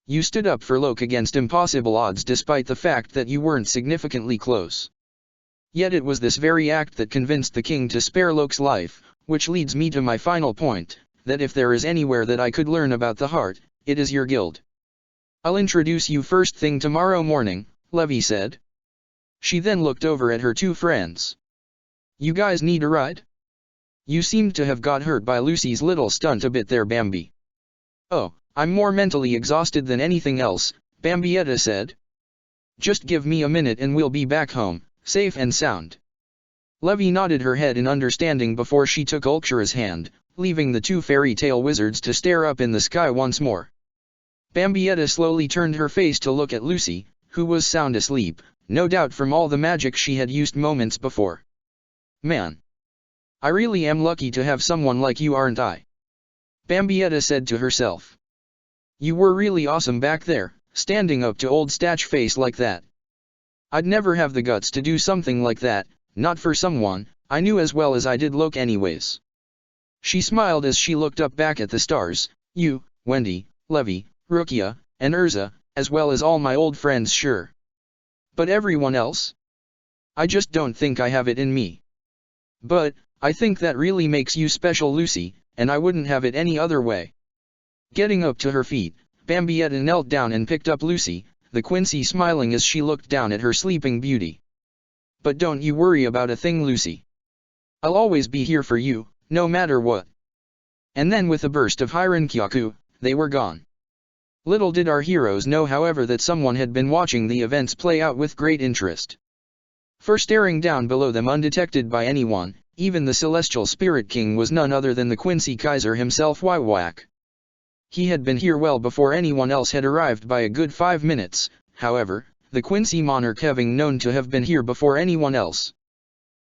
You stood up for Locke against impossible odds despite the fact that you weren't significantly close. Yet it was this very act that convinced the king to spare Locke's life, which leads me to my final point, that if there is anywhere that I could learn about the heart, it is your guild. I'll introduce you first thing tomorrow morning, Levy said. She then looked over at her 2 friends. You guys need a ride? You seemed to have got hurt by Lucy's little stunt a bit there, Bambi. Oh, I'm more mentally exhausted than anything else, Bambietta said. Just give me a minute and we'll be back home, safe and sound. Levy nodded her head in understanding before she took Ulquiorra's hand, leaving the 2 fairy tale wizards to stare up in the sky once more. Bambietta slowly turned her face to look at Lucy, who was sound asleep, no doubt from all the magic she had used moments before. Man! I really am lucky to have someone like you, aren't I? Bambietta said to herself. You were really awesome back there, standing up to old Statch Face like that. I'd never have the guts to do something like that, not for someone I knew as well as I did Locke anyways. She smiled as she looked up back at the stars, you, Wendy, Levy, Rukia, and Urza, as well as all my old friends, sure. But everyone else? I just don't think I have it in me. But, I think that really makes you special, Lucy, and I wouldn't have it any other way. Getting up to her feet, Bambietta knelt down and picked up Lucy, the Quincy smiling as she looked down at her sleeping beauty. But don't you worry about a thing, Lucy. I'll always be here for you, no matter what. And then with a burst of Hyrankyaku, they were gone. Little did our heroes know, however, that someone had been watching the events play out with great interest. For staring down below them undetected by anyone, even the Celestial Spirit King was none other than the Quincy Kaiser himself, Wywak. He had been here well before anyone else had arrived by a good 5 minutes, however, the Quincy monarch having known to have been here before anyone else.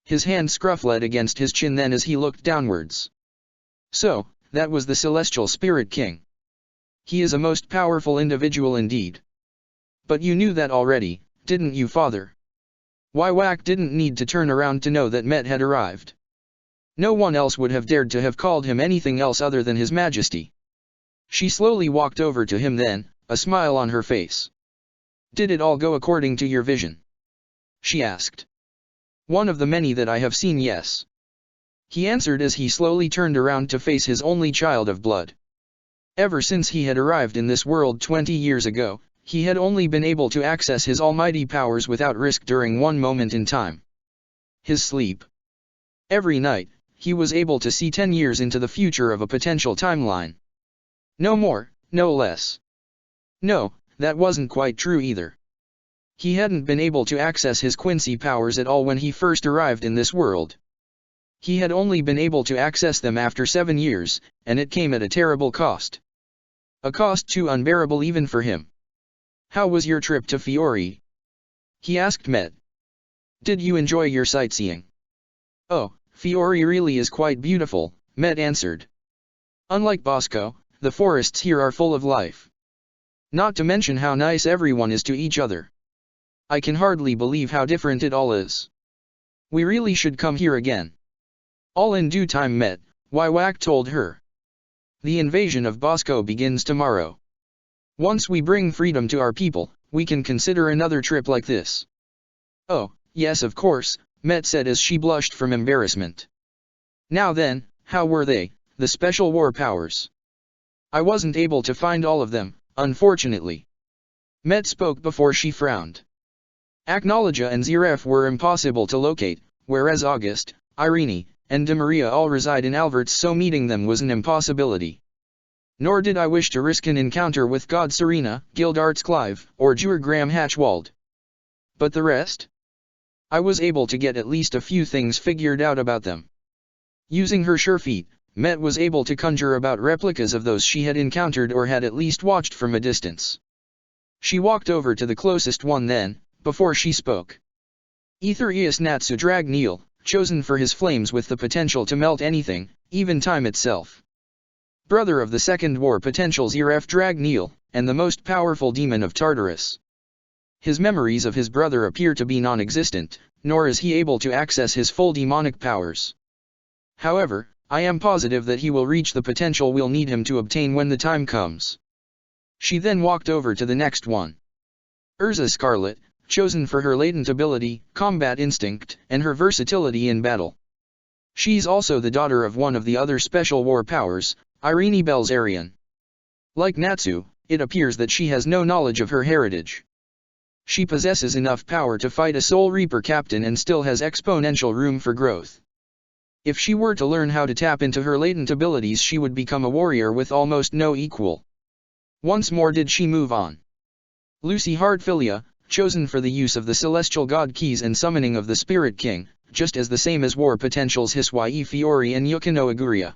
His hand scruffled against his chin then as he looked downwards. So, that was the Celestial Spirit King. He is a most powerful individual indeed. But you knew that already, didn't you, father? Wywak didn't need to turn around to know that Met had arrived. No one else would have dared to have called him anything else other than His Majesty. She slowly walked over to him then, a smile on her face. Did it all go according to your vision? She asked. One of the many that I have seen, yes. He answered as he slowly turned around to face his only child of blood. Ever since he had arrived in this world 20 years ago, he had only been able to access his almighty powers without risk during one moment in time. His sleep. Every night, he was able to see 10 years into the future of a potential timeline. No more, no less. No, that wasn't quite true either. He hadn't been able to access his Quincy powers at all when he first arrived in this world. He had only been able to access them after 7 years, and it came at a terrible cost. A cost too unbearable even for him. How was your trip to Fiore? He asked Met. Did you enjoy your sightseeing? Oh, Fiore really is quite beautiful, Met answered. Unlike Bosco, the forests here are full of life. Not to mention how nice everyone is to each other. I can hardly believe how different it all is. We really should come here again. All in due time, Met, Wywak told her. The invasion of Bosco begins tomorrow. Once we bring freedom to our people, we can consider another trip like this. Oh, yes, of course, Met said as she blushed from embarrassment. Now then, how were they, the special war powers? I wasn't able to find all of them, unfortunately. Met spoke before she frowned. Acknowledja and Ziref were impossible to locate, whereas August, Irene, and De Maria all reside in Alverts, so meeting them was an impossibility. Nor did I wish to risk an encounter with God Serena, Gildarts Clive, or Jur Graham Hatchwald. But the rest? I was able to get at least a few things figured out about them. Using her sure feet, Met was able to conjure about replicas of those she had encountered or had at least watched from a distance. She walked over to the closest one then, before she spoke. Aetherius Natsu Dragneel, chosen for his flames with the potential to melt anything, even time itself. Brother of the second war potential Zeref Dragneel, and the most powerful demon of Tartarus. His memories of his brother appear to be non-existent, nor is he able to access his full demonic powers. However, I am positive that he will reach the potential we'll need him to obtain when the time comes. She then walked over to the next one. Urza Scarlet, chosen for her latent ability, combat instinct, and her versatility in battle. She's also the daughter of one of the other special war powers, Irene Belzarian. Like Natsu, it appears that she has no knowledge of her heritage. She possesses enough power to fight a Soul Reaper captain and still has exponential room for growth. If she were to learn how to tap into her latent abilities, she would become a warrior with almost no equal. Once more did she move on. Lucy Heartfilia, chosen for the use of the Celestial God Keys and summoning of the Spirit King, just as the same as war potentials Hiswai Fiori and Yukino Aguria.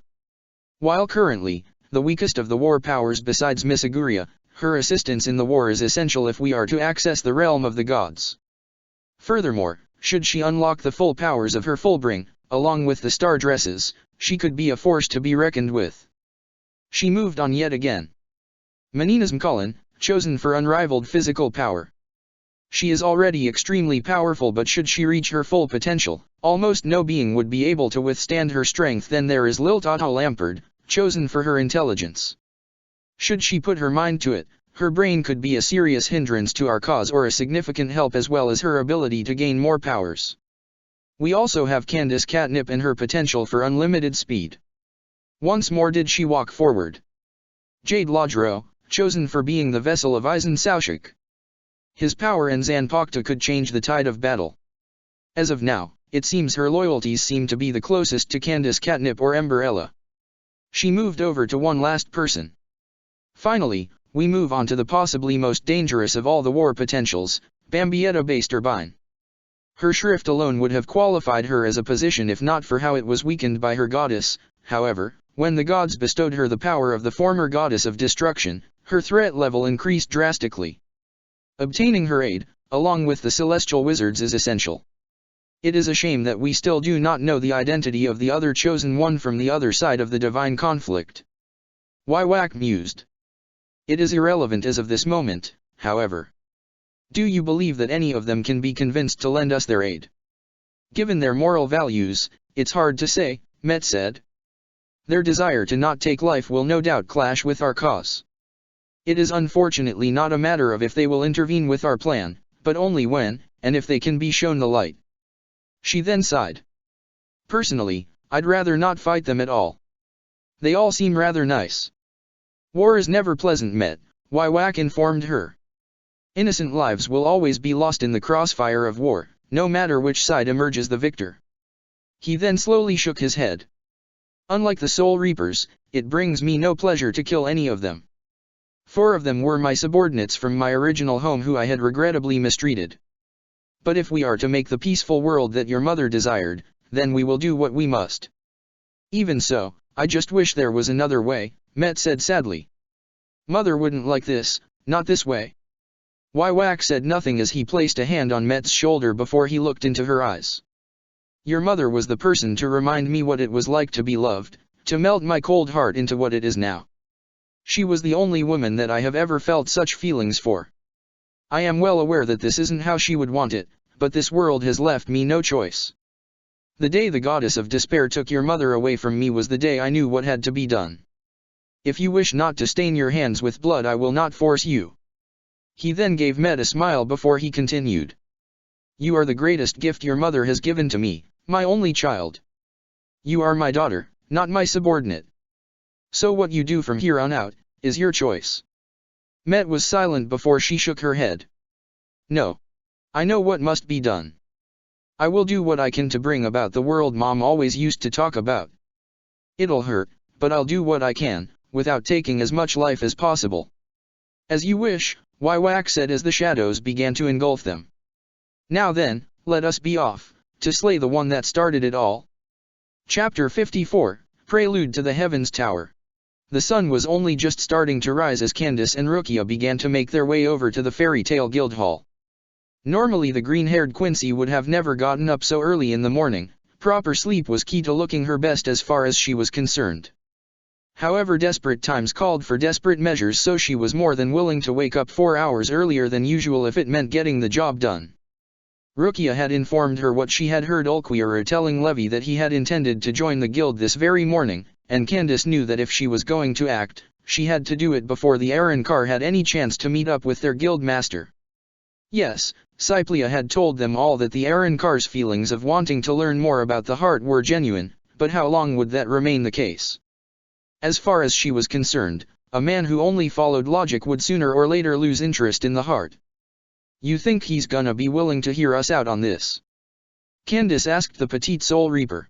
While currently, the weakest of the war powers besides Miss Aguria, her assistance in the war is essential if we are to access the realm of the gods. Furthermore, should she unlock the full powers of her Fullbring, along with the star dresses, she could be a force to be reckoned with. She moved on yet again. Menina's Mkulin, chosen for unrivaled physical power. She is already extremely powerful, but should she reach her full potential, almost no being would be able to withstand her strength. Then there is Liltata Lampard, chosen for her intelligence. Should she put her mind to it, her brain could be a serious hindrance to our cause or a significant help, as well as her ability to gain more powers. We also have Candice Catnip and her potential for unlimited speed. Once more did she walk forward. Jade Lodro, chosen for being the vessel of Aizen Saushik. His power and Zanpakuta could change the tide of battle. As of now, it seems her loyalties seem to be the closest to Candice Catnip or Emberella. She moved over to one last person. Finally, we move on to the possibly most dangerous of all the war potentials, Bambietta Basterbine. Her shrift alone would have qualified her as a position if not for how it was weakened by her goddess. However, when the gods bestowed her the power of the former goddess of destruction, her threat level increased drastically. Obtaining her aid, along with the celestial wizards, is essential. It is a shame that we still do not know the identity of the other chosen one from the other side of the divine conflict. Wywak mused. It is irrelevant as of this moment, however. Do you believe that any of them can be convinced to lend us their aid? Given their moral values, it's hard to say, Met said. Their desire to not take life will no doubt clash with our cause. It is unfortunately not a matter of if they will intervene with our plan, but only when, and if they can be shown the light. She then sighed. Personally, I'd rather not fight them at all. They all seem rather nice. War is never pleasant, Met, Wywak informed her. Innocent lives will always be lost in the crossfire of war, no matter which side emerges the victor. He then slowly shook his head. Unlike the Soul Reapers, it brings me no pleasure to kill any of them. 4 of them were my subordinates from my original home who I had regrettably mistreated. But if we are to make the peaceful world that your mother desired, then we will do what we must. Even so, I just wish there was another way, Met said sadly. Mother wouldn't like this, not this way. Wywak said nothing as he placed a hand on Met's shoulder before he looked into her eyes. Your mother was the person to remind me what it was like to be loved, to melt my cold heart into what it is now. She was the only woman that I have ever felt such feelings for. I am well aware that this isn't how she would want it, but this world has left me no choice. The day the goddess of despair took your mother away from me was the day I knew what had to be done. If you wish not to stain your hands with blood, I will not force you. He then gave Met a smile before he continued. You are the greatest gift your mother has given to me, my only child. You are my daughter, not my subordinate. So what you do from here on out, is your choice. Met was silent before she shook her head. No. I know what must be done. I will do what I can to bring about the world Mom always used to talk about. It'll hurt, but I'll do what I can, without taking as much life as possible. As you wish, Wywak said as the shadows began to engulf them. Now then, let us be off, to slay the one that started it all. Chapter 54, Prelude to the Heavens Tower. The sun was only just starting to rise as Candice and Rukia began to make their way over to the Fairy Tale Guildhall. Normally the green-haired Quincy would have never gotten up so early in the morning. Proper sleep was key to looking her best as far as she was concerned. However, desperate times called for desperate measures, so she was more than willing to wake up 4 hours earlier than usual if it meant getting the job done. Rukia had informed her what she had heard Ulquiorra telling Levy that he had intended to join the guild this very morning, and Candace knew that if she was going to act, she had to do it before the Aaron car had any chance to meet up with their guild master. Yes, Cyplia had told them all that the Aaron car's feelings of wanting to learn more about the heart were genuine, but how long would that remain the case? As far as she was concerned, a man who only followed logic would sooner or later lose interest in the heart. You think he's gonna be willing to hear us out on this? Candace asked the petite soul reaper.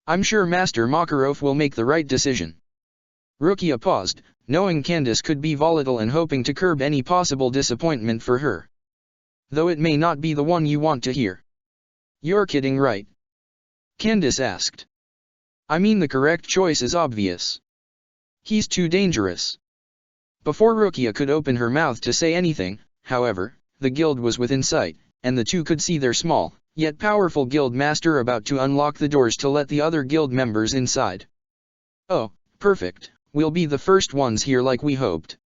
I'm sure Master Makarov will make the right decision. Rukia paused, knowing Candace could be volatile and hoping to curb any possible disappointment for her. Though it may not be the one you want to hear. You're kidding, right? Candace asked. I mean, the correct choice is obvious. He's too dangerous. Before Rukia could open her mouth to say anything, however, the guild was within sight, and the two could see their small, yet powerful guild master about to unlock the doors to let the other guild members inside. Oh, perfect, we'll be the first ones here like we hoped.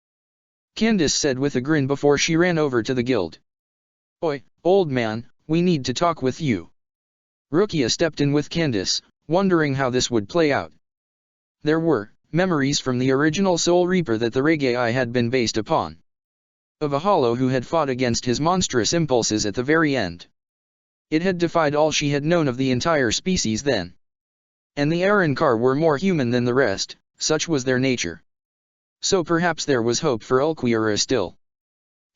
Candace said with a grin before she ran over to the guild. Oi, old man, we need to talk with you. Rukia stepped in with Candace, wondering how this would play out. There were memories from the original Soul Reaper that the Reggae had been based upon. Of a hollow who had fought against his monstrous impulses at the very end. It had defied all she had known of the entire species then. And the Arankar were more human than the rest, such was their nature. So perhaps there was hope for Ulquiorra still.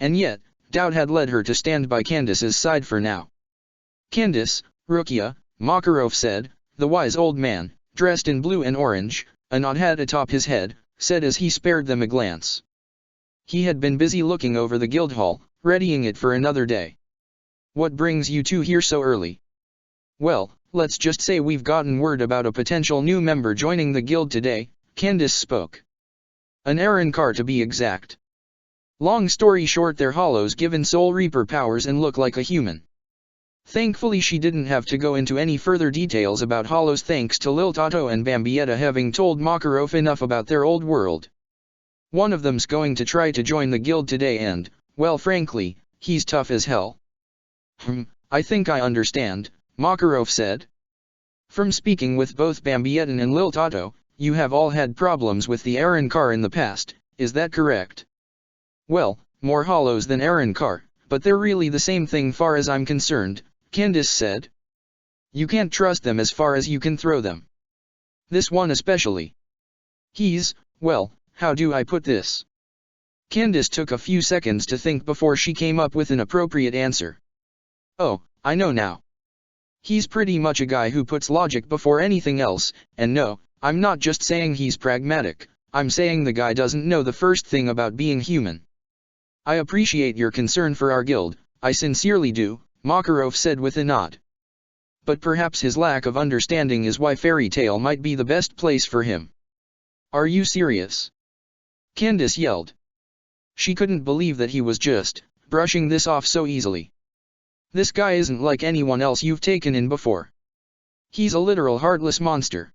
And yet, doubt had led her to stand by Candace's side for now. Candace, Rukia, Makarov said, the wise old man, dressed in blue and orange, a knot hat atop his head, said as he spared them a glance. He had been busy looking over the guild hall, readying it for another day. What brings you two here so early? Well, let's just say we've gotten word about a potential new member joining the guild today, Candace spoke. An Arankar to be exact. Long story short, they're hollows given Soul Reaper powers and look like a human. Thankfully she didn't have to go into any further details about hollows thanks to Lil Tato and Bambietta having told Makarov enough about their old world. One of them's going to try to join the guild today and, well, frankly, he's tough as hell. I think I understand, Makarov said. From speaking with both Bambietta and Lil Tato, you have all had problems with the Arankar in the past, is that correct? Well, more hollows than Arankar, but they're really the same thing far as I'm concerned, Candace said. You can't trust them as far as you can throw them. This one especially. He's, well, how do I put this? Candace took a few seconds to think before she came up with an appropriate answer. Oh, I know now. He's pretty much a guy who puts logic before anything else, and no, I'm not just saying he's pragmatic, I'm saying the guy doesn't know the first thing about being human. I appreciate your concern for our guild, I sincerely do, Makarov said with a nod. But perhaps his lack of understanding is why Fairy Tale might be the best place for him. Are you serious? Candace yelled. She couldn't believe that he was just brushing this off so easily. This guy isn't like anyone else you've taken in before. He's a literal heartless monster.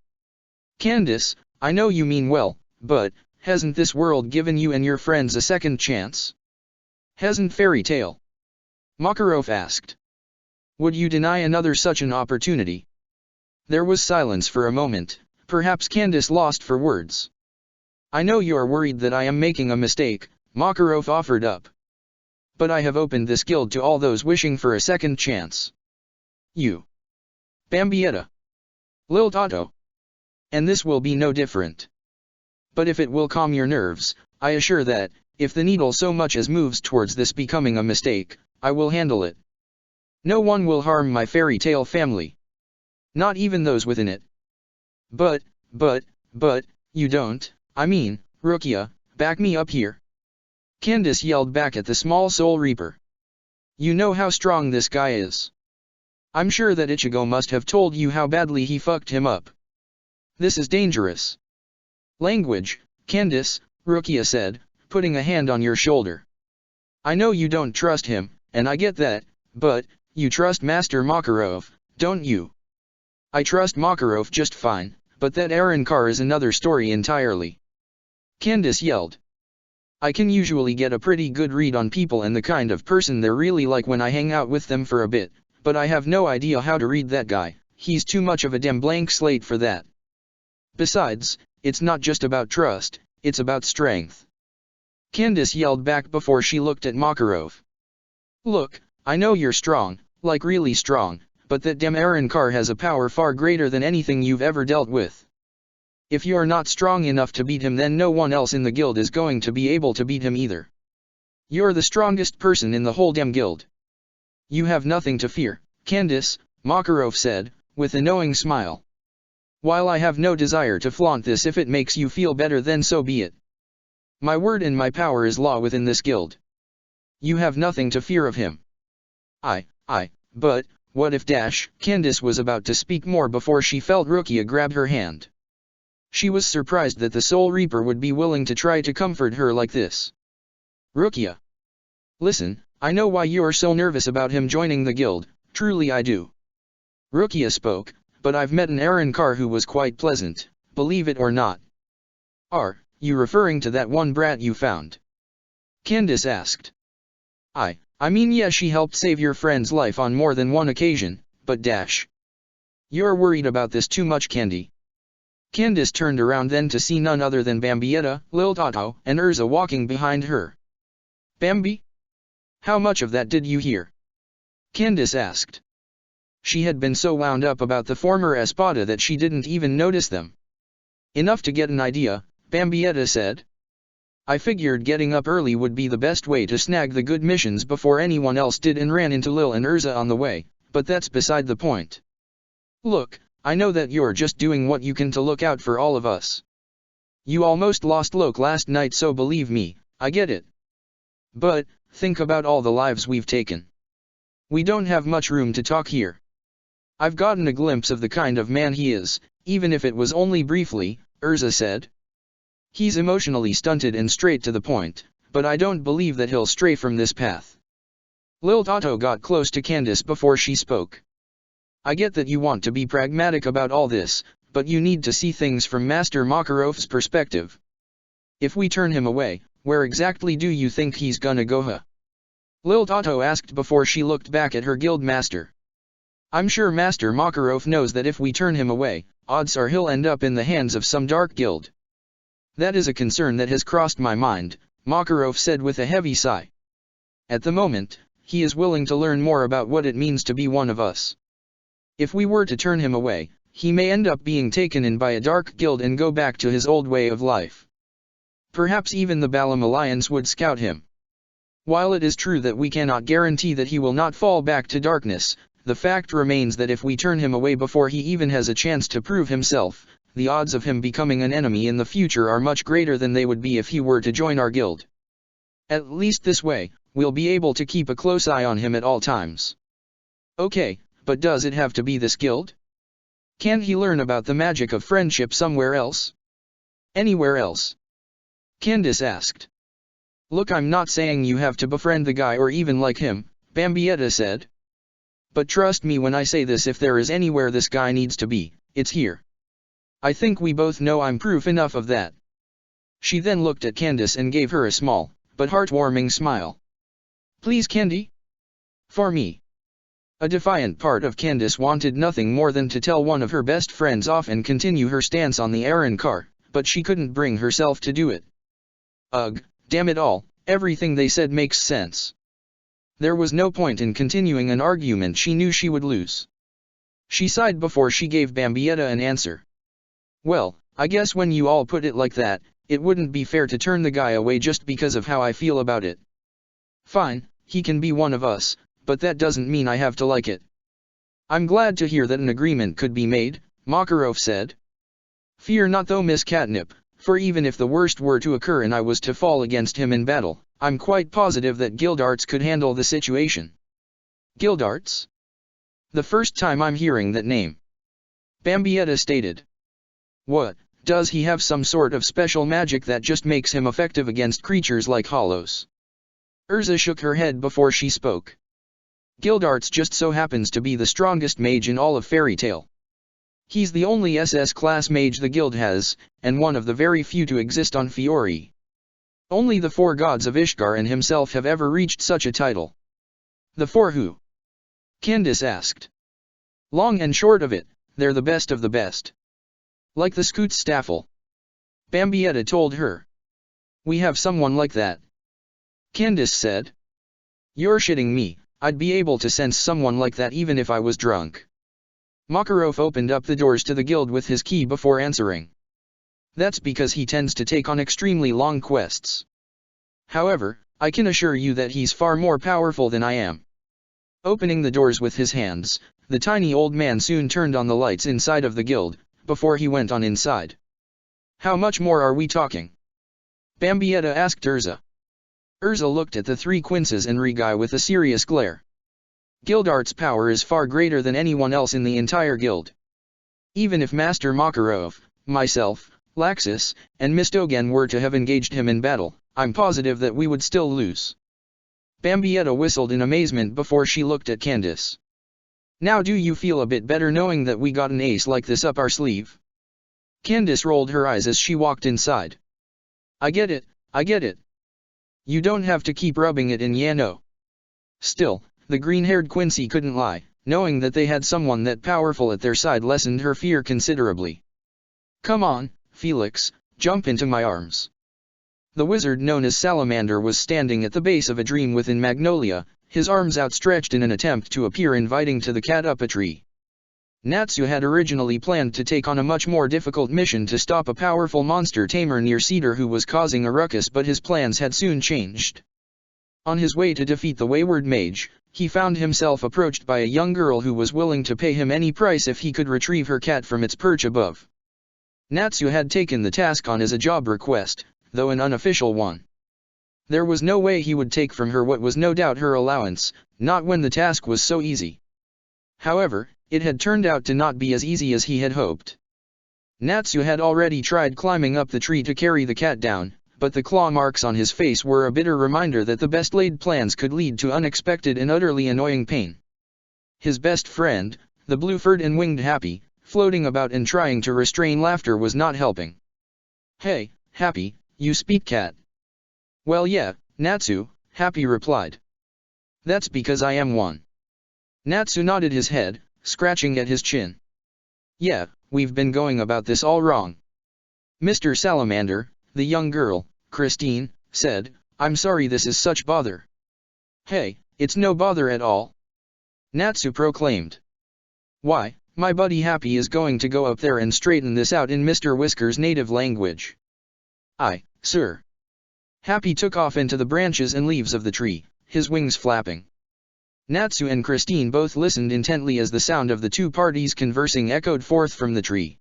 Candace, I know you mean well, but hasn't this world given you and your friends a second chance? Hasn't Fairy Tale? Makarov asked. Would you deny another such an opportunity? There was silence for a moment, perhaps Candace lost for words. I know you are worried that I am making a mistake, Makarov offered up. But I have opened this guild to all those wishing for a second chance. You. Bambietta. Lil Tato. And this will be no different. But if it will calm your nerves, I assure that, if the needle so much as moves towards this becoming a mistake, I will handle it. No one will harm my Fairy Tale family. Not even those within it. But, you don't, I mean, Rukia, back me up here. Candace yelled back at the small Soul Reaper. You know how strong this guy is. I'm sure that Ichigo must have told you how badly he fucked him up. This is dangerous. Language, Candace, Rukia said, putting a hand on your shoulder. I know you don't trust him, and I get that, but, you trust Master Makarov, don't you? I trust Makarov just fine, but that Aronkar is another story entirely. Candace yelled. I can usually get a pretty good read on people and the kind of person they're really like when I hang out with them for a bit, but I have no idea how to read that guy. He's too much of a damn blank slate for that. Besides, it's not just about trust, it's about strength. Candace yelled back before she looked at Makarov. Look, I know you're strong, like really strong, but that damn Aronkar has a power far greater than anything you've ever dealt with. If you're not strong enough to beat him, then no one else in the guild is going to be able to beat him either. You're the strongest person in the whole damn guild. You have nothing to fear, Candace, Makarov said, with a knowing smile. While I have no desire to flaunt this, if it makes you feel better, then so be it. My word and my power is law within this guild. You have nothing to fear of him. But, what if Candace was about to speak more before she felt Rukia grab her hand. She was surprised that the Soul Reaper would be willing to try to comfort her like this. Rukia. Listen, I know why you're so nervous about him joining the guild, truly I do. Rukia spoke, but I've met an Aronkar who was quite pleasant, believe it or not. Are you referring to that one brat you found? Candace asked. I mean, yeah, she helped save your friend's life on more than one occasion, but You're worried about this too much, Candy. Candace turned around then to see none other than Bambietta, Lil Tato, and Urza walking behind her. Bambi? How much of that did you hear? Candace asked. She had been so wound up about the former Espada that she didn't even notice them. Enough to get an idea, Bambietta said. I figured getting up early would be the best way to snag the good missions before anyone else did, and ran into Lil and Urza on the way, but that's beside the point. Look, I know that you're just doing what you can to look out for all of us. You almost lost Loke last night, so believe me, I get it. But, think about all the lives we've taken. We don't have much room to talk here. I've gotten a glimpse of the kind of man he is, even if it was only briefly, Urza said. He's emotionally stunted and straight to the point, but I don't believe that he'll stray from this path. Lil Tato got close to Candace before she spoke. I get that you want to be pragmatic about all this, but you need to see things from Master Makarov's perspective. If we turn him away, where exactly do you think he's gonna go, huh? Lil Tato asked before she looked back at her guild master. I'm sure Master Makarov knows that if we turn him away, odds are he'll end up in the hands of some dark guild. That is a concern that has crossed my mind, Makarov said with a heavy sigh. At the moment, he is willing to learn more about what it means to be one of us. If we were to turn him away, he may end up being taken in by a dark guild and go back to his old way of life. Perhaps even the Balam Alliance would scout him. While it is true that we cannot guarantee that he will not fall back to darkness, the fact remains that if we turn him away before he even has a chance to prove himself, the odds of him becoming an enemy in the future are much greater than they would be if he were to join our guild. At least this way, we'll be able to keep a close eye on him at all times. Okay, but does it have to be this guild? Can he learn about the magic of friendship somewhere else? Anywhere else? Candace asked. Look, I'm not saying you have to befriend the guy or even like him, Bambietta said. But trust me when I say this, if there is anywhere this guy needs to be, it's here. I think we both know I'm proof enough of that. She then looked at Candace and gave her a small, but heartwarming smile. Please, Candy? For me. A defiant part of Candace wanted nothing more than to tell one of her best friends off and continue her stance on the Aronkar, but she couldn't bring herself to do it. Ugh, damn it all, everything they said makes sense. There was no point in continuing an argument she knew she would lose. She sighed before she gave Bambietta an answer. Well, I guess when you all put it like that, it wouldn't be fair to turn the guy away just because of how I feel about it. Fine, he can be one of us, but that doesn't mean I have to like it. I'm glad to hear that an agreement could be made, Makarov said. Fear not though, Miss Catnip, for even if the worst were to occur and I was to fall against him in battle, I'm quite positive that Guildarts could handle the situation. Guildarts? The first time I'm hearing that name. Bambietta stated. What, does he have some sort of special magic that just makes him effective against creatures like hollows? Urza shook her head before she spoke. Gildarts just so happens to be the strongest mage in all of Fairy Tale. He's the only SS-class mage the guild has, and one of the very few to exist on Fiori. Only the 4 gods of Ishgar and himself have ever reached such a title. The 4 who? Candace asked. Long and short of it, they're the best of the best. Like the Scoots Staffel. Bambietta told her. We have someone like that. Candace said. You're shitting me, I'd be able to sense someone like that even if I was drunk. Makarov opened up the doors to the guild with his key before answering. That's because he tends to take on extremely long quests. However, I can assure you that he's far more powerful than I am. Opening the doors with his hands, the tiny old man soon turned on the lights inside of the guild, before he went on inside. How much more are we talking? Bambietta asked Urza. Urza looked at the 3 Quinces and Regai with a serious glare. Gildart's power is far greater than anyone else in the entire guild. Even if Master Makarov, myself, Laxus, and Mistogen were to have engaged him in battle, I'm positive that we would still lose. Bambietta whistled in amazement before she looked at Candace. Now do you feel a bit better knowing that we got an ace like this up our sleeve? Candace rolled her eyes as she walked inside. I get it, I get it. You don't have to keep rubbing it in, yeah no. Still, the green-haired Quincy couldn't lie, knowing that they had someone that powerful at their side lessened her fear considerably. Come on, Felix, jump into my arms. The wizard known as Salamander was standing at the base of a dream within Magnolia, his arms outstretched in an attempt to appear inviting to the cat up a tree. Natsu had originally planned to take on a much more difficult mission to stop a powerful monster tamer near Cedar who was causing a ruckus, but his plans had soon changed. On his way to defeat the wayward mage, he found himself approached by a young girl who was willing to pay him any price if he could retrieve her cat from its perch above. Natsu had taken the task on as a job request, though an unofficial one. There was no way he would take from her what was no doubt her allowance, not when the task was so easy. However, it had turned out to not be as easy as he had hoped. Natsu had already tried climbing up the tree to carry the cat down, but the claw marks on his face were a bitter reminder that the best laid plans could lead to unexpected and utterly annoying pain. His best friend, the blue-furred and winged Happy, floating about and trying to restrain laughter was not helping. Hey, Happy, you speak cat. Well yeah, Natsu, Happy replied. That's because I am one. Natsu nodded his head, scratching at his chin. Yeah, we've been going about this all wrong. Mr. Salamander, the young girl, Christine, said, I'm sorry this is such bother. Hey, it's no bother at all. Natsu proclaimed. Why, my buddy Happy is going to go up there and straighten this out in Mr. Whisker's native language. Aye, sir. Happy took off into the branches and leaves of the tree, his wings flapping. Natsu and Christine both listened intently as the sound of the 2 parties conversing echoed forth from the tree.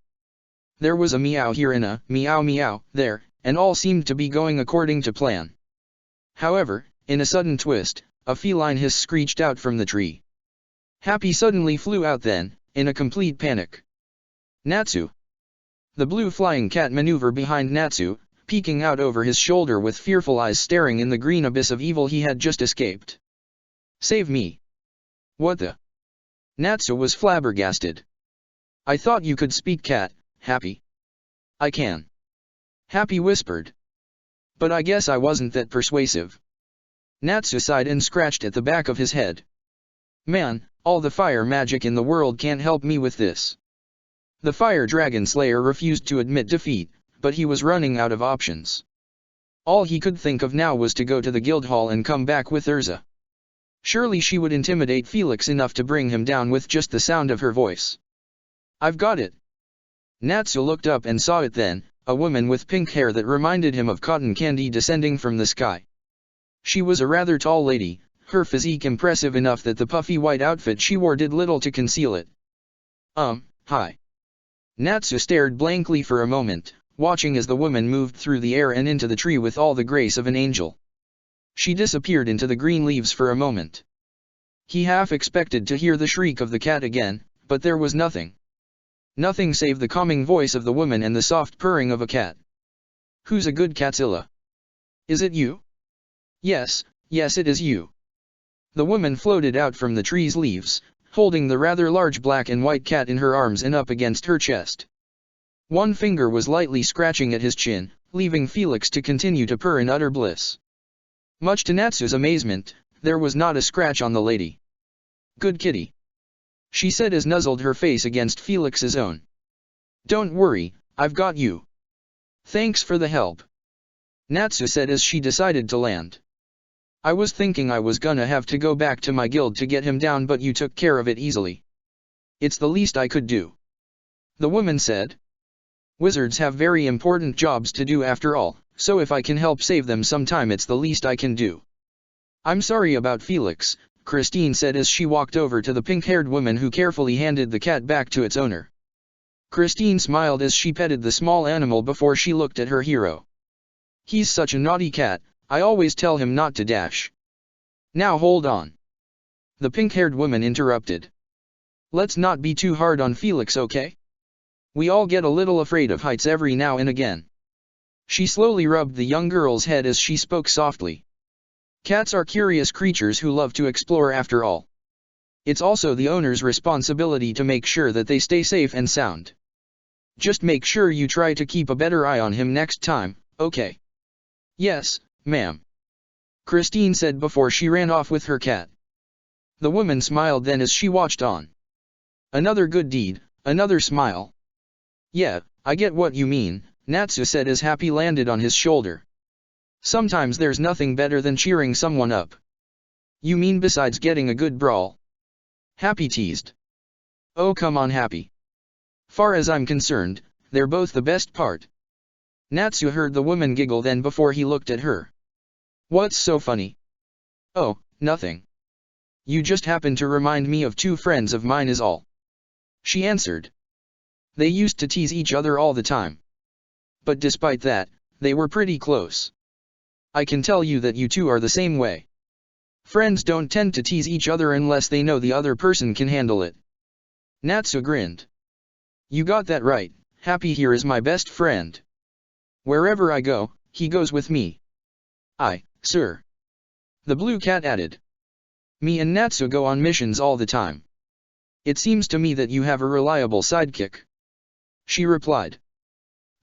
There was a meow here and a meow meow there, and all seemed to be going according to plan. However, in a sudden twist, a feline hiss screeched out from the tree. Happy suddenly flew out then, in a complete panic. Natsu! The blue flying cat maneuvered behind Natsu, peeking out over his shoulder with fearful eyes staring in the green abyss of evil he had just escaped. Save me! What the? Natsu was flabbergasted. I thought you could speak cat, Happy. I can. Happy whispered. But I guess I wasn't that persuasive. Natsu sighed and scratched at the back of his head. Man, all the fire magic in the world can't help me with this. The fire dragon slayer refused to admit defeat, but he was running out of options. All he could think of now was to go to the guild hall and come back with Urza. Surely she would intimidate Felix enough to bring him down with just the sound of her voice. I've got it. Natsu looked up and saw it then, a woman with pink hair that reminded him of cotton candy descending from the sky. She was a rather tall lady, her physique impressive enough that the puffy white outfit she wore did little to conceal it. Hi. Natsu stared blankly for a moment, watching as the woman moved through the air and into the tree with all the grace of an angel. She disappeared into the green leaves for a moment. He half expected to hear the shriek of the cat again, but there was nothing. Nothing save the calming voice of the woman and the soft purring of a cat. Who's a good catzilla? Is it you? Yes, Yes, it is you. The woman floated out from the tree's leaves, holding the rather large black and white cat in her arms and up against her chest. One finger was lightly scratching at his chin, leaving Felix to continue to purr in utter bliss. Much to Natsu's amazement, there was not a scratch on the lady. "Good kitty," she said as nuzzled her face against Felix's own. "Don't worry, I've got you." "Thanks for the help," Natsu said as she decided to land. "I was thinking I was gonna have to go back to my guild to get him down, but you took care of it easily." "It's the least I could do," the woman said. "Wizards have very important jobs to do after all, so if I can help save them some time, it's the least I can do." "I'm sorry about Felix," Christine said as she walked over to the pink-haired woman who carefully handed the cat back to its owner. Christine smiled as she petted the small animal before she looked at her hero. "He's such a naughty cat, I always tell him not to dash." "Now hold on," the pink-haired woman interrupted. "Let's not be too hard on Felix, okay? We all get a little afraid of heights every now and again." She slowly rubbed the young girl's head as she spoke softly. "Cats are curious creatures who love to explore after all. It's also the owner's responsibility to make sure that they stay safe and sound. Just make sure you try to keep a better eye on him next time, okay?" "Yes, ma'am," Christine said before she ran off with her cat. The woman smiled then as she watched on. "Another good deed, another smile." "Yeah, I get what you mean," Natsu said as Happy landed on his shoulder. "Sometimes there's nothing better than cheering someone up." "You mean besides getting a good brawl?" Happy teased. "Oh come on Happy. Far as I'm concerned, they're both the best part." Natsu heard the woman giggle then before he looked at her. "What's so funny?" "Oh, nothing. You just happen to remind me of two friends of mine is all," she answered. "They used to tease each other all the time. But despite that, they were pretty close. I can tell you that you two are the same way. Friends don't tend to tease each other unless they know the other person can handle it." Natsu grinned. "You got that right, Happy here is my best friend. Wherever I go, he goes with me." "Aye, sir," the blue cat added. "Me and Natsu go on missions all the time. It seems to me that you have a reliable sidekick," she replied.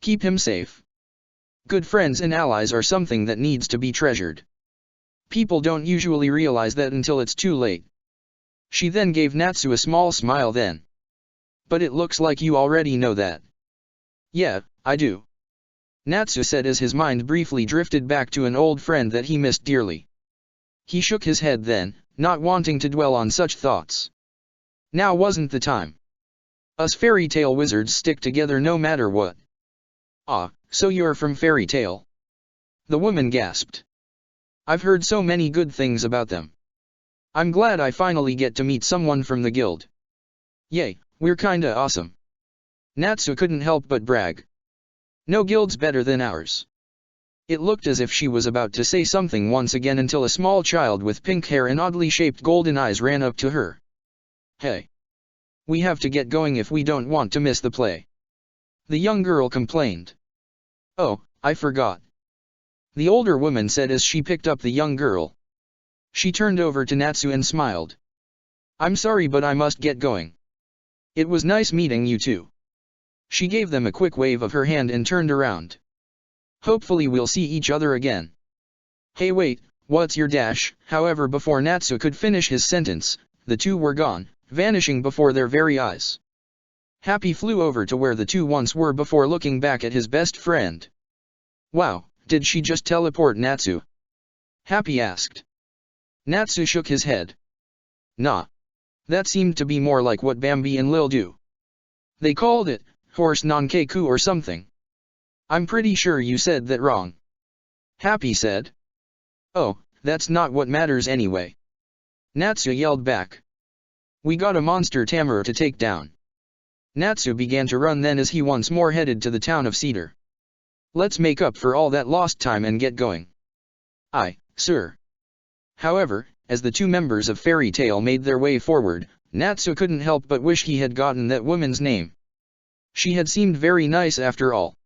"Keep him safe. Good friends and allies are something that needs to be treasured. People don't usually realize that until it's too late." She then gave Natsu a small smile then. "But it looks like you already know that." "Yeah, I do," Natsu said as his mind briefly drifted back to an old friend that he missed dearly. He shook his head then, not wanting to dwell on such thoughts. Now wasn't the time. Us fairy tale wizards stick together no matter what. "Ah, so you're from Fairy Tale?" the woman gasped. "I've heard so many good things about them. I'm glad I finally get to meet someone from the guild. Yay, we're kinda awesome." Natsu couldn't help but brag. "No guild's better than ours." It looked as if she was about to say something once again until a small child with pink hair and oddly shaped golden eyes ran up to her. "Hey! We have to get going if we don't want to miss the play," the young girl complained. "Oh, I forgot," the older woman said as she picked up the young girl. She turned over to Natsu and smiled. "I'm sorry but I must get going. It was nice meeting you too." She gave them a quick wave of her hand and turned around. "Hopefully we'll see each other again." "Hey wait, what's your dash?" However, before Natsu could finish his sentence, the two were gone, vanishing before their very eyes. Happy flew over to where the two once were before looking back at his best friend. "Wow, did she just teleport Natsu?" Happy asked. Natsu shook his head. "Nah. That seemed to be more like what Bambi and Lil do. They called it horse non-keiku or something." "I'm pretty sure you said that wrong," Happy said. "Oh, that's not what matters anyway," Natsu yelled back. "We got a monster tamer to take down." Natsu began to run then as he once more headed to the town of Cedar. "Let's make up for all that lost time and get going." "Aye, sir." However, as the two members of Fairy Tale made their way forward, Natsu couldn't help but wish he had gotten that woman's name. She had seemed very nice after all.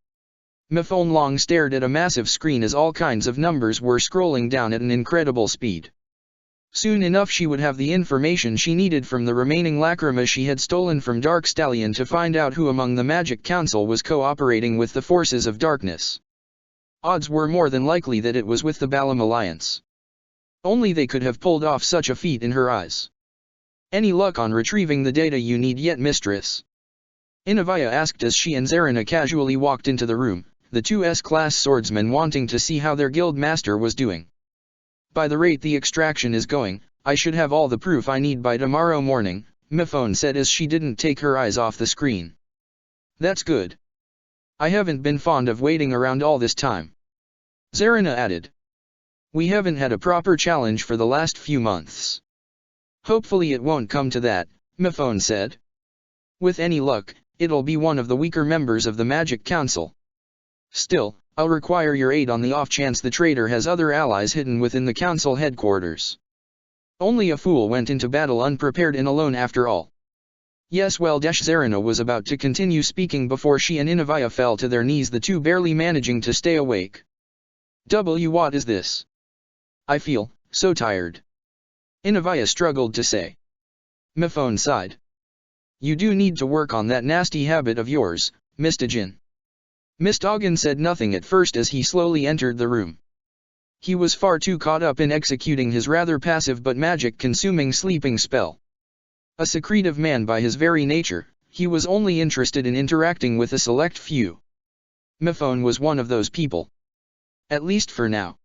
Mifone Long stared at a massive screen as all kinds of numbers were scrolling down at an incredible speed. Soon enough she would have the information she needed from the remaining lacrima she had stolen from Dark Stallion to find out who among the Magic Council was cooperating with the forces of darkness. Odds were more than likely that it was with the Balam Alliance. Only they could have pulled off such a feat in her eyes. Any luck on retrieving the data you need yet, mistress? Inavaya asked as she and Zarina casually walked into the room, the two S-class swordsmen wanting to see how their guild master was doing. By the rate the extraction is going, I should have all the proof I need by tomorrow morning, Mifone said as she didn't take her eyes off the screen. That's good. I haven't been fond of waiting around all this time. Zarina added. We haven't had a proper challenge for the last few months. Hopefully it won't come to that, Mifone said. With any luck, it'll be one of the weaker members of the Magic Council. Still, I'll require your aid on the off chance the traitor has other allies hidden within the council headquarters. Only a fool went into battle unprepared and alone after all. Yes, well, Zarina was about to continue speaking before she and Inavaya fell to their knees, the two barely managing to stay awake. What is this? I feel so tired. Inavaya struggled to say. Mifone sighed. You do need to work on that nasty habit of yours, Mr. Jin. Mistogan said nothing at first as he slowly entered the room. He was far too caught up in executing his rather passive but magic-consuming sleeping spell. A secretive man by his very nature, he was only interested in interacting with a select few. Mifone was one of those people. At least for now.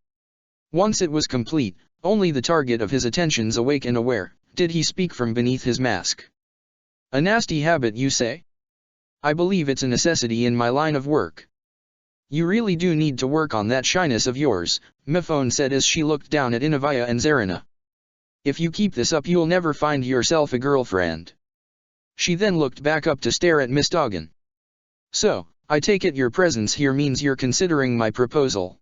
Once it was complete, only the target of his attentions awake and aware, did he speak from beneath his mask. A nasty habit, you say? I believe it's a necessity in my line of work. You really do need to work on that shyness of yours, Mifone said as she looked down at Inavaya and Zarina. If you keep this up you'll never find yourself a girlfriend. She then looked back up to stare at Mistogan. So, I take it your presence here means you're considering my proposal.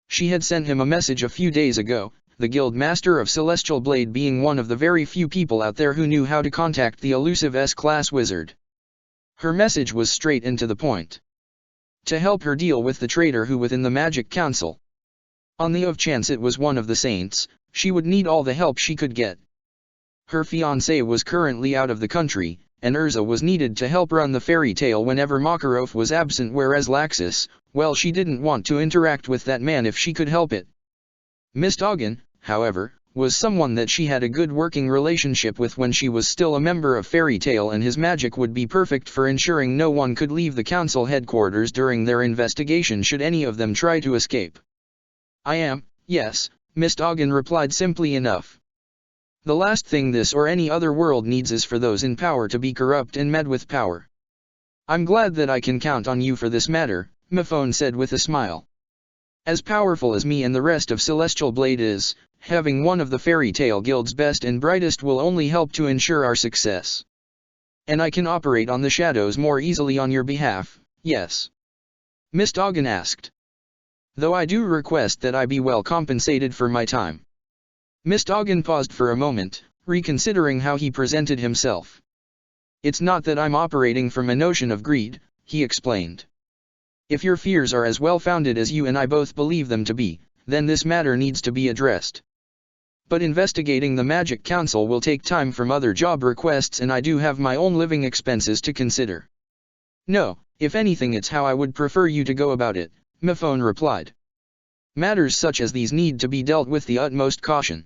She had sent him a message a few days ago, the guild master of Celestial Blade being one of the very few people out there who knew how to contact the elusive S-class wizard. Her message was straight and to the point. To help her deal with the traitor who within the Magic Council. On the off chance it was one of the saints, she would need all the help she could get. Her fiancé was currently out of the country, and Urza was needed to help run the fairy tale whenever Makarov was absent, whereas Laxus, well, she didn't want to interact with that man if she could help it. Mistogan, however, was someone that she had a good working relationship with when she was still a member of Fairy Tail, and his magic would be perfect for ensuring no one could leave the council headquarters during their investigation should any of them try to escape. I am, yes, Mistogan replied simply enough. The last thing this or any other world needs is for those in power to be corrupt and mad with power. I'm glad that I can count on you for this matter, Mifone said with a smile. As powerful as me and the rest of Celestial Blade is, having one of the Fairy Tail Guild's best and brightest will only help to ensure our success. And I can operate on the shadows more easily on your behalf, yes? Mistogan asked. Though I do request that I be well compensated for my time. Mistogan paused for a moment, reconsidering how he presented himself. It's not that I'm operating from a notion of greed, he explained. If your fears are as well-founded as you and I both believe them to be, then this matter needs to be addressed. But investigating the Magic Council will take time from other job requests, and I do have my own living expenses to consider. No, if anything it's how I would prefer you to go about it, Mifone replied. Matters such as these need to be dealt with the utmost caution.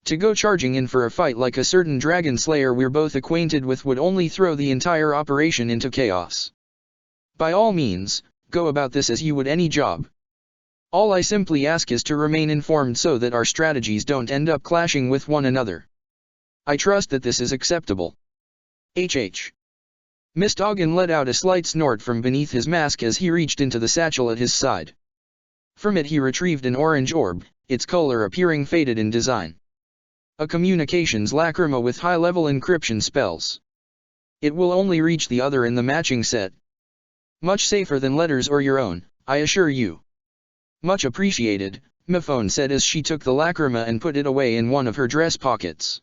To go charging in for a fight like a certain dragon slayer we're both acquainted with would only throw the entire operation into chaos. By all means, go about this as you would any job. All I simply ask is to remain informed so that our strategies don't end up clashing with one another. I trust that this is acceptable. Mistogan let out a slight snort from beneath his mask as he reached into the satchel at his side. From it he retrieved an orange orb, its color appearing faded in design. A communications lacrima with high-level encryption spells. It will only reach the other in the matching set. Much safer than letters or your own, I assure you. Much appreciated, Mifone said as she took the lacrima and put it away in one of her dress pockets.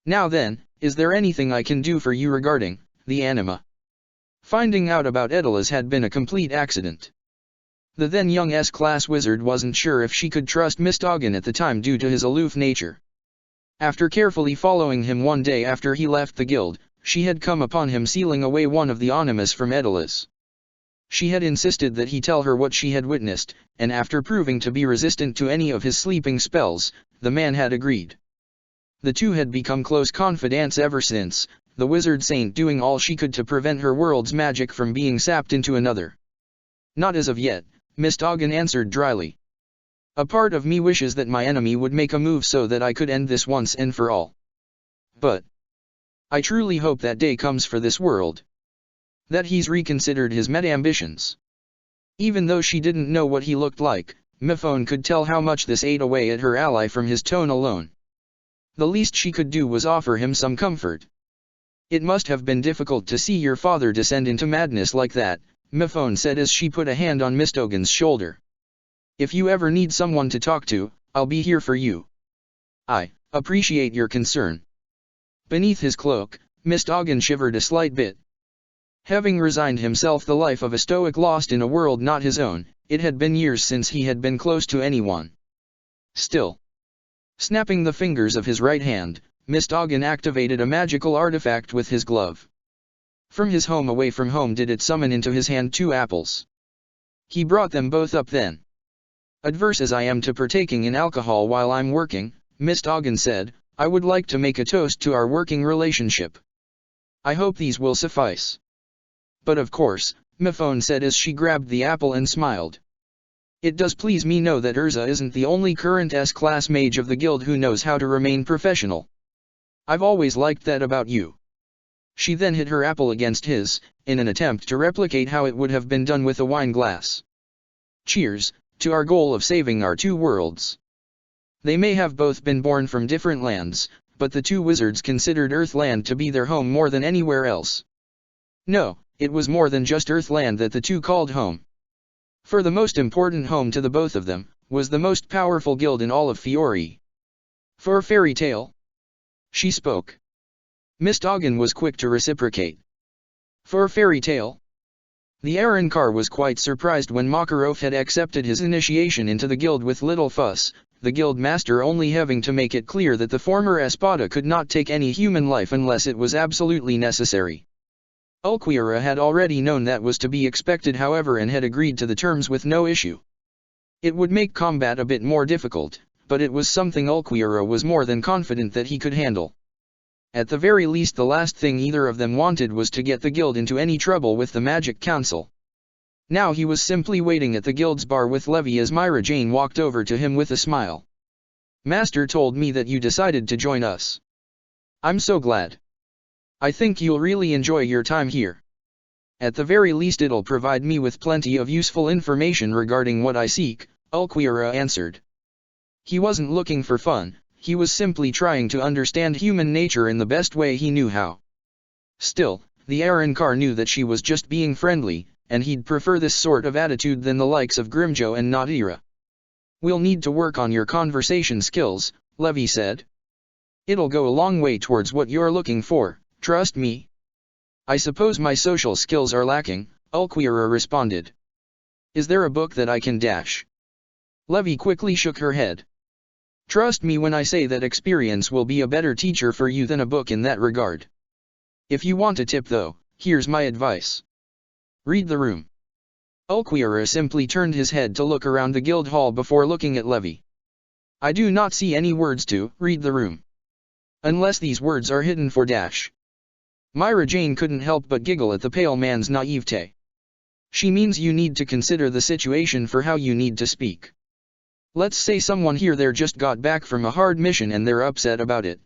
Now then, is there anything I can do for you regarding the anima? Finding out about Edelas had been a complete accident. The then young S-class wizard wasn't sure if she could trust Mistogan at the time due to his aloof nature. After carefully following him one day after he left the guild, she had come upon him sealing away one of the onimus from Edalis. She had insisted that he tell her what she had witnessed, and after proving to be resistant to any of his sleeping spells, the man had agreed. The two had become close confidants ever since, the wizard saint doing all she could to prevent her world's magic from being sapped into another. Not as of yet, Mistogan answered dryly. A part of me wishes that my enemy would make a move so that I could end this once and for all. But I truly hope that day comes for this world. That he's reconsidered his meta-ambitions. Even though she didn't know what he looked like, Miphone could tell how much this ate away at her ally from his tone alone. The least she could do was offer him some comfort. It must have been difficult to see your father descend into madness like that, Miphone said as she put a hand on Mistogan's shoulder. If you ever need someone to talk to, I'll be here for you. I appreciate your concern. Beneath his cloak, Mistogan shivered a slight bit. Having resigned himself the life of a stoic lost in a world not his own, it had been years since he had been close to anyone. Still. Snapping the fingers of his right hand, Mistogan activated a magical artifact with his glove. From his home away from home did it summon into his hand 2 apples. He brought them both up then. Adverse as I am to partaking in alcohol while I'm working, Mistogan said, I would like to make a toast to our working relationship. I hope these will suffice. But of course, Miphone said as she grabbed the apple and smiled. It does please me know that Urza isn't the only current S-class mage of the guild who knows how to remain professional. I've always liked that about you. She then hit her apple against his, in an attempt to replicate how it would have been done with a wine glass. Cheers, to our goal of saving our 2 worlds. They may have both been born from different lands, but the 2 wizards considered Earthland to be their home more than anywhere else. No, it was more than just Earthland that the 2 called home. For the most important home to the both of them, was the most powerful guild in all of Fiori. For a fairy tale? She spoke. Mistogan was quick to reciprocate. For a fairy tale? The Arankar was quite surprised when Makarov had accepted his initiation into the guild with little fuss, the guild master only having to make it clear that the former espada could not take any human life unless it was absolutely necessary. Ulquiorra had already known that was to be expected however and had agreed to the terms with no issue. It would make combat a bit more difficult, but it was something Ulquiorra was more than confident that he could handle. At the very least the last thing either of them wanted was to get the guild into any trouble with the Magic Council. Now he was simply waiting at the guild's bar with Levy as Myra Jane walked over to him with a smile. Master told me that you decided to join us. I'm so glad. I think you'll really enjoy your time here. At the very least it'll provide me with plenty of useful information regarding what I seek, Ulquiorra answered. He wasn't looking for fun. He was simply trying to understand human nature in the best way he knew how. Still, the Arankar knew that she was just being friendly, and he'd prefer this sort of attitude than the likes of Grimjo and Nadira. We'll need to work on your conversation skills, Levy said. It'll go a long way towards what you're looking for, trust me. I suppose my social skills are lacking, Ulquiorra responded. Is there a book that I can dash? Levy quickly shook her head. Trust me when I say that experience will be a better teacher for you than a book in that regard. If you want a tip though, here's my advice. Read the room. Ulquiorra simply turned his head to look around the guild hall before looking at Levy. I do not see any words to read the room. Unless these words are hidden for dash. Myra Jane couldn't help but giggle at the pale man's naivete. She means you need to consider the situation for how you need to speak. Let's say someone here there just got back from a hard mission and they're upset about it.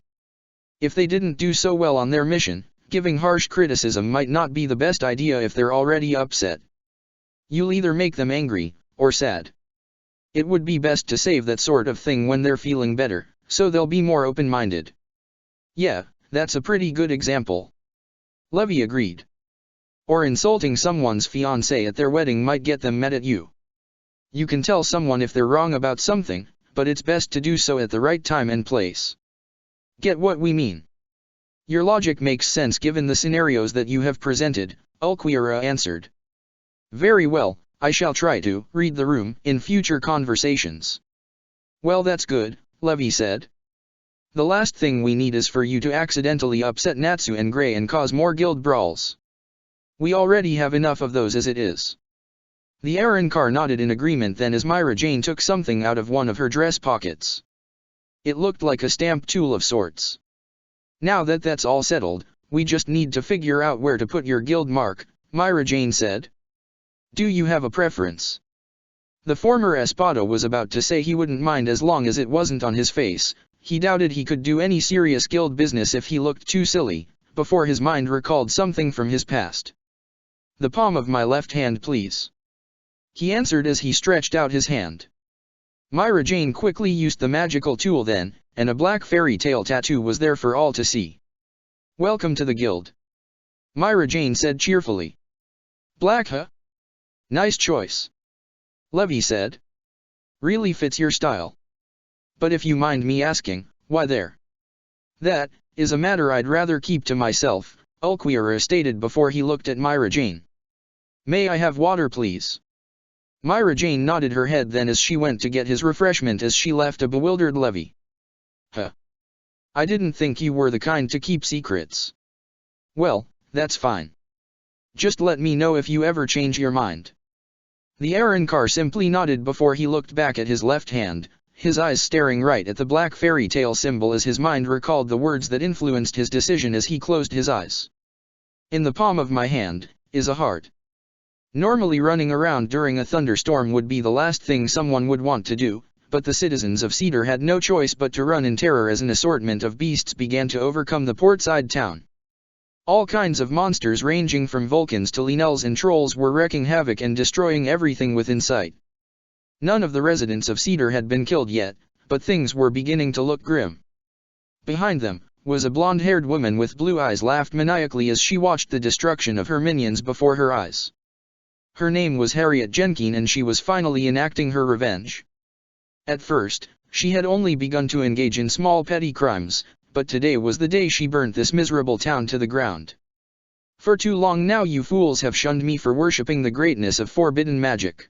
If they didn't do so well on their mission, giving harsh criticism might not be the best idea if they're already upset. You'll either make them angry, or sad. It would be best to save that sort of thing when they're feeling better, so they'll be more open-minded. Yeah, that's a pretty good example. Levy agreed. Or insulting someone's fiancé at their wedding might get them mad at you. You can tell someone if they're wrong about something, but it's best to do so at the right time and place. Get what we mean? Your logic makes sense given the scenarios that you have presented, Ulquiorra answered. Very well, I shall try to read the room in future conversations. Well, that's good, Levy said. The last thing we need is for you to accidentally upset Natsu and Gray and cause more guild brawls. We already have enough of those as it is. The errand car nodded in agreement then as Myra Jane took something out of one of her dress pockets. It looked like a stamp tool of sorts. Now that that's all settled, we just need to figure out where to put your guild mark, Myra Jane said. Do you have a preference? The former Espada was about to say he wouldn't mind as long as it wasn't on his face. He doubted he could do any serious guild business if he looked too silly, before his mind recalled something from his past. The palm of my left hand, please. He answered as he stretched out his hand. Myra Jane quickly used the magical tool then, and a black fairy tale tattoo was there for all to see. Welcome to the guild, Myra Jane said cheerfully. Black, huh? Nice choice, Levy said. Really fits your style. But if you mind me asking, why there? That is a matter I'd rather keep to myself, Ulquiera stated before he looked at Myra Jane. May I have water, please? Myra Jane nodded her head then as she went to get his refreshment as she left a bewildered Levy. Huh. I didn't think you were the kind to keep secrets. Well, that's fine. Just let me know if you ever change your mind. The errand car simply nodded before he looked back at his left hand, his eyes staring right at the black fairy tale symbol as his mind recalled the words that influenced his decision as he closed his eyes. In the palm of my hand is a heart. Normally running around during a thunderstorm would be the last thing someone would want to do, but the citizens of Cedar had no choice but to run in terror as an assortment of beasts began to overcome the portside town. All kinds of monsters ranging from Vulcans to Linels and trolls were wreaking havoc and destroying everything within sight. None of the residents of Cedar had been killed yet, but things were beginning to look grim. Behind them was a blonde-haired woman with blue eyes laughed maniacally as she watched the destruction of her minions before her eyes. Her name was Harriet Jenkins and she was finally enacting her revenge. At first, she had only begun to engage in small petty crimes, but today was the day she burnt this miserable town to the ground. For too long now you fools have shunned me for worshipping the greatness of forbidden magic.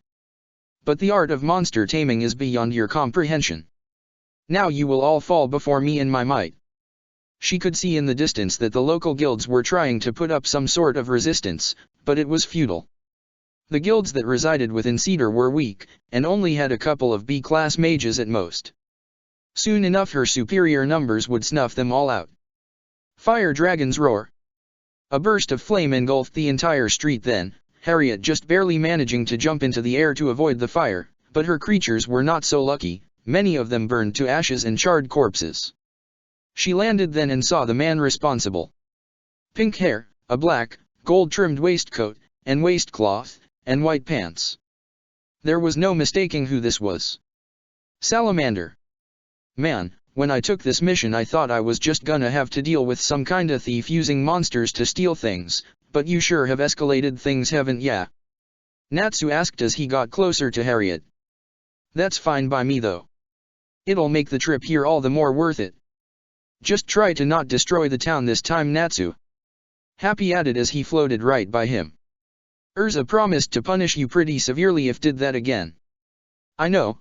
But the art of monster taming is beyond your comprehension. Now you will all fall before me and my might. She could see in the distance that the local guilds were trying to put up some sort of resistance, but it was futile. The guilds that resided within Cedar were weak, and only had a couple of B-class mages at most. Soon enough her superior numbers would snuff them all out. Fire dragons roar. A burst of flame engulfed the entire street then, Harriet just barely managing to jump into the air to avoid the fire, but her creatures were not so lucky, many of them burned to ashes and charred corpses. She landed then and saw the man responsible. Pink hair, a black, gold-trimmed waistcoat, and waistcloth, and white pants. There was no mistaking who this was. Salamander. Man, when I took this mission I thought I was just gonna have to deal with some kinda thief using monsters to steal things, but you sure have escalated things, haven't ya? Natsu asked as he got closer to Harriet. That's fine by me though. It'll make the trip here all the more worth it. Just try to not destroy the town this time, Natsu. Happy added as he floated right by him. Urza promised to punish you pretty severely if did that again. I know.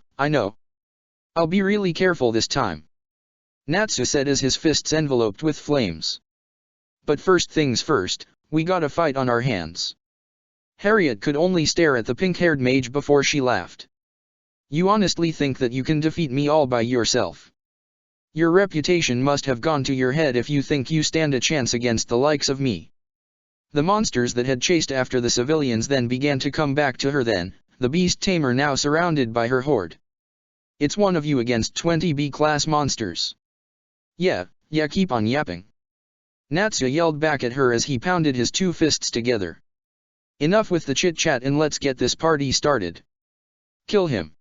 I'll be really careful this time, Natsu said as his fists enveloped with flames. But first things first, we got a fight on our hands. Harriet could only stare at the pink-haired mage before she laughed. You honestly think that you can defeat me all by yourself? Your reputation must have gone to your head if you think you stand a chance against the likes of me. The monsters that had chased after the civilians then began to come back to her then, the beast tamer now surrounded by her horde. It's one of you against 20 B-class monsters. Yeah, keep on yapping. Natsu yelled back at her as he pounded his two fists together. Enough with the chit-chat and let's get this party started. Kill him.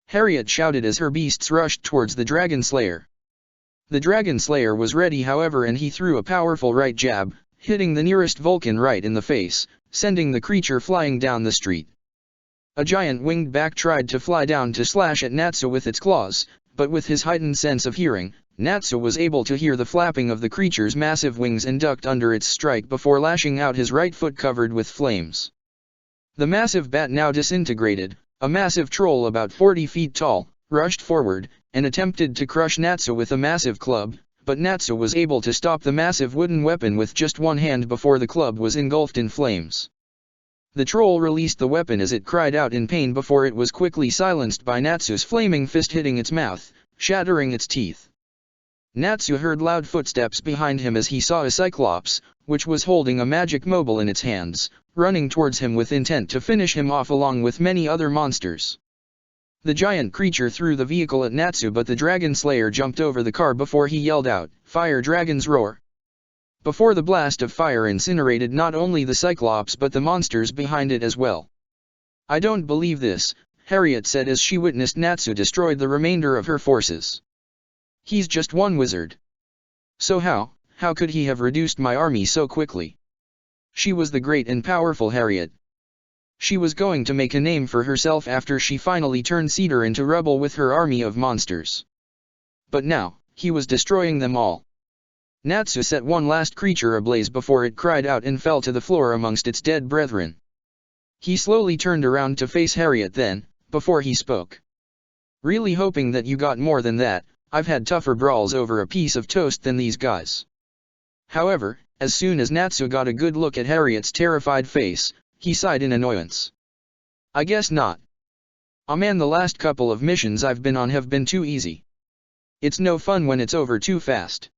Harriet shouted as her beasts rushed towards the Dragon Slayer. The Dragon Slayer was ready however and he threw a powerful right jab, hitting the nearest Vulcan right in the face, sending the creature flying down the street. A giant winged back tried to fly down to slash at Natsu with its claws, but with his heightened sense of hearing, Natsu was able to hear the flapping of the creature's massive wings and ducked under its strike before lashing out his right foot covered with flames. The massive bat now disintegrated. A massive troll about 40 feet tall rushed forward and attempted to crush Natsu with a massive club, but Natsu was able to stop the massive wooden weapon with just one hand before the club was engulfed in flames. The troll released the weapon as it cried out in pain before it was quickly silenced by Natsu's flaming fist hitting its mouth, shattering its teeth. Natsu heard loud footsteps behind him as he saw a cyclops, which was holding a magic mobile in its hands, running towards him with intent to finish him off along with many other monsters. The giant creature threw the vehicle at Natsu, but the Dragon Slayer jumped over the car before he yelled out, "Fire Dragon's Roar!" Before the blast of fire incinerated not only the Cyclops but the monsters behind it as well. "I don't believe this," Harriet said as she witnessed Natsu destroy the remainder of her forces. "He's just one wizard. So how could he have reduced my army so quickly?" She was the great and powerful Harriet. She was going to make a name for herself after she finally turned Cedar into rubble with her army of monsters. But now, he was destroying them all. Natsu set one last creature ablaze before it cried out and fell to the floor amongst its dead brethren. He slowly turned around to face Harriet then, before he spoke. "Really hoping that you got more than that. I've had tougher brawls over a piece of toast than these guys." However, as soon as Natsu got a good look at Harriet's terrified face, he sighed in annoyance. "I guess not. Oh man, the last couple of missions I've been on have been too easy. It's no fun when it's over too fast."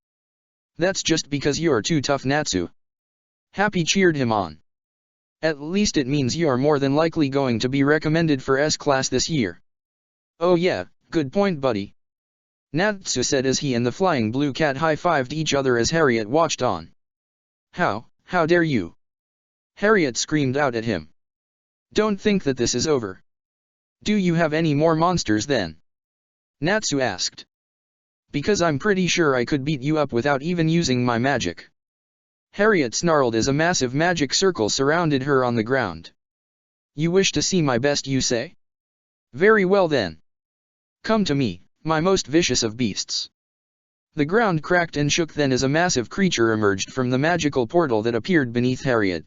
"That's just because you're too tough, Natsu." Happy cheered him on. "At least it means you're more than likely going to be recommended for S-Class this year." "Oh yeah, good point buddy," Natsu said as he and the flying blue cat high-fived each other as Harriet watched on. How dare you?" Harriet screamed out at him. "Don't think that this is over. Do you have any more monsters then?" Natsu asked. "Because I'm pretty sure I could beat you up without even using my magic." Harriet snarled as a massive magic circle surrounded her on the ground. "You wish to see my best, you say? Very well then. Come to me, my most vicious of beasts." The ground cracked and shook then as a massive creature emerged from the magical portal that appeared beneath Harriet.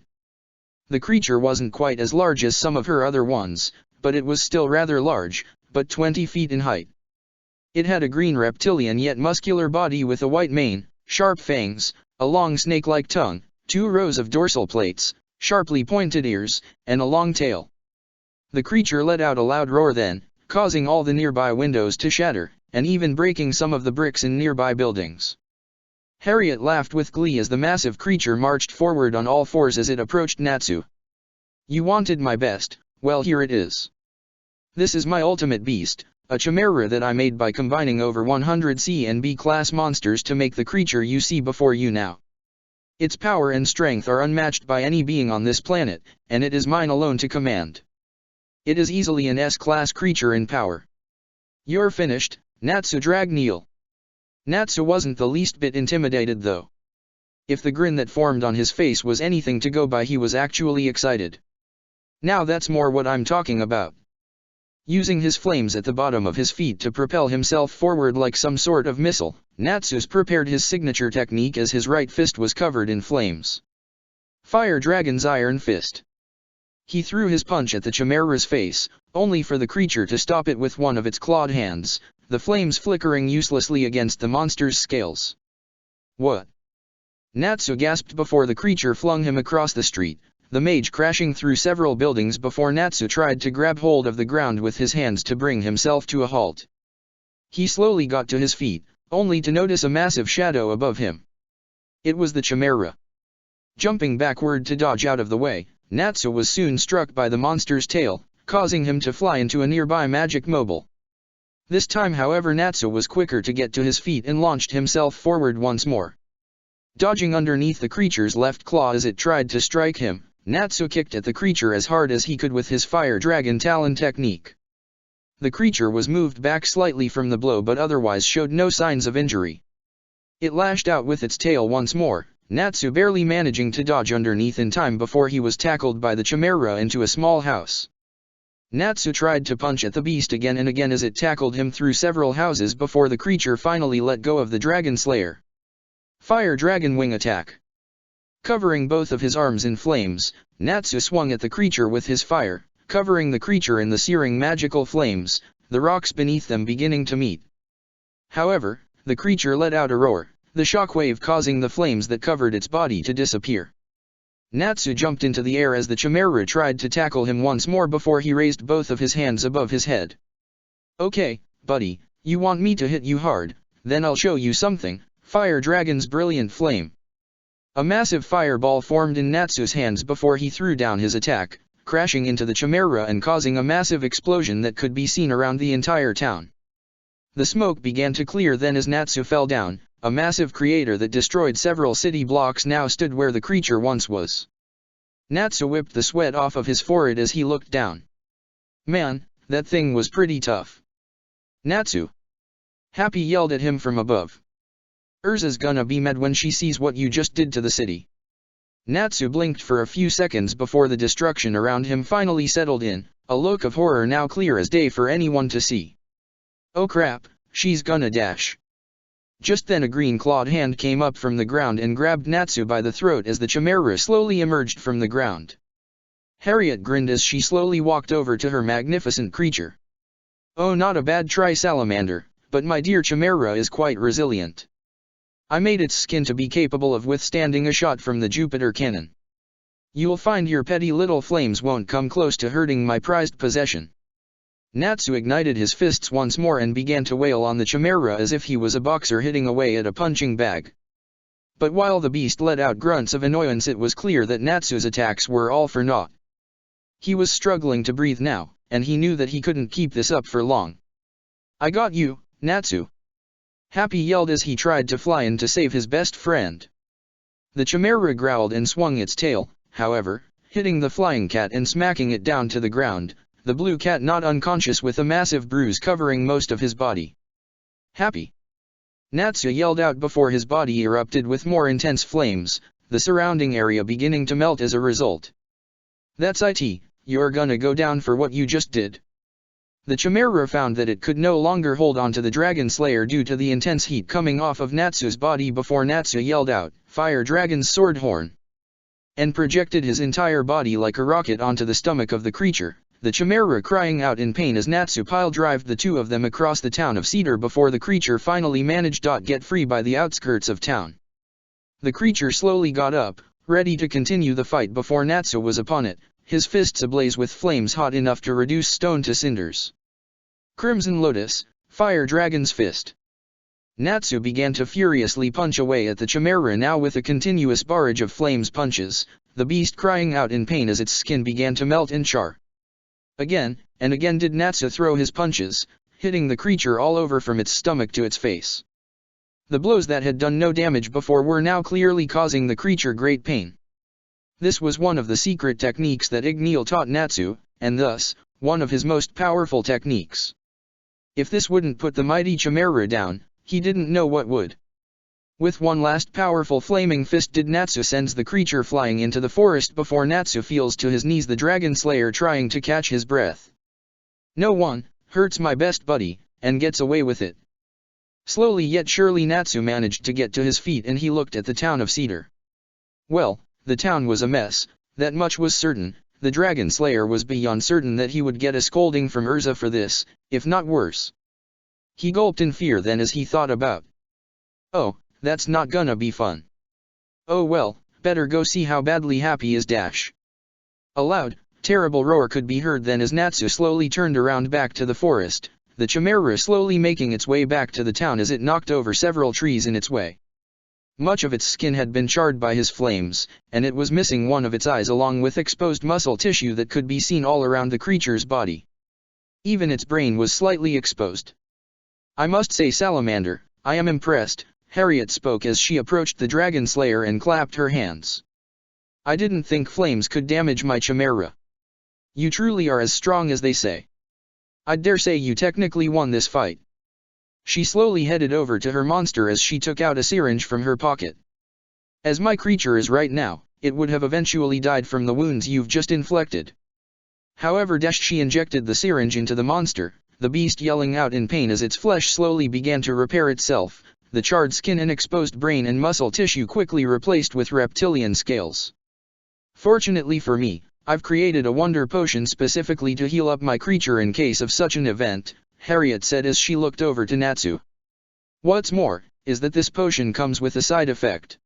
The creature wasn't quite as large as some of her other ones, but it was still rather large, but 20 feet in height. It had a green reptilian yet muscular body with a white mane, sharp fangs, a long snake-like tongue, 2 rows of dorsal plates, sharply pointed ears, and a long tail. The creature let out a loud roar then, causing all the nearby windows to shatter, and even breaking some of the bricks in nearby buildings. Harriet laughed with glee as the massive creature marched forward on all fours as it approached Natsu. "You wanted my best, well here it is. This is my ultimate beast, a chimera that I made by combining over 100 C and B class monsters to make the creature you see before you now. Its power and strength are unmatched by any being on this planet, and it is mine alone to command. It is easily an S-class creature in power." "You're finished, Natsu Dragneel." Natsu wasn't the least bit intimidated though. If the grin that formed on his face was anything to go by, he was actually excited. "Now that's more what I'm talking about." Using his flames at the bottom of his feet to propel himself forward like some sort of missile, Natsu's prepared his signature technique as his right fist was covered in flames. Fire Dragon's Iron Fist. He threw his punch at the chimera's face, only for the creature to stop it with one of its clawed hands, the flames flickering uselessly against the monster's scales. "What?" Natsu gasped before the creature flung him across the street, the mage crashing through several buildings before Natsu tried to grab hold of the ground with his hands to bring himself to a halt. He slowly got to his feet, only to notice a massive shadow above him. It was the chimera. Jumping backward to dodge out of the way, Natsu was soon struck by the monster's tail, causing him to fly into a nearby magic mobile. This time however Natsu was quicker to get to his feet and launched himself forward once more. Dodging underneath the creature's left claw as it tried to strike him, Natsu kicked at the creature as hard as he could with his Fire Dragon Talon technique. The creature was moved back slightly from the blow but otherwise showed no signs of injury. It lashed out with its tail once more, Natsu barely managing to dodge underneath in time before he was tackled by the chimera into a small house. Natsu tried to punch at the beast again and again as it tackled him through several houses before the creature finally let go of the Dragon Slayer. Fire Dragon Wing Attack. Covering both of his arms in flames, Natsu swung at the creature with his fire, covering the creature in the searing magical flames, the rocks beneath them beginning to meet. However, the creature let out a roar, the shockwave causing the flames that covered its body to disappear. Natsu jumped into the air as the Chimera tried to tackle him once more before he raised both of his hands above his head. "Okay, buddy, you want me to hit you hard, then I'll show you something, Fire Dragon's brilliant flame." A massive fireball formed in Natsu's hands before he threw down his attack, crashing into the Chimera and causing a massive explosion that could be seen around the entire town. The smoke began to clear then as Natsu fell down. A massive crater that destroyed several city blocks now stood where the creature once was. Natsu whipped the sweat off of his forehead as he looked down. "Man, that thing was pretty tough." "Natsu!" Happy yelled at him from above. "Urza's gonna be mad when she sees what you just did to the city." Natsu blinked for a few seconds before the destruction around him finally settled in, a look of horror now clear as day for anyone to see. "Oh crap, she's gonna dash." Just then a green-clawed hand came up from the ground and grabbed Natsu by the throat as the Chimera slowly emerged from the ground. Harriet grinned as she slowly walked over to her magnificent creature. "Oh, not a bad try, Salamander, but my dear Chimera is quite resilient. I made its skin to be capable of withstanding a shot from the Jupiter cannon. You'll find your petty little flames won't come close to hurting my prized possession." Natsu ignited his fists once more and began to wail on the Chimera as if he was a boxer hitting away at a punching bag. But while the beast let out grunts of annoyance, it was clear that Natsu's attacks were all for naught. He was struggling to breathe now, and he knew that he couldn't keep this up for long. "I got you, Natsu!" Happy yelled as he tried to fly in to save his best friend. The Chimera growled and swung its tail, however, hitting the flying cat and smacking it down to the ground, the blue cat not unconscious with a massive bruise covering most of his body. "Happy!" Natsu yelled out before his body erupted with more intense flames, the surrounding area beginning to melt as a result. "That's it, you're gonna go down for what you just did." The Chimera found that it could no longer hold on to the Dragon Slayer due to the intense heat coming off of Natsu's body before Natsu yelled out, "Fire Dragon's sword horn!" and projected his entire body like a rocket onto the stomach of the creature, the Chimera crying out in pain as Natsu pile-drived the two of them across the town of Cedar before the creature finally managed to get free by the outskirts of town. The creature slowly got up, ready to continue the fight before Natsu was upon it, his fists ablaze with flames hot enough to reduce stone to cinders. Crimson Lotus, Fire Dragon's Fist. Natsu began to furiously punch away at the Chimera now with a continuous barrage of flames punches, the beast crying out in pain as its skin began to melt and char. Again, and again did Natsu throw his punches, hitting the creature all over from its stomach to its face. The blows that had done no damage before were now clearly causing the creature great pain. This was one of the secret techniques that Igneel taught Natsu, and thus, one of his most powerful techniques. If this wouldn't put the mighty Chimera down, he didn't know what would. With one last powerful flaming fist did Natsu sends the creature flying into the forest before Natsu feels to his knees the Dragon Slayer trying to catch his breath. "No one hurts my best buddy, and gets away with it." Slowly yet surely Natsu managed to get to his feet and he looked at the town of Cedar. Well, the town was a mess, that much was certain. The Dragon Slayer was beyond certain that he would get a scolding from Urza for this, if not worse. He gulped in fear then as he thought about. "Oh, that's not gonna be fun. Oh well, better go see how badly Happy is dash." A loud, terrible roar could be heard then as Natsu slowly turned around back to the forest, the Chimera slowly making its way back to the town as it knocked over several trees in its way. Much of its skin had been charred by his flames, and it was missing one of its eyes along with exposed muscle tissue that could be seen all around the creature's body. Even its brain was slightly exposed. "I must say, Salamander, I am impressed," Harriet spoke as she approached the Dragon Slayer and clapped her hands. "I didn't think flames could damage my Chimera. You truly are as strong as they say. I dare say you technically won this fight." She slowly headed over to her monster as she took out a syringe from her pocket. "As my creature is right now, it would have eventually died from the wounds you've just inflicted." However, she injected the syringe into the monster, the beast yelling out in pain as its flesh slowly began to repair itself, the charred skin and exposed brain and muscle tissue quickly replaced with reptilian scales. Fortunately for me, I've created a wonder potion specifically to heal up my creature in case of such an event, Harriet said as she looked over to Natsu. What's more, is that this potion comes with a side effect.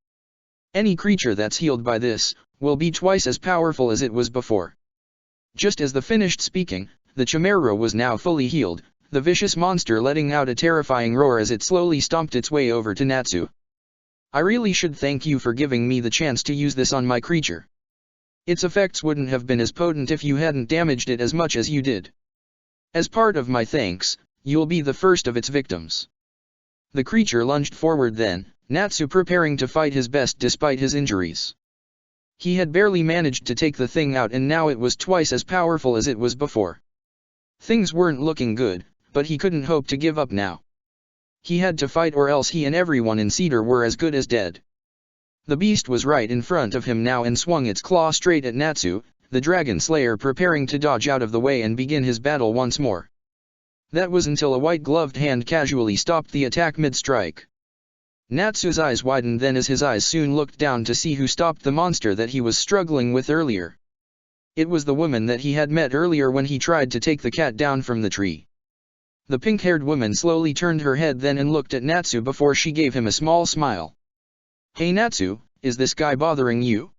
Any creature that's healed by this, will be twice as powerful as it was before. Just as the finished speaking, the Chimera was now fully healed, the vicious monster letting out a terrifying roar as it slowly stomped its way over to Natsu. I really should thank you for giving me the chance to use this on my creature. Its effects wouldn't have been as potent if you hadn't damaged it as much as you did. As part of my thanks, you'll be the first of its victims. The creature lunged forward then, Natsu preparing to fight his best despite his injuries. He had barely managed to take the thing out and now it was twice as powerful as it was before. Things weren't looking good, but he couldn't hope to give up now. He had to fight or else he and everyone in Cedar were as good as dead. The beast was right in front of him now and swung its claw straight at Natsu, the dragon slayer preparing to dodge out of the way and begin his battle once more. That was until a white-gloved hand casually stopped the attack mid-strike. Natsu's eyes widened then as his eyes soon looked down to see who stopped the monster that he was struggling with earlier. It was the woman that he had met earlier when he tried to take the cat down from the tree. The pink-haired woman slowly turned her head then and looked at Natsu before she gave him a small smile. Hey Natsu, is this guy bothering you?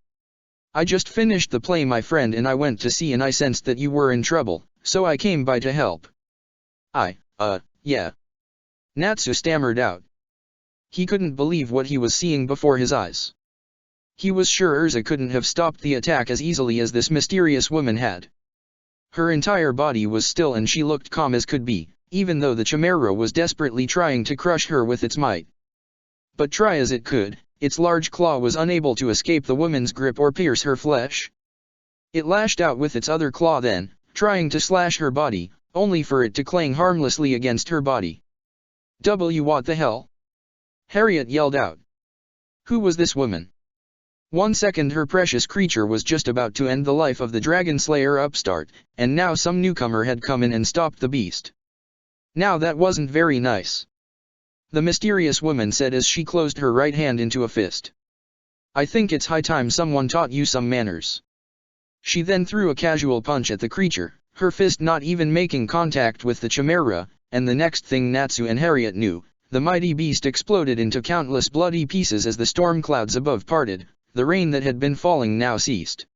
I just finished the play my friend and I went to see and I sensed that you were in trouble, so I came by to help. Yeah. Natsu stammered out. He couldn't believe what he was seeing before his eyes. He was sure Urza couldn't have stopped the attack as easily as this mysterious woman had. Her entire body was still and she looked calm as could be, even though the Chimera was desperately trying to crush her with its might. But try as it could, its large claw was unable to escape the woman's grip or pierce her flesh. It lashed out with its other claw then, trying to slash her body, only for it to clang harmlessly against her body. What the hell? Harriet yelled out. Who was this woman? 1 second her precious creature was just about to end the life of the dragon slayer upstart, and now some newcomer had come in and stopped the beast. Now that wasn't very nice. The mysterious woman said as she closed her right hand into a fist. I think it's high time someone taught you some manners. She then threw a casual punch at the creature, her fist not even making contact with the Chimera, and the next thing Natsu and Harriet knew, the mighty beast exploded into countless bloody pieces as the storm clouds above parted, the rain that had been falling now ceased.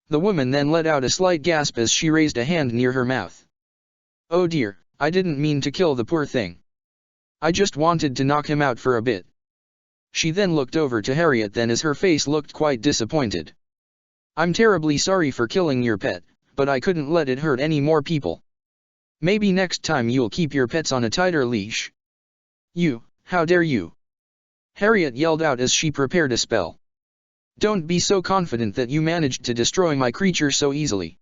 The woman then let out a slight gasp as she raised a hand near her mouth. Oh dear, I didn't mean to kill the poor thing. I just wanted to knock him out for a bit. She then looked over to Harriet then as her face looked quite disappointed. I'm terribly sorry for killing your pet, but I couldn't let it hurt any more people. Maybe next time you'll keep your pets on a tighter leash. You, how dare you? Harriet yelled out as she prepared a spell. Don't be so confident that you managed to destroy my creature so easily.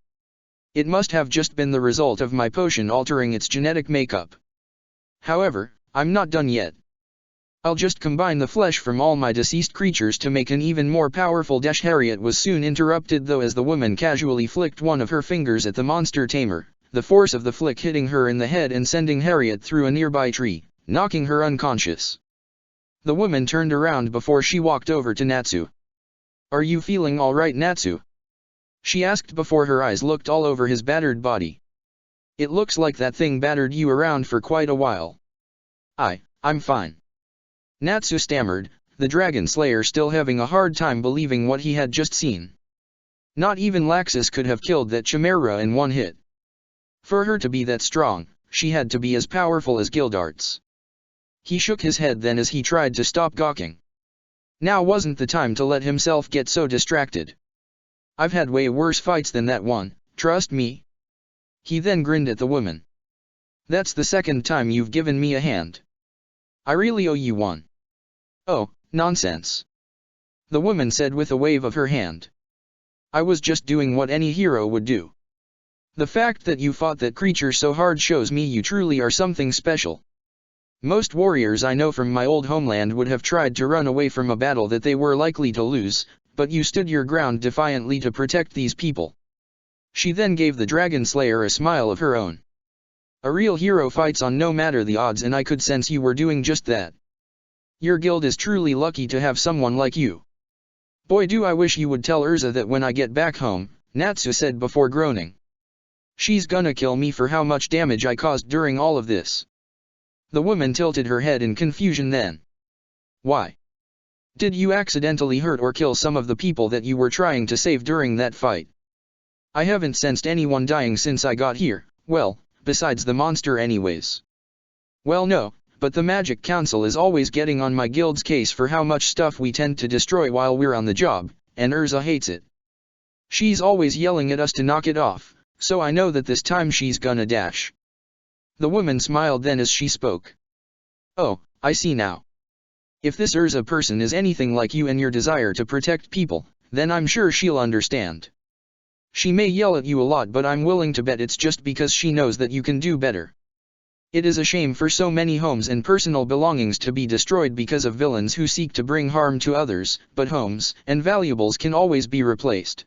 It must have just been the result of my potion altering its genetic makeup. However, I'm not done yet. I'll just combine the flesh from all my deceased creatures to make an even more powerful dish. Harriet was soon interrupted though as the woman casually flicked one of her fingers at the monster tamer, the force of the flick hitting her in the head and sending Harriet through a nearby tree, knocking her unconscious. The woman turned around before she walked over to Natsu. Are you feeling all right, Natsu? She asked before her eyes looked all over his battered body. It looks like that thing battered you around for quite a while. I'm fine. Natsu stammered, the dragon slayer still having a hard time believing what he had just seen. Not even Laxus could have killed that Chimera in one hit. For her to be that strong, she had to be as powerful as Gildarts. He shook his head then as he tried to stop gawking. Now wasn't the time to let himself get so distracted. I've had way worse fights than that one, trust me. He then grinned at the woman. That's the second time you've given me a hand. I really owe you one. Oh, nonsense. The woman said with a wave of her hand. I was just doing what any hero would do. The fact that you fought that creature so hard shows me you truly are something special. Most warriors I know from my old homeland would have tried to run away from a battle that they were likely to lose, but you stood your ground defiantly to protect these people. She then gave the dragon slayer a smile of her own. A real hero fights on no matter the odds and I could sense you were doing just that. Your guild is truly lucky to have someone like you. Boy, do I wish you would tell Urza that when I get back home, Natsu said before groaning. She's gonna kill me for how much damage I caused during all of this. The woman tilted her head in confusion then. Why? Did you accidentally hurt or kill some of the people that you were trying to save during that fight? I haven't sensed anyone dying since I got here, well, besides the monster anyways. Well no, but the Magic Council is always getting on my guild's case for how much stuff we tend to destroy while we're on the job, and Urza hates it. She's always yelling at us to knock it off, so I know that this time she's gonna dash. The woman smiled then as she spoke. Oh, I see now. If this Urza person is anything like you and your desire to protect people, then I'm sure she'll understand. She may yell at you a lot, but I'm willing to bet it's just because she knows that you can do better. It is a shame for so many homes and personal belongings to be destroyed because of villains who seek to bring harm to others, but homes and valuables can always be replaced.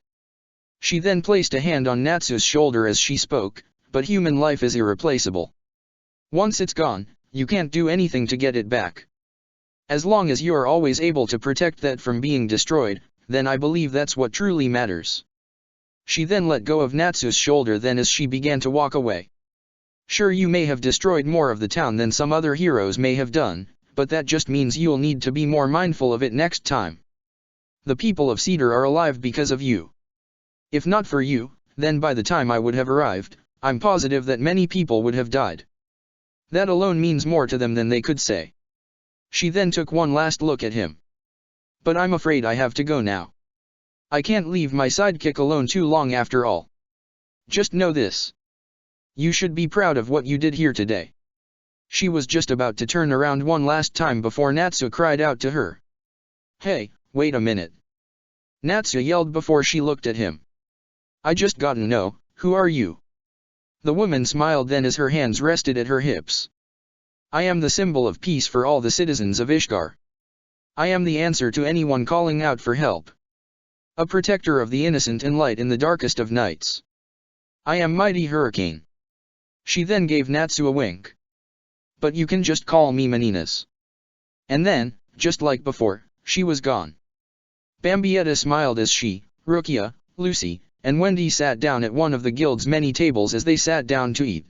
She then placed a hand on Natsu's shoulder as she spoke, but human life is irreplaceable. Once it's gone, you can't do anything to get it back. As long as you are always able to protect that from being destroyed, then I believe that's what truly matters. She then let go of Natsu's shoulder then as she began to walk away. Sure, you may have destroyed more of the town than some other heroes may have done, but that just means you'll need to be more mindful of it next time. The people of Cedar are alive because of you. If not for you, then by the time I would have arrived, I'm positive that many people would have died. That alone means more to them than they could say. She then took one last look at him. But I'm afraid I have to go now. I can't leave my sidekick alone too long after all. Just know this. You should be proud of what you did here today. She was just about to turn around one last time before Natsu cried out to her. Hey, wait a minute. Natsu yelled before she looked at him. I just gotta know, who are you? The woman smiled then as her hands rested at her hips. I am the symbol of peace for all the citizens of Ishgar. I am the answer to anyone calling out for help. A protector of the innocent and light in the darkest of nights. I am Mighty Hurricane. She then gave Natsu a wink. But you can just call me Meninas. And then, just like before, she was gone. Bambietta smiled as she, Rukia, Lucy, and Wendy sat down at one of the guild's many tables as they sat down to eat.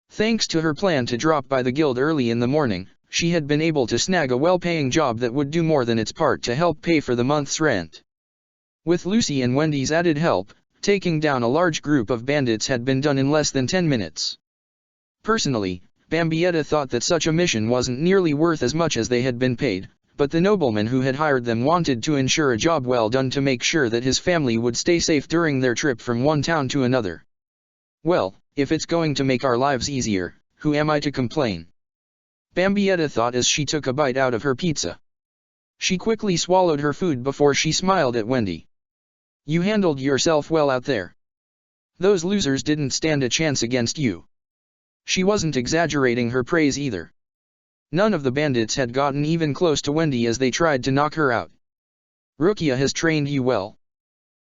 Thanks to her plan to drop by the guild early in the morning, she had been able to snag a well-paying job that would do more than its part to help pay for the month's rent. With Lucy and Wendy's added help, taking down a large group of bandits had been done in less than 10 minutes. Personally, Bambietta thought that such a mission wasn't nearly worth as much as they had been paid, but the nobleman who had hired them wanted to ensure a job well done to make sure that his family would stay safe during their trip from one town to another. Well, if it's going to make our lives easier, who am I to complain? Bambietta thought as she took a bite out of her pizza. She quickly swallowed her food before she smiled at Wendy. You handled yourself well out there. Those losers didn't stand a chance against you. She wasn't exaggerating her praise either. None of the bandits had gotten even close to Wendy as they tried to knock her out. Rukia has trained you well.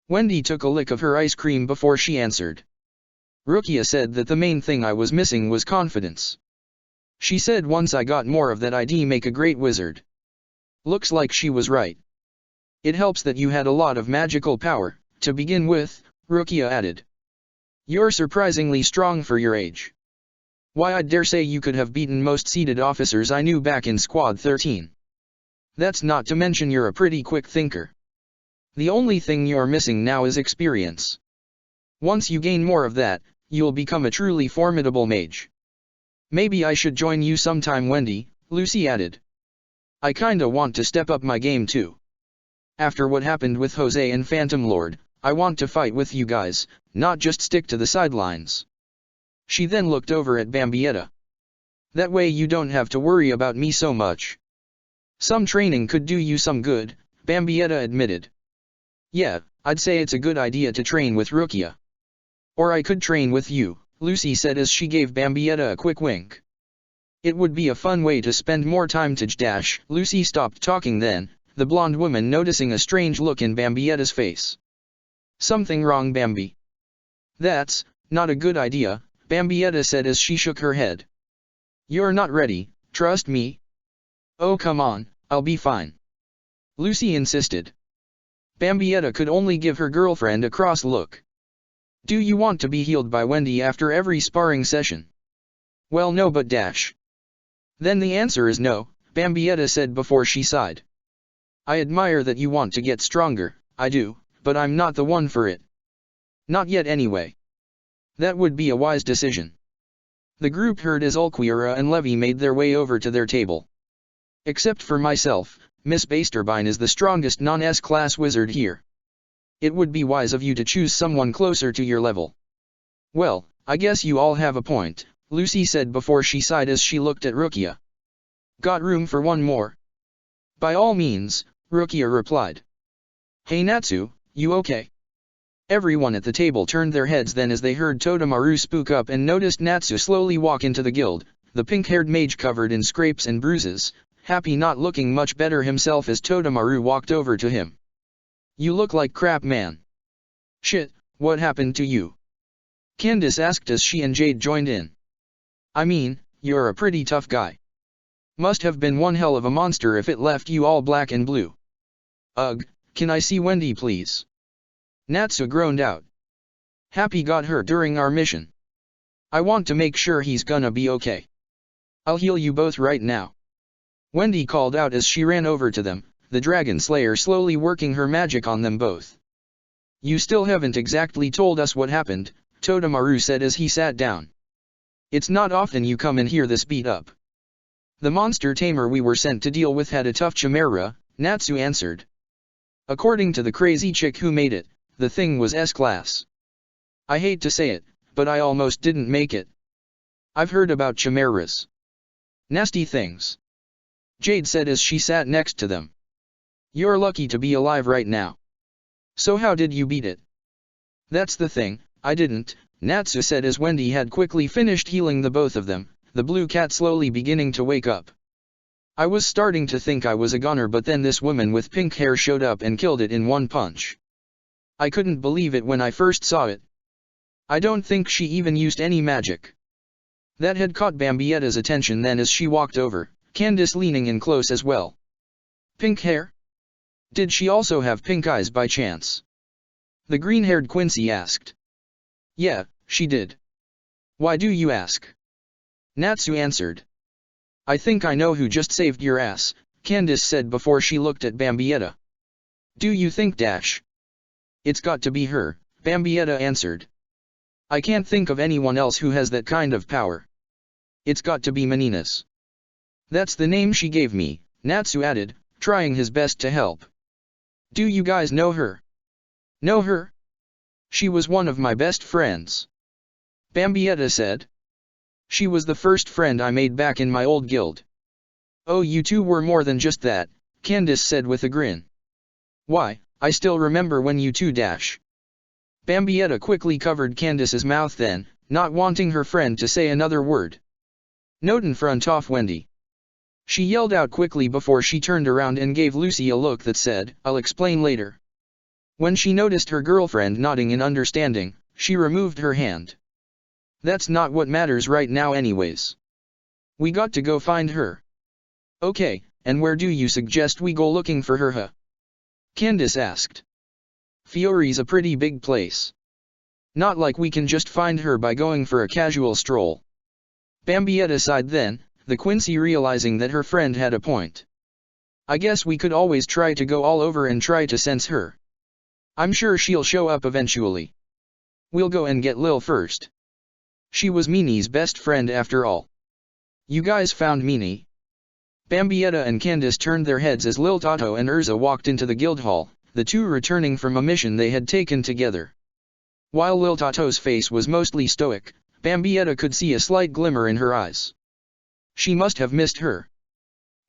Wendy took a lick of her ice cream before she answered. Rukia said that the main thing I was missing was confidence. She said once I got more of that I'd make a great wizard. Looks like she was right. It helps that you had a lot of magical power, to begin with, Rukia added. You're surprisingly strong for your age. Why, I dare say you could have beaten most seated officers I knew back in Squad 13. That's not to mention you're a pretty quick thinker. The only thing you're missing now is experience. Once you gain more of that, you'll become a truly formidable mage. Maybe I should join you sometime, Wendy, Lucy added. I kinda want to step up my game too. After what happened with Jose and Phantom Lord, I want to fight with you guys, not just stick to the sidelines. She then looked over at Bambietta. That way you don't have to worry about me so much. Some training could do you some good, Bambietta admitted. Yeah, I'd say it's a good idea to train with Rukia. Or I could train with you, Lucy said as she gave Bambietta a quick wink. It would be a fun way to spend more time to dash. Lucy stopped talking then, the blonde woman noticing a strange look in Bambietta's face. Something wrong, Bambi? That's not a good idea, Bambietta said as she shook her head. You're not ready, trust me. Oh come on, I'll be fine. Lucy insisted. Bambietta could only give her girlfriend a cross look. Do you want to be healed by Wendy after every sparring session? Well, no, but dash. Then the answer is no, Bambietta said before she sighed. I admire that you want to get stronger, I do, but I'm not the one for it. Not yet anyway. That would be a wise decision. The group heard as Ulquira and Levy made their way over to their table. Except for myself, Miss Basterbine is the strongest non-S-class wizard here. It would be wise of you to choose someone closer to your level. Well, I guess you all have a point, Lucy said before she sighed as she looked at Rukia. Got room for one more? By all means, Rukia replied. Hey Natsu, you okay? Everyone at the table turned their heads then as they heard Totemaru spook up and noticed Natsu slowly walk into the guild, the pink-haired mage covered in scrapes and bruises, happy not looking much better himself as Totemaru walked over to him. You look like crap, man. Shit, what happened to you? Candace asked as she and Jade joined in. I mean, you're a pretty tough guy. Must have been one hell of a monster if it left you all black and blue. Ugh, can I see Wendy please? Natsu groaned out. Happy got hurt during our mission. I want to make sure he's gonna be okay. I'll heal you both right now. Wendy called out as she ran over to them, the Dragon Slayer slowly working her magic on them both. You still haven't exactly told us what happened, Totemaru said as he sat down. It's not often you come in here this beat up. The monster tamer we were sent to deal with had a tough chimera, Natsu answered. According to the crazy chick who made it, the thing was S-class. I hate to say it, but I almost didn't make it. I've heard about chimeras. Nasty things. Jade said as she sat next to them. You're lucky to be alive right now. So how did you beat it? That's the thing, I didn't, Natsu said as Wendy had quickly finished healing the both of them, the blue cat slowly beginning to wake up. I was starting to think I was a goner, but then this woman with pink hair showed up and killed it in one punch. I couldn't believe it when I first saw it. I don't think she even used any magic. That had caught Bambietta's attention then as she walked over, Candace leaning in close as well. Pink hair? Did she also have pink eyes by chance? The green-haired Quincy asked. Yeah, she did. Why do you ask? Natsu answered. I think I know who just saved your ass, Candace said before she looked at Bambietta. Do you think dash? It's got to be her, Bambietta answered. I can't think of anyone else who has that kind of power. It's got to be Menina's. That's the name she gave me, Natsu added, trying his best to help. Do you guys know her? Know her? She was one of my best friends. Bambietta said. She was the first friend I made back in my old guild. Oh, you two were more than just that, Candace said with a grin. Why, I still remember when you two dash. Bambietta quickly covered Candace's mouth then, not wanting her friend to say another word. Note in front off Wendy. She yelled out quickly before she turned around and gave Lucy a look that said, I'll explain later. When she noticed her girlfriend nodding in understanding, she removed her hand. That's not what matters right now anyways. We got to go find her. Okay, and where do you suggest we go looking for her, huh? Candace asked. Fiore's a pretty big place. Not like we can just find her by going for a casual stroll. Bambietta sighed then, the Quincy realizing that her friend had a point. I guess we could always try to go all over and try to sense her. I'm sure she'll show up eventually. We'll go and get Lil first. She was Mini's best friend after all. You guys found Mini? Bambietta and Candace turned their heads as Lil Tato and Urza walked into the guild hall, the two returning from a mission they had taken together. While Lil Tato's face was mostly stoic, Bambietta could see a slight glimmer in her eyes. She must have missed her.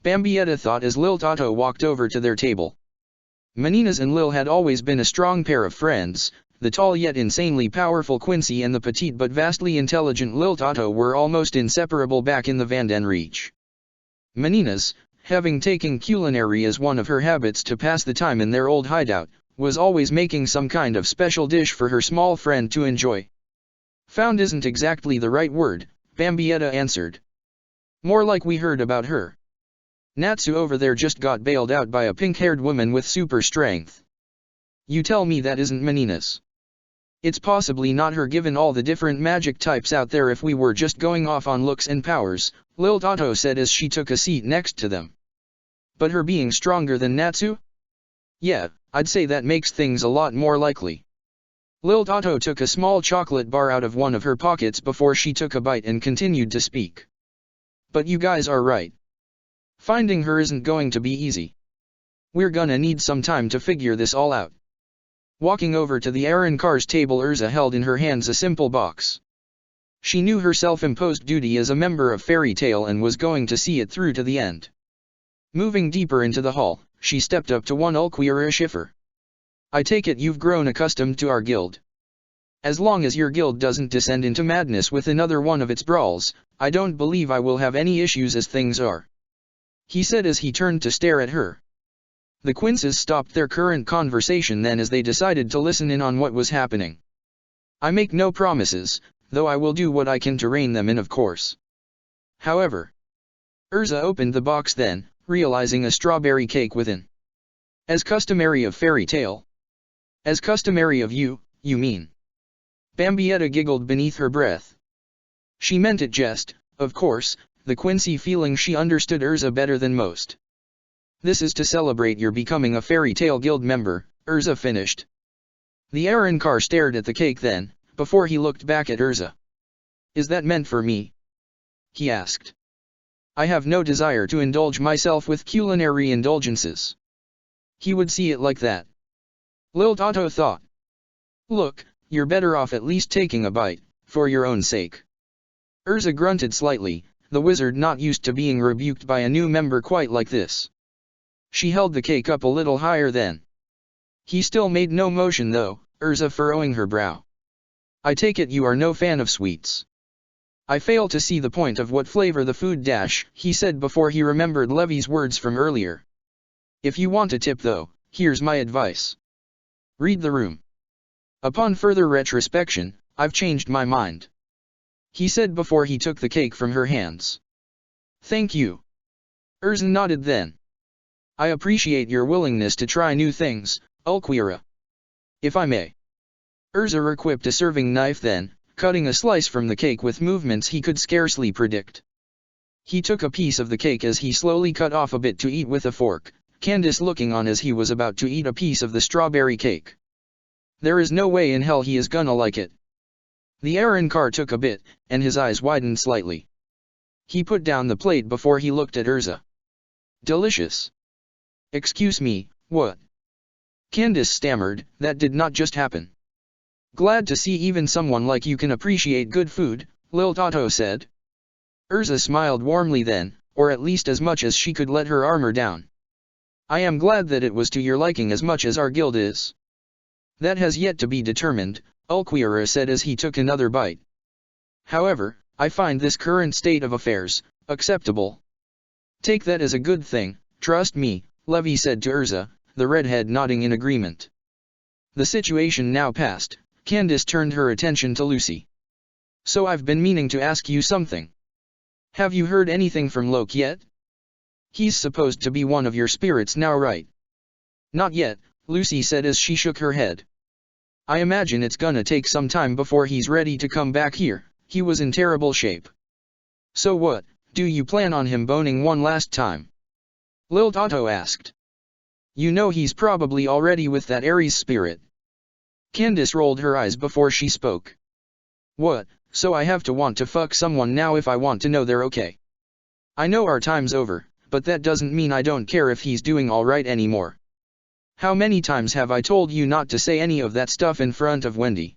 Bambietta thought as Lil Tato walked over to their table. Meninas and Lil had always been a strong pair of friends. The tall yet insanely powerful Quincy and the petite but vastly intelligent Lil Tato were almost inseparable back in the Vandan Reach. Meninas, having taken culinary as one of her habits to pass the time in their old hideout, was always making some kind of special dish for her small friend to enjoy. Found isn't exactly the right word, Bambietta answered. More like we heard about her. Natsu over there just got bailed out by a pink-haired woman with super strength. You tell me that isn't meniness. It's possibly not her given all the different magic types out there if we were just going off on looks and powers, Lil Tato said as she took a seat next to them. But her being stronger than Natsu? Yeah, I'd say that makes things a lot more likely. Lil Tato took a small chocolate bar out of one of her pockets before she took a bite and continued to speak. But you guys are right. Finding her isn't going to be easy. We're gonna need some time to figure this all out. Walking over to the Aaron Carr's table, Urza held in her hands a simple box. She knew her self-imposed duty as a member of Fairy Tail and was going to see it through to the end. Moving deeper into the hall, she stepped up to one Ulquira Schiffer. I take it you've grown accustomed to our guild. As long as your guild doesn't descend into madness with another one of its brawls, I don't believe I will have any issues as things are. He said as he turned to stare at her. The Quinces stopped their current conversation then as they decided to listen in on what was happening. I make no promises, though I will do what I can to rein them in, of course. However, Urza opened the box then, realizing a strawberry cake within. As customary of Fairy Tail. As customary of you mean. Bambietta giggled beneath her breath. She meant it jest, of course, the Quincy feeling she understood Urza better than most. This is to celebrate your becoming a Fairy Tail Guild member, Urza finished. The Aaron Carr stared at the cake then, before he looked back at Urza. Is that meant for me? He asked. I have no desire to indulge myself with culinary indulgences. He would see it like that. Lil Tato thought. Look, you're better off at least taking a bite, for your own sake. Urza grunted slightly, the wizard not used to being rebuked by a new member quite like this. She held the cake up a little higher then. He still made no motion though, Urza furrowing her brow. I take it you are no fan of sweets. I fail to see the point of what flavor the food dash, he said before he remembered Levy's words from earlier. If you want a tip though, here's my advice. Read the room. Upon further retrospection, I've changed my mind. He said before he took the cake from her hands. Thank you. Urza nodded then. I appreciate your willingness to try new things, Ulquira. If I may. Urza equipped a serving knife then, cutting a slice from the cake with movements he could scarcely predict. He took a piece of the cake as he slowly cut off a bit to eat with a fork, Candace looking on as he was about to eat a piece of the strawberry cake. There is no way in hell he is gonna like it. The Aaron Carr took a bit, and his eyes widened slightly. He put down the plate before he looked at Urza. Delicious. Excuse me, what? Candace stammered, that did not just happen. Glad to see even someone like you can appreciate good food, Lil Tato said. Urza smiled warmly then, or at least as much as she could let her armor down. I am glad that it was to your liking as much as our guild is. That has yet to be determined, Ulquira said as he took another bite. However, I find this current state of affairs acceptable. Take that as a good thing, trust me, Levy said to Urza, the redhead nodding in agreement. The situation now passed, Candace turned her attention to Lucy. So I've been meaning to ask you something. Have you heard anything from Loke yet? He's supposed to be one of your spirits now, right? Not yet, Lucy said as she shook her head. I imagine it's gonna take some time before he's ready to come back here, he was in terrible shape. So what, do you plan on him boning one last time? Lil Tato asked. You know he's probably already with that Aries spirit. Candace rolled her eyes before she spoke. What, so I have to want to fuck someone now if I want to know they're okay? I know our time's over, but that doesn't mean I don't care if he's doing alright anymore. How many times have I told you not to say any of that stuff in front of Wendy?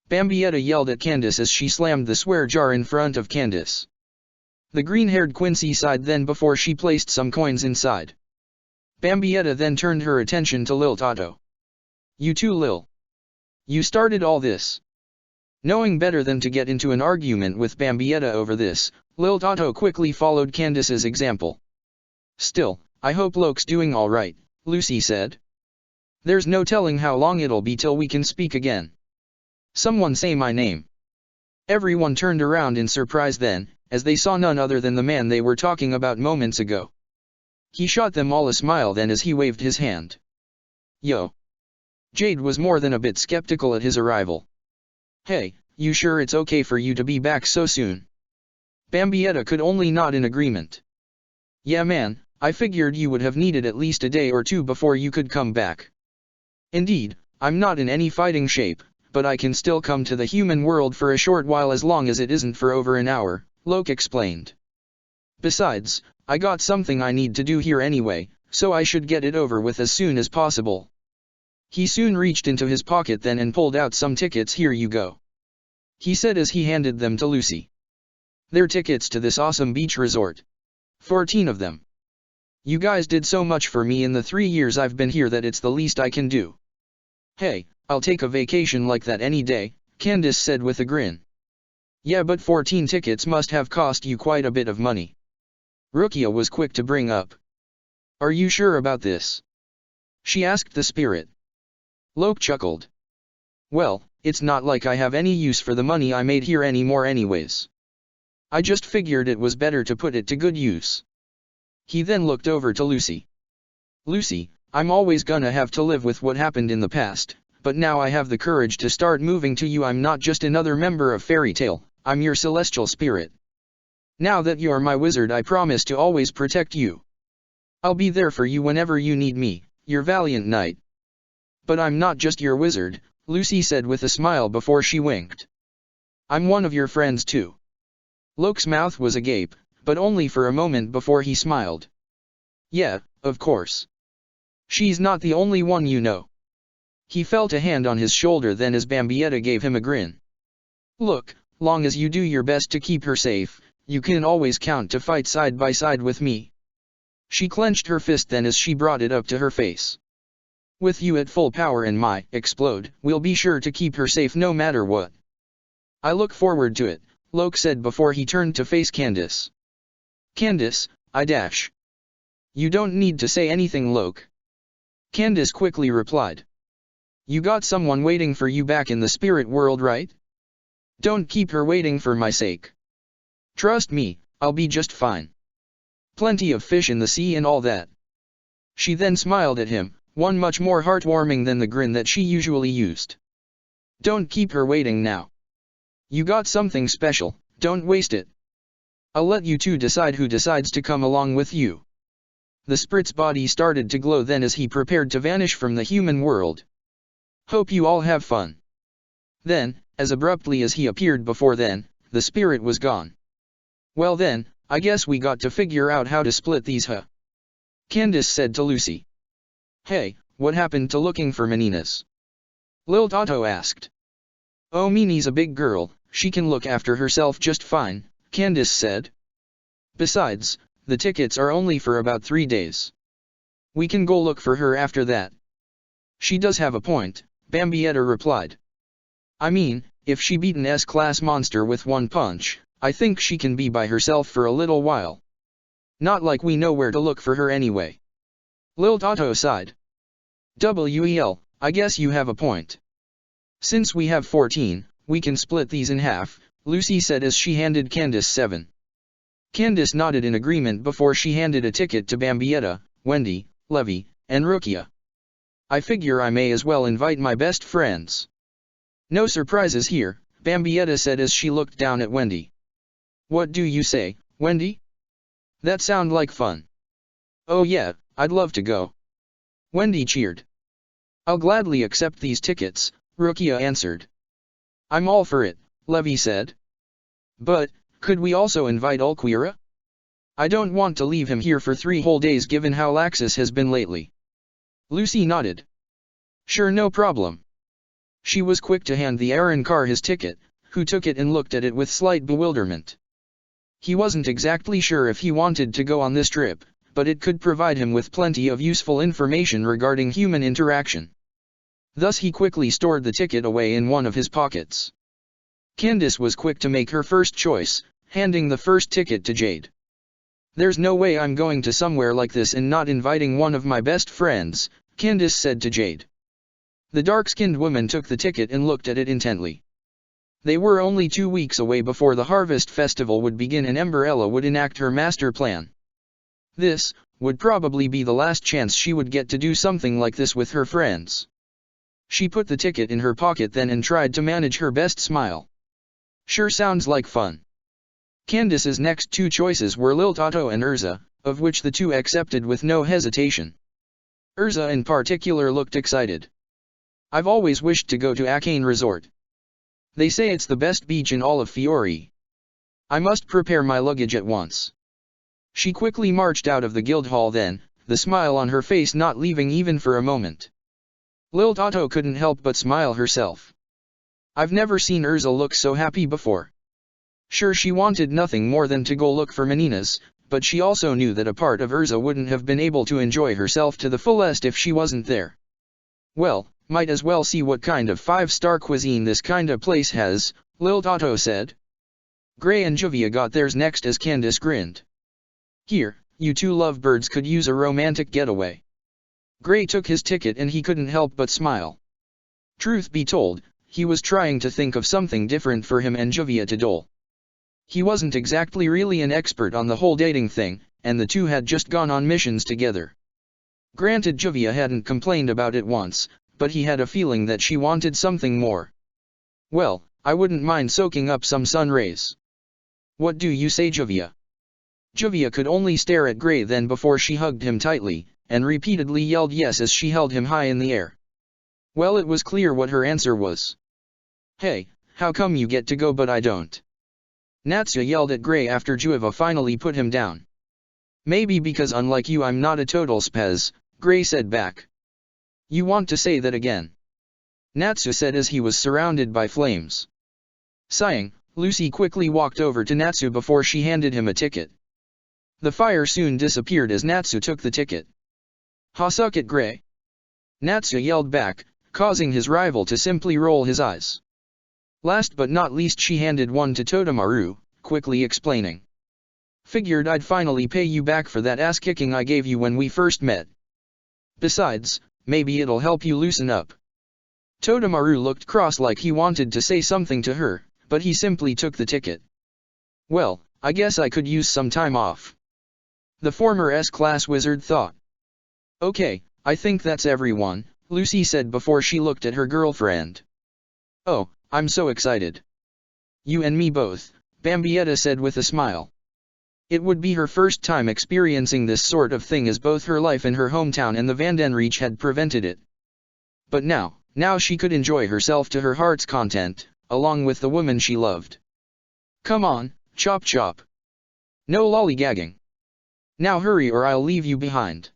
Bambietta yelled at Candace as she slammed the swear jar in front of Candace. The green-haired Quincy sighed then before she placed some coins inside. Bambietta then turned her attention to Lil Tato. You too, Lil. You started all this. Knowing better than to get into an argument with Bambietta over this, Lil Tato quickly followed Candace's example. Still, I hope Loke's doing alright, Lucy said. There's no telling how long it'll be till we can speak again. Someone say my name. Everyone turned around in surprise then, as they saw none other than the man they were talking about moments ago. He shot them all a smile then as he waved his hand. Yo. Jade was more than a bit skeptical at his arrival. Hey, you sure it's okay for you to be back so soon? Bambietta could only nod in agreement. Yeah man, I figured you would have needed at least a day or two before you could come back. Indeed, I'm not in any fighting shape, but I can still come to the human world for a short while as long as it isn't for over an hour, Locke explained. Besides, I got something I need to do here anyway, so I should get it over with as soon as possible. He soon reached into his pocket then and pulled out some tickets. Here you go, he said as he handed them to Lucy. They're tickets to this awesome beach resort. 14 of them. You guys did so much for me in the 3 years I've been here that it's the least I can do. Hey, I'll take a vacation like that any day, Candace said with a grin. Yeah, but 14 tickets must have cost you quite a bit of money. Rukia was quick to bring up. Are you sure about this? She asked the spirit. Locke chuckled. Well, it's not like I have any use for the money I made here anymore anyways. I just figured it was better to put it to good use. He then looked over to Lucy. Lucy, I'm always gonna have to live with what happened in the past, but now I have the courage to start moving to you. I'm not just another member of Fairy Tale, I'm your celestial spirit. Now that you're my wizard, I promise to always protect you. I'll be there for you whenever you need me, your valiant knight. But I'm not just your wizard, Lucy said with a smile before she winked. I'm one of your friends too. Locke's mouth was agape, but only for a moment before he smiled. Yeah, of course. She's not the only one you know. He felt a hand on his shoulder then as Bambietta gave him a grin. Look, long as you do your best to keep her safe, you can always count to fight side by side with me. She clenched her fist then as she brought it up to her face. With you at full power and my explode, we'll be sure to keep her safe no matter what. I look forward to it, Locke said before he turned to face Candace. Candace, I dash. You don't need to say anything, Locke. Candace quickly replied. You got someone waiting for you back in the spirit world, right? Don't keep her waiting for my sake. Trust me, I'll be just fine. Plenty of fish in the sea and all that. She then smiled at him, one much more heartwarming than the grin that she usually used. Don't keep her waiting now. You got something special, don't waste it. I'll let you two decide who decides to come along with you. The spirit's body started to glow then as he prepared to vanish from the human world. Hope you all have fun. Then, as abruptly as he appeared before then, the spirit was gone. Well then, I guess we got to figure out how to split these huh? Candace said to Lucy. Hey, what happened to looking for Meninas? Lil Toto asked. Oh, Minnie's a big girl, she can look after herself just fine, Candace said. Besides, the tickets are only for about 3 days. We can go look for her after that. She does have a point, Bambietta replied. I mean, if she beat an S-class monster with one punch, I think she can be by herself for a little while. Not like we know where to look for her anyway. Lil Toto sighed. Well, I guess you have a point. Since we have 14, we can split these in half, Lucy said as she handed Candace 7. Candace nodded in agreement before she handed a ticket to Bambietta, Wendy, Levy, and Rukia. I figure I may as well invite my best friends. No surprises here, Bambietta said as she looked down at Wendy. What do you say, Wendy? That sound like fun. Oh yeah, I'd love to go. Wendy cheered. I'll gladly accept these tickets, Rukia answered. I'm all for it, Levy said. But, could we also invite Ulquira? I don't want to leave him here for 3 whole days given how laxus has been lately. Lucy nodded. Sure, no problem. She was quick to hand the Aaron Carr his ticket, who took it and looked at it with slight bewilderment. He wasn't exactly sure if he wanted to go on this trip, but it could provide him with plenty of useful information regarding human interaction. Thus he quickly stored the ticket away in one of his pockets. Candace was quick to make her first choice, handing the first ticket to Jade. There's no way I'm going to somewhere like this and not inviting one of my best friends, Candace said to Jade. The dark-skinned woman took the ticket and looked at it intently. They were only 2 weeks away before the Harvest Festival would begin and Emberella would enact her master plan. This, would probably be the last chance she would get to do something like this with her friends. She put the ticket in her pocket then and tried to manage her best smile. Sure sounds like fun. Candace's next two choices were Lil Tato and Urza, of which the two accepted with no hesitation. Urza in particular looked excited. I've always wished to go to Akane Resort. They say it's the best beach in all of Fiori. I must prepare my luggage at once. She quickly marched out of the guild hall then, the smile on her face not leaving even for a moment. Lil Tato couldn't help but smile herself. I've never seen Urza look so happy before. Sure, she wanted nothing more than to go look for Meninas, but she also knew that a part of Urza wouldn't have been able to enjoy herself to the fullest if she wasn't there. Well, might as well see what kind of 5-star cuisine this kinda place has, Lil Tato said. Gray and Juvia got theirs next as Candace grinned. Here, you two lovebirds could use a romantic getaway. Gray took his ticket and he couldn't help but smile. Truth be told, he was trying to think of something different for him and Juvia to dole. He wasn't exactly really an expert on the whole dating thing, and the two had just gone on missions together. Granted, Juvia hadn't complained about it once, but he had a feeling that she wanted something more. Well, I wouldn't mind soaking up some sun rays. What do you say, Juvia? Juvia could only stare at Gray then before she hugged him tightly, and repeatedly yelled yes as she held him high in the air. Well, it was clear what her answer was. Hey, how come you get to go but I don't? Natsuya yelled at Gray after Juvia finally put him down. Maybe because unlike you I'm not a total spaz, Gray said back. You want to say that again? Natsuya said as he was surrounded by flames. Sighing, Lucy quickly walked over to Natsuya before she handed him a ticket. The fire soon disappeared as Natsuya took the ticket. Ha, suck it, Gray! Natsuya yelled back, causing his rival to simply roll his eyes. Last but not least she handed one to Totemaru, quickly explaining. Figured I'd finally pay you back for that ass-kicking I gave you when we first met. Besides, maybe it'll help you loosen up. Totemaru looked cross like he wanted to say something to her, but he simply took the ticket. Well, I guess I could use some time off. The former S-class wizard thought. Okay, I think that's everyone, Lucy said before she looked at her girlfriend. Oh, I'm so excited. You and me both, Bambietta said with a smile. It would be her first time experiencing this sort of thing as both her life in her hometown and the Vandenreach had prevented it. But now she could enjoy herself to her heart's content, along with the woman she loved. Come on, chop chop. No lollygagging. Now hurry or I'll leave you behind.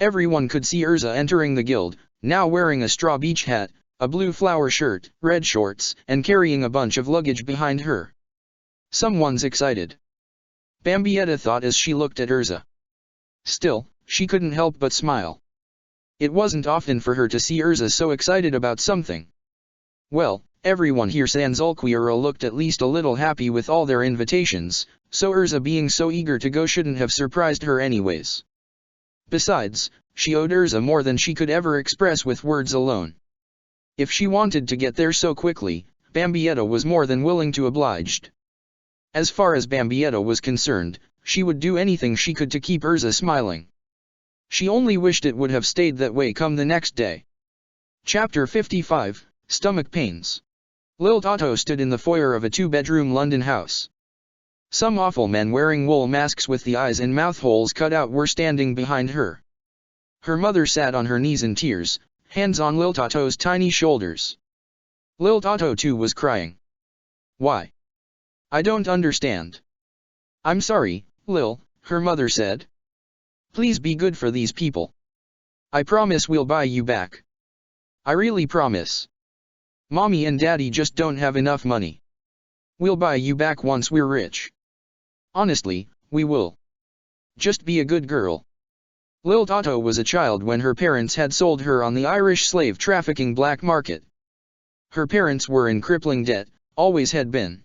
Everyone could see Urza entering the guild, now wearing a straw beach hat, a blue flower shirt, red shorts, and carrying a bunch of luggage behind her. Someone's excited. Bambietta thought as she looked at Urza. Still, she couldn't help but smile. It wasn't often for her to see Urza so excited about something. Well, everyone here sans Ulquiorra looked at least a little happy with all their invitations, so Urza being so eager to go shouldn't have surprised her anyways. Besides, she owed Urza more than she could ever express with words alone. If she wanted to get there so quickly, Bambietta was more than willing to oblige. As far as Bambietta was concerned, she would do anything she could to keep Urza smiling. She only wished it would have stayed that way come the next day. Chapter 55, Stomach Pains. Lil Tato stood in the foyer of a 2-bedroom London house. Some awful men wearing wool masks with the eyes and mouth holes cut out were standing behind her. Her mother sat on her knees in tears, hands on Lil Tato's tiny shoulders. Lil Tato too was crying. Why? I don't understand. I'm sorry, Lil, her mother said. Please be good for these people. I promise we'll buy you back. I really promise. Mommy and Daddy just don't have enough money. We'll buy you back once we're rich. Honestly, we will. Just be a good girl. Lil Tato was a child when her parents had sold her on the Irish slave trafficking black market. Her parents were in crippling debt, always had been.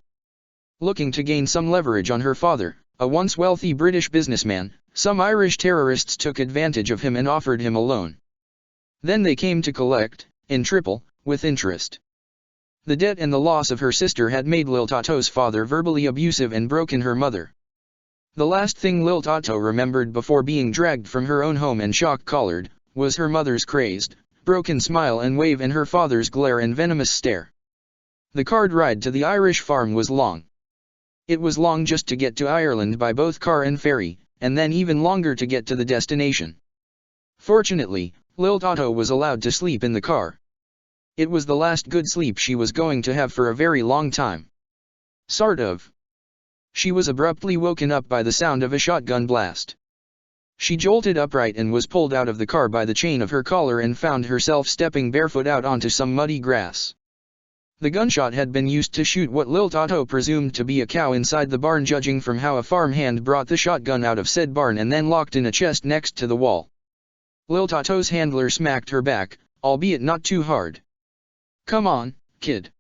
Looking to gain some leverage on her father, a once wealthy British businessman, some Irish terrorists took advantage of him and offered him a loan. Then they came to collect, in triple, with interest. The debt and the loss of her sister had made Lil Tato's father verbally abusive and broken her mother. The last thing Lil Tato remembered before being dragged from her own home and shock-collared, was her mother's crazed, broken smile and wave and her father's glare and venomous stare. The cart ride to the Irish farm was long. It was long just to get to Ireland by both car and ferry, and then even longer to get to the destination. Fortunately, Lil Tato was allowed to sleep in the car. It was the last good sleep she was going to have for a very long time. Sort of. She was abruptly woken up by the sound of a shotgun blast. She jolted upright and was pulled out of the car by the chain of her collar and found herself stepping barefoot out onto some muddy grass. The gunshot had been used to shoot what Lil Tato presumed to be a cow inside the barn, judging from how a farmhand brought the shotgun out of said barn and then locked in a chest next to the wall. Lil Tato's handler smacked her back, albeit not too hard. "Come on, kid.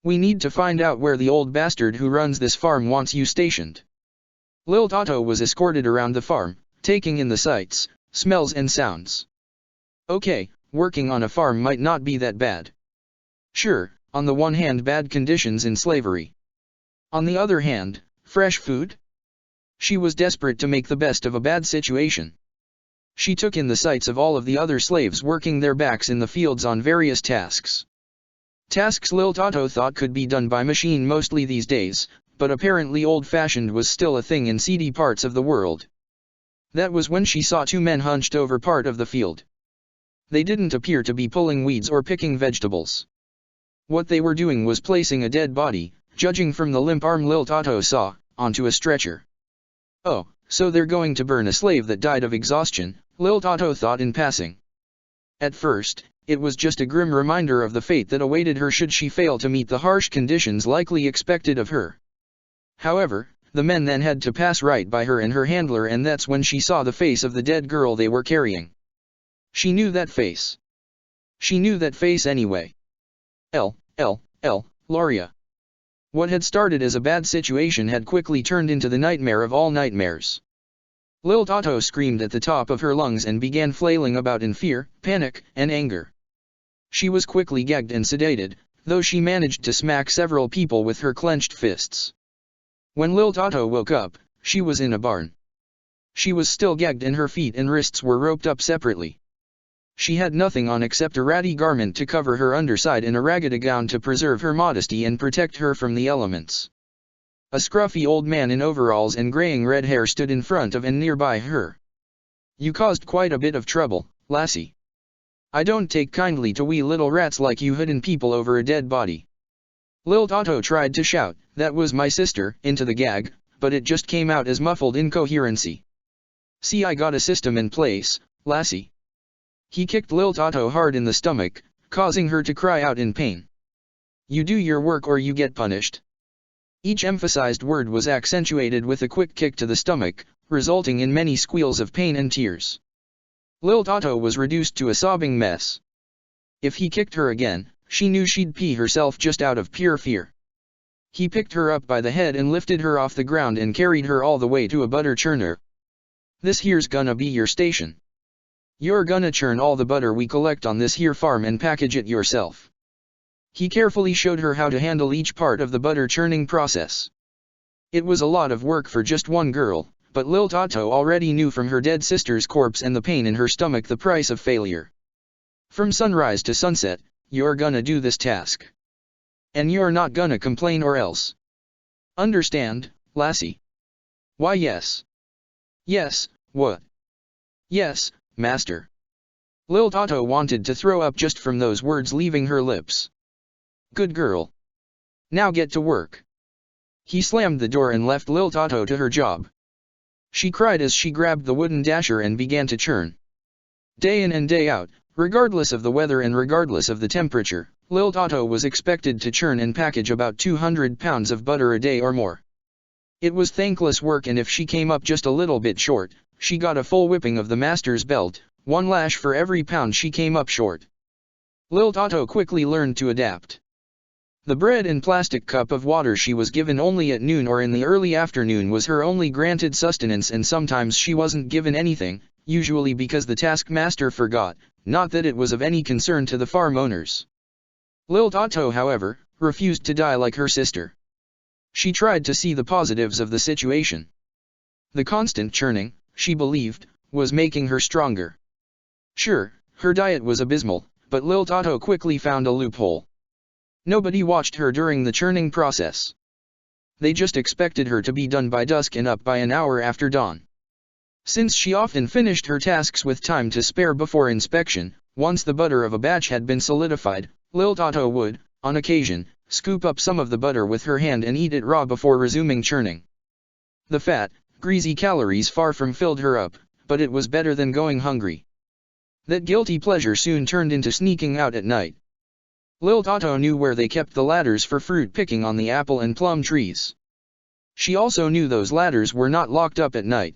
We need to find out where the old bastard who runs this farm wants you stationed." Lil Tato was escorted around the farm, taking in the sights, smells and sounds. Okay, working on a farm might not be that bad. Sure, on the one hand bad conditions in slavery. On the other hand, fresh food? She was desperate to make the best of a bad situation. She took in the sights of all of the other slaves working their backs in the fields on various tasks. Tasks Lil Tato thought could be done by machine mostly these days, but apparently old-fashioned was still a thing in seedy parts of the world. That was when she saw two men hunched over part of the field. They didn't appear to be pulling weeds or picking vegetables. What they were doing was placing a dead body, judging from the limp arm Lil Tato saw, onto a stretcher. Oh, so they're going to burn a slave that died of exhaustion, Lil Tato thought in passing. At first, it was just a grim reminder of the fate that awaited her should she fail to meet the harsh conditions likely expected of her. However, the men then had to pass right by her and her handler, and that's when she saw the face of the dead girl they were carrying. She knew that face. She knew that face anyway. Loria. What had started as a bad situation had quickly turned into the nightmare of all nightmares. Lil Tato screamed at the top of her lungs and began flailing about in fear, panic, and anger. She was quickly gagged and sedated, though she managed to smack several people with her clenched fists. When Lil Tato woke up, she was in a barn. She was still gagged and her feet and wrists were roped up separately. She had nothing on except a ratty garment to cover her underside and a ragged gown to preserve her modesty and protect her from the elements. A scruffy old man in overalls and graying red hair stood in front of and nearby her. "You caused quite a bit of trouble, lassie. I don't take kindly to wee little rats like you hooding people over a dead body." Lil Tato tried to shout, "That was my sister," into the gag, but it just came out as muffled incoherency. "See, I got a system in place, lassie." He kicked Lil Tato hard in the stomach, causing her to cry out in pain. "You do your work or you get punished." Each emphasized word was accentuated with a quick kick to the stomach, resulting in many squeals of pain and tears. Lil Tato was reduced to a sobbing mess. If he kicked her again, she knew she'd pee herself just out of pure fear. He picked her up by the head and lifted her off the ground and carried her all the way to a butter churner. "This here's gonna be your station. You're gonna churn all the butter we collect on this here farm and package it yourself." He carefully showed her how to handle each part of the butter churning process. It was a lot of work for just one girl, but Lil Tato already knew from her dead sister's corpse and the pain in her stomach the price of failure. From sunrise to sunset, you're gonna do this task. And you're not gonna complain or else. Understand, lassie? "Why yes. Yes, what?" "Yes, master." Lil Tato wanted to throw up just from those words leaving her lips. "Good girl. Now get to work." He slammed the door and left Lil Tato to her job. She cried as she grabbed the wooden dasher and began to churn. Day in and day out, regardless of the weather and regardless of the temperature, Lil Tato was expected to churn and package about 200 pounds of butter a day or more. It was thankless work, and if she came up just a little bit short, she got a full whipping of the master's belt, one lash for every pound she came up short. Lil Tato quickly learned to adapt. The bread and plastic cup of water she was given only at noon or in the early afternoon was her only granted sustenance, and sometimes she wasn't given anything, usually because the taskmaster forgot, not that it was of any concern to the farm owners. Lil Tato, however, refused to die like her sister. She tried to see the positives of the situation. The constant churning, she believed, was making her stronger. Sure, her diet was abysmal, but Lil Tato quickly found a loophole. Nobody watched her during the churning process. They just expected her to be done by dusk and up by an hour after dawn. Since she often finished her tasks with time to spare before inspection, once the butter of a batch had been solidified, Lil Tato would, on occasion, scoop up some of the butter with her hand and eat it raw before resuming churning. The fat, greasy calories far from filled her up, but it was better than going hungry. That guilty pleasure soon turned into sneaking out at night. Lil Tato knew where they kept the ladders for fruit picking on the apple and plum trees. She also knew those ladders were not locked up at night.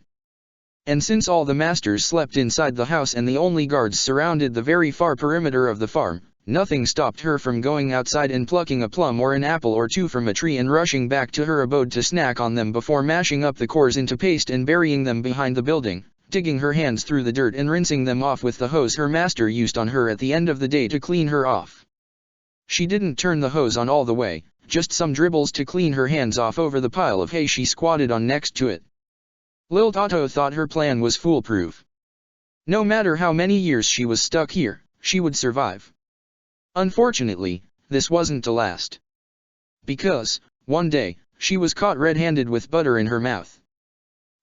And since all the masters slept inside the house and the only guards surrounded the very far perimeter of the farm, nothing stopped her from going outside and plucking a plum or an apple or two from a tree and rushing back to her abode to snack on them before mashing up the cores into paste and burying them behind the building, digging her hands through the dirt and rinsing them off with the hose her master used on her at the end of the day to clean her off. She didn't turn the hose on all the way, just some dribbles to clean her hands off over the pile of hay she squatted on next to it. Lil Tato thought her plan was foolproof. No matter how many years she was stuck here, she would survive. Unfortunately, this wasn't to last. Because, one day, she was caught red-handed with butter in her mouth.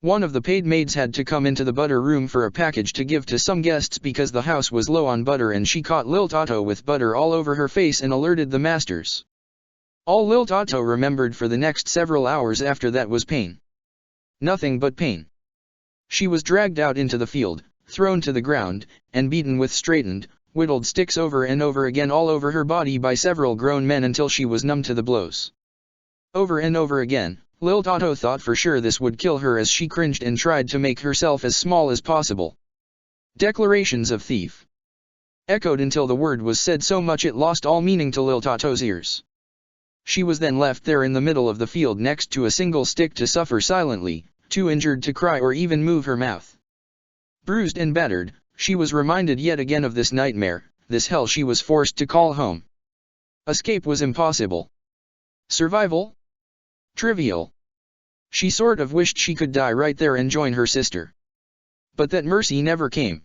One of the paid maids had to come into the butter room for a package to give to some guests because the house was low on butter, and she caught Lil Tato with butter all over her face and alerted the masters. All Lil Tato remembered for the next several hours after that was pain. Nothing but pain. She was dragged out into the field, thrown to the ground, and beaten with straightened, whittled sticks over and over again all over her body by several grown men until she was numb to the blows. Over and over again, Lil Tato thought for sure this would kill her as she cringed and tried to make herself as small as possible. Declarations of thief echoed until the word was said so much it lost all meaning to Lil Tato's ears. She was then left there in the middle of the field next to a single stick to suffer silently, too injured to cry or even move her mouth. Bruised and battered, she was reminded yet again of this nightmare, this hell she was forced to call home. Escape was impossible. Survival? Trivial. She sort of wished she could die right there and join her sister. But that mercy never came.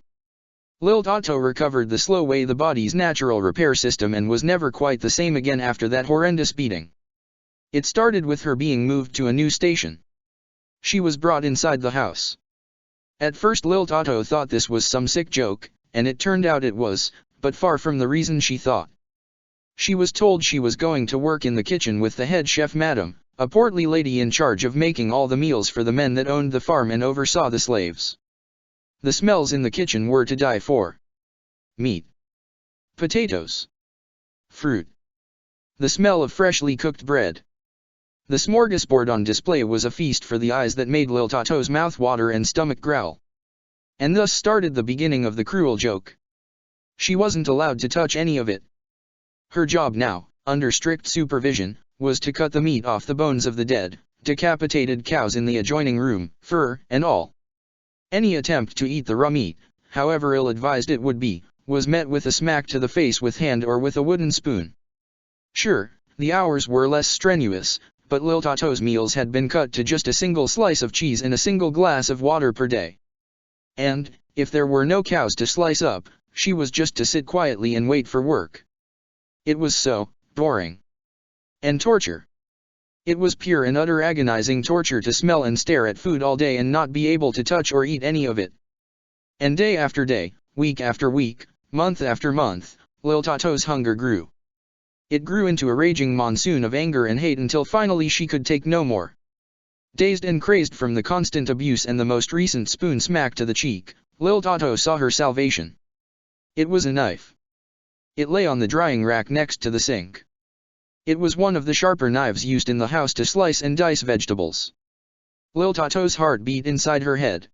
Lil Tato recovered the slow way the body's natural repair system and was never quite the same again after that horrendous beating. It started with her being moved to a new station. She was brought inside the house. At first Lil Tato thought this was some sick joke, and it turned out it was, but far from the reason she thought. She was told she was going to work in the kitchen with the head chef madam, a portly lady in charge of making all the meals for the men that owned the farm and oversaw the slaves. The smells in the kitchen were to die for. Meat. Potatoes. Fruit. The smell of freshly cooked bread. The smorgasbord on display was a feast for the eyes that made Lil Tato's mouth water and stomach growl. And thus started the beginning of the cruel joke. She wasn't allowed to touch any of it. Her job now, under strict supervision, was to cut the meat off the bones of the dead, decapitated cows in the adjoining room, fur and all. Any attempt to eat the raw meat, however ill-advised it would be, was met with a smack to the face with hand or with a wooden spoon. Sure, the hours were less strenuous, but Lil Tato's meals had been cut to just a single slice of cheese and a single glass of water per day. And, if there were no cows to slice up, she was just to sit quietly and wait for work. It was so boring. And torture. It was pure and utter agonizing torture to smell and stare at food all day and not be able to touch or eat any of it. And day after day, week after week, month after month, Lil Tato's hunger grew. It grew into a raging monsoon of anger and hate until finally she could take no more. Dazed and crazed from the constant abuse and the most recent spoon smack to the cheek, Lil Tato saw her salvation. It was a knife. It lay on the drying rack next to the sink. It was one of the sharper knives used in the house to slice and dice vegetables. Lil Tato's heart beat inside her head.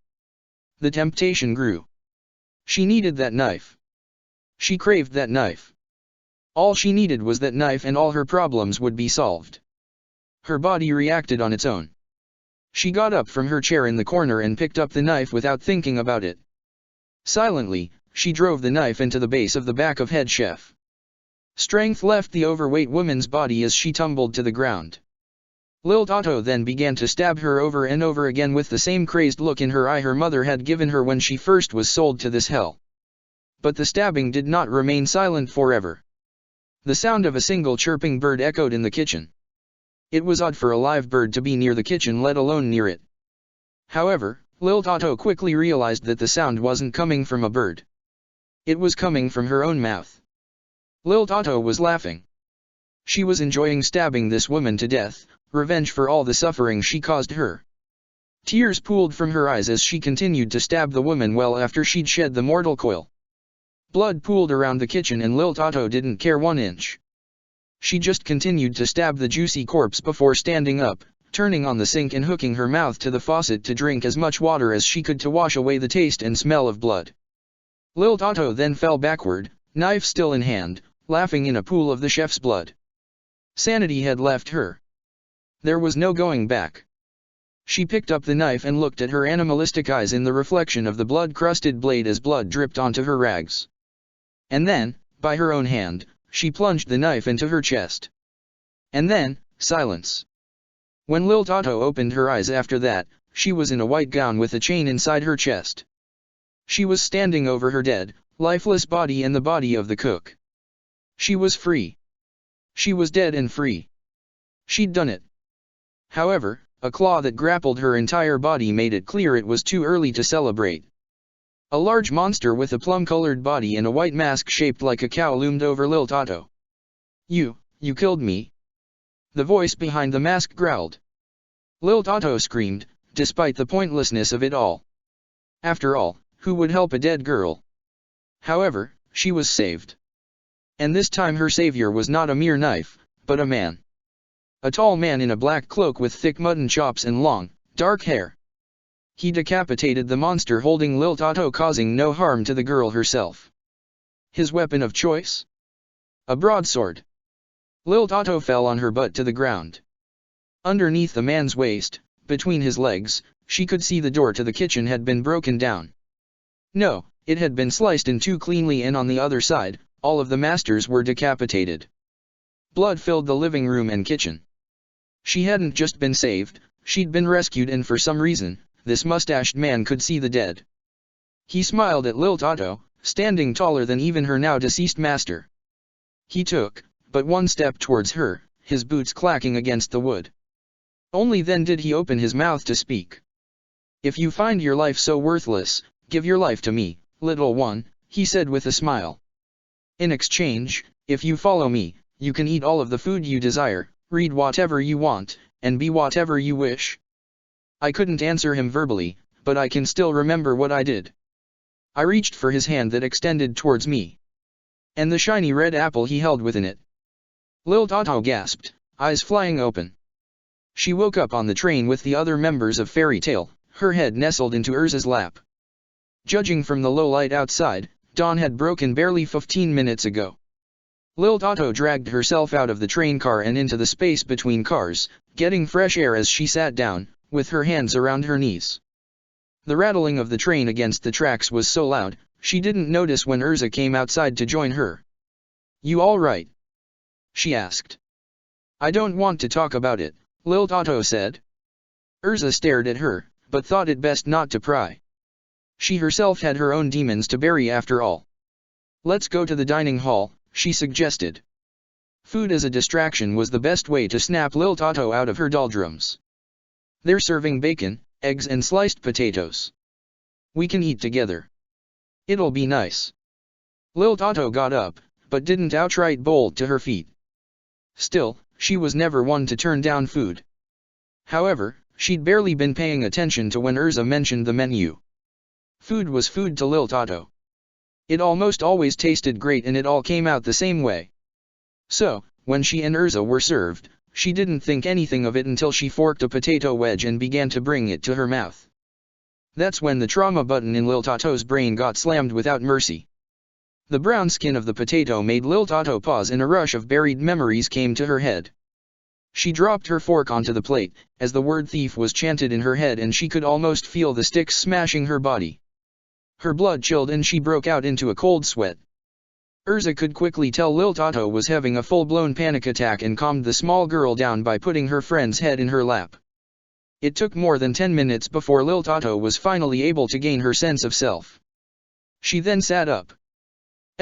The temptation grew. She needed that knife. She craved that knife. All she needed was that knife and all her problems would be solved. Her body reacted on its own. She got up from her chair in the corner and picked up the knife without thinking about it. Silently, she drove the knife into the base of the back of head chef. Strength left the overweight woman's body as she tumbled to the ground. Lil Tato then began to stab her over and over again with the same crazed look in her eye her mother had given her when she first was sold to this hell. But the stabbing did not remain silent forever. The sound of a single chirping bird echoed in the kitchen. It was odd for a live bird to be near the kitchen, let alone near it. However, Lil Tato quickly realized that the sound wasn't coming from a bird. It was coming from her own mouth. Lil Tato was laughing. She was enjoying stabbing this woman to death, revenge for all the suffering she caused her. Tears pooled from her eyes as she continued to stab the woman well after she'd shed the mortal coil. Blood pooled around the kitchen and Lil Tato didn't care 1 inch. She just continued to stab the juicy corpse before standing up, turning on the sink and hooking her mouth to the faucet to drink as much water as she could to wash away the taste and smell of blood. Lil Tato then fell backward, knife still in hand, laughing in a pool of the chef's blood. Sanity had left her. There was no going back. She picked up the knife and looked at her animalistic eyes in the reflection of the blood-crusted blade as blood dripped onto her rags. And then, by her own hand, she plunged the knife into her chest. And then, silence. When Lil Tato opened her eyes after that, she was in a white gown with a chain inside her chest. She was standing over her dead, lifeless body and the body of the cook. She was free. She was dead and free. She'd done it. However, a claw that grappled her entire body made it clear it was too early to celebrate. A large monster with a plum-colored body and a white mask shaped like a cow loomed over Lil Tato. You killed me?" the voice behind the mask growled. Lil Tato screamed, despite the pointlessness of it all. After all, who would help a dead girl? However, she was saved. And this time her savior was not a mere knife, but a man. A tall man in a black cloak with thick mutton chops and long, dark hair. He decapitated the monster holding Lil Tato, causing no harm to the girl herself. His weapon of choice? A broadsword. Lil Tato fell on her butt to the ground. Underneath the man's waist, between his legs, she could see the door to the kitchen had been broken down. No, it had been sliced in two cleanly, and on the other side, all of the masters were decapitated. Blood filled the living room and kitchen. She hadn't just been saved, she'd been rescued, and for some reason, this mustached man could see the dead. He smiled at Lil Tato, standing taller than even her now deceased master. He took but one step towards her, his boots clacking against the wood. Only then did he open his mouth to speak. "If you find your life so worthless, give your life to me, little one," he said with a smile. "In exchange, if you follow me, you can eat all of the food you desire, read whatever you want, and be whatever you wish." I couldn't answer him verbally, but I can still remember what I did. I reached for his hand that extended towards me. And the shiny red apple he held within it. Lil Tato gasped, eyes flying open. She woke up on the train with the other members of Fairy Tale, her head nestled into Urza's lap. Judging from the low light outside, dawn had broken barely 15 minutes ago. Lil Tato dragged herself out of the train car and into the space between cars, getting fresh air as she sat down, with her hands around her knees. The rattling of the train against the tracks was so loud, she didn't notice when Urza came outside to join her. "You all right?" she asked. "I don't want to talk about it," Lil Tato said. Urza stared at her, but thought it best not to pry. She herself had her own demons to bury after all. "Let's go to the dining hall," she suggested. Food as a distraction was the best way to snap Lil Tato out of her doldrums. "They're serving bacon, eggs and sliced potatoes. We can eat together. It'll be nice." Lil Tato got up, but didn't outright bolt to her feet. Still, she was never one to turn down food. However, she'd barely been paying attention to when Urza mentioned the menu. Food was food to Lil Tato. It almost always tasted great and it all came out the same way. So, when she and Urza were served, she didn't think anything of it until she forked a potato wedge and began to bring it to her mouth. That's when the trauma button in Lil Tato's brain got slammed without mercy. The brown skin of the potato made Lil Tato pause and a rush of buried memories came to her head. She dropped her fork onto the plate, as the word thief was chanted in her head and she could almost feel the sticks smashing her body. Her blood chilled and she broke out into a cold sweat. Urza could quickly tell Lil Tato was having a full-blown panic attack and calmed the small girl down by putting her friend's head in her lap. It took more than 10 minutes before Lil Tato was finally able to gain her sense of self. She then sat up.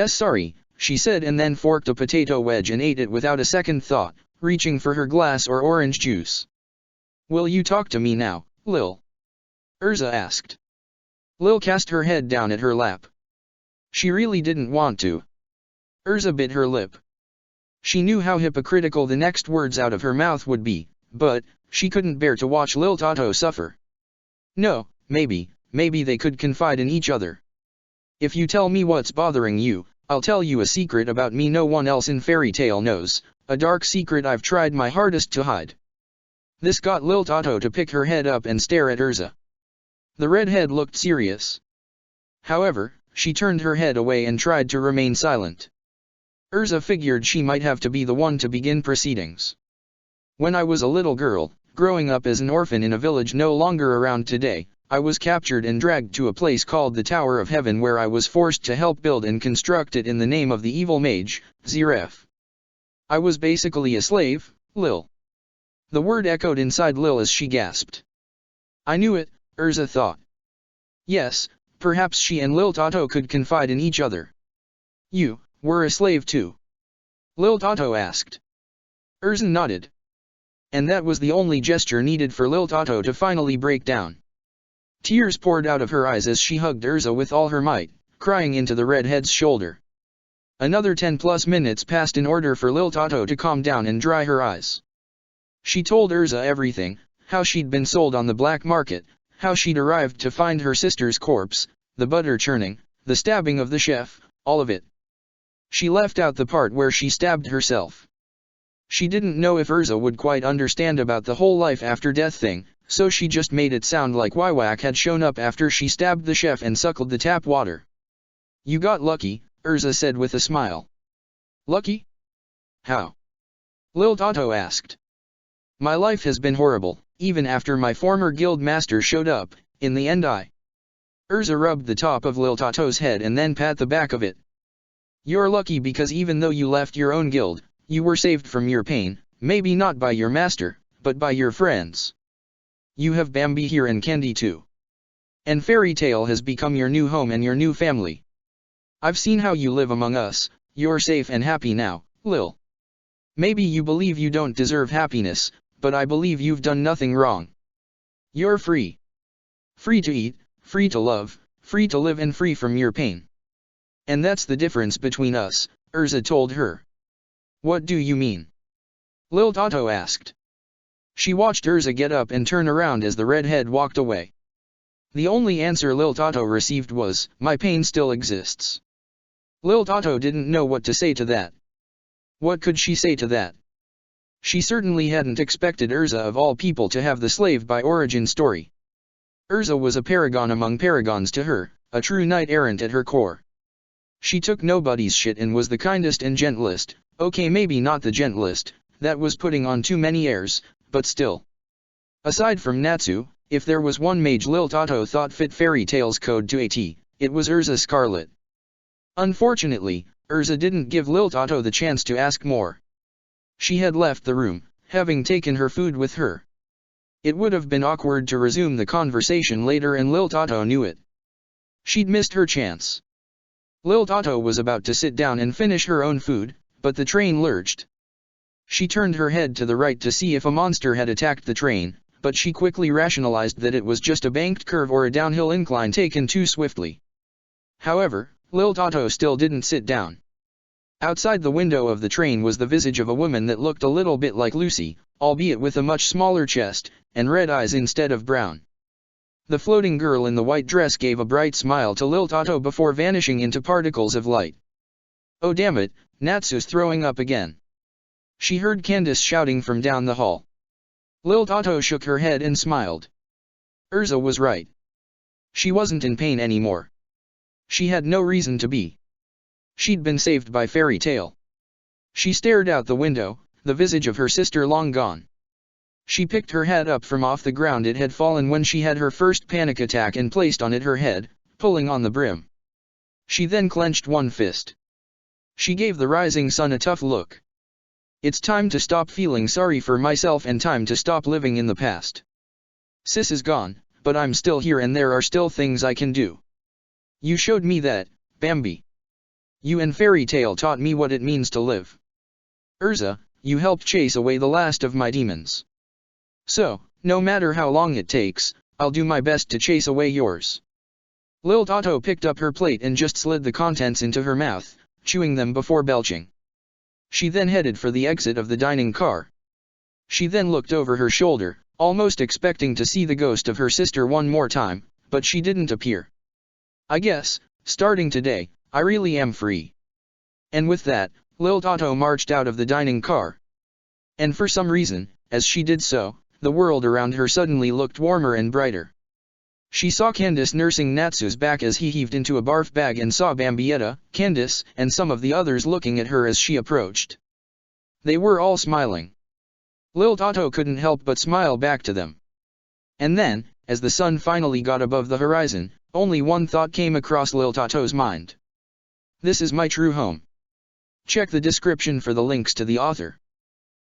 Sorry, she said, and then forked a potato wedge and ate it without a second thought, reaching for her glass or orange juice. Will you talk to me now, Lil? Urza asked. Lil cast her head down at her lap. She really didn't want to. Urza bit her lip. She knew how hypocritical the next words out of her mouth would be, but she couldn't bear to watch Lil Tato suffer. No, maybe they could confide in each other. If you tell me what's bothering you, I'll tell you a secret about me no one else in Fairy Tail knows, a dark secret I've tried my hardest to hide. This got Lil Tato to pick her head up and stare at Urza. The redhead looked serious. However, she turned her head away and tried to remain silent. Urza figured she might have to be the one to begin proceedings. When I was a little girl, growing up as an orphan in a village no longer around today, I was captured and dragged to a place called the Tower of Heaven, where I was forced to help build and construct it in the name of the evil mage, Zeref. I was basically a slave, Lil. The word echoed inside Lil as she gasped. I knew it, Urza thought. Yes, perhaps she and Lil Tato could confide in each other. You were a slave too? Lil Tato asked. Urza nodded. And that was the only gesture needed for Lil Tato to finally break down. Tears poured out of her eyes as she hugged Urza with all her might, crying into the redhead's shoulder. Another 10+ minutes passed in order for Lil Tato to calm down and dry her eyes. She told Urza everything, how she'd been sold on the black market, how she'd arrived to find her sister's corpse, the butter churning, the stabbing of the chef, all of it. She left out the part where she stabbed herself. She didn't know if Urza would quite understand about the whole life after death thing, so she just made it sound like Wiwak had shown up after she stabbed the chef and suckled the tap water. You got lucky, Urza said with a smile. Lucky? How? Lil Tato asked. My life has been horrible, even after my former guild master showed up. In the end Urza rubbed the top of Lil Tato's head and then pat the back of it. You're lucky because even though you left your own guild, you were saved from your pain, maybe not by your master, but by your friends. You have Bambi here and Candy too. And Fairy Tail has become your new home and your new family. I've seen how you live among us, you're safe and happy now, Lil. Maybe you believe you don't deserve happiness, but I believe you've done nothing wrong. You're free. Free to eat, free to love, free to live and free from your pain. And that's the difference between us, Urza told her. What do you mean? Lil Tato asked. She watched Urza get up and turn around as the redhead walked away. The only answer Lil Tato received was, my pain still exists. Lil Tato didn't know what to say to that. What could she say to that? She certainly hadn't expected Urza of all people to have the slave by origin story. Urza was a paragon among paragons to her, a true knight-errant at her core. She took nobody's shit and was the kindest and gentlest, okay maybe not the gentlest, that was putting on too many airs, but still. Aside from Natsu, if there was one mage Lil Tato thought fit Fairy Tail's code to a T, it was Urza Scarlet. Unfortunately, Urza didn't give Lil Tato the chance to ask more. She had left the room, having taken her food with her. It would have been awkward to resume the conversation later and Lil Tato knew it. She'd missed her chance. Lil Tato was about to sit down and finish her own food, but the train lurched. She turned her head to the right to see if a monster had attacked the train, but she quickly rationalized that it was just a banked curve or a downhill incline taken too swiftly. However, Lil Tato still didn't sit down. Outside the window of the train was the visage of a woman that looked a little bit like Lucy, albeit with a much smaller chest, and red eyes instead of brown. The floating girl in the white dress gave a bright smile to Lil Tato before vanishing into particles of light. Oh damn it, Natsu's throwing up again. She heard Candace shouting from down the hall. Lil Tato shook her head and smiled. Urza was right. She wasn't in pain anymore. She had no reason to be. She'd been saved by Fairy Tail. She stared out the window, the visage of her sister long gone. She picked her head up from off the ground it had fallen when she had her first panic attack and placed on it her head, pulling on the brim. She then clenched one fist. She gave the rising sun a tough look. It's time to stop feeling sorry for myself and time to stop living in the past. Sis is gone, but I'm still here and there are still things I can do. You showed me that, Bambi. You and Fairy Tale taught me what it means to live. Urza, you helped chase away the last of my demons. So, no matter how long it takes, I'll do my best to chase away yours. Lil Toto picked up her plate and just slid the contents into her mouth, chewing them before belching. She then headed for the exit of the dining car. She then looked over her shoulder, almost expecting to see the ghost of her sister one more time, but she didn't appear. I guess, starting today, I really am free. And with that, Lil Toto marched out of the dining car. And for some reason, as she did so, the world around her suddenly looked warmer and brighter. She saw Candace nursing Natsu's back as he heaved into a barf bag and saw Bambietta, Candace, and some of the others looking at her as she approached. They were all smiling. Lil Toto couldn't help but smile back to them. And then, as the sun finally got above the horizon, only one thought came across Lil Toto's mind. This is my true home. Check the description for the links to the author.